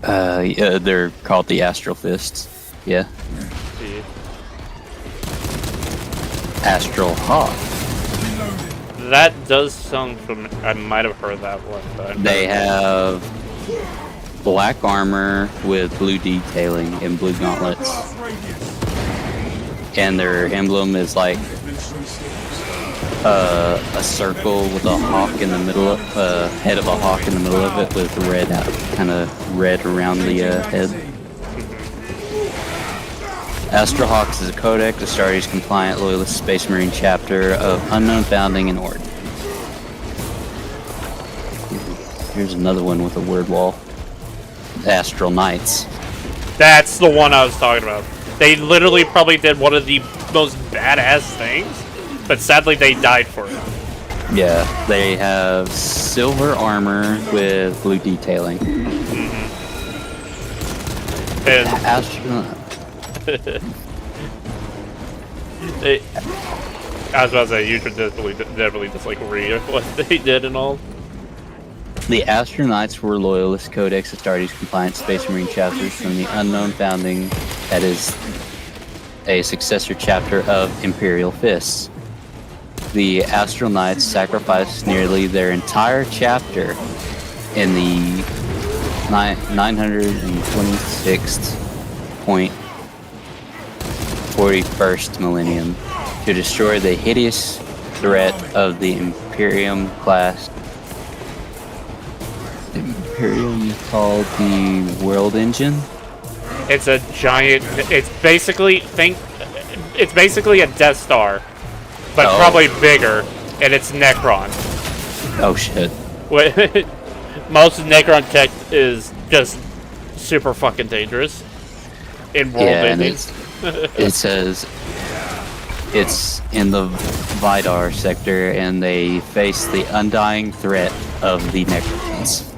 Yeah, they're called the Astral Fists. Yeah. Yeah. Astral Hawk. That does sound from. I might have heard that one. But They have black armor with blue detailing and blue gauntlets. And their emblem is like a circle with a hawk in the middle of head of a hawk in the middle of it with red kind of red around the head. Astral Hawks is a codex, a Astartes compliant loyalist Space Marine chapter of unknown founding and origin. Here's another one with a word wall. Astral Knights. That's the one I was talking about. They literally probably did one of the most badass things, but sadly they died for it. Yeah, they have silver armor with blue detailing. And Astral. I was about to say, you should definitely just like read what they did and all. The Astronauts were Loyalist Codex Astartes compliant Space Marine chapters from the unknown founding that is a successor chapter of Imperial Fists. The Astronauts sacrificed nearly their entire chapter in the 926.41st millennium to destroy the hideous threat of the Imperium class. Imperium called the World Engine. It's a giant. It's basically It's basically a Death Star, but probably bigger, and it's Necron. Oh shit! Most Necron tech is just super fucking dangerous in world endings. It says it's in the Vidar sector, and they face the undying threat of the Necrons.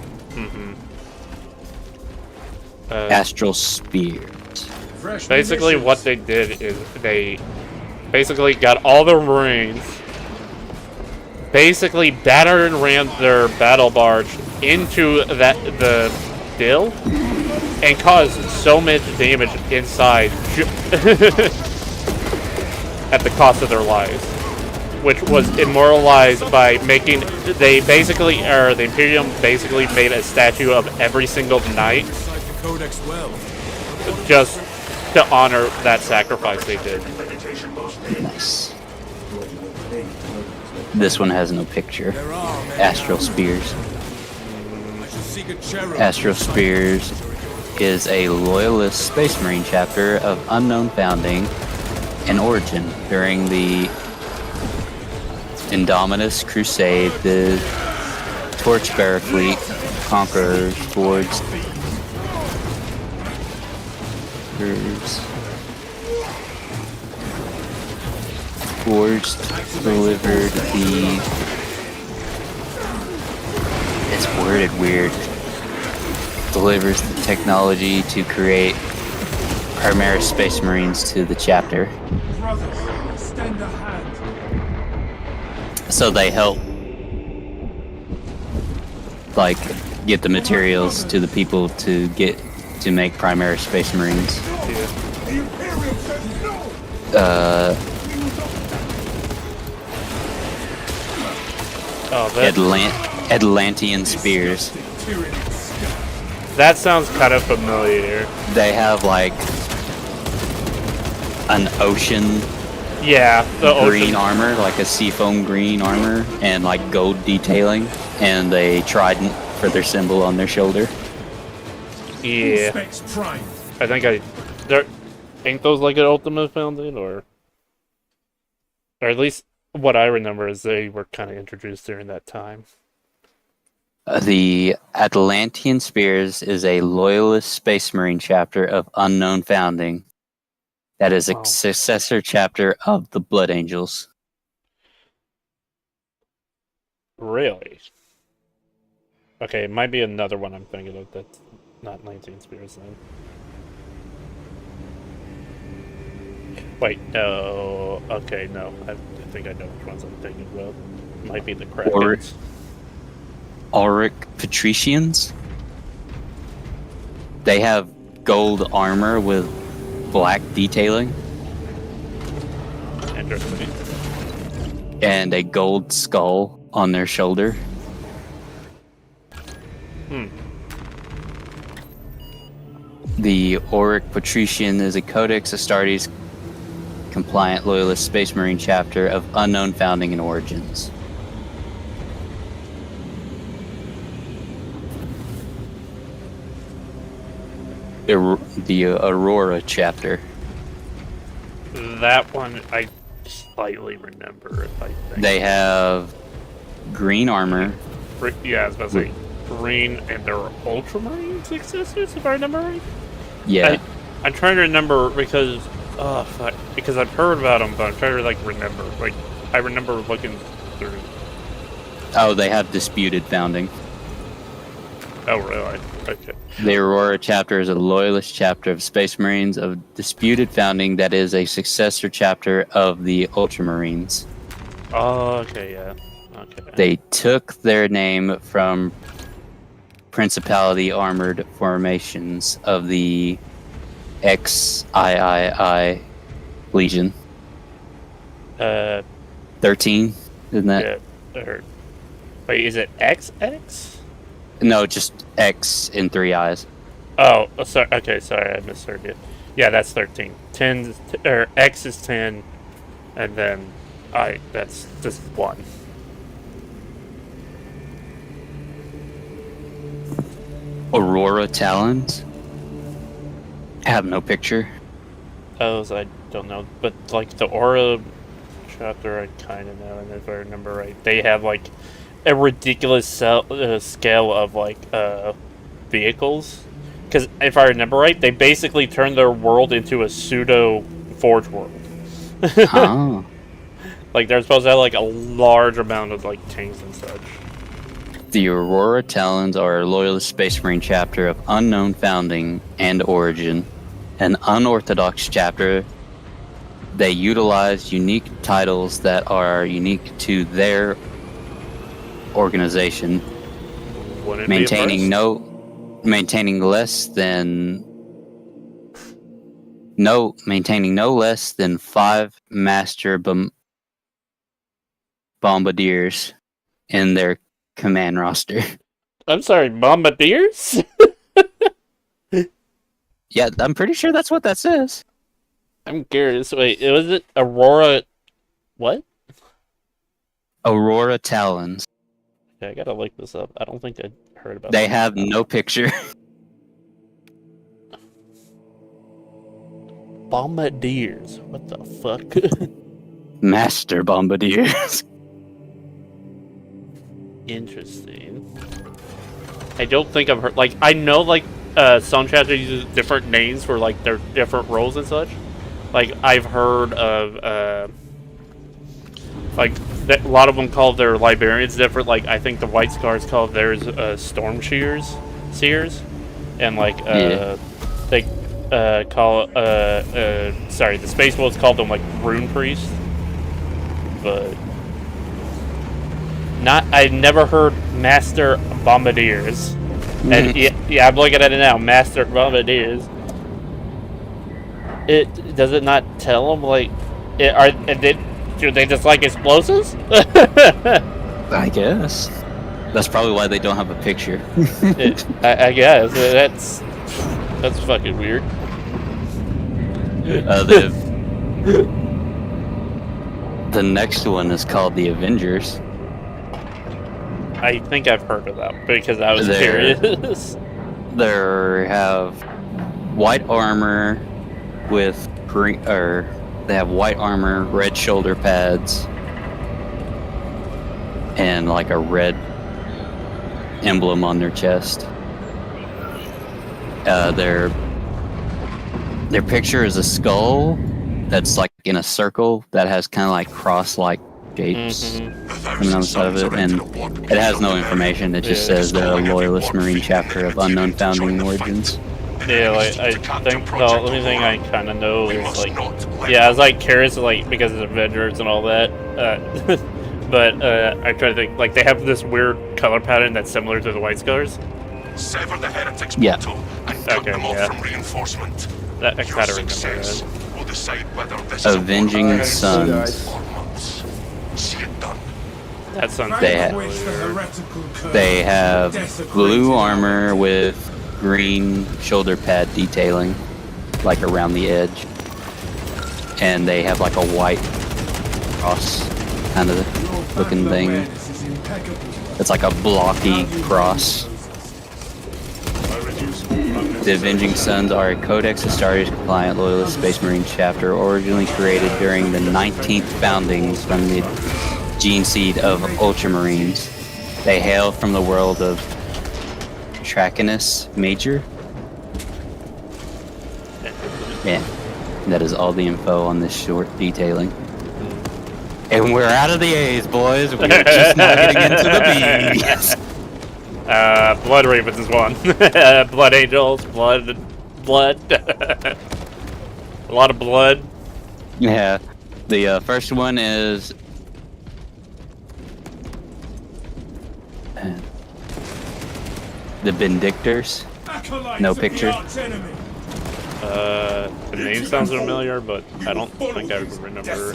Astral Spears. Basically, what they did is they basically got all the Marines, basically battered and ran their battle barge into the Dill, and caused so much damage inside at the cost of their lives, which was immortalized by making the Imperium basically made a statue of every single knight just to honor that sacrifice they did. Nice. This one has no picture. Astral Spears. Astral Spears is a loyalist Space Marine chapter of unknown founding and origin. During the Indominus Crusade, the Torchbearer fleet conquerors forged delivered the... It's worded weird. Delivers the technology to create Primaris Space Marines to the chapter. Brothers, extend a hand. So they help, like, get the materials to the people to make Primaris Space Marines. Atlantean Spears. That sounds kind of familiar. They have like an ocean green armor, like a seafoam green armor, and like gold detailing, and a trident for their symbol on their shoulder. Yeah. I think ain't those like an Ultimate Founding, or at least what I remember is they were kind of introduced during that time. The Atlantean Spears is a loyalist Space Marine chapter of Unknown Founding. That is a successor chapter of the Blood Angels. Really? Okay, it might be another one I'm thinking of that's not 19 Spears then. Wait, no. Okay, no. I think I know which ones I'm thinking of. Might be the Krakens. Auric Patricians. They have gold armor with black detailing. Interesting. And a gold skull on their shoulder. The Auric Patrician is a Codex Astartes compliant loyalist Space Marine chapter of Unknown Founding and Origins. The Aurora chapter. That one I slightly remember, I think. They have green armor. Yeah, I was about to say green, and they're Ultramarine successors, if I remember right. Yeah. I'm trying to remember because because I've heard about them, but I'm trying to remember. I remember looking through. Oh, they have disputed founding. Oh, really? Okay. The Aurora chapter is a loyalist chapter of Space Marines of disputed founding that is a successor chapter of the Ultramarines. Oh, okay, yeah. Okay. They took their name from Principality armored formations of the XIII Legion. 13, isn't that? Yeah. Wait, is it XX? No, just X in 3 eyes. Oh, sorry. Okay, sorry, I misheard you. Yeah, that's 13. 10, or X is 10, and then that's just 1. Aurora Talons. I have no picture. Those I don't know, but the Aura chapter I kind of know, and if I remember right, they have a ridiculous scale of vehicles. Because if I remember right, they basically turned their world into a pseudo Forge world. Oh. They're supposed to have a large amount of tanks and such. The Aurora Talons are a loyalist Space Marine chapter of Unknown Founding and Origin, an unorthodox chapter. They utilize unique titles that are unique to their organization, maintaining no less than 5 master bombardiers in their command roster. I'm sorry, bombardiers? Yeah, I'm pretty sure that's what that says. I'm curious. Wait, was it Aurora? What? Aurora Talons. Okay, I gotta look this up. I don't think I heard about. They have no picture. Bombardiers. What the fuck? Master bombardiers. Interesting. I don't think I've heard. I know some chapters use different names for their different roles and such. I've heard of a lot of them call their librarians different. I think the White Scars call theirs Storm Seers, and they call the Space Wolves called them Rune Priests, but I never heard Master Bombardiers. And yeah, I'm looking at it now. Master Bombardiers. Does it not tell them do they just like explosives? I guess that's probably why they don't have a picture. I guess that's fucking weird. The next one is called the Avengers. I think I've heard of that because I was curious. They have white armor with green, or they have white armor, red shoulder pads, and a red emblem on their chest. Their picture is a skull that's like in a circle that has kind of like cross-like shapes coming on the side of it, and it has no information. It just says they're a loyalist Marine chapter of unknown founding origins. Yeah, like I think the only thing I kind of know is like, yeah, I was like curious, like because of Avengers and all that. But I try to think, like they have this weird color pattern that's similar to the White Scars. Sever the heretics Yeah. portal and cut them off from reinforcement. That I Your kind of remember success that. will decide whether this is Avenging a Sons. See it done. That sounds They have blue armor with green shoulder pad detailing, like around the edge, and they have like a white cross kind of looking thing. It's like a blocky cross. The Avenging Sons are a Codex Astartes compliant loyalist Space Marine chapter originally created during the 19th foundings from the gene seed of Ultramarines. They hail from the world of Tracinus Major. Yeah, that is all the info on this short detailing. And we're out of the A's, boys. We're just now getting into the B's. Blood Ravens is one. Blood Angels, blood. A lot of blood. Yeah, the first one is the Vindictors. No picture. The name sounds familiar, but I don't think I remember.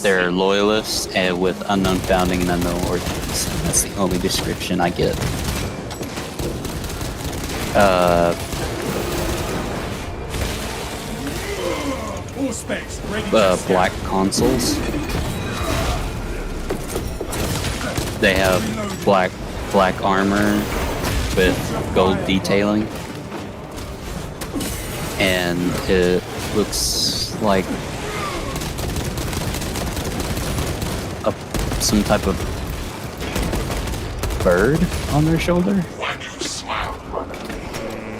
They're loyalists and with unknown founding and unknown origins. That's the only description I get. Black consoles. They have black armor with gold detailing, and it looks like some type of bird on their shoulder.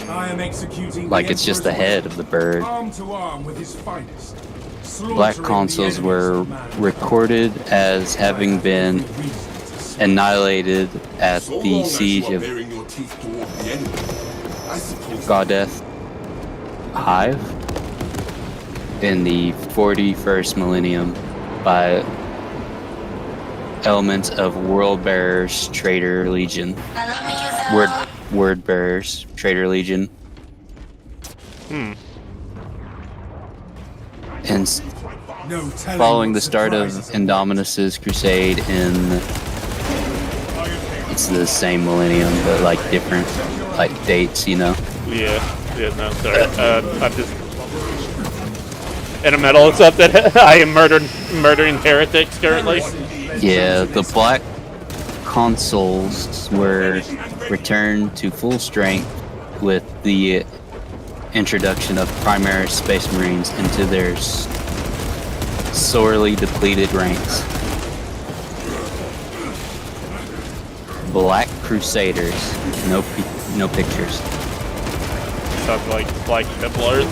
I am executing Like it's just the head of the bird. arm to arm with his finest. Black consoles were recorded as having been annihilated at the siege of Godeth Hive in the 41st millennium by elements of Word Bearers Traitor Legion. Word Bearers Traitor Legion. And following the start of Indominus's crusade in, it's the same millennium, but like different like dates, you know. Yeah, no, sorry. I'm just in a metal it's up that I am murdering heretics currently. Yeah, the black consoles were returned to full strength with the introduction of Primaris Space Marines into their sorely depleted ranks. Black Crusaders, no pictures. Sounds like Black Templars.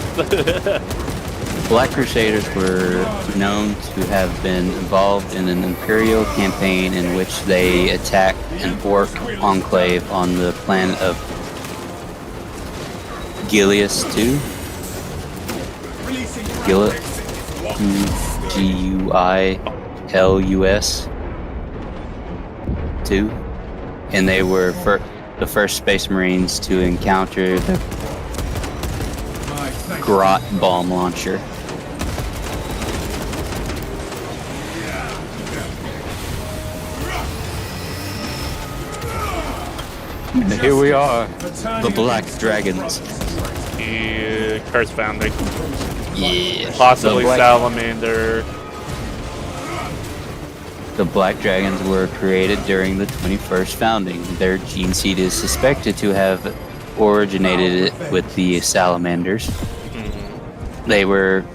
Black Crusaders were known to have been involved in an Imperial campaign in which they attacked an Orc enclave on the planet of Gileus II. Guilus 2. And they were the first Space Marines to encounter the Grot bomb launcher. And here we are, the Black Dragons. Yeah, Curse Founding. Yeah. Possibly Salamander. The Black Dragons were created during the 21st founding. Their gene seed is suspected to have originated with the Salamanders. They were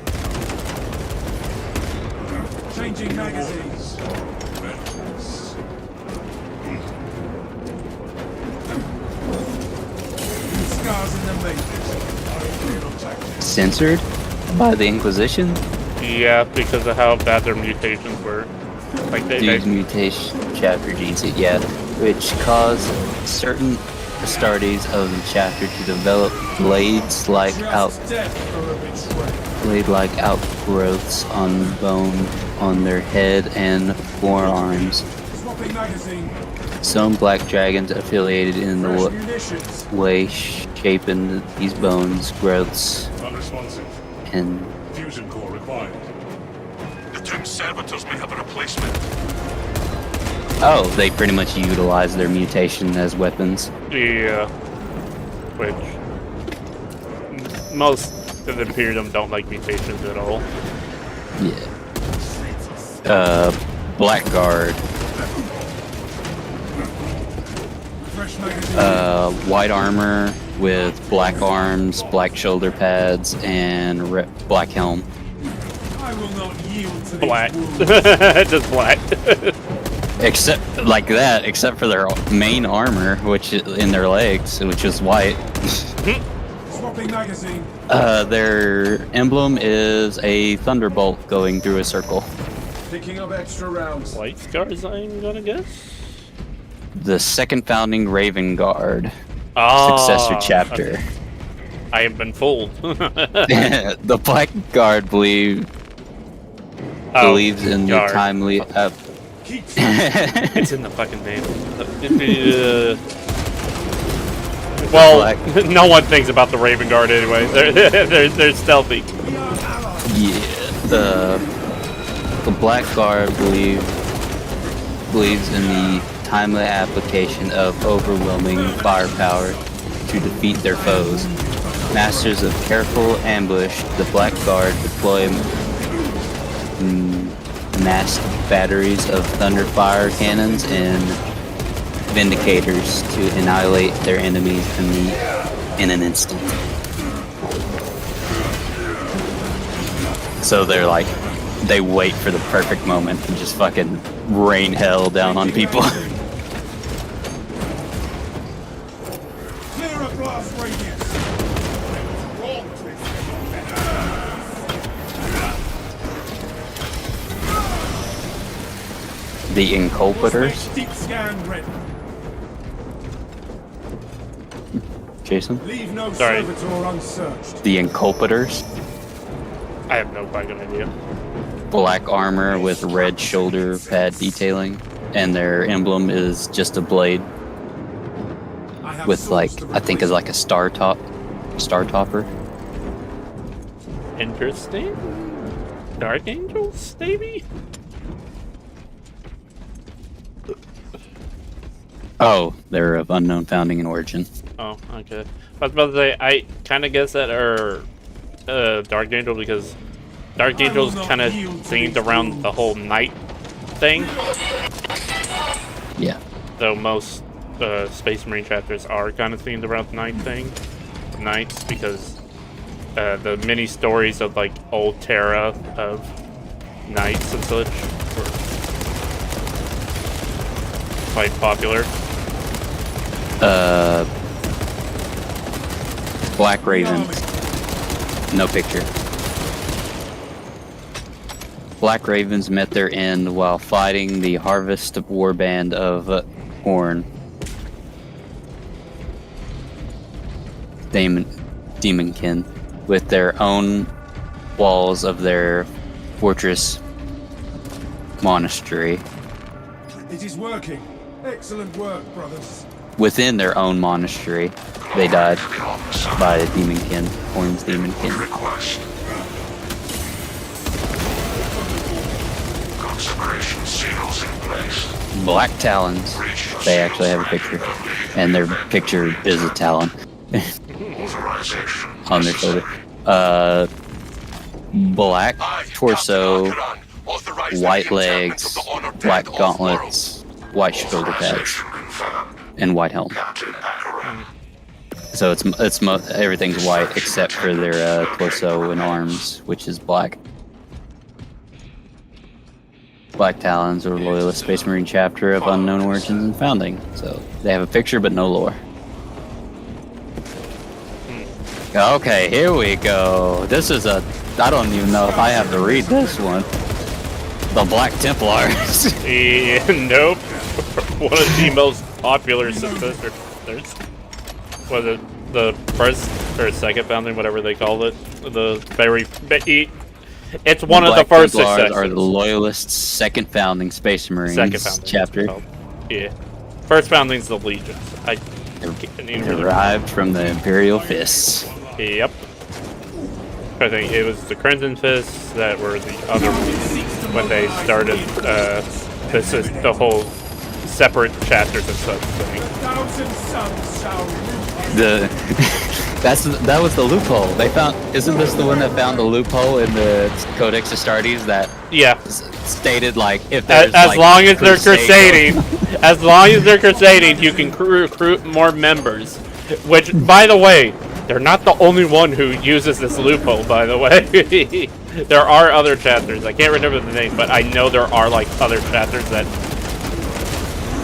Changing magazines. censored by the Inquisition. Yeah, because of how bad their mutations were. Like These mutation chapter genes, yeah, which caused certain Astartes of the chapter to develop blade-like outgrowths on bone on their head and forearms. Some black dragons affiliated in the way shaping these bones growths Unresponsive. and Fusion core required. The Tomb Servitors may have a replacement. oh, they pretty much utilize their mutation as weapons. Yeah. Which most of the Imperium don't like mutations at all. Yeah. Blackguard. White armor with black arms, black shoulder pads, and black helm. I will not yield to Black. Just black. Except like that, except for their main armor, which in their legs, which is white. Swapping magazine. Their emblem is a thunderbolt going through a circle. Picking up extra rounds. White scars, I'm gonna guess. The second founding Raven Guard Successor chapter. Okay. I have been fooled. The Black Guard believes in the timely. It's in the fucking name. Well, no one thinks about the Raven Guard anyway. They're stealthy. Yeah, the Black Guard believes in the timely application of overwhelming firepower to defeat their foes. Masters of careful ambush, the Black Guard deploy massed batteries of thunderfire cannons and vindicators to annihilate their enemies in an instant. So they're like, they wait for the perfect moment and just fucking rain hell down on people. Clear a blast radius. The Inculpators. Deep scan ready. Jason? Leave no Sorry. servitor unsearched. The Inculpators. I have no fucking idea. Black armor with red shoulder pad detailing, and their emblem is just a blade with like, I think is like a star topper. Interesting. Dark Angels, maybe? Oh, they're of unknown founding and origin. Oh, okay. I was about to say, I kind of guess that are Dark Angel because Dark Angel's kind of themed around the whole night thing. Yeah. Though most Space Marine chapters are kind of themed around the night thing. Nights, because the mini stories of like old Terra of nights and such were quite popular. Black Ravens. No picture. Black Ravens met their end while fighting the Harvest of War Band of Horn. Demonkin, with their own walls of their fortress monastery. It is working. Excellent work, brothers. Within their own monastery, they died by Demonkin, Horn's Demonkin. Consecration seals in place. Black Talons. They actually have a picture, and their picture is a talon on their shoulder. Black torso, white legs, black gauntlets, white shoulder pads, and white helm. So everything's white except for their torso and arms, which is black. Black Talons are Loyalist Space Marine chapter of unknown origins and founding. So they have a picture but no lore. Okay, here we go. This is a... I don't even know if I have to read this one. The Black Templars. Nope. One of the most popular successors. Was it the first or second founding, whatever they called it? The very... It's one of the first Templars successors. are the Loyalists' second founding Space Marines Second founding chapter. Yeah. First founding's the Legions. I can't even really... Derived from the Imperial Fists. Yep. I think it was the Crimson Fists that were the other ones when they started. This is the whole separate chapters and such thing. That was the loophole. They found. Isn't this the one that found the loophole in the Codex Astartes that? Yeah. Stated like if there's as like, long as they're crusading, as long as they're crusading, you can recruit more members. Which, by the way, they're not the only one who uses this loophole. By the way, there are other chapters. I can't remember the name, but I know there are like other chapters that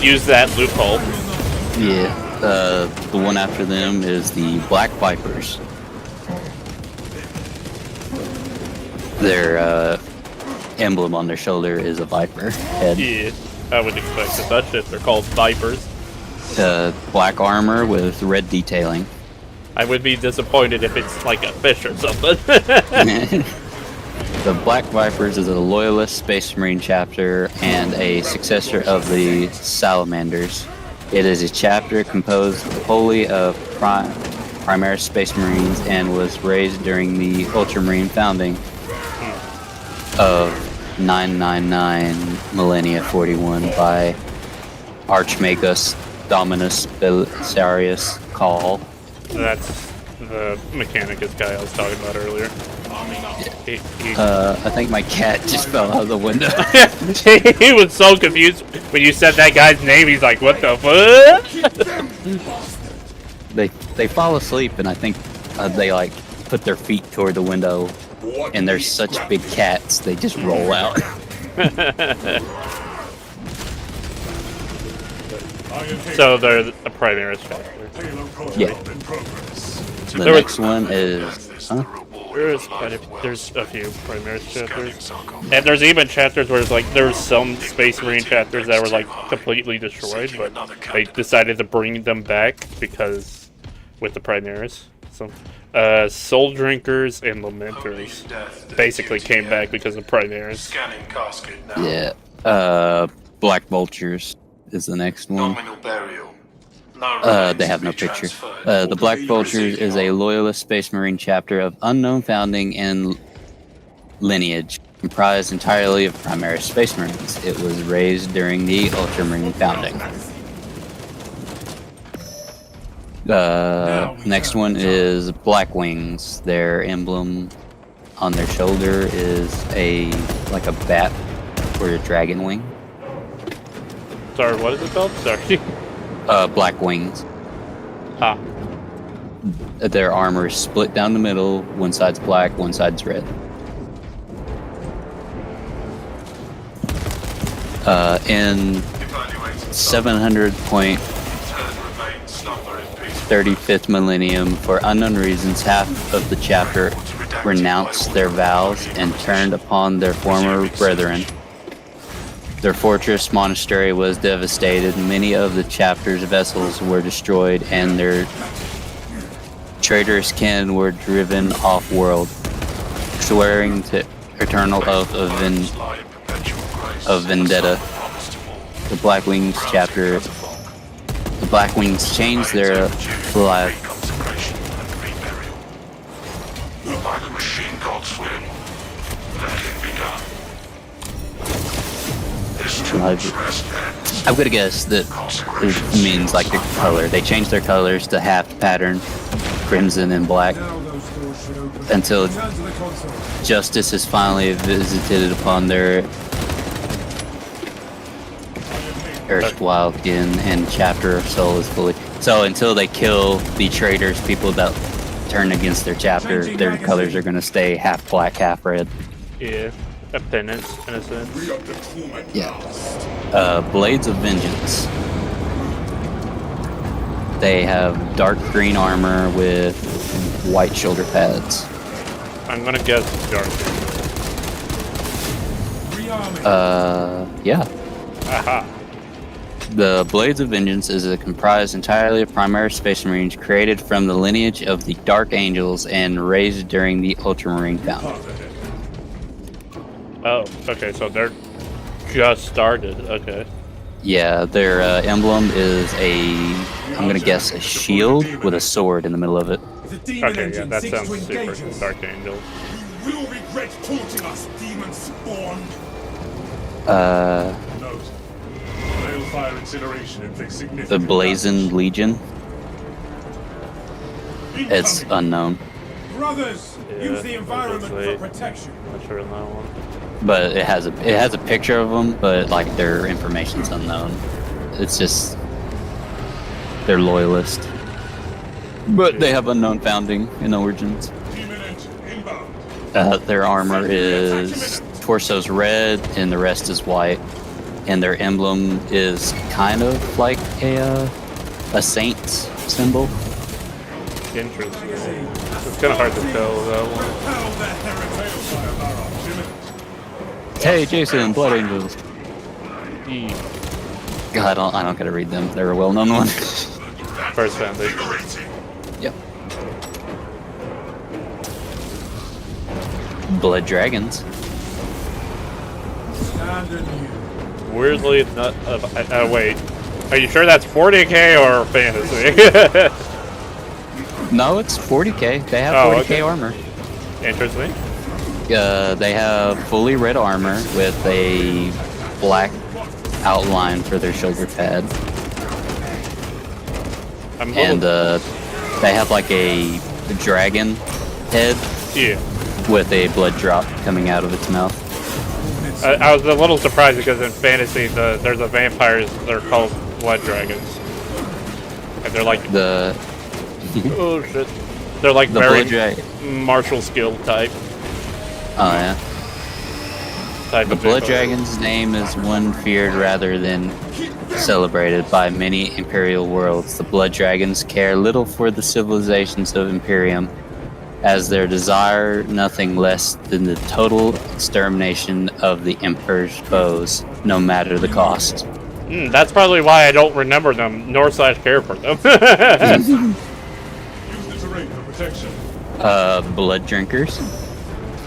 use that loophole. Yeah. The one after them is the Black Vipers. Their emblem on their shoulder is a viper head. Yeah, I would expect such if they're called Vipers. Black armor with red detailing. I would be disappointed if it's like a fish or something. The Black Vipers is a Loyalist Space Marine chapter and a successor of the Salamanders. It is a chapter composed wholly of Primaris Space Marines and was raised during the Ultramarine founding of 999 Millennia 41 by Archmagus Dominus Belisarius Call. That's the Mechanicus guy I was talking about earlier. I think my cat just fell out of the window. He was so confused when you said that guy's name. He's like, "What the fuck?" They fall asleep, and I think they like put their feet toward the window, and they're such big cats they just roll out. So they're a Primaris chapter. Yeah. The next one is. Huh? There's a few Primaris chapters, and there's even chapters where it's like there's some Space Marine chapters that were like completely destroyed, but they decided to bring them back because with the Primaris. So, Soul Drinkers and Lamenters basically came back because of Primaris. Yeah. Black Vultures is the next one. They have no picture. The Black Vultures is a Loyalist Space Marine chapter of unknown founding and lineage, comprised entirely of Primaris Space Marines. It was raised during the Ultramarine founding. Next one is Black Wings. Their emblem on their shoulder is like a bat or a dragon wing. Sorry, what is it called? Sorry. Black Wings. Ah. Their armor is split down the middle. One side's black, one side's red. In 700.35th millennium, for unknown reasons, half of the chapter renounced their vows and turned upon their former brethren. Their fortress monastery was devastated. Many of the chapter's vessels were destroyed, and their traitorous kin were driven off-world, swearing to eternal oath of vendetta. The Black Wings chapter. The Black Wings changed their life. By the machine god's will, that can be done. I'm gonna guess that it means like the color. They changed their colors to half pattern, crimson and black, until justice is finally visited upon their erstwhile kin, and chapter of soul is fully. So until they kill the traitors, people that turn against their chapter, their colors are gonna stay half black, half red. Yeah. A penance, in a sense. Yeah. Blades of Vengeance. They have dark green armor with white shoulder pads. I'm gonna guess dark. Yeah. Aha. The Blades of Vengeance is comprised entirely of Primaris Space Marines created from the lineage of the Dark Angels and raised during the Ultramarine founding. Oh, okay, so they're just started. Okay. Yeah, their emblem is I'm gonna guess, a shield with a sword in the middle of it. Okay, yeah, that sounds super Dark Angel. You will regret taunting us, demon spawn. Note. Balefire incineration inflicts significant The Blazoned Legion. It's unknown. Brothers, use the environment for protection. Not sure on that one. But it has a picture of them, but like their information's unknown. It's just they're loyalist, but they have unknown founding and origins. Their armor is torso's red and the rest is white, and their emblem is kind of like a saint's symbol. Interesting. It's kind of hard to tell that one. Hey, Jason, Blood Angels. God, I don't gotta read them. They're a well-known one. First Foundation. Yep. Blood Dragons. Weirdly, it's not. Wait. Are you sure that's 40k or fantasy? No, it's 40k. They have 40k okay. armor. Interesting. They have fully red armor with a black outline for their shoulder pad. And they have like a dragon head with a blood drop coming out of its mouth. I was a little surprised because in fantasy, there's a vampires. They're called blood dragons, and they're like oh shit, they're like the very martial skill type. Oh yeah. The Blood vampire. Dragon's name is one feared rather than celebrated by many Imperial worlds. The Blood Dragons care little for the civilizations of Imperium, as their desire nothing less than the total extermination of the Emperor's foes, no matter the cost. That's probably why I don't remember them, nor care for them. Use the terrain for protection. Blood Drinkers.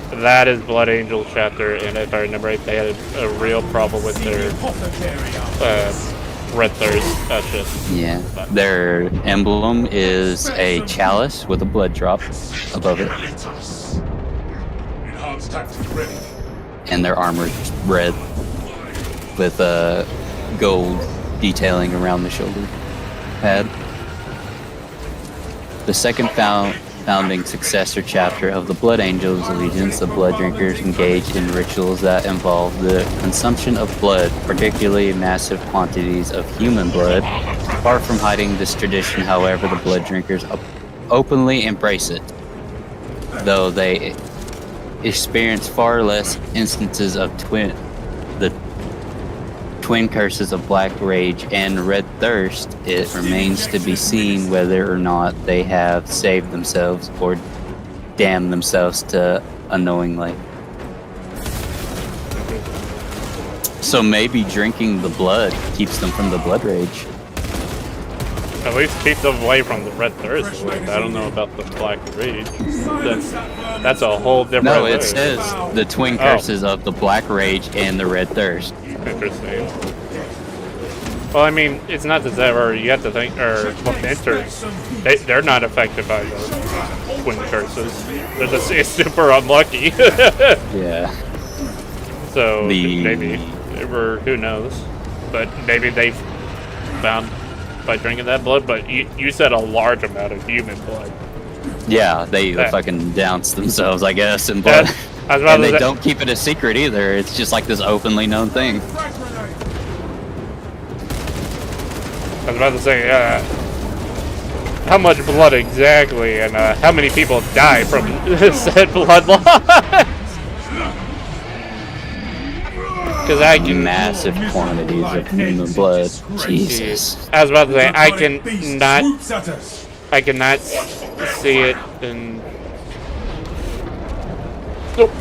That is Blood Angel chapter, and if I remember right, they had a real problem with their red thirst. Shit. Yeah. Their emblem is a chalice with a blood drop above it. Enhanced tactics ready. And their armor is red with gold detailing around the shoulder pad. The second founding successor chapter of the Blood Angels allegiance, the Blood Drinkers engage in rituals that involve the consumption of blood, particularly massive quantities of human blood. Far from hiding this tradition, however, the Blood Drinkers openly embrace it, though they experience far less instances of the twin curses of Black Rage and Red Thirst. It remains to be seen whether or not they have saved themselves or damned themselves to unknowingly. So maybe drinking the blood keeps them from the Blood Rage. At least keep them away from the Red Thirst. I don't know about the Black Rage. That's a whole different. No, it says the twin curses of the Black Rage and the Red Thirst. Interesting. Well, I mean, it's not the Zephyr. You have to think, or Lamenters. They're not affected by the twin curses. They're just super unlucky. Yeah. So maybe, or who knows? But maybe they found by drinking that blood. But you said a large amount of human blood. Yeah, they fucking douse themselves, I guess, in blood. And they don't keep it a secret either. It's just like this openly known thing. I was about to say, how much blood exactly, and how many people die from said blood loss? Because I can massive quantities of human blood. Jesus. I was about to say, I can not I cannot see it in... Nope.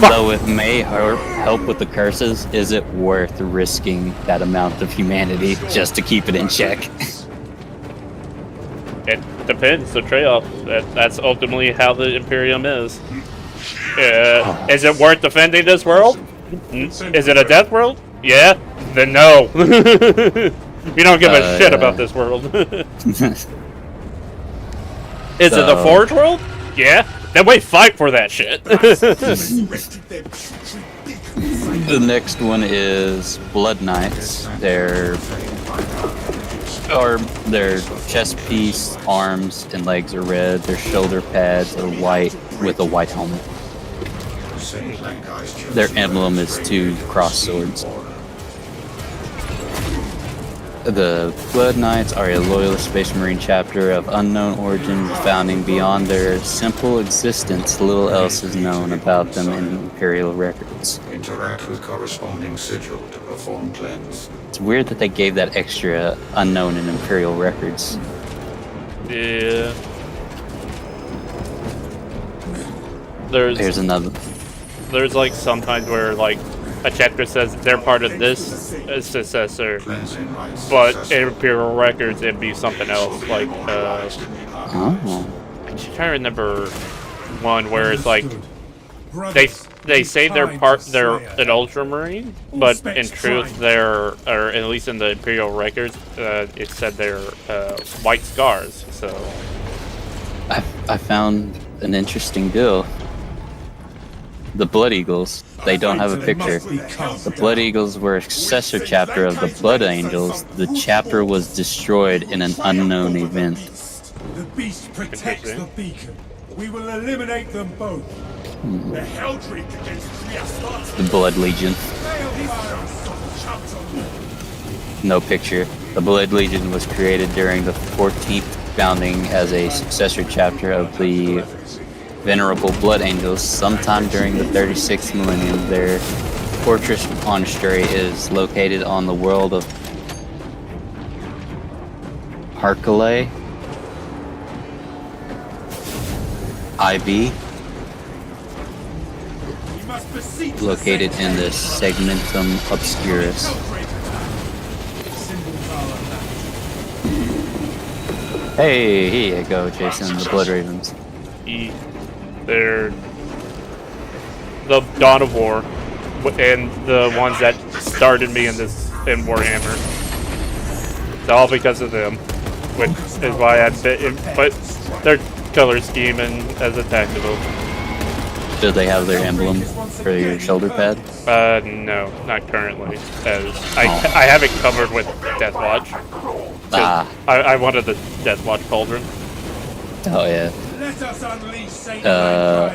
Though it may help with the curses, is it worth risking that amount of humanity just to keep it in check? It depends, the trade-off. That's ultimately how the Imperium is. Is it worth defending this world? Is it a death world? Yeah? Then no. We don't give a shit about this world. Is it the Forge world? Yeah? Then we fight for that shit. The next one is Blood Knights. Their chest piece, arms, and legs are red. Their shoulder pads are white with a white helmet. Their emblem is 2 cross swords. The Blood Knights are a loyalist Space Marine chapter of unknown origin, founding beyond their simple existence. Little else is known about them in Imperial records. Interact with corresponding sigil to perform cleanse. It's weird that they gave that extra unknown in Imperial records. Yeah. There's another. There's like sometimes where like a chapter says they're part of this successor, but in Imperial records it'd be something else. Like I'm trying to remember one where it's like they say they're an Ultramarine, but in truth they're, or at least in the Imperial records, it said they're White Scars. So I found an interesting deal. The Blood Eagles, they don't have a picture. The Blood Eagles were a successor chapter of the Blood Angels. The chapter was destroyed in an unknown event. The beast protects the beacon. We will eliminate them both. The Helldrake against The Blood Legion. No picture. The Blood Legion was created during the 14th founding as a successor chapter of the Venerable Blood Angels. Sometime during the 36th millennium, their fortress monastery is located on the world of Harkale IB, located in the Segmentum Obscurus. Hey, here you go, Jason, the Blood Ravens. They're the Dawn of War, and the ones that started me in Warhammer. It's all because of them, which is why I but their color scheme and as a tactical. Do they have their emblem for your shoulder pad? No, not currently. As I have it covered with Deathwatch. I wanted the Deathwatch cauldron. Oh yeah.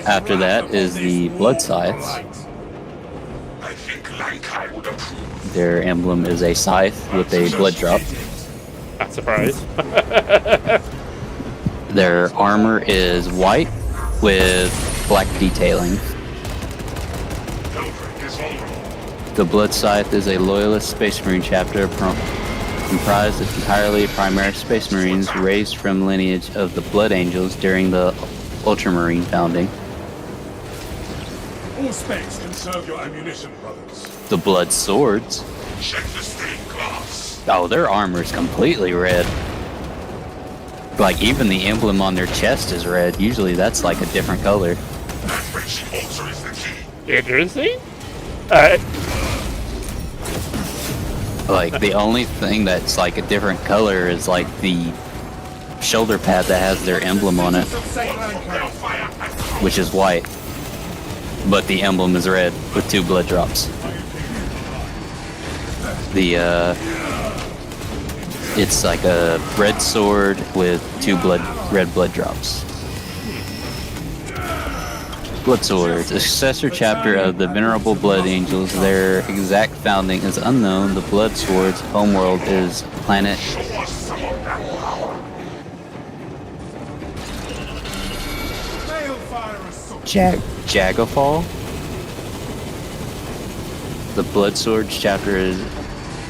After that is the Blood Scythes. Their emblem is a scythe with a blood drop. Not surprised. Their armor is white with black detailing. The Blood Scythe is a loyalist Space Marine chapter comprised entirely of Primaris Space Marines raised from lineage of the Blood Angels during the Ultramarine founding. All specs conserve your ammunition, brothers. The Blood Swords. Oh, their armor is completely red. Like, even the emblem on their chest is red. Usually that's like a different color. Interesting? Like, the only thing that's like a different color is like the shoulder pad that has their emblem on it, which is white, but the emblem is red with 2 blood drops. It's like a red sword with 2 red blood drops. Blood Swords, a successor chapter of the Venerable Blood Angels. Their exact founding is unknown. The Blood Swords' homeworld is planet Jagafall. The Blood Swords chapter is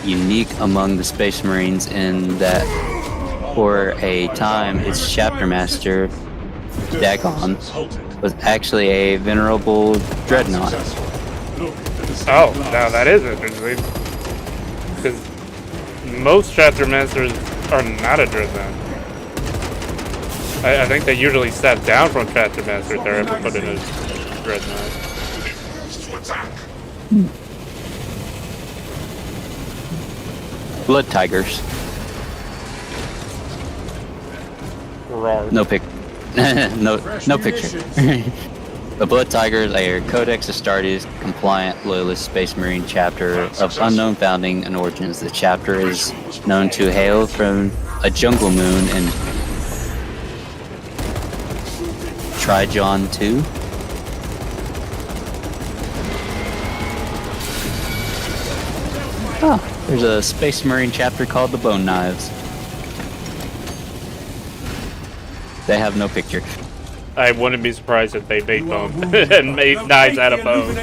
unique among the Space Marines in that for a time, its chapter master, Dagon, was actually a venerable dreadnought. Oh, now that is interesting. Because most chapter masters are not a dreadnought. I think they usually step down from chapter master if they're ever put in a dreadnought. Blood Tigers. No pic. no picture. The Blood Tigers are Codex Astartes compliant loyalist Space Marine chapter of unknown founding and origins. The chapter is known to hail from a jungle moon in Trigon 2. Oh, there's a Space Marine chapter called the Bone Knives. They have no picture. I wouldn't be surprised if they made bone and made knives out of bone.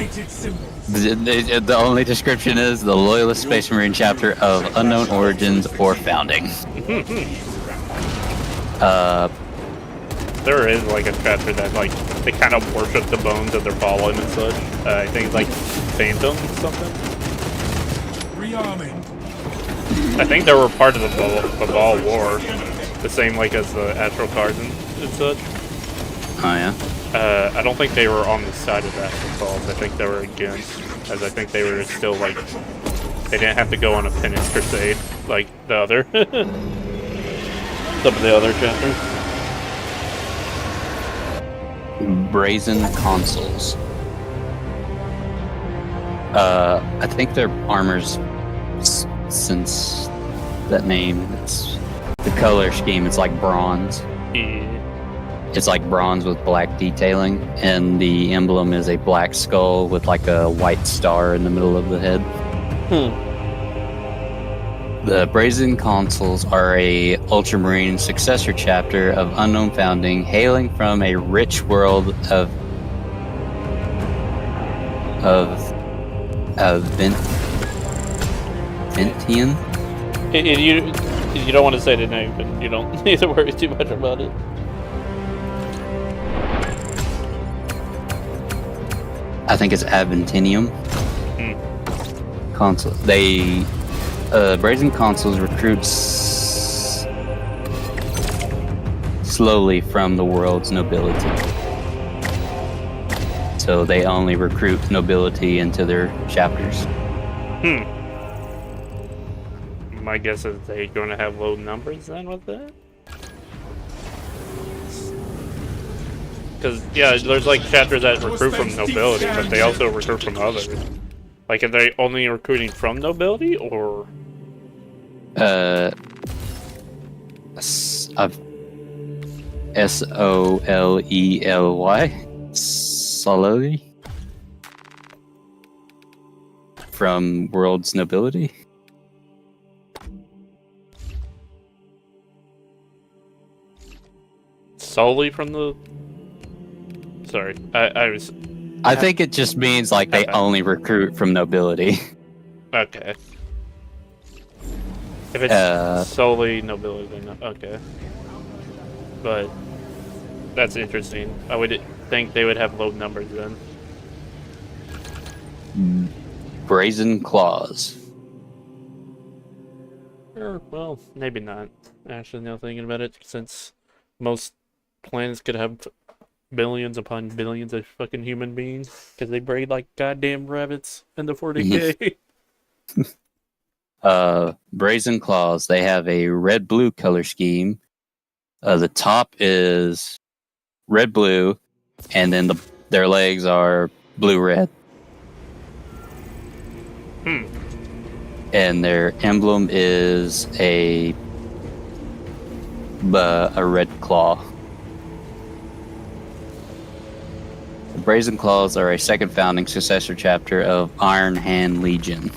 The only description is the loyalist Space Marine chapter of unknown origins or founding. There is like a chapter that like they kind of worship the bones of their fallen and such. I think it's like Phantom or something. I think they were part of the Baal War, the same like as the Astral Cards and such. Oh yeah. I don't think they were on the side of Astral Cards. I think they were against, as I think they were still like they didn't have to go on a penance crusade like the other some of the other chapters. Brazen Consoles. I think their armor's since that name. It's the color scheme. It's like bronze. Yeah. It's like bronze with black detailing, and the emblem is a black skull with like a white star in the middle of the head. The Brazen Consuls are a Ultramarine successor chapter of unknown founding, hailing from a rich world of Ventian. You don't want to say the name, but you don't need to worry too much about it. I think it's Aventinium. Consul. They Brazen Consuls recruits slowly from the world's nobility. So they only recruit nobility into their chapters. My guess is they're going to have low numbers then with that. Because, yeah, there's like chapters that recruit from nobility, but they also recruit from others. Like, are they only recruiting from nobility, or? Solely. Solely? From world's nobility? Solely from the... Sorry, I think it just means like they only recruit from nobility. Okay. If it's solely nobility, then okay. But that's interesting. I would think they would have low numbers then. Brazen Claws. Or, well, maybe not. Actually, now thinking about it, since most planets could have billions upon billions of fucking human beings, because they breed like goddamn rabbits in the 40k. Brazen Claws, they have a red-blue color scheme. The top is red-blue, and then their legs are blue-red. And their emblem is a red claw. The Brazen Claws are a second founding successor chapter of Iron Hand Legion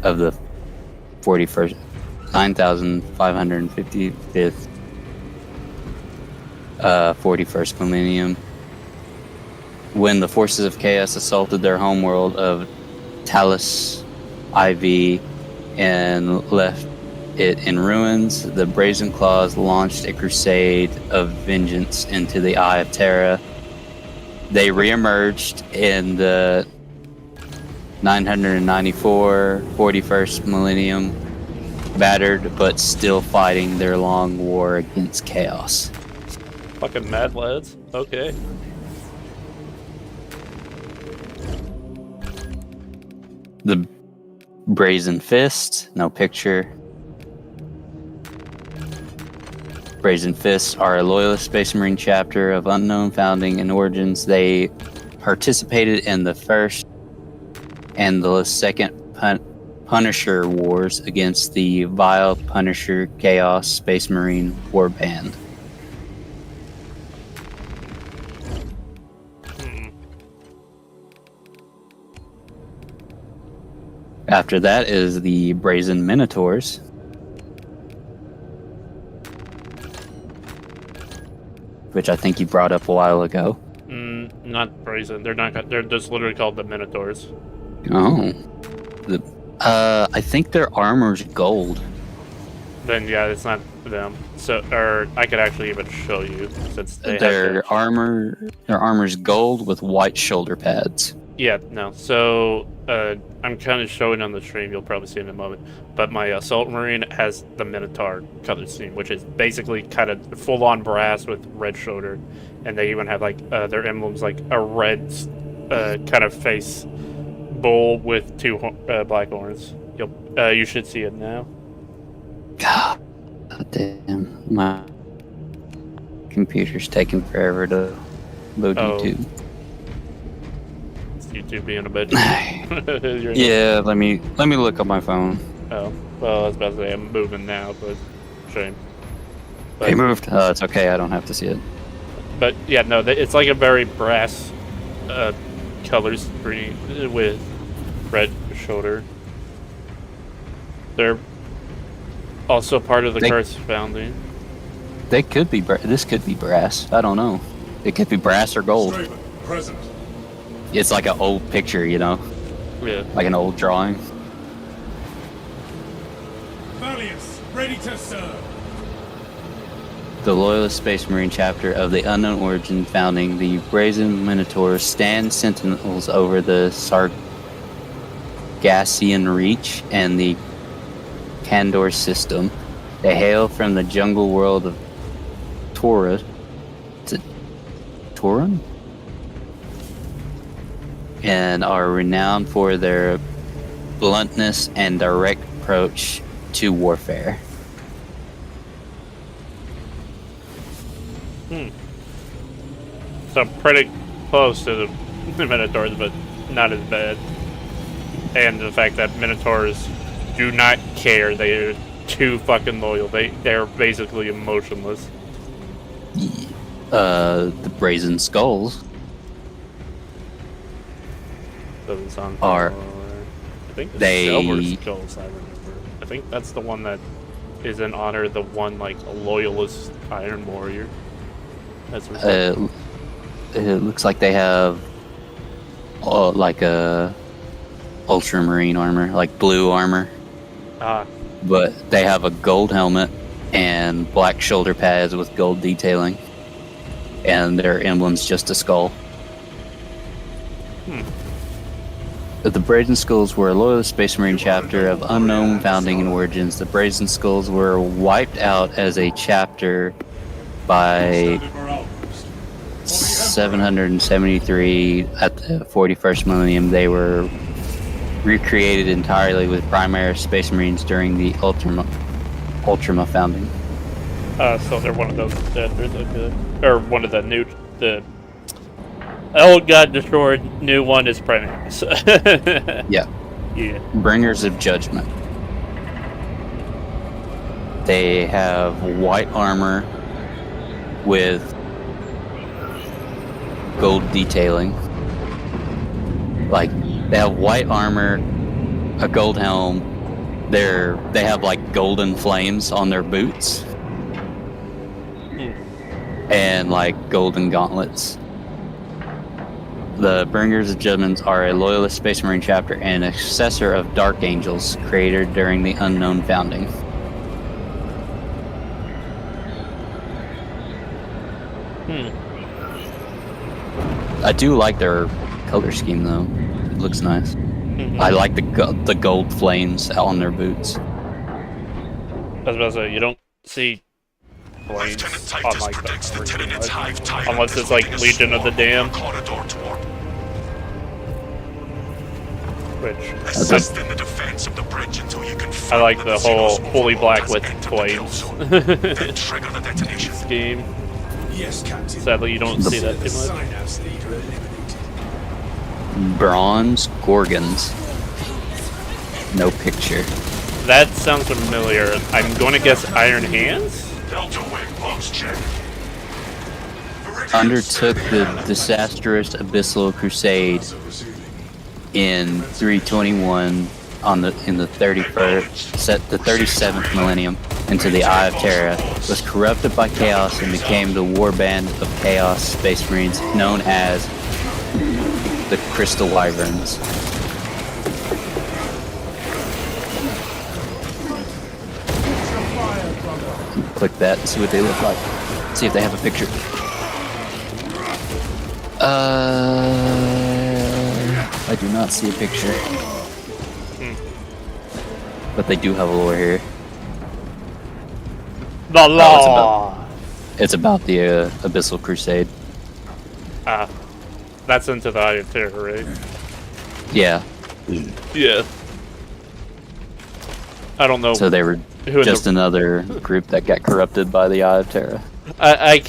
of the 41st, 9,555th, 41st millennium. When the forces of chaos assaulted their homeworld of Talos IV and left it in ruins, the Brazen Claws launched a crusade of vengeance into the Eye of Terra. They reemerged in the 994 41st millennium, battered but still fighting their long war against chaos. Fucking mad lads. Okay. The Brazen Fist, no picture. Brazen Fists are a loyalist Space Marine chapter of unknown founding and origins. They participated in the first and the second Punisher Wars against the vile Punisher Chaos Space Marine Warband. After that is the Brazen Minotaurs. Which I think you brought up a while ago. Not brazen. They're not. They're just literally called the Minotaurs. Oh. I think their armor's gold. Then yeah, it's not them. So, or I could actually even show you since they their armor's gold with white shoulder pads. Yeah, no. So I'm kind of showing on the stream. You'll probably see in a moment. But my Assault Marine has the Minotaur color scheme, which is basically kind of full-on brass with red shoulder, and they even have like their emblems like a red kind of face bull with two black horns. You should see it now. God damn, my computer's taking forever to load YouTube. YouTube being a bitch. Yeah, let me look up my phone. Oh, well, I was about to say I'm moving now, but shame. But, He moved. It's okay. I don't have to see it. But yeah, no, it's like a very brass color screen with red shoulder. They're also part of the Curse Founding. They could be. This could be brass. I don't know. It could be brass or gold. Present. It's like an old picture, you know? Yeah. Like an old drawing. Valiants, ready to serve. The Loyalist Space Marine chapter of the Unknown Origin founding, the Brazen Minotaurs stand sentinels over the Sargassian Reach and the Kandor system. They hail from the jungle world of Torah. Is it Toran? And are renowned for their bluntness and direct approach to warfare. So pretty close to the Minotaurs, but not as bad. And the fact that Minotaurs do not care. They are too fucking loyal. They're basically emotionless. The Brazen Skulls doesn't sound are I think the Silver Skulls, I remember. I think that's the one that is in honor of the one like a loyalist Iron Warrior. That's it looks like they have like a ultramarine armor, like blue armor. But they have a gold helmet and black shoulder pads with gold detailing, and their emblem's just a skull. The Brazen Skulls were a loyalist Space Marine chapter of unknown founding and origins. The Brazen Skulls were wiped out as a chapter by 773 at the 41st millennium. They were recreated entirely with Primaris Space Marines during the Ultima founding. So they're one of those chapters, okay. Or one of the old got destroyed, new one is Primaris. Yeah. Bringers of Judgment. They have white armor with gold detailing. Like, they have white armor, a gold helm. They have like golden flames on their boots. And like golden gauntlets. The Bringers of Judgment are a loyalist Space Marine chapter and a successor of Dark Angels created during the Unknown founding. I do like their color scheme though. It looks nice. I like the gold flames on their boots. I was about to say, you don't see flames on like the unless it's like Legion of the Damned. Which I like the whole fully black with flames scheme. Yes, Captain. Sadly, you don't see that too much. Synapse leader eliminated. Bronze Gorgons. No picture. That sounds familiar. I'm going to guess Iron Hands? Undertook the disastrous Abyssal Crusade in 321 in the 37th millennium into the Eye of Terra, was corrupted by chaos and became the warband of Chaos Space Marines known as the Crystal Wyverns. Click that and see what they look like. See if they have a picture. I do not see a picture. But they do have a lore here. The law! It's about the Abyssal Crusade. That's into the Eye of Terror, right? Yeah. Yeah. I don't know. So they were just another group that got corrupted by the Eye of Terra. I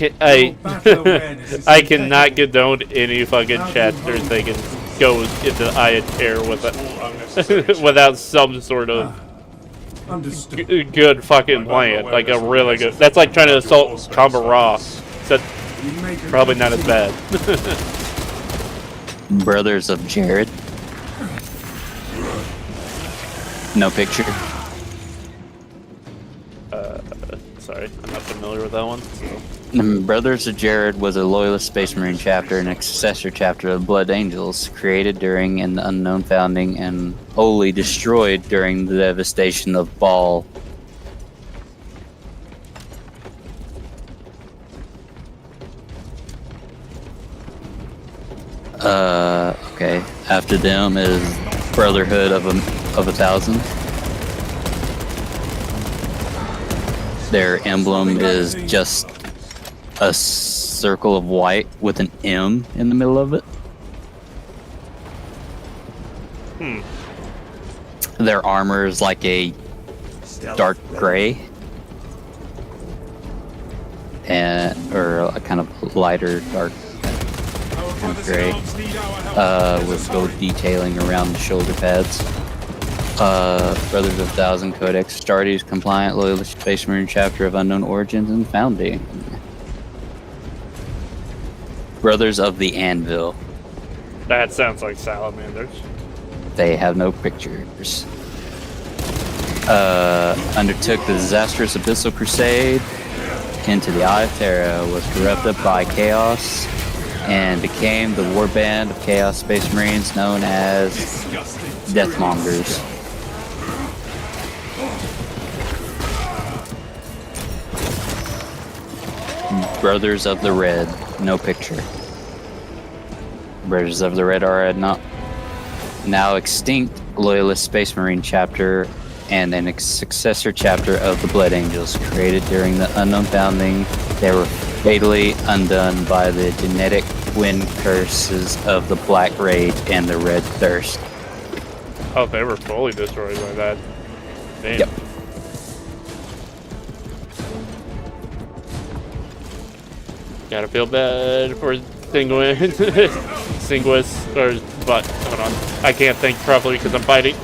cannot condone any fucking chapter they can go into the Eye of Terror with it without some sort of good fucking plan. Like a really good. That's like trying to assault Kambara. Except probably not as bad. Brothers of Jared. No picture. Sorry, I'm not familiar with that one. So. Brothers of Jared was a loyalist Space Marine chapter and a successor chapter of Blood Angels, created during an unknown founding and wholly destroyed during the devastation of Baal. Okay. After them is Brotherhood of a Thousand. Their emblem is just a circle of white with an M in the middle of it. Their armor is like a dark gray, or a kind of lighter dark kind of gray, with gold detailing around the shoulder pads. Brothers of Thousand Codex Astartes, compliant loyalist Space Marine chapter of unknown origins and founding. Brothers of the Anvil. That sounds like salamanders. They have no pictures. Undertook the disastrous Abyssal Crusade into the Eye of Terra, was corrupted by chaos, and became the warband of Chaos Space Marines known as Deathmongers. Brothers of the Red, no picture. Brothers of the Red are a now extinct Loyalist Space Marine chapter and a successor chapter of the Blood Angels, created during the unknown founding. They were fatally undone by the genetic twin curses of the Black Rage and the Red Thirst. Oh, they were fully destroyed by that. Damn. Yep. Gotta feel bad for Singuis, but hold on. I can't think properly because I'm fighting.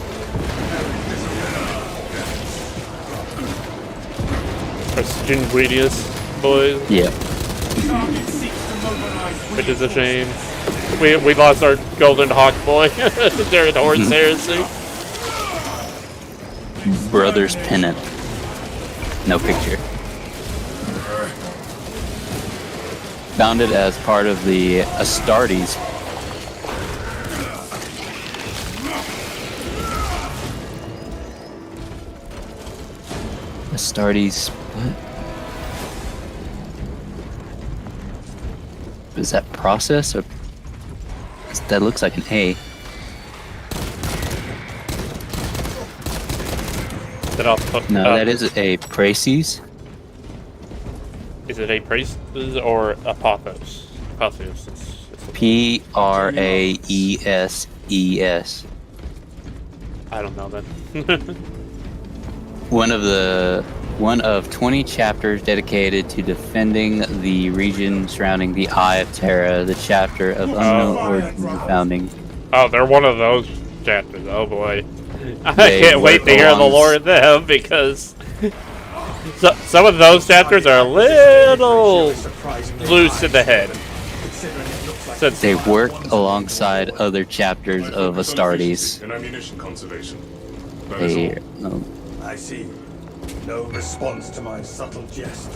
Or Stinguidius, boys. Yeah. Which is a shame. We lost our golden hawk boy during the Horse Heresy. Brothers Pennant. No picture. Founded as part of the Astartes. Astartes, what? Is that process or that looks like an A? No, that is a Praces. Is it a Praces or Apothos? Apothos. It's Praeses. I don't know then. One of 20 chapters dedicated to defending the region surrounding the Eye of Terra, the chapter of unknown origin and founding. Oh, they're one of those chapters. Oh boy. I can't wait to hear the lore of them because some of those chapters are a little loose in the head. Since they work alongside other chapters of Astartes. And ammunition conservation. I see. No response to my subtle jest.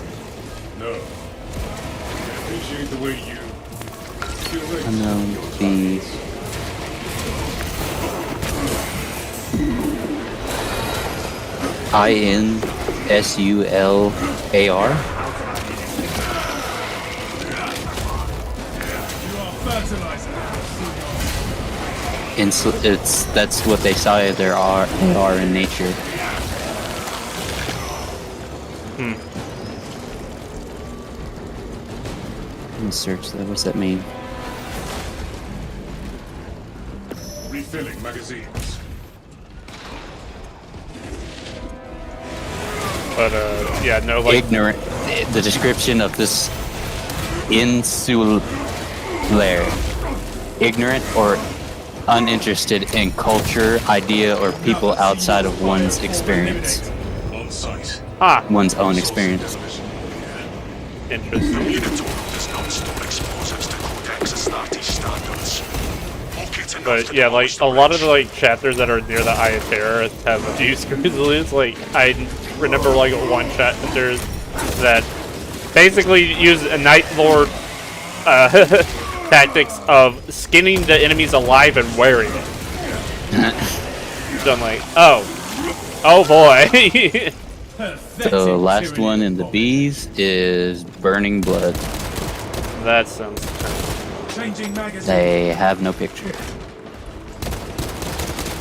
No. I appreciate the way you curate Unknown thieves. INSULAR. That's what they say they are in nature. Let me search that. What's that mean? refilling magazines. But yeah, no, like ignorant. The description of this insular, ignorant or uninterested in culture, idea, or people outside of one's experience. One's own experience. Interesting. But yeah, like a lot of the like chapters that are near the Eye of Terror have a few screws loose. Like I remember like one chapter that basically used a Night Lord tactics of skinning the enemies alive and wearing it. So I'm like, oh boy. The last one in the B's is Burning Blood. That sounds. They have no picture.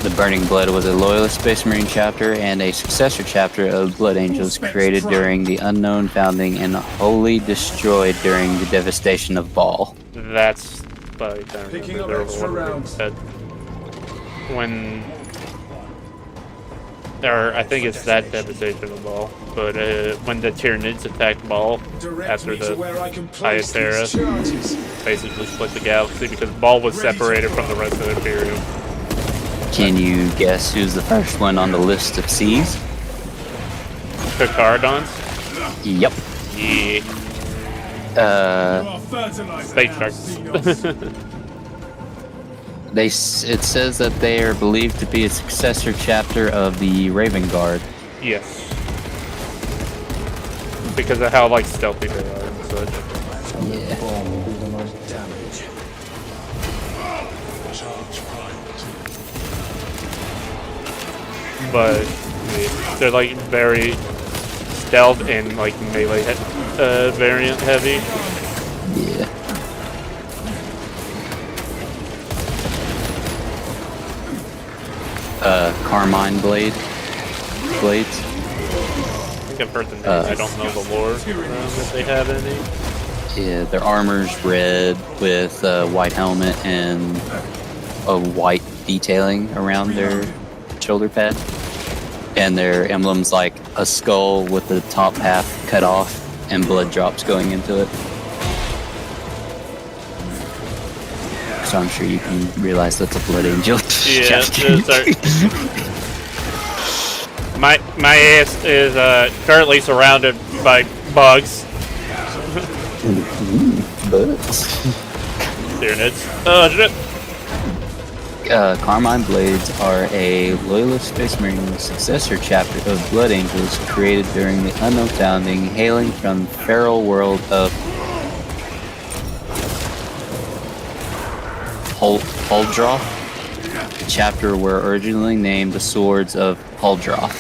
The Burning Blood was a Loyalist Space Marine chapter and a successor chapter of Blood Angels created during the Unknown Founding and wholly destroyed during the devastation of Baal. That's like when or I think it's that devastation of Baal, but when the Tyranids attacked Baal after the Eye of Terra, basically split the galaxy because Baal was separated from the rest of the Imperium. Can you guess who's the first one on the list of C's? The Cardons? Yep. Yeah. Space Sharks. It says that they are believed to be a successor chapter of the Raven Guard. Yes. Because of how like stealthy they are and such. Yeah. But they're like very stealth and like melee variant heavy. Yeah. Carmine blades. I think I've heard the name. I don't know the lore if they have any. Yeah, their armor's red with a white helmet and a white detailing around their shoulder pad. And their emblem's like a skull with the top half cut off and blood drops going into it. So I'm sure you can realize that's a Blood Angel. Yeah, my ass is currently surrounded by bugs. Bugs. Tyranids. Oh shit. Carmine Blades are a Loyalist Space Marine successor chapter of Blood Angels created during the Unknown Founding, hailing from the feral world of Huldroth. The chapter were originally named the Swords of Huldroth.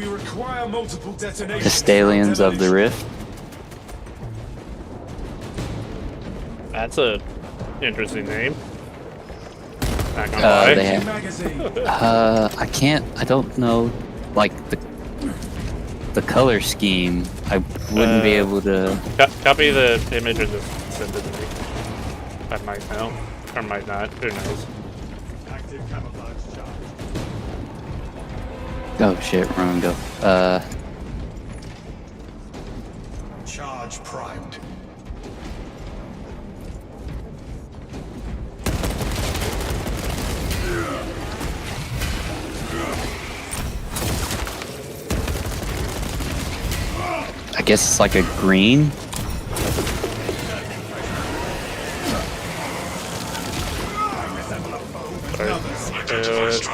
We require multiple detonations. Castalians of the Rift. That's a interesting name. Not gonna lie. They have, I don't know, like, the color scheme. I wouldn't be able to... Copy the image and just send it to me. I might know, or might not, who knows. Active camouflage charge. Oh shit, wrong go. Charge primed. I guess it's like a green.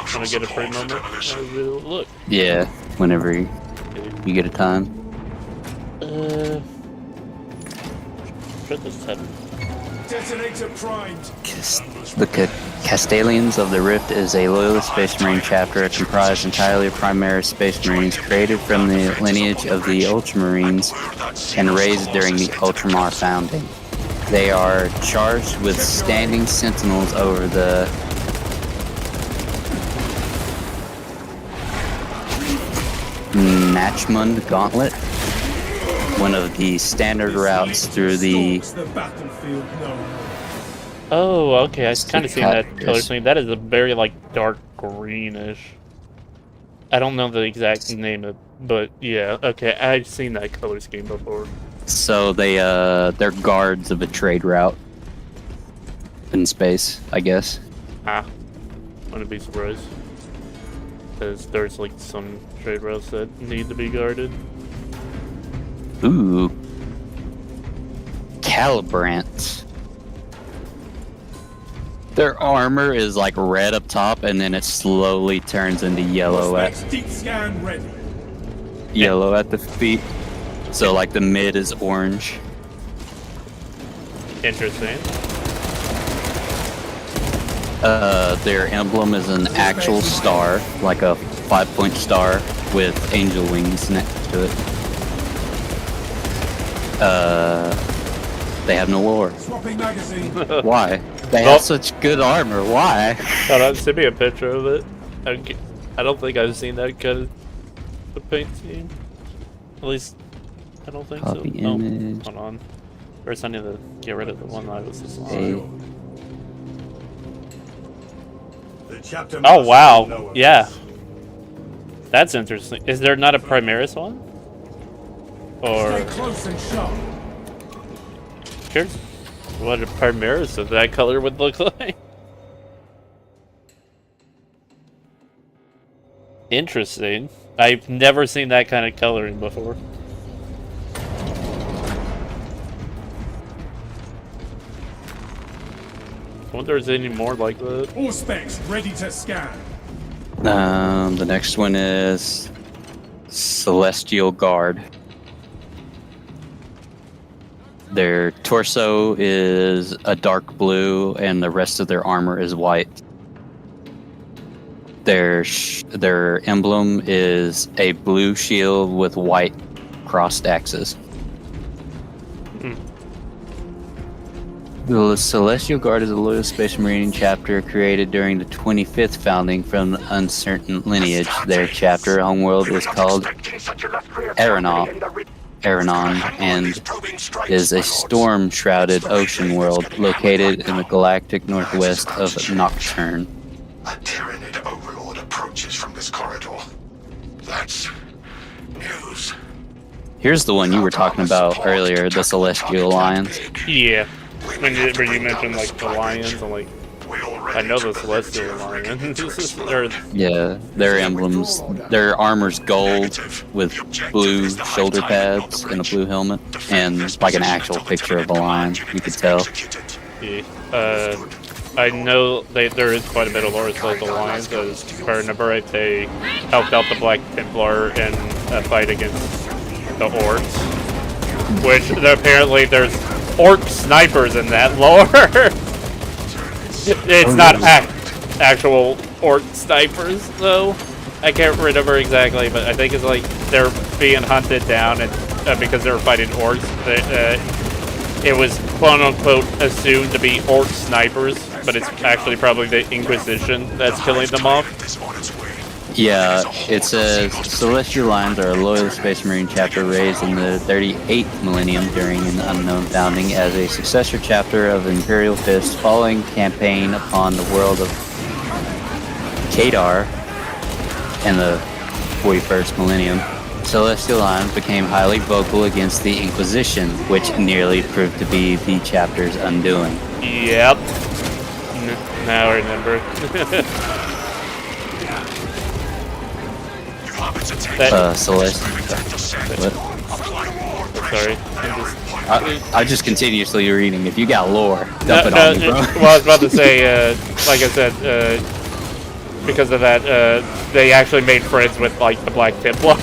Can I get a free moment? Look. Yeah, whenever you get a time. Detonator primed. The Castalians of the Rift is a loyalist Space Marine chapter comprised entirely of Primaris Space Marines created from the lineage of the Ultramarines and raised during the Ultramar founding. They are charged with standing sentinels over the Nachmund Gauntlet, one of the standard routes through the... Oh, okay, I've kind of seen that color scheme. That is a very, like, dark greenish. I don't know the exact name of, but yeah, okay, I've seen that color scheme before. So they're guards of a trade route in space, I guess. Wouldn't be surprised. Because there's like some trade routes that need to be guarded. Ooh. Calibrants. Their armor is like red up top and then it slowly turns into yellow yellow at the feet. So like the mid is orange. Interesting. Their emblem is an actual star, like a 5-point star with angel wings next to it. They have no war. Why? They have such good armor. Why? Hold on, send me a picture of it. I don't think I've seen that kind of paint scheme. At least, I don't think Copy so. image. Oh, hold on. First, I need to get rid of the one that I was just on. Oh wow! Yeah, that's interesting. Is there not a Primaris one? Or here's what a Primaris of that color would look like. Interesting. I've never seen that kind of coloring before. I wonder if there's any more like that. All specs ready to scan. The next one is Celestial Guard. Their torso is a dark blue and the rest of their armor is white. Their emblem is a blue shield with white crossed axes. The Celestial Guard is a loyal Space Marine chapter created during the 25th founding from the uncertain lineage. Their chapter homeworld is called Aranon, and is a storm-shrouded ocean world located in the galactic northwest of Nocturne. A Tyranid overlord approaches from this corridor. That's news. Here's the one you were talking about earlier, the Celestial Alliance. Yeah. When you mentioned like the lions, I'm like, I know the Celestial Lions. Yeah, their emblems, their armor's gold with blue shoulder pads and a blue helmet, and like an actual picture of a lion, you could tell. Yeah. I know there is quite a bit of lore with the lions, as if I remember right, they helped out the Black Templar in a fight against the orcs, which apparently there's orc snipers in that lore. It's not actual orc snipers though. I can't remember exactly, but I think it's like they're being hunted down and because they were fighting orcs. It was quote unquote assumed to be orc snipers, but it's actually probably the Inquisition that's killing them off. Yeah, it says Celestial Lines are a loyal Space Marine chapter raised in the 38th millennium during an unknown founding as a successor chapter of Imperial Fist following campaign upon the world of Kadar in the 41st millennium. Celestial Lines became highly vocal against the Inquisition, which nearly proved to be the chapter's undoing. Yep. Now I remember. Celestial. What? Sorry. I'm just continuously reading. If you got lore, dump it on me, bro. Well, I was about to say, like I said, because of that, they actually made friends with, like, the Black Templar.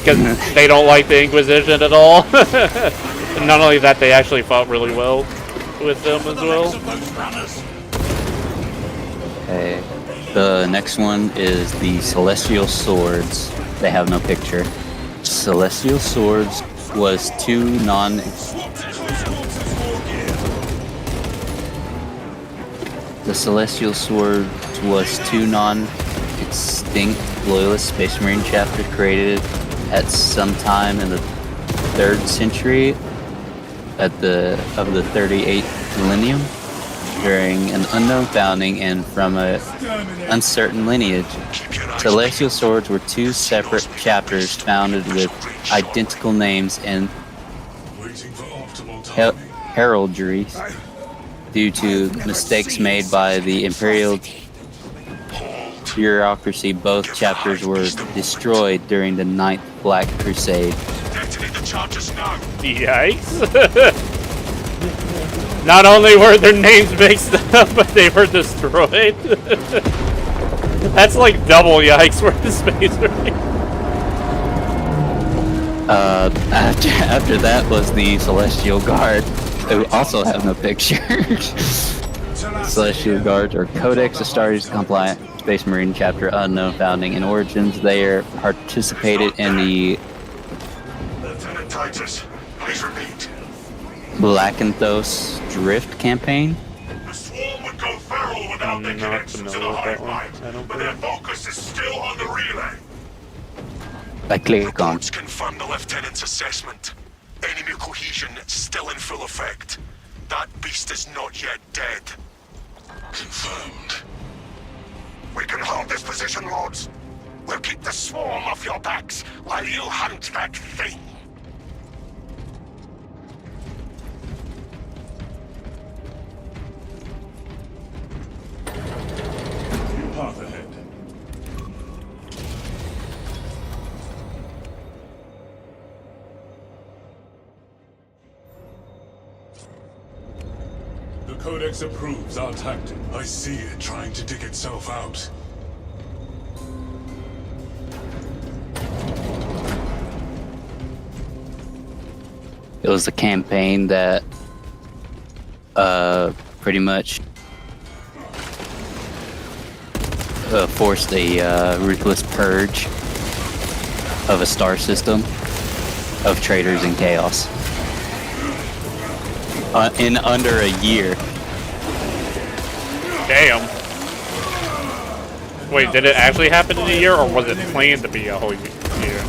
Because they don't like the Inquisition at all. And not only that, they actually fought really well with them as well. Okay. The next one is the Celestial Swords. They have no picture. Celestial Swords was two non-extinct Loyalist Space Marine chapter created at some time in the 3rd century of the 38th millennium during an unknown founding and from an uncertain lineage. Celestial Swords were two separate chapters founded with identical names and heraldry due to mistakes made by the Imperial bureaucracy. Both chapters were destroyed during the 9th Black Crusade. Yikes. Not only were their names mixed up, but they were destroyed. That's like double yikes for the Space Marine. After that was the Celestial Guard, who also have no pictures. Celestial Guards are Codex Astartes compliant Space Marine chapter unknown founding and origins. They participated in the Lieutenant Titus, please repeat. Blacanthos Drift campaign. The swarm would go feral without the connection to the hive mind, but their focus is still on the relay. I click on. Reports confirm the lieutenant's assessment. Enemy cohesion still in full effect. That beast is not yet dead. Confirmed. We can hold this position, Lords. We'll keep the swarm off your backs while you hunt that thing. Path ahead. The Codex approves our tactic. I see it trying to dig itself out. It was the campaign that pretty much forced a ruthless purge of a star system of traitors and chaos in under a year. Damn. Wait, did it actually happen in a year, or was it planned to be a whole year?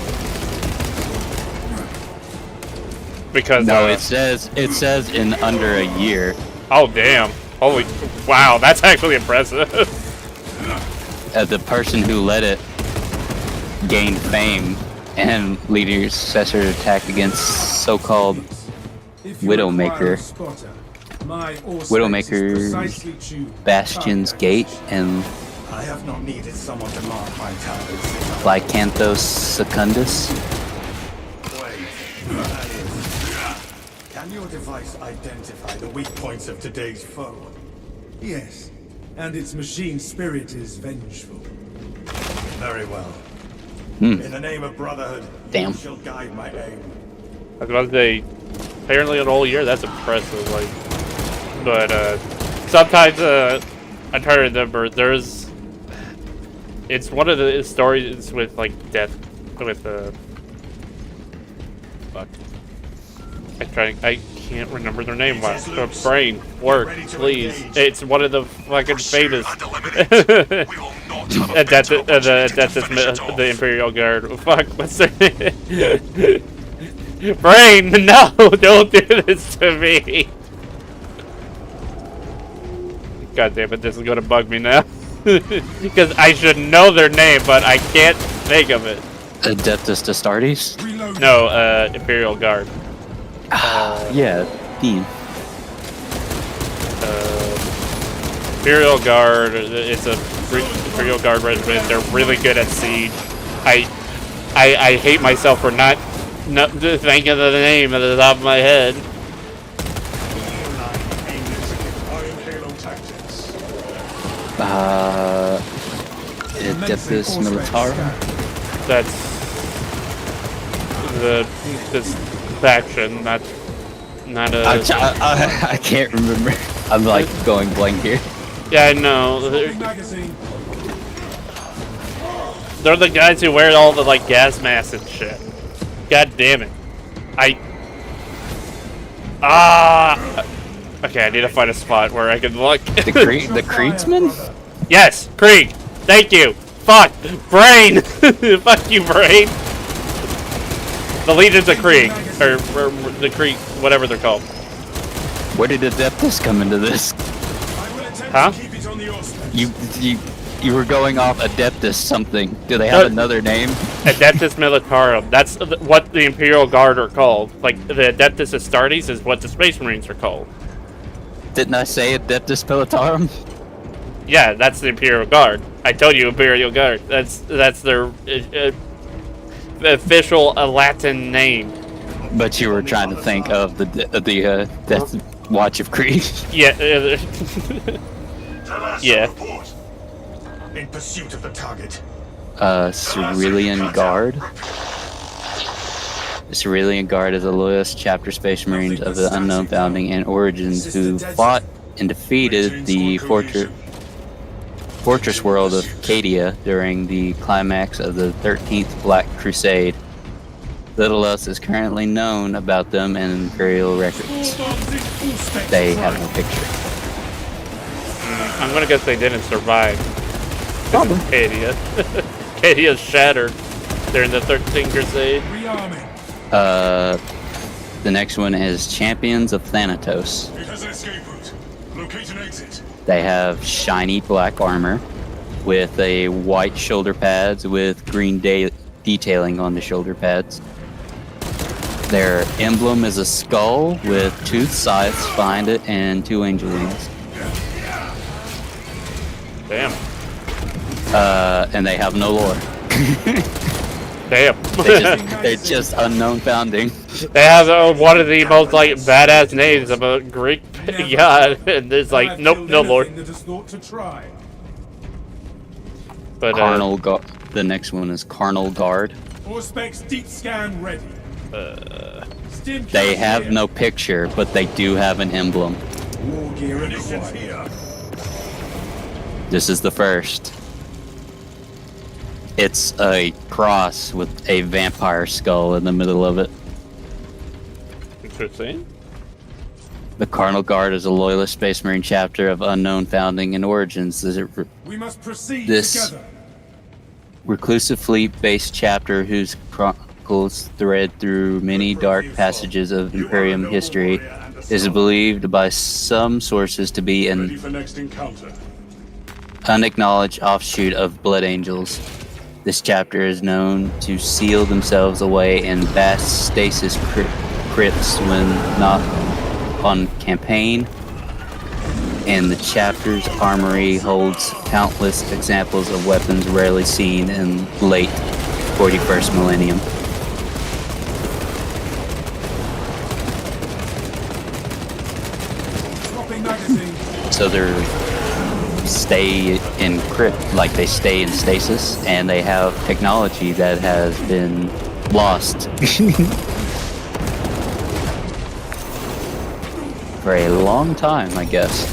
Because no, it says in under a year. Oh damn! Holy, wow, that's actually impressive. The person who led it gained fame and leading successor attack against so-called Widowmaker's Bastion's Gate and I have not needed someone to mark my towers. Lycanthos Secundus. Can your device identify the weak points of today's foe? Yes, and its machine spirit is vengeful. Very well. Hmm. In the name of brotherhood, damn, you shall guide my aim. I was about to say, apparently an whole year, that's impressive, like, but, sometimes, I'm trying to remember, It's one of the stories with like death with fuck. I can't remember their name. Brain work, please. It's one of the fucking famous. The Imperial Guard. Fuck, what's their name? Brain, no, don't do this to me. God damn it, this is gonna bug me now. Because I should know their name, but I can't think of it. Adeptus Astartes? No, Imperial Guard. Yeah, Dean. Imperial Guard, it's a Imperial Guard regiment. They're really good at siege. I hate myself for not thinking of the name at the top of my head. Adeptus Militarum? That's this faction, not a... I can't remember. I'm like going blank here. Yeah, I know. They're the guys who wear all the like gas masks and shit. God damn it. Okay, I need to find a spot where I can look. The Kriegsman? Yes, Krieg. Thank you. Fuck. Brain. Fuck you, Brain. The Legions of Krieg. Or the Krieg, whatever they're called. Where did Adeptus come into this? Huh? You were going off Adeptus something. Do they have another name? Adeptus Militarum. That's what the Imperial Guard are called. Like, the Adeptus Astartes is what the Space Marines are called. Didn't I say Adeptus Militarum? Yeah, that's the Imperial Guard. I told you Imperial Guard. That's their official Latin name. But you were trying to think of the Death Watch of Krieg. Yeah. Yeah. In pursuit of the target. Cerulean Guard. The Cerulean Guard is the loyalist chapter Space Marines of the unknown founding and origins who fought and defeated the fortress world of Cadia during the climax of the 13th Black Crusade. Little else is currently known about them in Imperial records. They have no picture. I'm gonna guess they didn't survive. Cadia. Cadia's shattered during the 13th Crusade. The next one is Champions of Thanatos. It has an escape route. Locate an exit. They have shiny black armor with a white shoulder pads with green detailing on the shoulder pads. Their emblem is a skull with toothed scythes behind it and 2 angel wings. Damn. And they have no lore. Damn. They're just unknown founding. They have one of the most like badass names of a Greek god, and there's like nope, no lore. But Carnal Guard. The next one is Carnal Guard. All specs deep scan ready. They have no picture, but they do have an emblem. War gear required. This is the first. It's a cross with a vampire skull in the middle of it. Interesting. The Carnal Guard is a loyalist Space Marine chapter of unknown founding and origins. We must proceed this together. reclusive fleet-based chapter whose chronicles thread through many dark passages of Imperium history is believed by some sources to be an unacknowledged offshoot of Blood Angels. This chapter is known to seal themselves away in vast stasis crypts when not on campaign, and the chapter's armory holds countless examples of weapons rarely seen in late 41st millennium. So they're stay in crypt, like they stay in stasis, and they have technology that has been lost for a long time, I guess.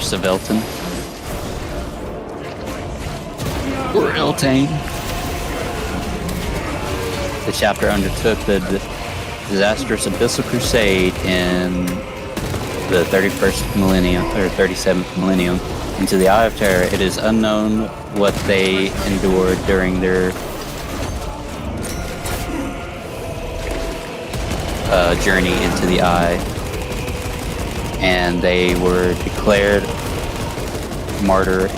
Svelton. Or Eltane. The chapter undertook the disastrous Abyssal Crusade in the 31st millennium, or 37th millennium, into the Eye of Terror. It is unknown what they endured during their journey into the Eye, and they were declared martyrdom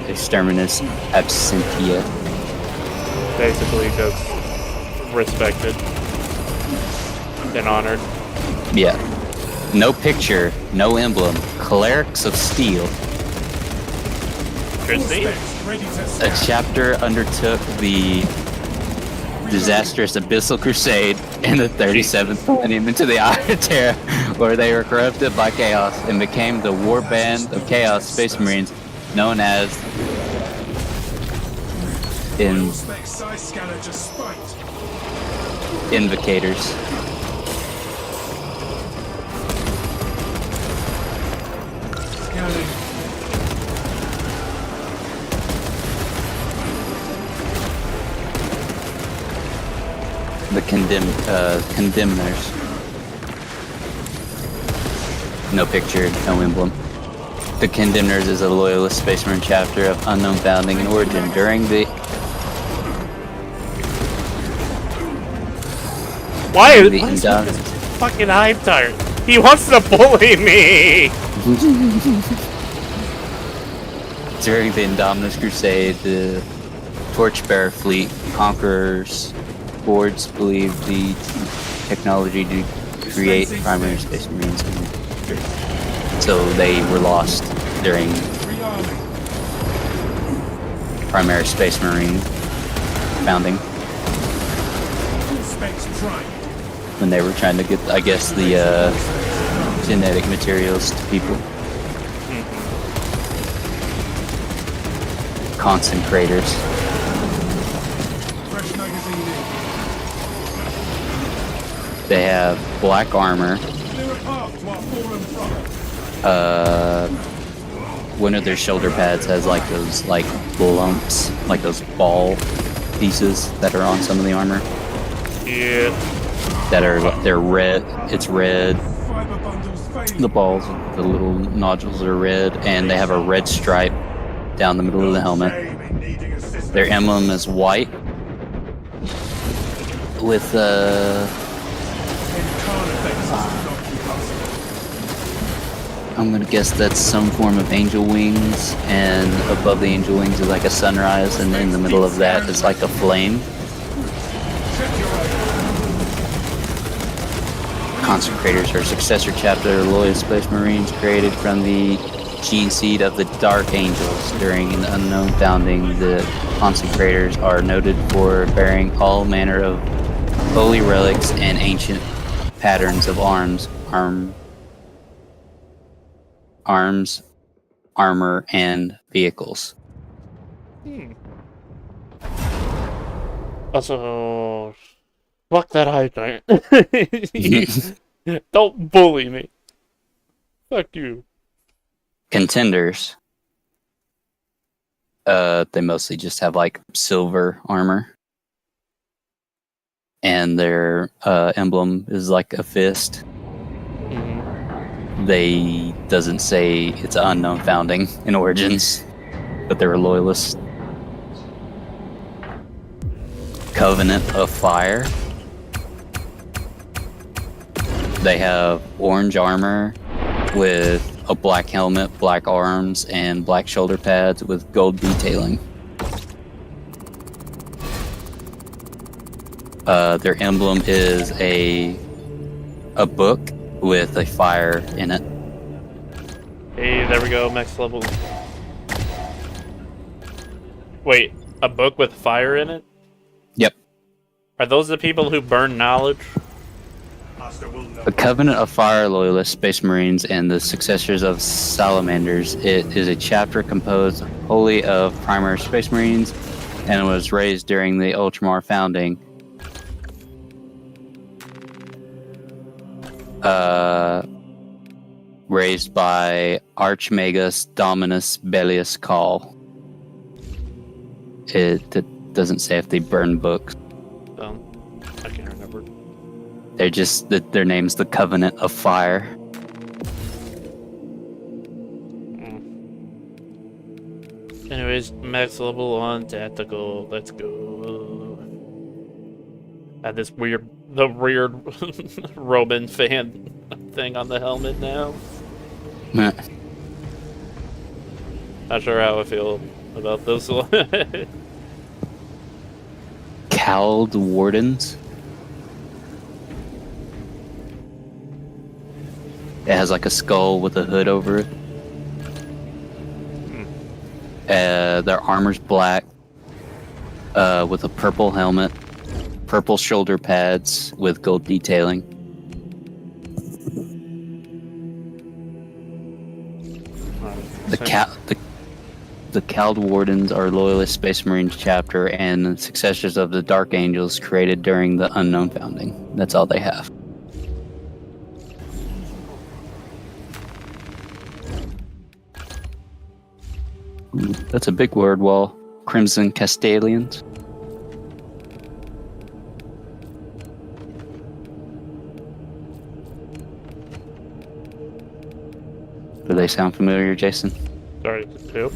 exterminus absentia. Basically just respected and honored. Yeah. No picture, no emblem. Clerics of Steel. A chapter undertook the disastrous Abyssal Crusade in the 37th millennium into the Eye of Terror, where they were corrupted by Chaos and became the war band of Chaos Space Marines, known as Invocators. The Condemners. No picture, no emblem. The Condemners is a loyalist Space Marine chapter of unknown founding and origin. During the... Why is this fucking hive tart? He wants to bully me! During the Indominus Crusade, the Torchbearer fleet, Conquerors, boards believed the technology to create primary Space Marines, so they were lost during primary Space Marine founding when they were trying to get, I guess, the genetic materials to people. Consecrators. They have black armor. One of their shoulder pads has like those like lumps, like those ball pieces that are on some of the armor. Yeah. They're red. It's red. The balls, the little nodules are red, and they have a red stripe down the middle of the helmet. Their emblem is white with I'm gonna guess that's some form of angel wings, and above the angel wings is like a sunrise, and in the middle of that is like a flame. Consecrators are a successor chapter of the loyal Space Marines created from the gene seed of the Dark Angels. During an unknown founding, the Consecrators are noted for bearing all manner of holy relics and ancient patterns of arms, armor, and vehicles. Also, fuck that hive giant. Don't bully me. Fuck you. Contenders. They mostly just have like silver armor. And their emblem is like a fist. They doesn't say it's an unknown founding in Origins, but they're a loyalist. Covenant of Fire. They have orange armor with a black helmet, black arms, and black shoulder pads with gold detailing. Their emblem is a book with a fire in it. Hey, there we go, max level. Wait, a book with fire in it? Yep. Are those the people who burn knowledge? The Covenant of Fire Loyalist Space Marines and the successors of Salamanders. It is a chapter composed wholly of primary Space Marines and was raised during the Ultramar founding. Raised by Archmagus Dominus Bellius Call. It doesn't say if they burn books. I can't remember. They're just their name's the Covenant of Fire. Anyways, max level on tactical. Let's go. Add this weird Roman fan thing on the helmet now. Meh. Not sure how I feel about this one. Cowled Wardens. It has like a skull with a hood over it. Their armor's black, with a purple helmet, purple shoulder pads with gold detailing. The Cowled Wardens are Loyalist Space Marine chapter and successors of the Dark Angels created during the Unknown Founding. That's all they have. Ooh, that's a big word wall. Crimson Castellians. Do they sound familiar, Jason? Sorry, who?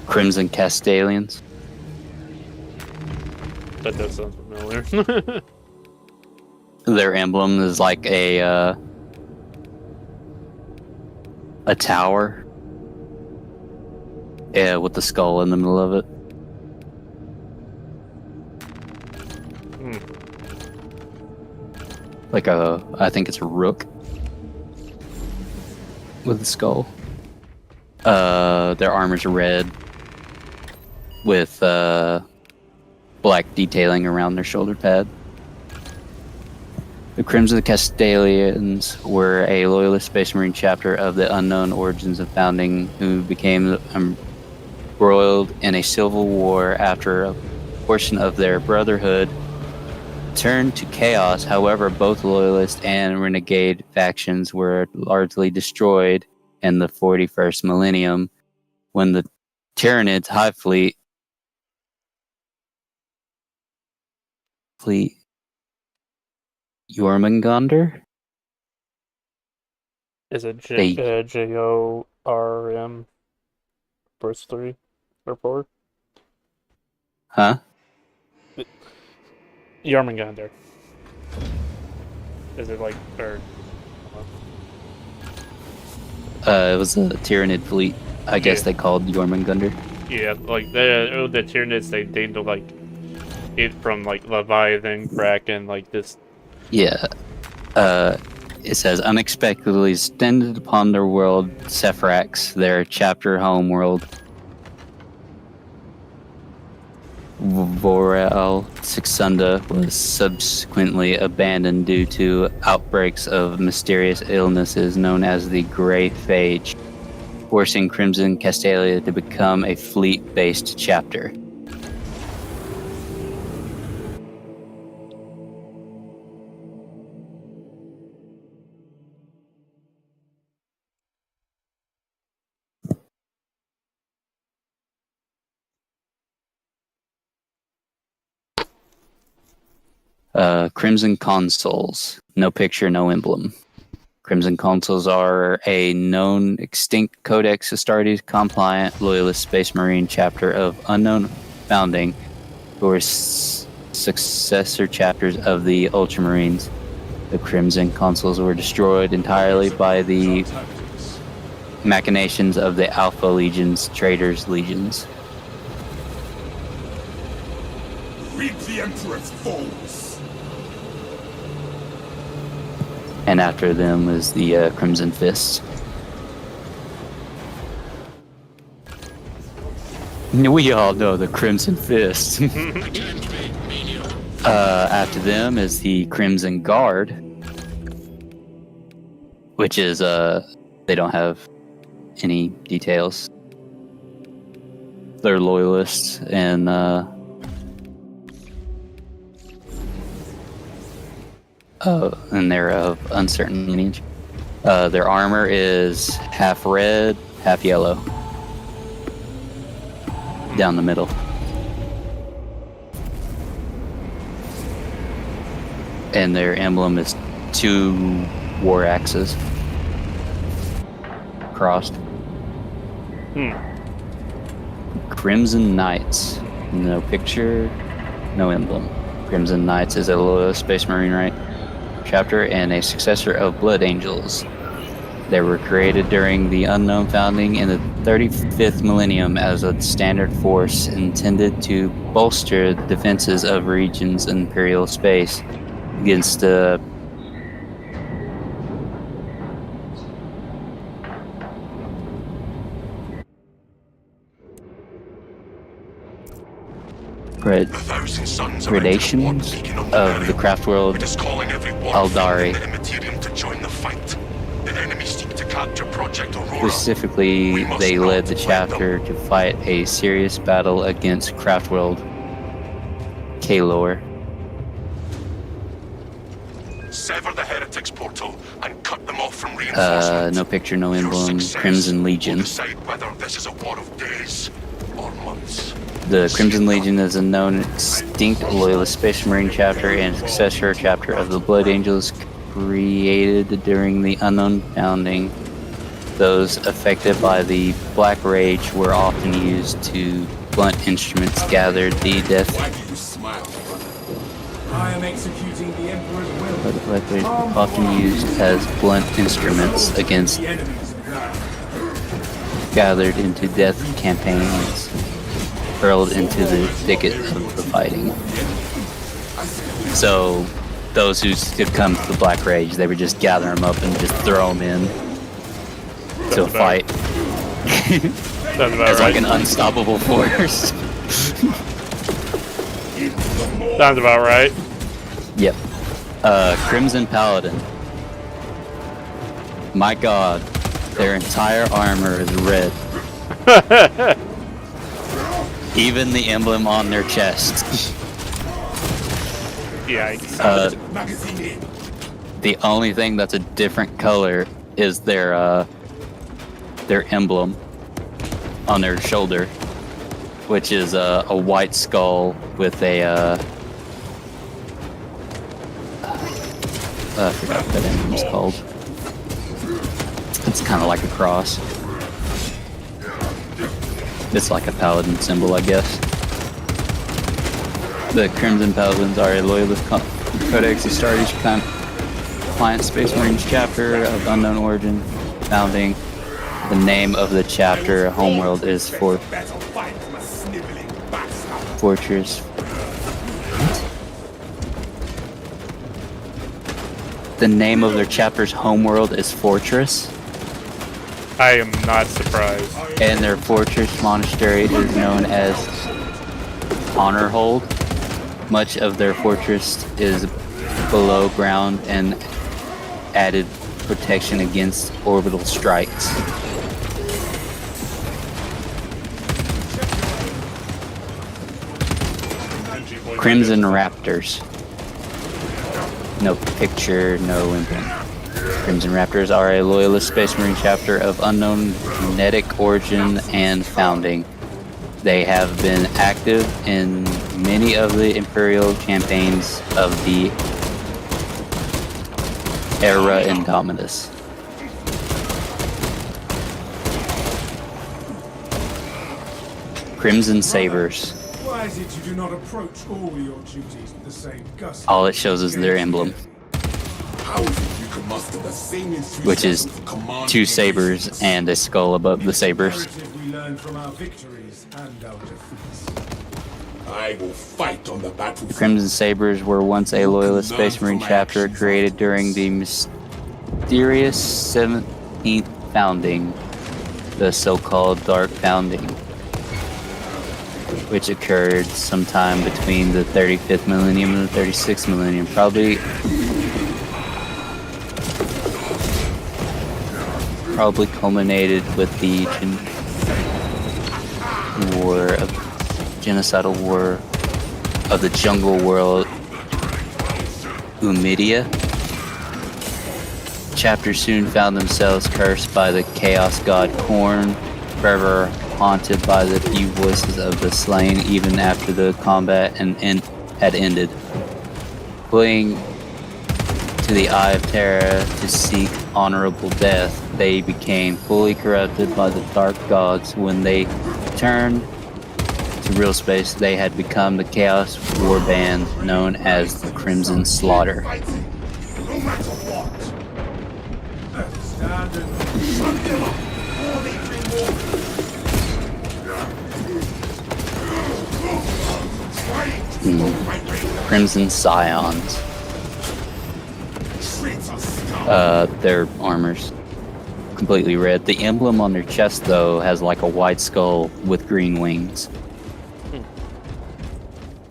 Crimson Castellians. That does sound familiar. Their emblem is like a tower. Yeah, with the skull in the middle of it. Like I think it's a rook with a skull. Their armor's red with black detailing around their shoulder pad. The Crimson Castellians were a Loyalist Space Marine chapter of the Unknown Origins of Founding who became embroiled in a civil war after a portion of their brotherhood turned to chaos. However, both Loyalist and Renegade factions were largely destroyed in the 41st millennium when the Tyranids Hive Fleet Jormungandr? Is it Jorm verse 3 or 4? Huh? Jormungandr. Is it like or? It was a Tyranid fleet. I guess they called Jormungandr. Yeah, like the Tyranids, they named like it from like Leviathan, Kraken, like this. Yeah. It says unexpectedly extended upon their world, Sephrax, their chapter homeworld. Vorel Sixunda was subsequently abandoned due to outbreaks of mysterious illnesses known as the Grey Phage, forcing Crimson Castelia to become a fleet-based chapter. Crimson Consuls. No picture, no emblem. Crimson Consuls are a known extinct Codex Astartes compliant Loyalist Space Marine chapter of Unknown Founding who are successor chapters of the Ultramarines. The Crimson Consuls were destroyed entirely by the machinations of the Alpha Legions, Traitors Legions. Read the Emperor's foes! And after them is the Crimson Fists. We all know the Crimson Fist. After them is the Crimson Guard, which is they don't have any details. They're loyalists and and they're of uncertain lineage. Their armor is half red, half yellow. Down the middle. And their emblem is 2 war axes crossed. Crimson Knights. No picture, no emblem. Crimson Knights is a loyal Space Marine right chapter and a successor of Blood Angels. They were created during the Unknown Founding in the 35th millennium as a standard force intended to bolster the defenses of regions in Imperial space against the predations of the craft world Aldari. Specifically, they led the chapter to fight a serious battle against craft world Kalor. Sever the heretics portal and cut them off from reinforcement. No picture, no emblem. Crimson Legion. Decide whether this is a war of days or months. The Crimson Legion is a known extinct loyalist Space Marine chapter and successor chapter of the Blood Angels created during the Unknown Founding. Those affected by the Black Rage were often used to blunt instruments gathered the death. Why do you smile, brother? I am executing the Emperor's will. By the Black Rage often used as blunt instruments against gathered into death campaigns, hurled into the thicket of the fighting. So, those who succumbed to the Black Rage, they would just gather them up and just throw them in to a fight. It's like an unstoppable force. Sounds about right. Yep. Crimson Paladin. My god, their entire armor is red. Even the emblem on their chest. Yikes. The only thing that's a different color is their emblem on their shoulder, which is a white skull with a I forgot what that emblem's called. It's kind of like a cross. It's like a paladin symbol, I guess. The Crimson Paladins are a loyalist Codex Astartes compliant Space Marines chapter of unknown origin, founding. The name of the chapter homeworld is Fortress. The name of their chapter's homeworld is Fortress. I am not surprised. And their fortress monastery is known as Honorhold. Much of their fortress is below ground and added protection against orbital strikes. Crimson Raptors. No picture, no emblem. Crimson Raptors are a loyalist Space Marine chapter of unknown genetic origin and founding. They have been active in many of the Imperial campaigns of the Era Indomitus. Crimson Sabers. Why is it you do not approach all your duties with the same gusto? All it shows is their emblem, How is it you can muster the same which is enthusiasm for 2 sabers and a skull above the sabers. We learn from our victories and our defeats. I will fight on the battlefield. Crimson Sabers were once a loyalist Space Marine chapter created during the mysterious 17th founding, the so-called Dark Founding, which occurred sometime between the 35th millennium and the 36th millennium, probably culminated with the genocidal war of the jungle world Umidia. chapter soon found themselves cursed by the chaos god Korn, forever haunted by the few voices of the slain even after the combat had ended. Fleeing to the Eye of Terra to seek honorable death, they became fully corrupted by the dark gods. When they returned to real space, they had become the Chaos War Band known as the Crimson Slaughter. No matter what. Stand and shut them up. Or they bring Crimson Scions. Their armor's completely red. The emblem on their chest, though, has like a white skull with green wings.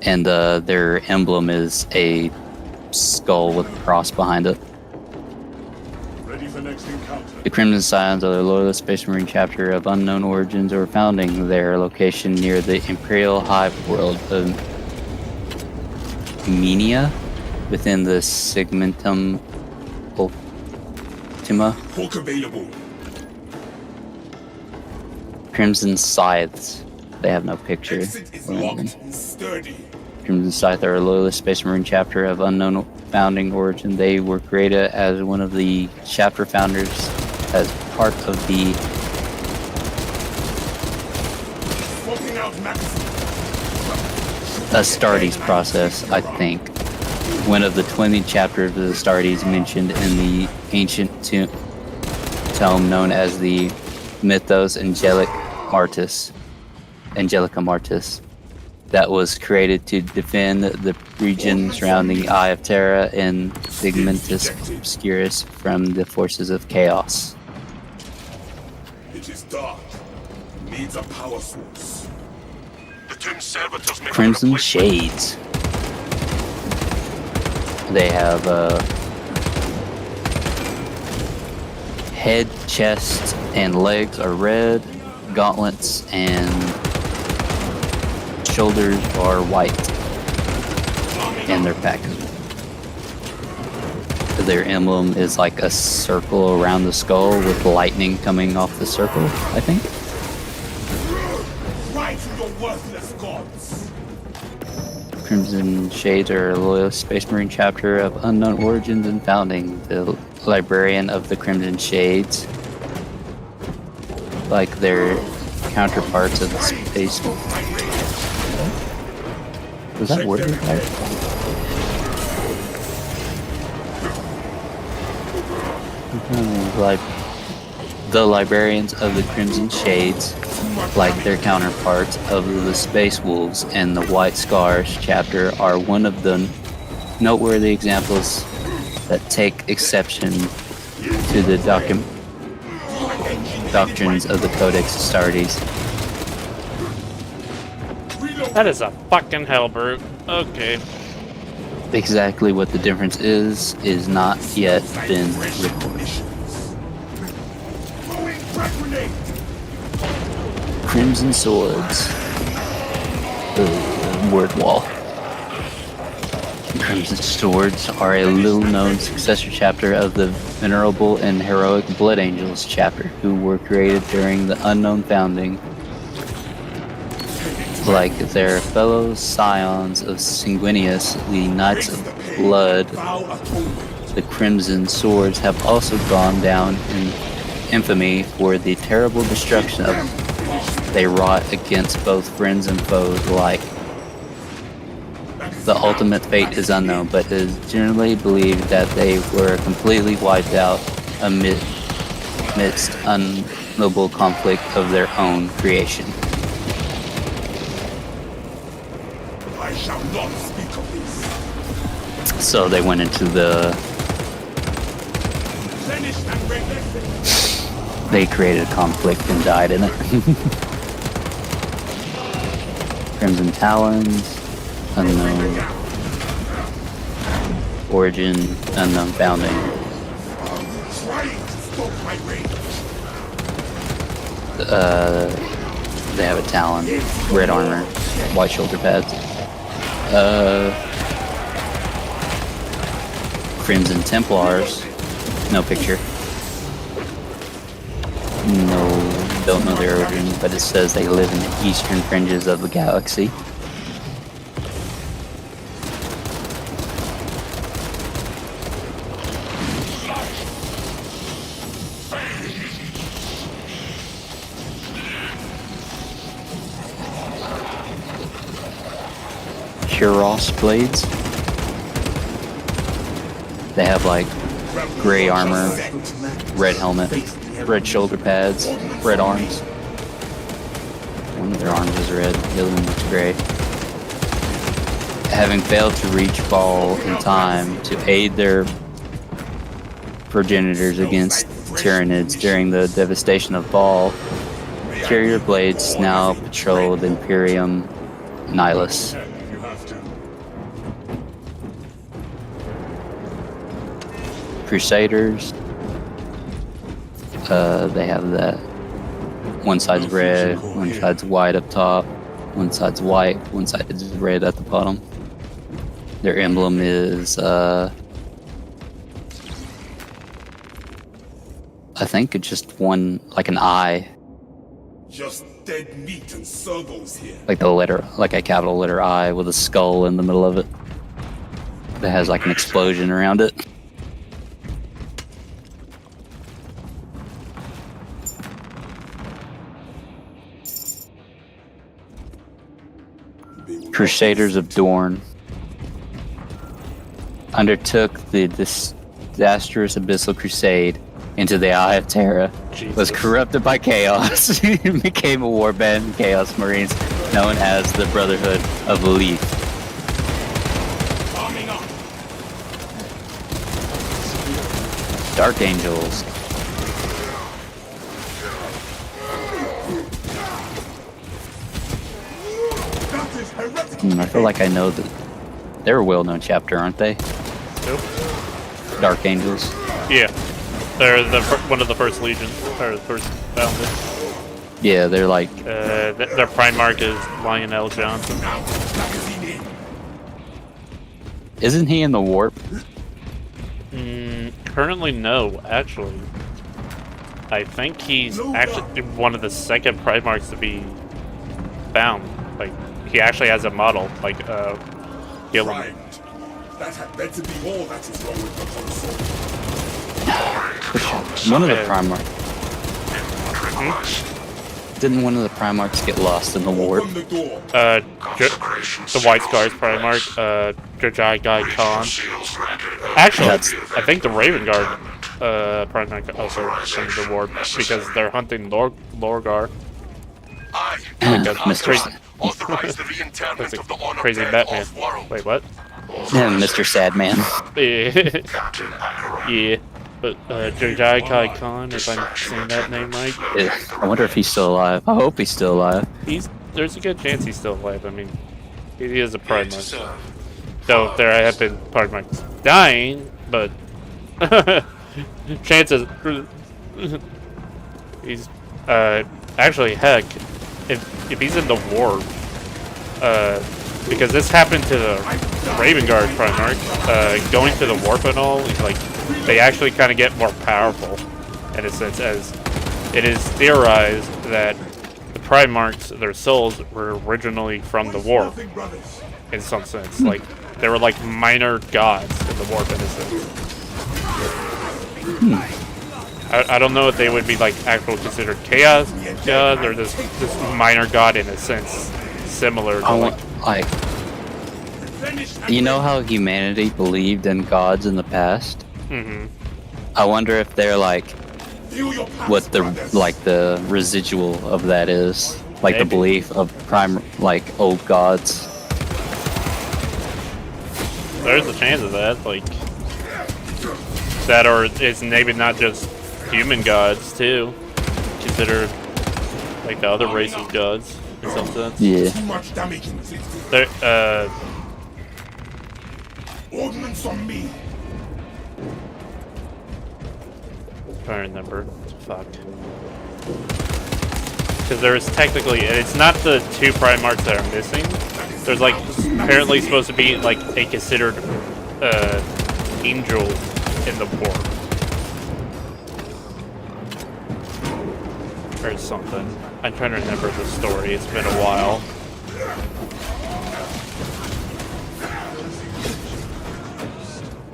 And their emblem is a skull with a cross behind it. Ready for next encounter. The Crimson Scions are the loyalist Space Marine chapter of unknown origins or founding. Their location near the Imperial Hive world of Menia within the Segmentum Ultima. Hawk available. Crimson Scythes. They have no picture. Exit is locked and sturdy. Crimson Scythe are a loyalist Space Marine chapter of unknown founding origin. They were created as one of the chapter founders as part of the Astartes process, I think. One of the 20 chapters of the Astartes mentioned in the ancient tome known as the Mythos Angelica Martis, that was created to defend the region surrounding the Eye of Terra and Segmentus Obscurus from the forces of chaos. It is dark. Needs a power source. The Tomb Servitors make Crimson Shades. They have head, chest, and legs are red. Gauntlets and shoulders are white. And their pack. Their emblem is like a circle around the skull with lightning coming off the circle, I think. Right to your worthless gods. Crimson Shades are a loyal Space Marine chapter of unknown origins and founding. The librarian of the Crimson Shades, like their counterparts of the space. Was that word right? Like the librarians of the Crimson Shades, like their counterparts of the Space Wolves and the White Scars chapter, are one of the noteworthy examples that take exception to the doctrines of the Codex Astartes. That is a fucking hell brute. Okay. Exactly what the difference is not yet been recorded. Crimson Swords. Word wall. Crimson Swords are a little-known successor chapter of the Venerable and Heroic Blood Angels chapter, who were created during the Unknown Founding. Like their fellow scions of Sanguinius, the Knights of Blood, the Crimson Swords have also gone down in infamy for the terrible destruction they wrought against both friends and foes alike. The ultimate fate is unknown, but it is generally believed that they were completely wiped out amidst unknowable conflict of their own creation. I shall not speak of this. So they went into the... They created a conflict and died in it. Crimson Talons, unknown origin, unknown founding. They have a Talon, red armor, white shoulder pads. Crimson Templars, No picture. No, don't know their origin, but it says they live in the eastern fringes of the galaxy. Kuros blades. They have like gray armor, red helmet, red shoulder pads, red arms. One of their arms is red, the other one looks gray. Having failed to reach Ball in time to aid their progenitors against Tyranids during the devastation of Ball, carrier blades now patrol the Imperium Nihilus. Crusaders, they have that. One side's red, one side's white up top, one side's white, one side is red at the bottom. Their emblem is, I think it's just one, like an eye. Just dead meat and servos here. Like the letter, like a capital letter I with a skull in the middle of it. That has like an explosion around it. Crusaders of Dorne undertook the disastrous Abyssal Crusade into the Eye of Terra, was corrupted by chaos, and became a warband Chaos Marines known as the Brotherhood of Leaf. Dark Angels. I feel like I know that they're a well-known chapter, aren't they? Nope. Dark Angels. Yeah, they're one of the first legions, or the first founded. Yeah, they're like. Their Primarch is Lionel Johnson. Isn't he in the warp? Currently, no. Actually, I think he's actually one of the second Primarchs to be found. Like. He actually has a model, like, Gilliman. That had better be all that is wrong with the console. One of the Primarchs. Didn't one of the Primarchs get lost in the warp? The White Scars Primarch, Jajai Guy Khan. Actually, I think the Raven Guard Primarch also went into the warp because they're hunting Lorgar. Authorize the reinterment of the honor crazy dead Batman. off-world. Wait, what? Yeah, Mr. Sadman. Yeah. But Jajai Kai Khan, if I'm saying that name right. Yeah. I wonder if he's still alive. I hope he's still alive. There's a good chance he's still alive. I mean, he is a Primarch. Though there have been Primarchs dying, but chances he's actually heck. If he's in the warp, because this happened to the Raven Guard Primarch, going to the warp and all, like, they actually kind of get more powerful, in a sense, as it is theorized that the Primarchs, their souls, were originally from the warp, in some sense. Like, they were like minor gods in the warp, in a sense. I don't know if they would be like actual considered chaos gods or this minor god in a sense similar to like you know how humanity believed in gods in the past? Mm-hmm. I wonder if they're like what the residual of that is, like the belief of old gods. There's a chance of that, like that, or it's maybe not just human gods too, considered like the other race of gods in some sense. Yeah. They're, Ordnance on me. I'm trying to remember. Fuck. Because there's technically, it's not the two Primarchs that are missing. There's like apparently supposed to be like a considered angel in the warp. Or something. I'm trying to remember the story. It's been a while.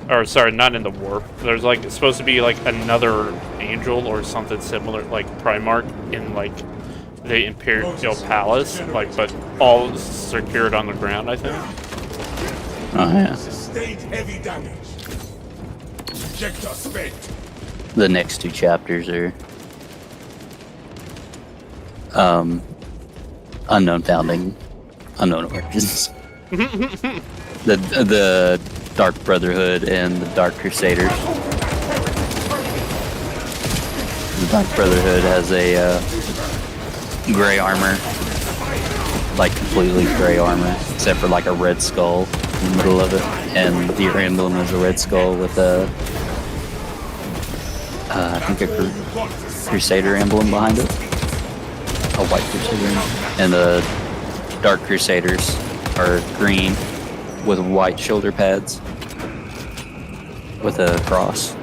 Or sorry, not in the warp. There's like it's supposed to be like another angel or something similar, like Primarch in like the Imperial Palace, like but all secured on the ground, I think. Oh yeah. Sustained heavy damage. Projector spent. The next 2 chapters are Unknown Founding, Unknown Origins. the Dark Brotherhood and the Dark Crusaders. The Dark Brotherhood has a gray armor, like completely gray armor, except for like a red skull in the middle of it, and the emblem is a red skull with a I think a Crusader emblem behind it. A white Crusader. And the Dark Crusaders are green with white shoulder pads with a cross.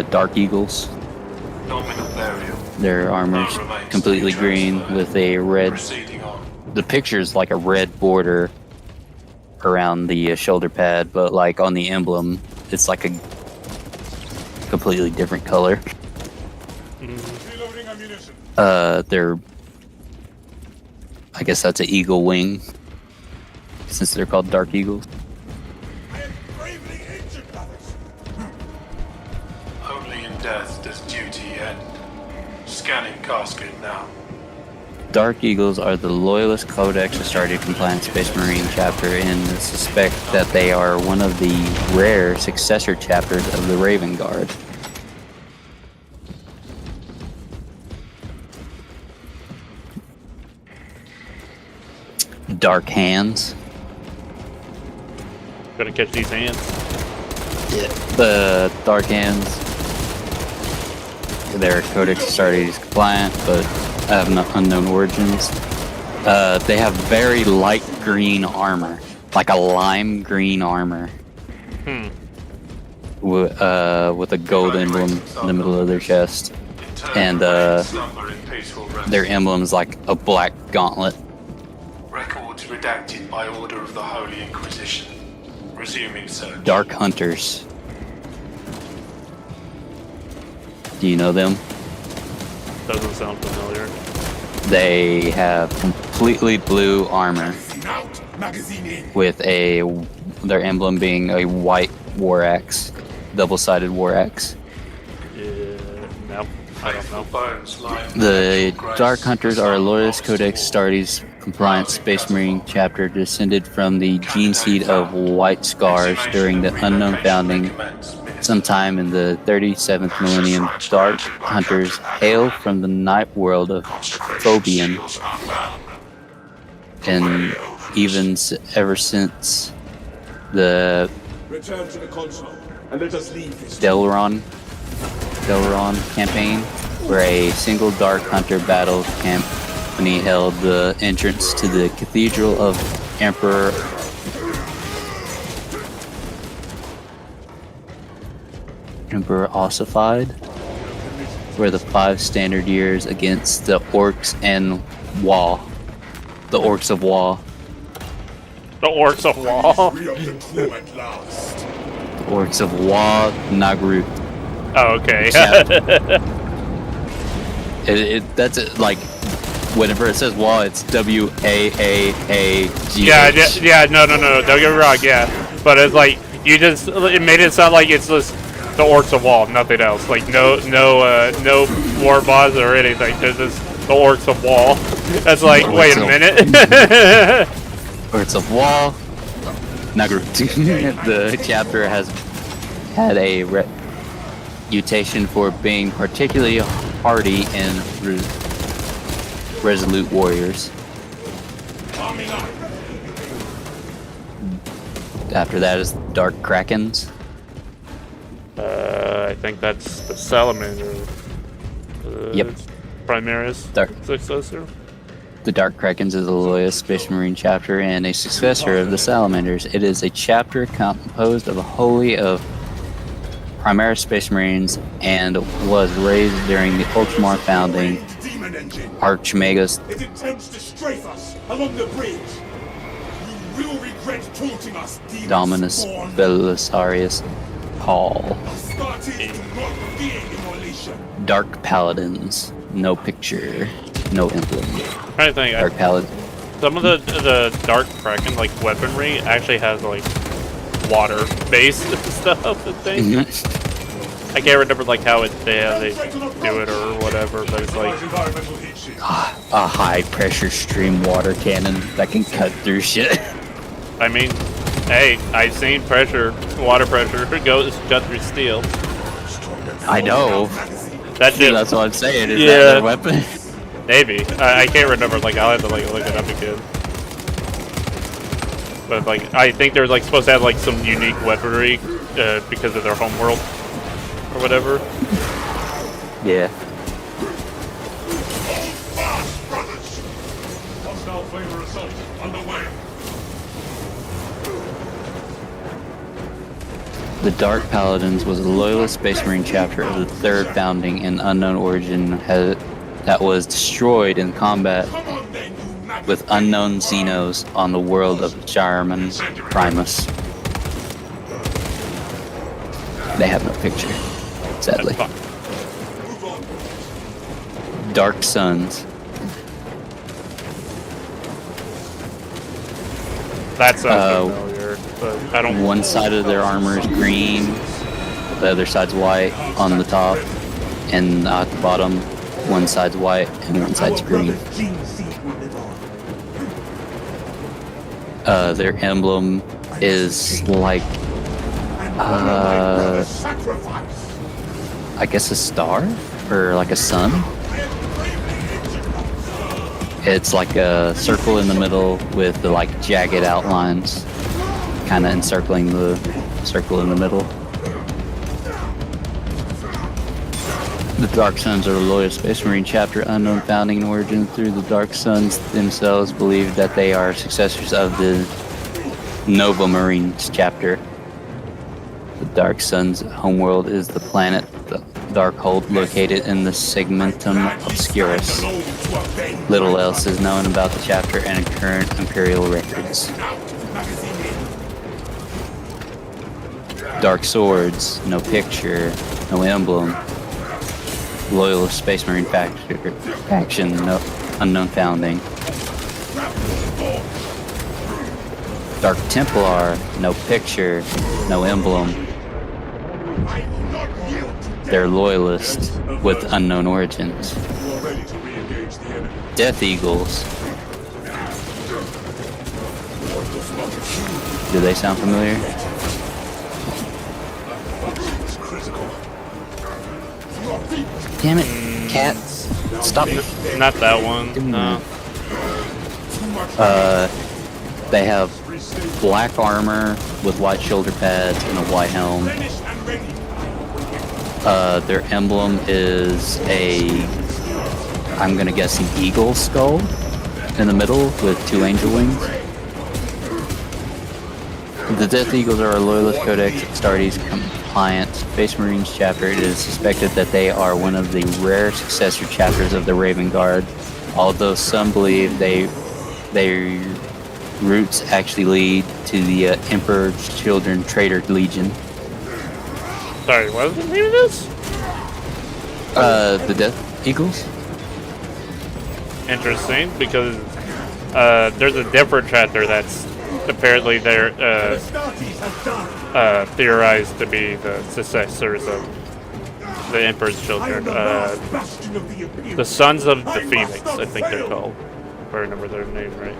Dark Eagles. Their armor's completely green with a red. The picture's like a red border around the shoulder pad, but like on the emblem, it's like a completely different color. They're, I guess that's an eagle wing, since they're called Dark Eagles. Only in death does duty end. Scanning casket now. Dark Eagles are the Loyalist Codex Astartes compliant Space Marine chapter, and suspect that they are one of the rare successor chapters of the Raven Guard. Dark Hands. Gotta catch these hands. Yeah. The Dark Hands. They're Codex Astartes compliant, but have unknown origins. They have very light green armor, like a lime green armor. With a gold emblem in the middle of their chest, and their emblem's like a black gauntlet. Records redacted by order of the Holy Inquisition. Resuming search. Dark Hunters. Do you know them? Doesn't sound familiar. They have completely blue armor with their emblem being a white war axe, double-sided war axe. No, I don't know. The Dark Hunters are a Loyalist Codex Astartes compliant Space Marine chapter descended from the gene seed of White Scars during the Unknown Founding. Sometime in the 37th millennium, Dark Hunters hail from the night world of Phobian, and even ever since the Return to the console and let us leave this. Delron campaign, where a single Dark Hunter battle company held the entrance to the Cathedral of Emperor Ossified, where the 5 standard years against the Orcs and Wa. The Orcs of Wa. The Orcs of Wa. The Orcs of Wa Nagrut. Oh, okay. That's it, like, whenever it says Wa, it's W-A-A-A-G. Yeah, no, don't get me wrong, yeah. But it's like, it made it sound like it's just the Orcs of Wall, nothing else. Like, no war boss or anything. There's just the Orcs of Wall. That's like, wait a minute. Orcs of Wall Nagrut. The chapter has had a reputation for being particularly hardy and resolute warriors. After that is Dark Krakens. I think that's the Salamander. Yep. Primaris Dark. successor. The Dark Krakens is the loyalist Space Marine chapter and a successor of the Salamanders. It is a chapter composed of wholly of Primaris Space Marines and was raised during the Ultramar founding. Archmagus It intends to strafe us along the bridge. You will regret taunting us, demon Dominus spawn. Belisarius Hall. Astartes do not fear immolation. Dark Paladins. No picture. No emblem. I think Dark Paladin. some of the Dark Kraken like weaponry actually has like water-based stuff. I think. I can't remember like how they do it or whatever, but it's like A high pressure stream water cannon that can cut through shit. I mean, hey, I've seen water pressure goes cut through steel. I know. That shit. That's what I'm saying. Is that Yeah. their weapon? Maybe. I can't remember. Like I'll have to like look it up again. But like I think they're like supposed to have like some unique weaponry because of their homeworld or whatever. Yeah. Fast, brothers! Hostile flavor assault underway. The Dark Paladins was a loyalist Space Marine chapter of the third founding in unknown origin that was destroyed in combat with unknown Xenos on the world of Gyreman Primus. They have no picture, sadly. Dark Suns. That sounds familiar, but I don't. One side of their armor is green, the other side's white on the top, and at the bottom, one side's white and one side's green. Their emblem is like, I guess a star or like a sun. It's like a circle in the middle with the like jagged outlines, kind of encircling the circle in the middle. The Dark Suns are a loyal Space Marine chapter, unknown founding and origin. Through the Dark Suns themselves believe that they are successors of the Nova Marines chapter. The Dark Suns' homeworld is the planet Darkhold, located in the Segmentum Obscurus. Little else is known about the chapter and current Imperial records. Dark Swords, no picture, no emblem. Loyalist Space Marine faction, no unknown founding. Dark Templar, no picture, no emblem. They're loyalists with unknown origins. Death Eagles. Do they sound familiar? Damn it, cats. Stop. Not that one. No. They have black armor with white shoulder pads and a white helm. Their emblem is I'm gonna guess an eagle skull in the middle with two angel wings. The Death Eagles are a loyalist Codex Astartes compliant Space Marines chapter. It is suspected that they are one of the rare successor chapters of the Raven Guard, although some believe their roots actually lead to the Emperor's Children Traitor Legion. Sorry, what was the name of this? The Death Eagles? Interesting, because there's a different chapter that's apparently they're theorized to be the successors of the Emperor's Children. The Sons of the Phoenix, I think they're called. If I remember their name right.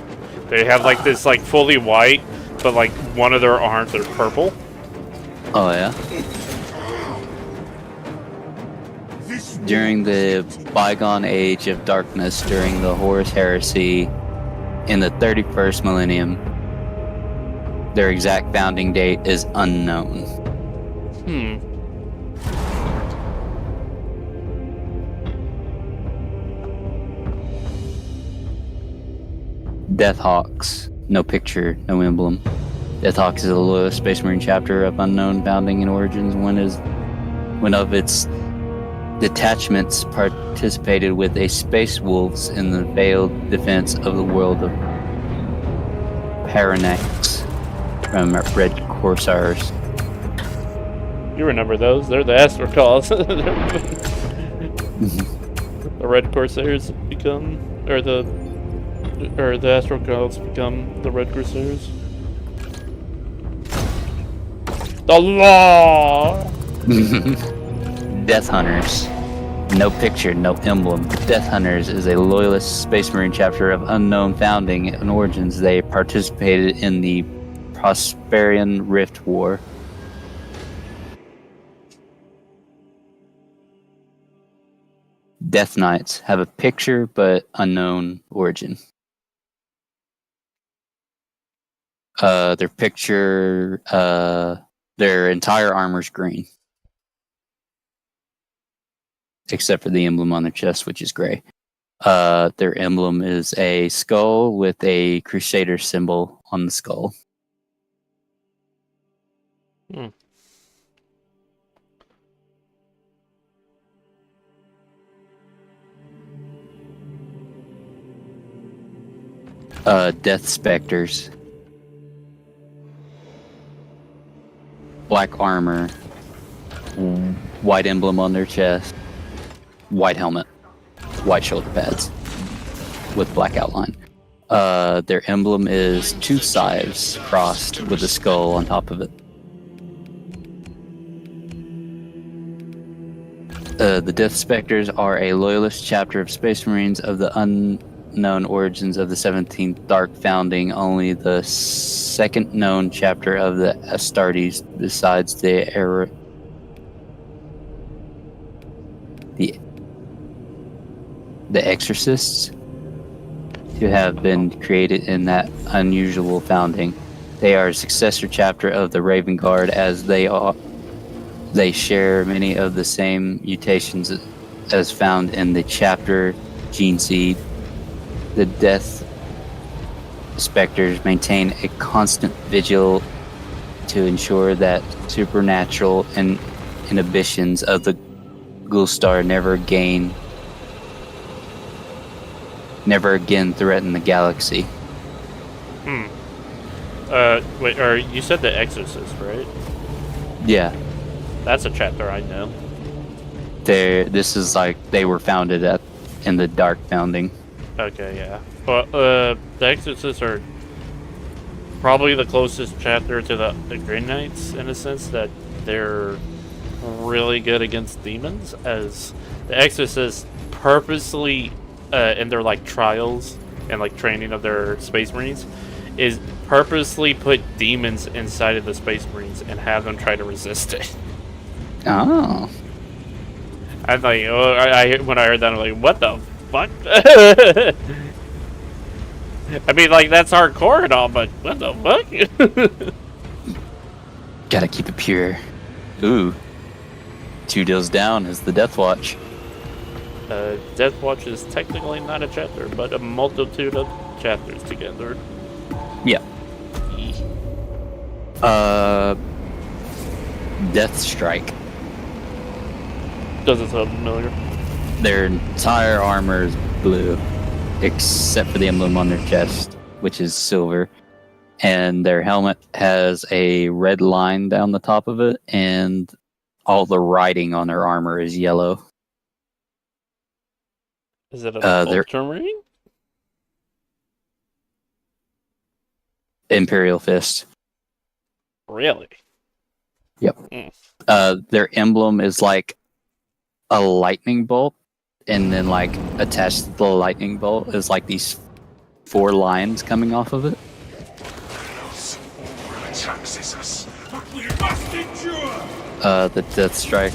They have like this like fully white, but like one of their arms are purple. Oh yeah. During the bygone age of darkness, during the Horus Heresy, in the 31st millennium, their exact founding date is unknown. Deathhawks. No picture, no emblem. Deathhawks is a loyalist Space Marine chapter of unknown founding and origins. One of its detachments participated with a Space Wolves in the veiled defense of the world of Paranax from Red Corsairs. You remember those? They're the Astrocalls. The Red Corsairs become, or the Astrocalls become the Red Corsairs. The law. Death Hunters. No picture, no emblem. Death Hunters is a loyalist Space Marine chapter of unknown founding and origins. They participated in the Prosperian Rift War. Death Knights have a picture but unknown origin. Their picture, their entire armor's green. Except for the emblem on their chest, which is gray. Their emblem is a skull with a Crusader symbol on the skull. Death Specters. Black armor. White emblem on their chest. White helmet. White shoulder pads. With black outline. Their emblem is two scythes crossed with a skull on top of it. The Death Specters are a loyalist chapter of Space Marines of the unknown origins of the 17th Dark Founding, only the second known chapter of the Astartes besides the Exorcists to have been created in that unusual founding. They are a successor chapter of the Raven Guard, as they share many of the same mutations as found in the chapter gene seed. The Death Specters maintain a constant vigil to ensure that supernatural inhibitions of the Gulstar never again threaten the galaxy. Wait, or you said the Exorcist, right? Yeah. That's a chapter I know. This is like they were founded in the Dark Founding. Okay, yeah. Well, the Exorcists are probably the closest chapter to the Green Knights in a sense that they're really good against demons, as the Exorcists purposely in their like trials and like training of their Space Marines is purposely put demons inside of the Space Marines and have them try to resist it. Oh. I thought, when I heard that, I'm like, what the fuck? I mean, like, that's hardcore and all, but what the fuck? Gotta keep it pure. Ooh. 2 deals down is the Death Watch. Death Watch is technically not a chapter, but a multitude of chapters together. Yeah. Death Strike. Doesn't sound familiar. Their entire armor is blue, except for the emblem on their chest, which is silver. And their helmet has a red line down the top of it, and all the writing on their armor is yellow. Is it an Ultramarine? Imperial Fist. Really? Yep. Their emblem is like a lightning bolt, and then like attached to the lightning bolt is like these 4 lines coming off of it. The Death Strike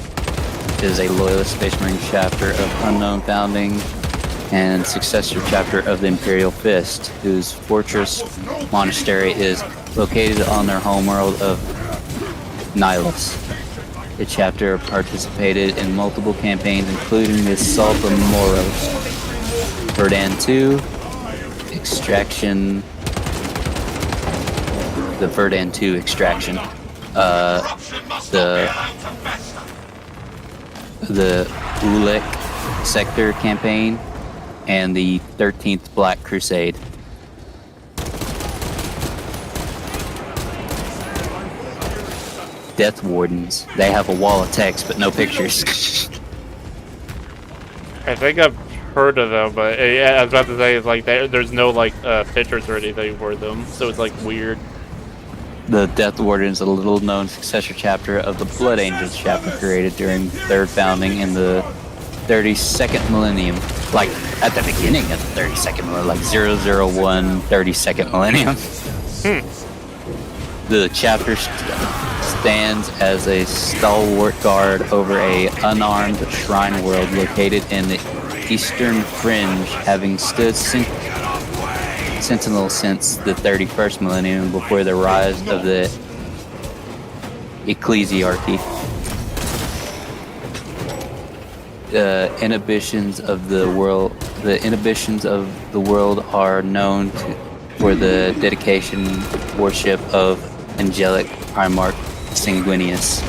is a loyalist Space Marine chapter of unknown founding and successor chapter of the Imperial Fist, whose fortress monastery is located on their homeworld of Nihilus. The chapter participated in multiple campaigns, including the Assault of Moros, Verdun II, Extraction. The Verdan 2 Extraction. The Ulek Sector Campaign, and the 13th Black Crusade. Death Wardens. They have a wall of text, but no pictures. I think I've heard of them, but yeah, I was about to say, it's like there's no like pictures or anything for them, so it's like weird. The Death Warden is a little-known successor chapter of the Blood Angels chapter created during Third Founding in the 32nd millennium. Like, at the beginning of the 32nd millennium, like 001 32nd millennium. The chapter stands as a stalwart guard over a unarmed shrine world located in the eastern fringe, having stood sentinel since the 31st millennium before the rise of the ecclesiarchy. The inhibitions of the world are known for the dedication worship of angelic Primarch Sanguinius,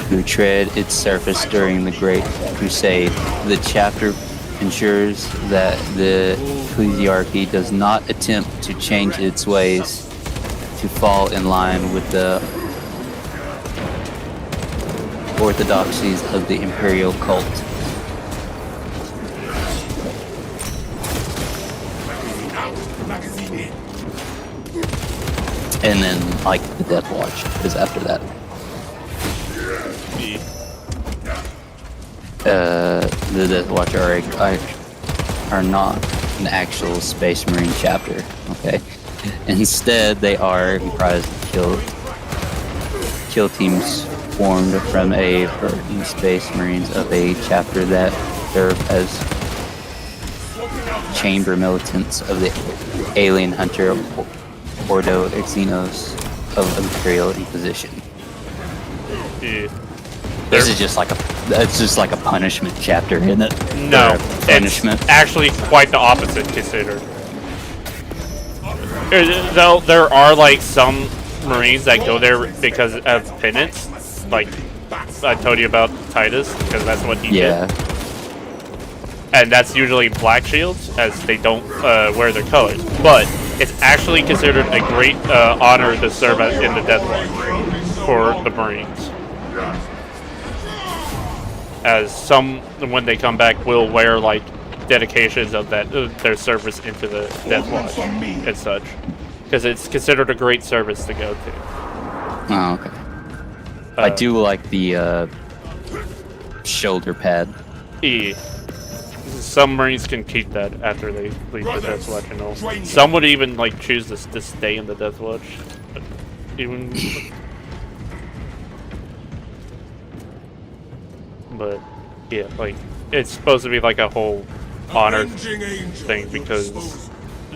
who tread its surface during the Great Crusade. The chapter ensures that the ecclesiarchy does not attempt to change its ways to fall in line with the orthodoxies of the imperial cult. And then, like, the Death Watch is after that. The Death Watch are not an actual Space Marine chapter, okay? Instead, they are comprised of kill teams formed from a certain Space Marines of a chapter that serve as chamber militants of the alien hunter Ordo Exynos of Imperial Inquisition. Yeah. This is just like a punishment chapter, isn't it? No, punishment. It's actually quite the opposite considered. Though there are like some Marines that go there because of penance, like I told you about Titus, because that's what he did. And that's usually black shields, as they don't wear their colors. But it's actually considered a great honor to serve in the Death Watch for the Marines. As some, when they come back, will wear like dedications of that their service into the Death Watch and such, because it's considered a great service to go to. Oh, okay. I do like the shoulder pad. Some Marines can keep that after they leave the Death Watch and all. Some would even like choose to stay in the Death Watch. Even. But yeah, like it's supposed to be like a whole honor thing, because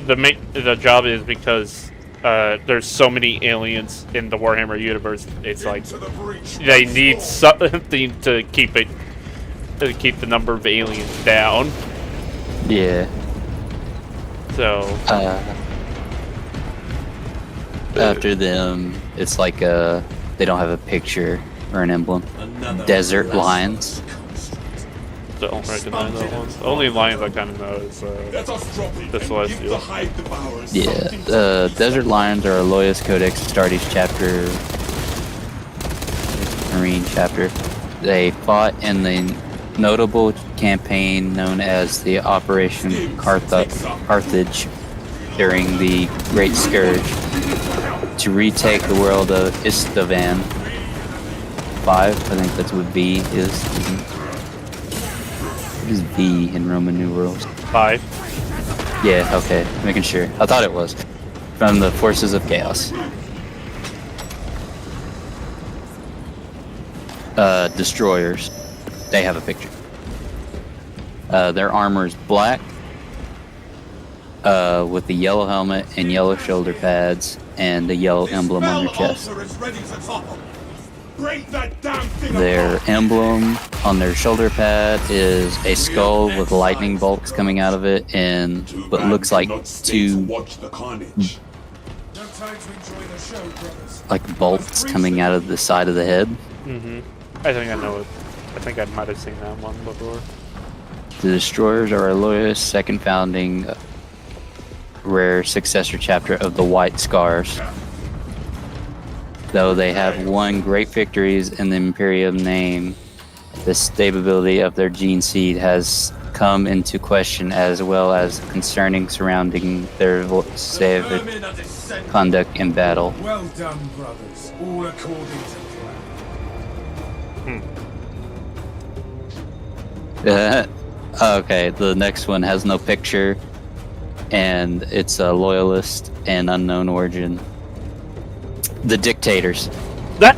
the job is because there's so many aliens in the Warhammer universe. It's like they need something to keep the number of aliens down. Yeah. So after them, it's like they don't have a picture or an emblem. Desert Lions. Don't recognize that one. The only lions I kind of know is the Celestial. Yeah, Desert Lions are a Loyus Codex Astartes chapter, Marine chapter. They fought in the notable campaign known as the Operation Carthage during the Great Scourge to retake the world of Istvan. 5, I think that's what V is. What is V in Roman numerals? 5. Yeah, okay, making sure. I thought it was. From the Forces of Chaos. Destroyers. They have a picture. Their armor is black, with the yellow helmet and yellow shoulder pads and the yellow emblem on their chest. Break that damn thing Their emblem on their shoulder pad is a skull with lightning bolts coming out of it and what looks like two like bolts coming out of the side of the head. Mm-hmm. I think I know it. I think I might have seen that one before. The destroyers are a loyalist second founding rare successor chapter of the White Scars. Though they have won great victories in the Imperium name, the stability of their gene seed has come into question, as well as concerning surrounding their savage conduct in battle. Well done, brothers. All according to plan. Okay, the next one has no picture, and it's a loyalist and unknown origin. The Dictators. That.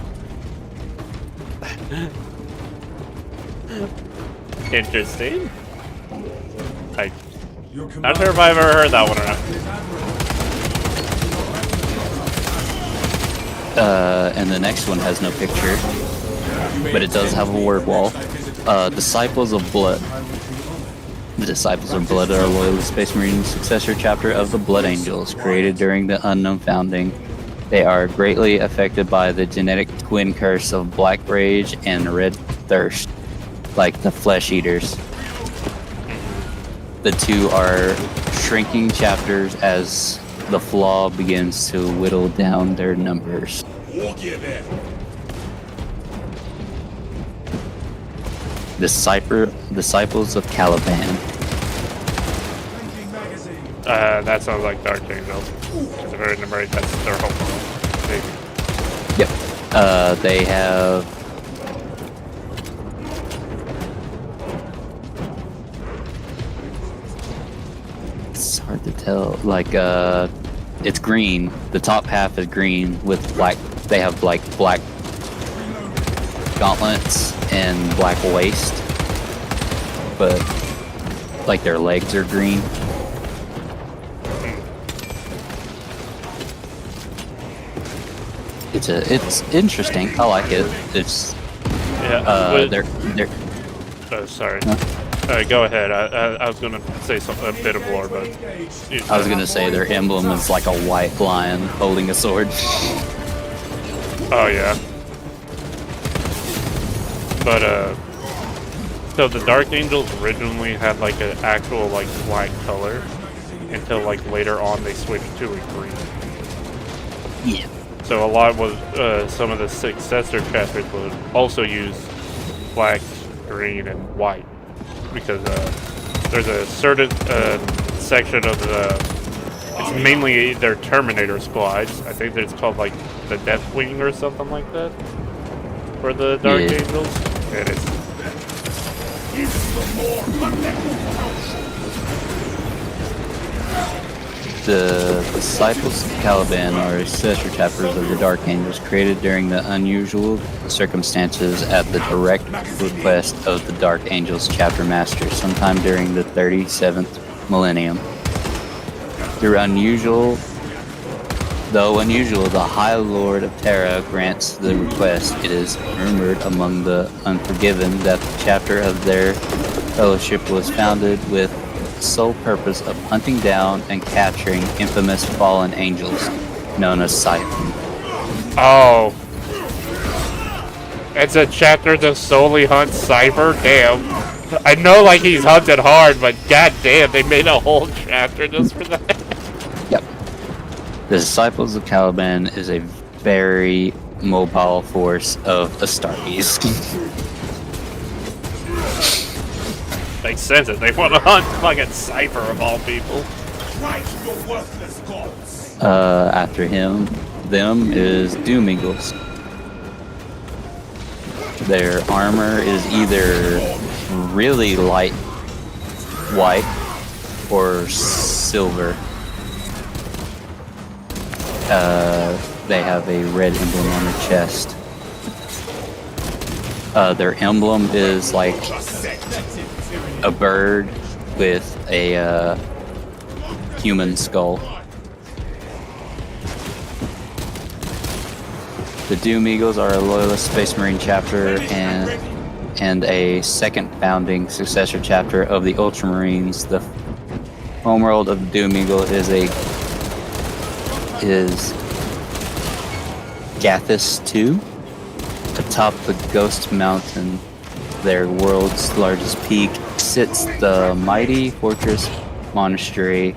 Interesting. Not sure if I've ever heard that one or not. And the next one has no picture, but it does have a word wall. Disciples of Blood. The Disciples of Blood are a loyalist Space Marine successor chapter of the Blood Angels, created during the Unknown Founding. They are greatly affected by the genetic twin curse of Black Rage and Red Thirst, like the Flesh Eaters. The two are shrinking chapters as the flaw begins to whittle down their numbers. Disciples of Caliban. That sounds like Dark Angel. Because if I remember right, that's their whole thing. Yep. They have... It's hard to tell. Like, it's green. The top half is green with black... They have, like, black gauntlets and black waist. But, like, their legs are green. It's interesting. I like it. It's they're oh, sorry. Go ahead. I was gonna say a bit of lore, but I was gonna say their emblem is like a white lion holding a sword. Oh yeah. But so the Dark Angels originally had like an actual like black color until like later on they switched to a green. Yeah. So a lot was some of the successor chapters would also use black, green, and white because there's a certain section of the. It's mainly their Terminator squads. I think it's called like the Deathwing or something like that for the Dark Angels. It is. The Disciples of Caliban are successor chapters of the Dark Angels created during the unusual circumstances at the direct request of the Dark Angels chapter master sometime during the 37th millennium. Though unusual, the High Lord of Terra grants the request. It is rumored among the unforgiven that the chapter of their fellowship was founded with sole purpose of hunting down and capturing infamous fallen angels known as Siphon. Oh. It's a chapter to solely hunt Cypher? Damn. I know like he's hunted hard, but goddamn, they made a whole chapter just for that. Yep. The Disciples of Caliban is a very mobile force of Astartes. Makes sense if they want to hunt fucking Cypher of all people. After them is Doom Eagles. Their armor is either really light white or silver. They have a red emblem on their chest. Their emblem is like a bird with a human skull. The Doom Eagles are a loyalist Space Marine chapter and a second founding successor chapter of the Ultramarines. The homeworld of the Doom Eagle is Gathis 2. Atop the Ghost Mountain, their world's largest peak, sits the mighty fortress monastery,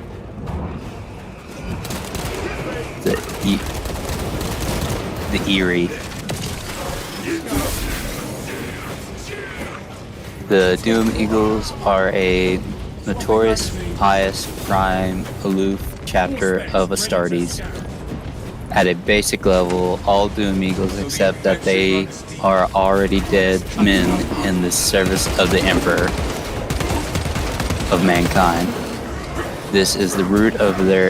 the Eerie. The Doom Eagles are a notorious, pious, prime, aloof chapter of Astartes. At a basic level, all Doom Eagles accept that they are already dead men in the service of the Emperor of mankind. This is the root of their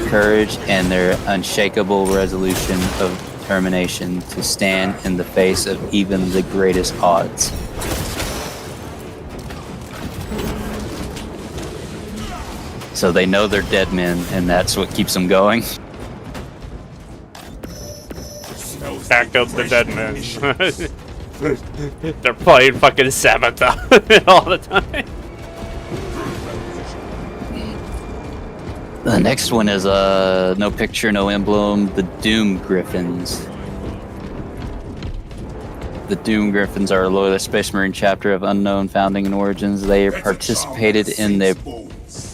courage and their unshakable resolution of determination to stand in the face of even the greatest odds. So they know they're dead men, and that's what keeps them going. Back up the dead men. They're playing fucking Sabaton all the time. The next one is no picture, no emblem, the Doom Griffins. The Doom Griffins are a loyalist Space Marine chapter of unknown founding and origins. They participated in the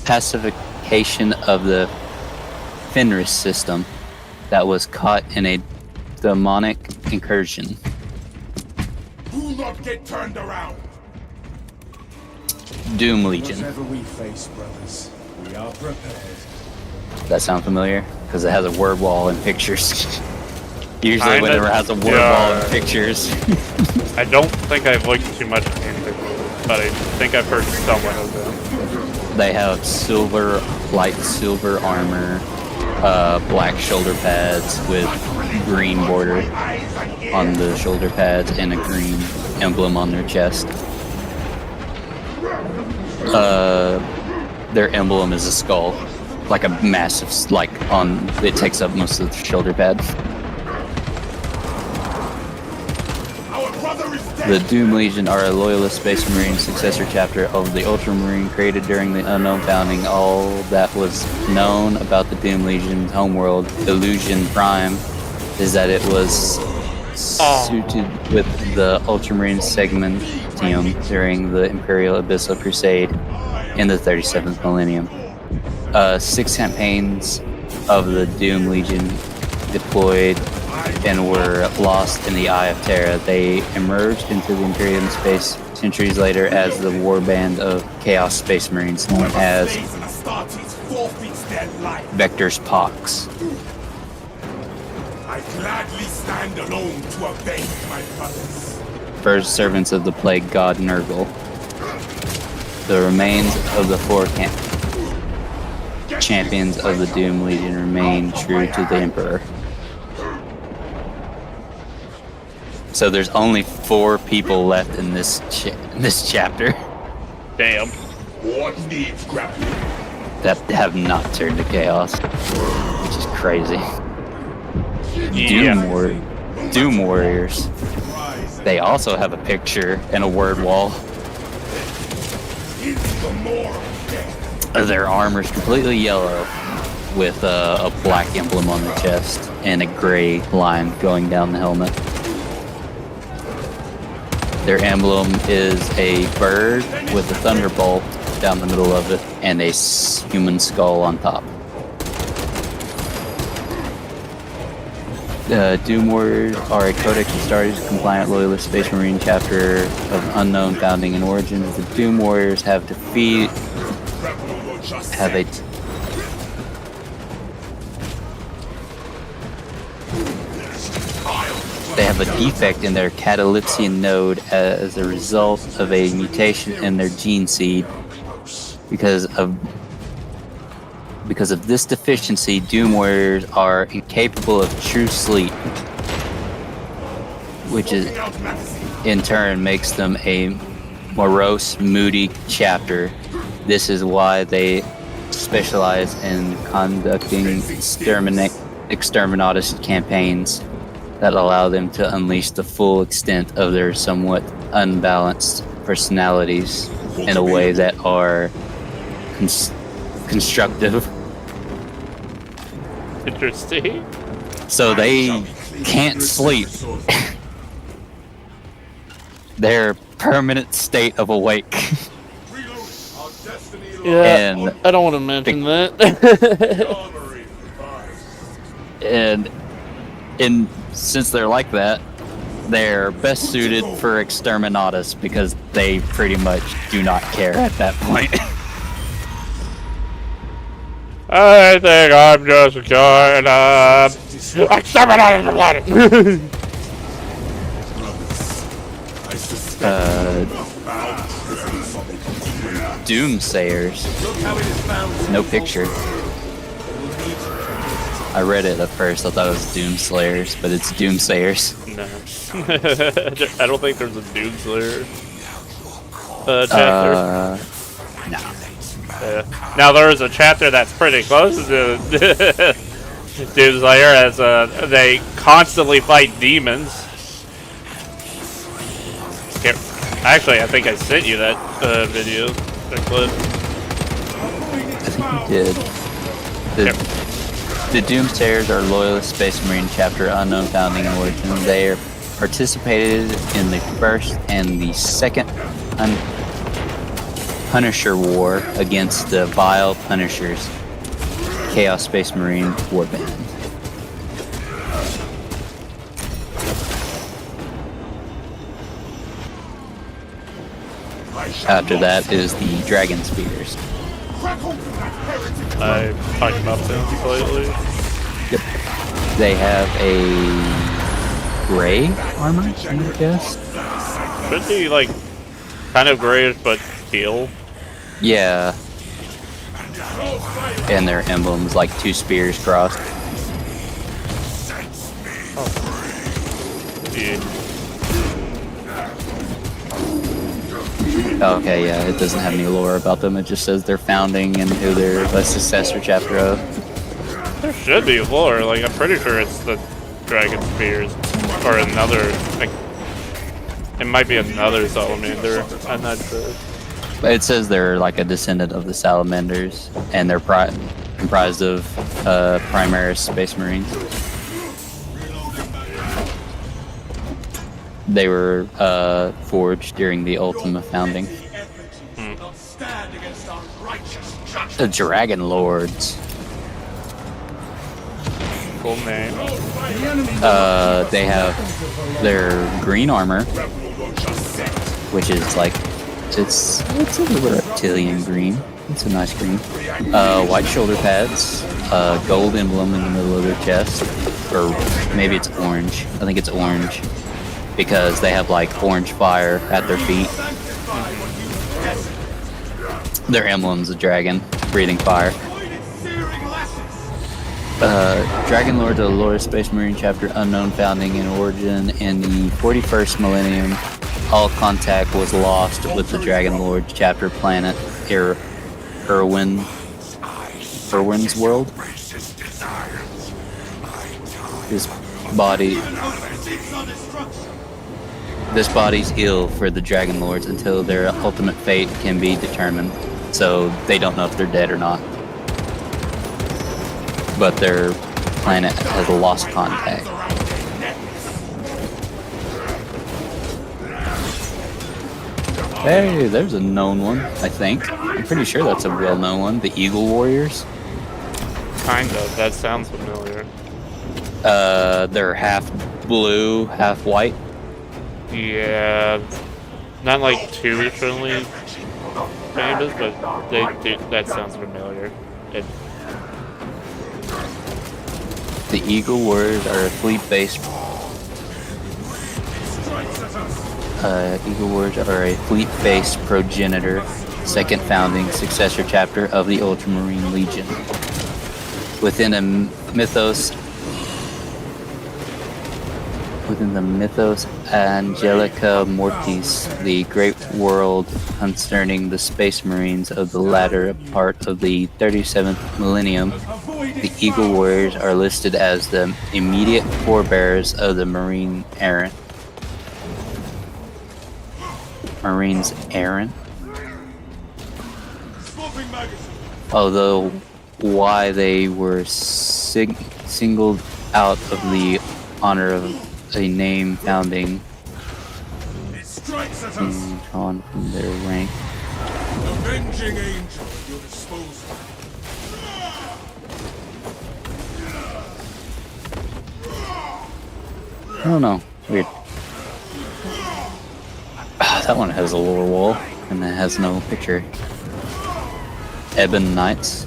pacification of the Fenris system that was caught in a demonic incursion. Do not get turned around. Doom Legion. Whatever we face, brothers, we are prepared. That sound familiar? Because it has a word wall and pictures. Usually Kinda, whenever it has a word wall and pictures. I don't think I've looked too much into it, but I think I've heard somewhat of them. They have light silver armor, black shoulder pads with green border on the shoulder pads and a green emblem on their chest. Their emblem is a skull, like a massive, it takes up most of the shoulder pad. The Doom Legion are a loyalist Space Marine successor chapter of the Ultramarine created during the Unknown Founding. All that was known about the Doom Legion's homeworld, Illusion Prime, is that it was suited with the Ultramarine Segmentium during the Imperial Abyssal Crusade in the 37th millennium. 6 campaigns of the Doom Legion deployed and were lost in the Eye of Terra. They emerged into the Imperium space centuries later as the warband of Chaos Space Marines, known as Vector's Pox. I gladly stand alone to avenge my brothers. First servants of the plague god Nurgle. The remains of the 4 champions of the Doom Legion remain true to the Emperor. So there's only 4 people left in this chapter. Damn. What needs grappling? That have not turned to chaos, which is crazy. Doom Warriors. They also have a picture and a word wall. Their armor's completely yellow with a black emblem on the chest and a gray line going down the helmet. Their emblem is a bird with a thunderbolt down the middle of it and a human skull on top. Doom Warriors are a Codex Astartes compliant loyalist Space Marine chapter of unknown founding and origins. The Doom Warriors have They have a defect in their catalepsy node as a result of a mutation in their gene seed. Because of this deficiency, Doom Warriors are incapable of true sleep, which in turn makes them a morose, moody chapter. This is why they specialize in conducting exterminatus campaigns that allow them to unleash the full extent of their somewhat unbalanced personalities in a way that are constructive. Interesting. So they can't sleep. Their permanent state of awake. Yeah, and I don't want to mention that. and since they're like that, they're best suited for exterminatus because they pretty much do not care at that point. I think I'm just gonna exterminate the planet. Doomsayers. No picture. I read it at first. I thought it was Doomslayers, but it's Doomsayers. No. I don't think there's a Doomslayer chapter. No. Now there is a chapter that's pretty close to Doomslayer, as they constantly fight demons. Here, actually, I think I sent you that video, that clip. I think you did. The Doomsayers are loyalist Space Marine chapter, unknown founding and origin. They are participated in the first and the second Punisher War against the Vile Punishers, Chaos Space Marine Warband. After that is the Dragon Spears. I talked about them slightly. Yep. They have a gray armor, I guess. Should be like kind of grayish, but teal. Yeah. And their emblems like two spears crossed. Oh. Yeah. Okay, yeah, it doesn't have any lore about them. It just says they're founding and who they're a successor chapter of. There should be lore. Like, I'm pretty sure it's the Dragon Spears. Or another, like, it might be another salamander. I'm not sure. But it says they're like a descendant of the salamanders, and they're comprised of Primaris Space Marines. They were forged during the Ultima founding. The Dragon Lords. Cool name. They have their green armor, which is like it's a reptilian green. It's a nice green. White shoulder pads, gold emblem in the middle of their chest, or maybe it's orange. I think it's orange because they have like orange fire at their feet. Their emblem's a dragon breathing fire. Dragon Lords of the Lord Space Marine chapter, unknown founding and origin in the 41st millennium. All contact was lost with the Dragon Lord chapter planet Irwin's world. This body's ill for the Dragon Lords until their ultimate fate can be determined. So they don't know if they're dead or not. But their planet has lost contact. Hey, there's a known one, I think. I'm pretty sure that's a well-known one. The Eagle Warriors. Kind of. That sounds familiar. They're half blue, half white. Yeah. Not like too friendly famous, but they do. That sounds familiar. The Eagle Warriors are a fleet-based. Eagle Warriors are a fleet-based progenitor, second founding successor chapter of the Ultramarine Legion. Within the mythos Angelica Mortis, the great world concerning the Space Marines of the latter part of the 37th millennium, The Eagle Warriors are listed as the immediate forebears of the Marines Errant. Although why they were singled out of the honor of a name founding drawn from their rank. Avenging angel at your disposal. I don't know. Weird. That one has a lower wall, and it has no picture. Ebon Knights.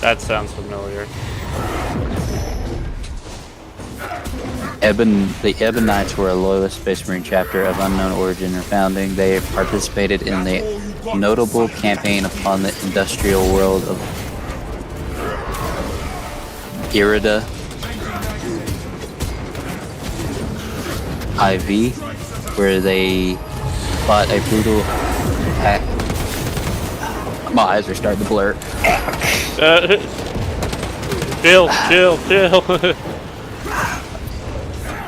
That sounds familiar. The Ebon Knights were a loyalist Space Marine chapter of unknown origin or founding. They participated in the notable campaign upon the industrial world of Irida IV, where they fought a brutal my eyes are starting to blur. Chill.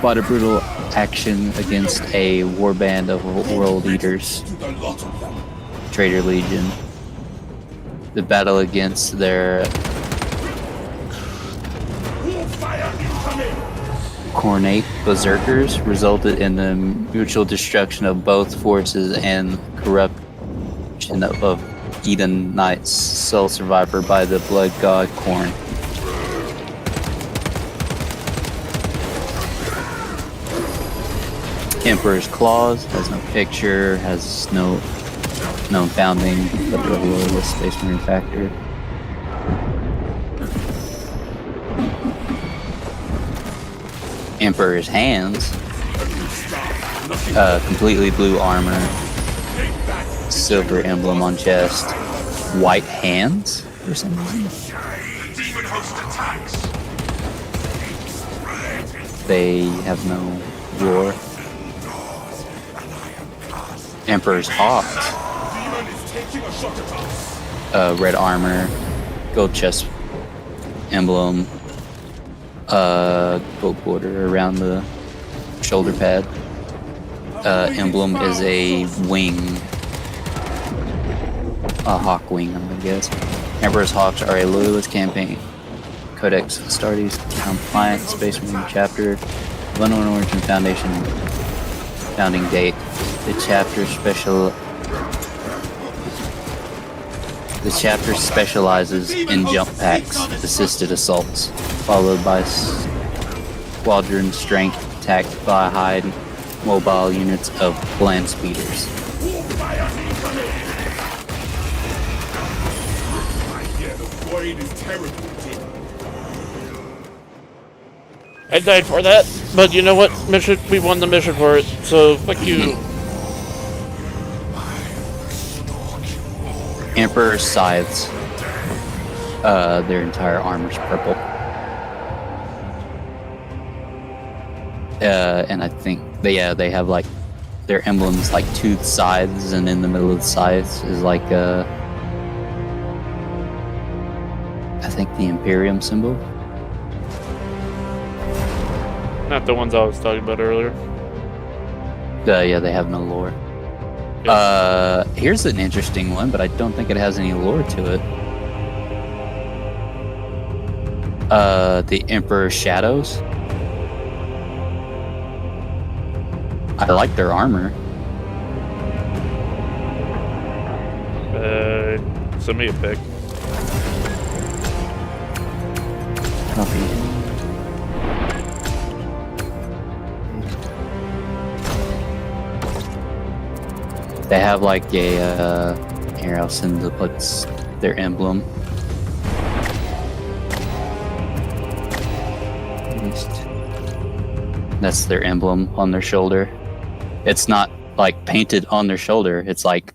Fought a brutal action against a warband of world eaters, Traitor Legion. The battle against their Cornate Berserkers resulted in the mutual destruction of both forces and corruption of Eden Knight's sole survivor by the blood god Korn. Emperor's Claws has no picture, has no known founding, but they're a loyalist Space Marine factor. Emperor's Hands, completely blue armor, silver emblem on chest, white hands for some reason. They have no lore. Emperor's Hawks, red armor, gold chest emblem, gold border around the shoulder pad. Emblem is a wing, a hawk wing, I guess. Emperor's Hawks are a loyalist campaign. Codex Astartes compliant Space Marine chapter. Unknown origin foundation. Founding date. The chapter specializes in jump packs, assisted assaults, followed by squadron strength attacked by high mobile units of land speeders. I died for that, but you know what? Mission, we won the mission for it, so fuck you. Emperor's Scythes. Their entire armor's purple. And I think they have like their emblems like toothed scythes, and in the middle of the scythes is like I think the Imperium symbol. Not the ones I was talking about earlier. Yeah, they have no lore. Yes. Here's an interesting one, but I don't think it has any lore to it. The Emperor's Shadows. I like their armor. Send me a pic. Copy. They have like a here, I'll send what's their emblem. At least that's their emblem on their shoulder. It's not like painted on their shoulder. It's like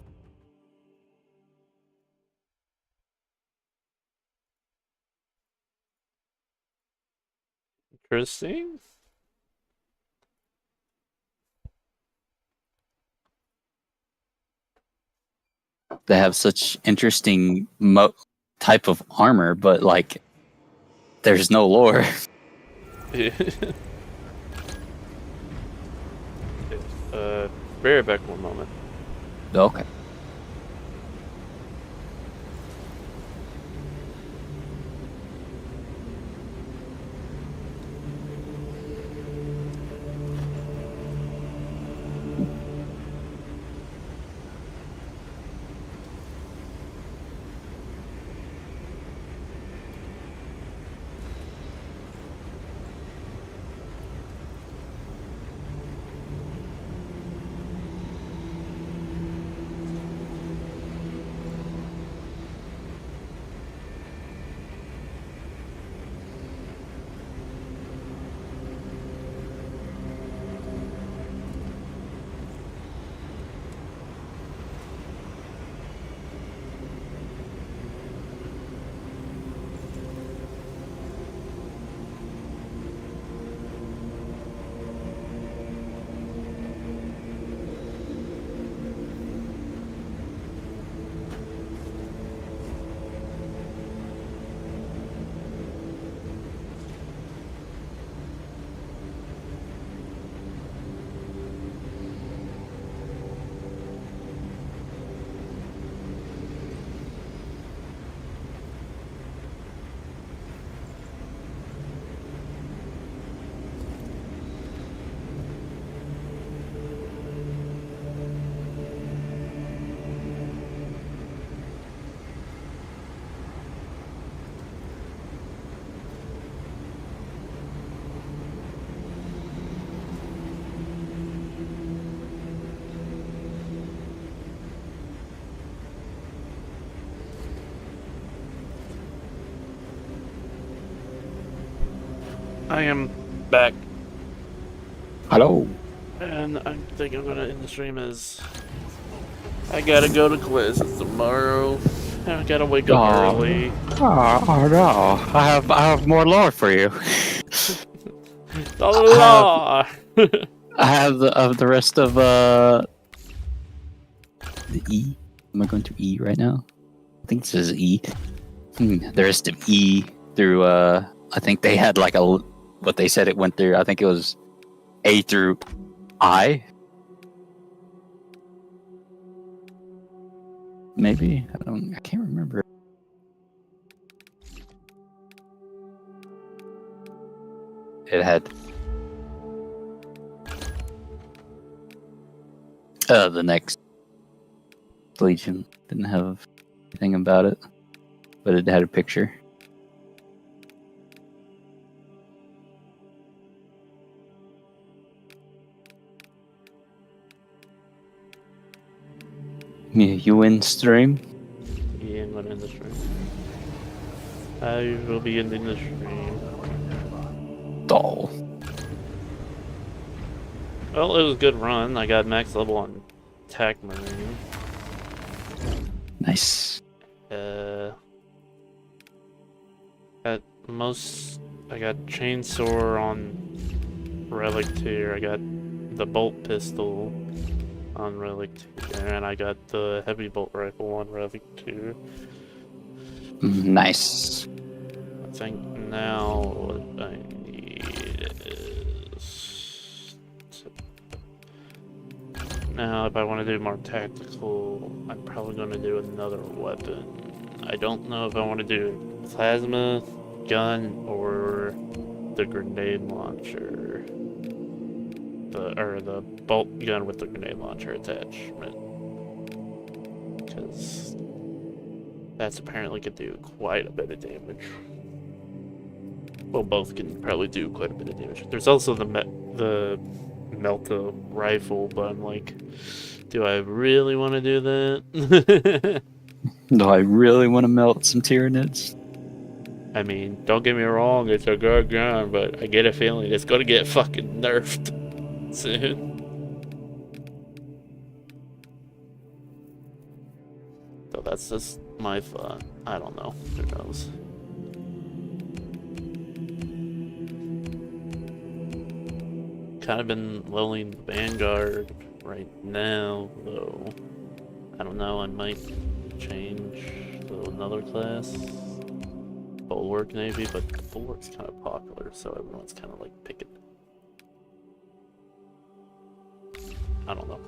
interesting. they have such interesting type of armor, but like, there's no lore. Bear back one moment. Okay. I am back. Hello. And I think I'm gonna end the stream as I gotta go to classes tomorrow. I gotta wake up early. Oh no! I have more lore for you. The law. I have the rest of the E. Am I going to E right now? I think this is E. The rest of E through I think they had like what they said it went through. I think it was A through I. Maybe I can't remember. It had the next Legion didn't have anything about it, but it had a picture. You in stream? Yeah, I'm gonna end the stream. I will be ending the stream. Doll. Well, it was a good run. I got max level on Attack Marine. Nice. At most, I got Chainsaw on Relic Tier. I got the Bolt Pistol on Relic Tier, and I got the Heavy Bolt Rifle on Relic Tier. Nice. I think now what I need is... Now, if I want to do more tactical, I'm probably going to do another weapon. I don't know if I want to do plasma gun or the grenade launcher. The bolt gun with the grenade launcher attachment. Because that's apparently could do quite a bit of damage. Well, both can probably do quite a bit of damage. There's also the Melta rifle, but I'm like, do I really want to do that? Do I really want to melt some Tyranids? I mean, don't get me wrong, it's a good gun, but I get a feeling it's gonna get fucking nerfed soon. So that's just my thought. I don't know. Who knows? Kind of been leveling the Vanguard right now, though. I don't know, I might change So another class. Bulwark maybe, but Bulwark's kind of popular, so everyone's kind of like picking. I don't know.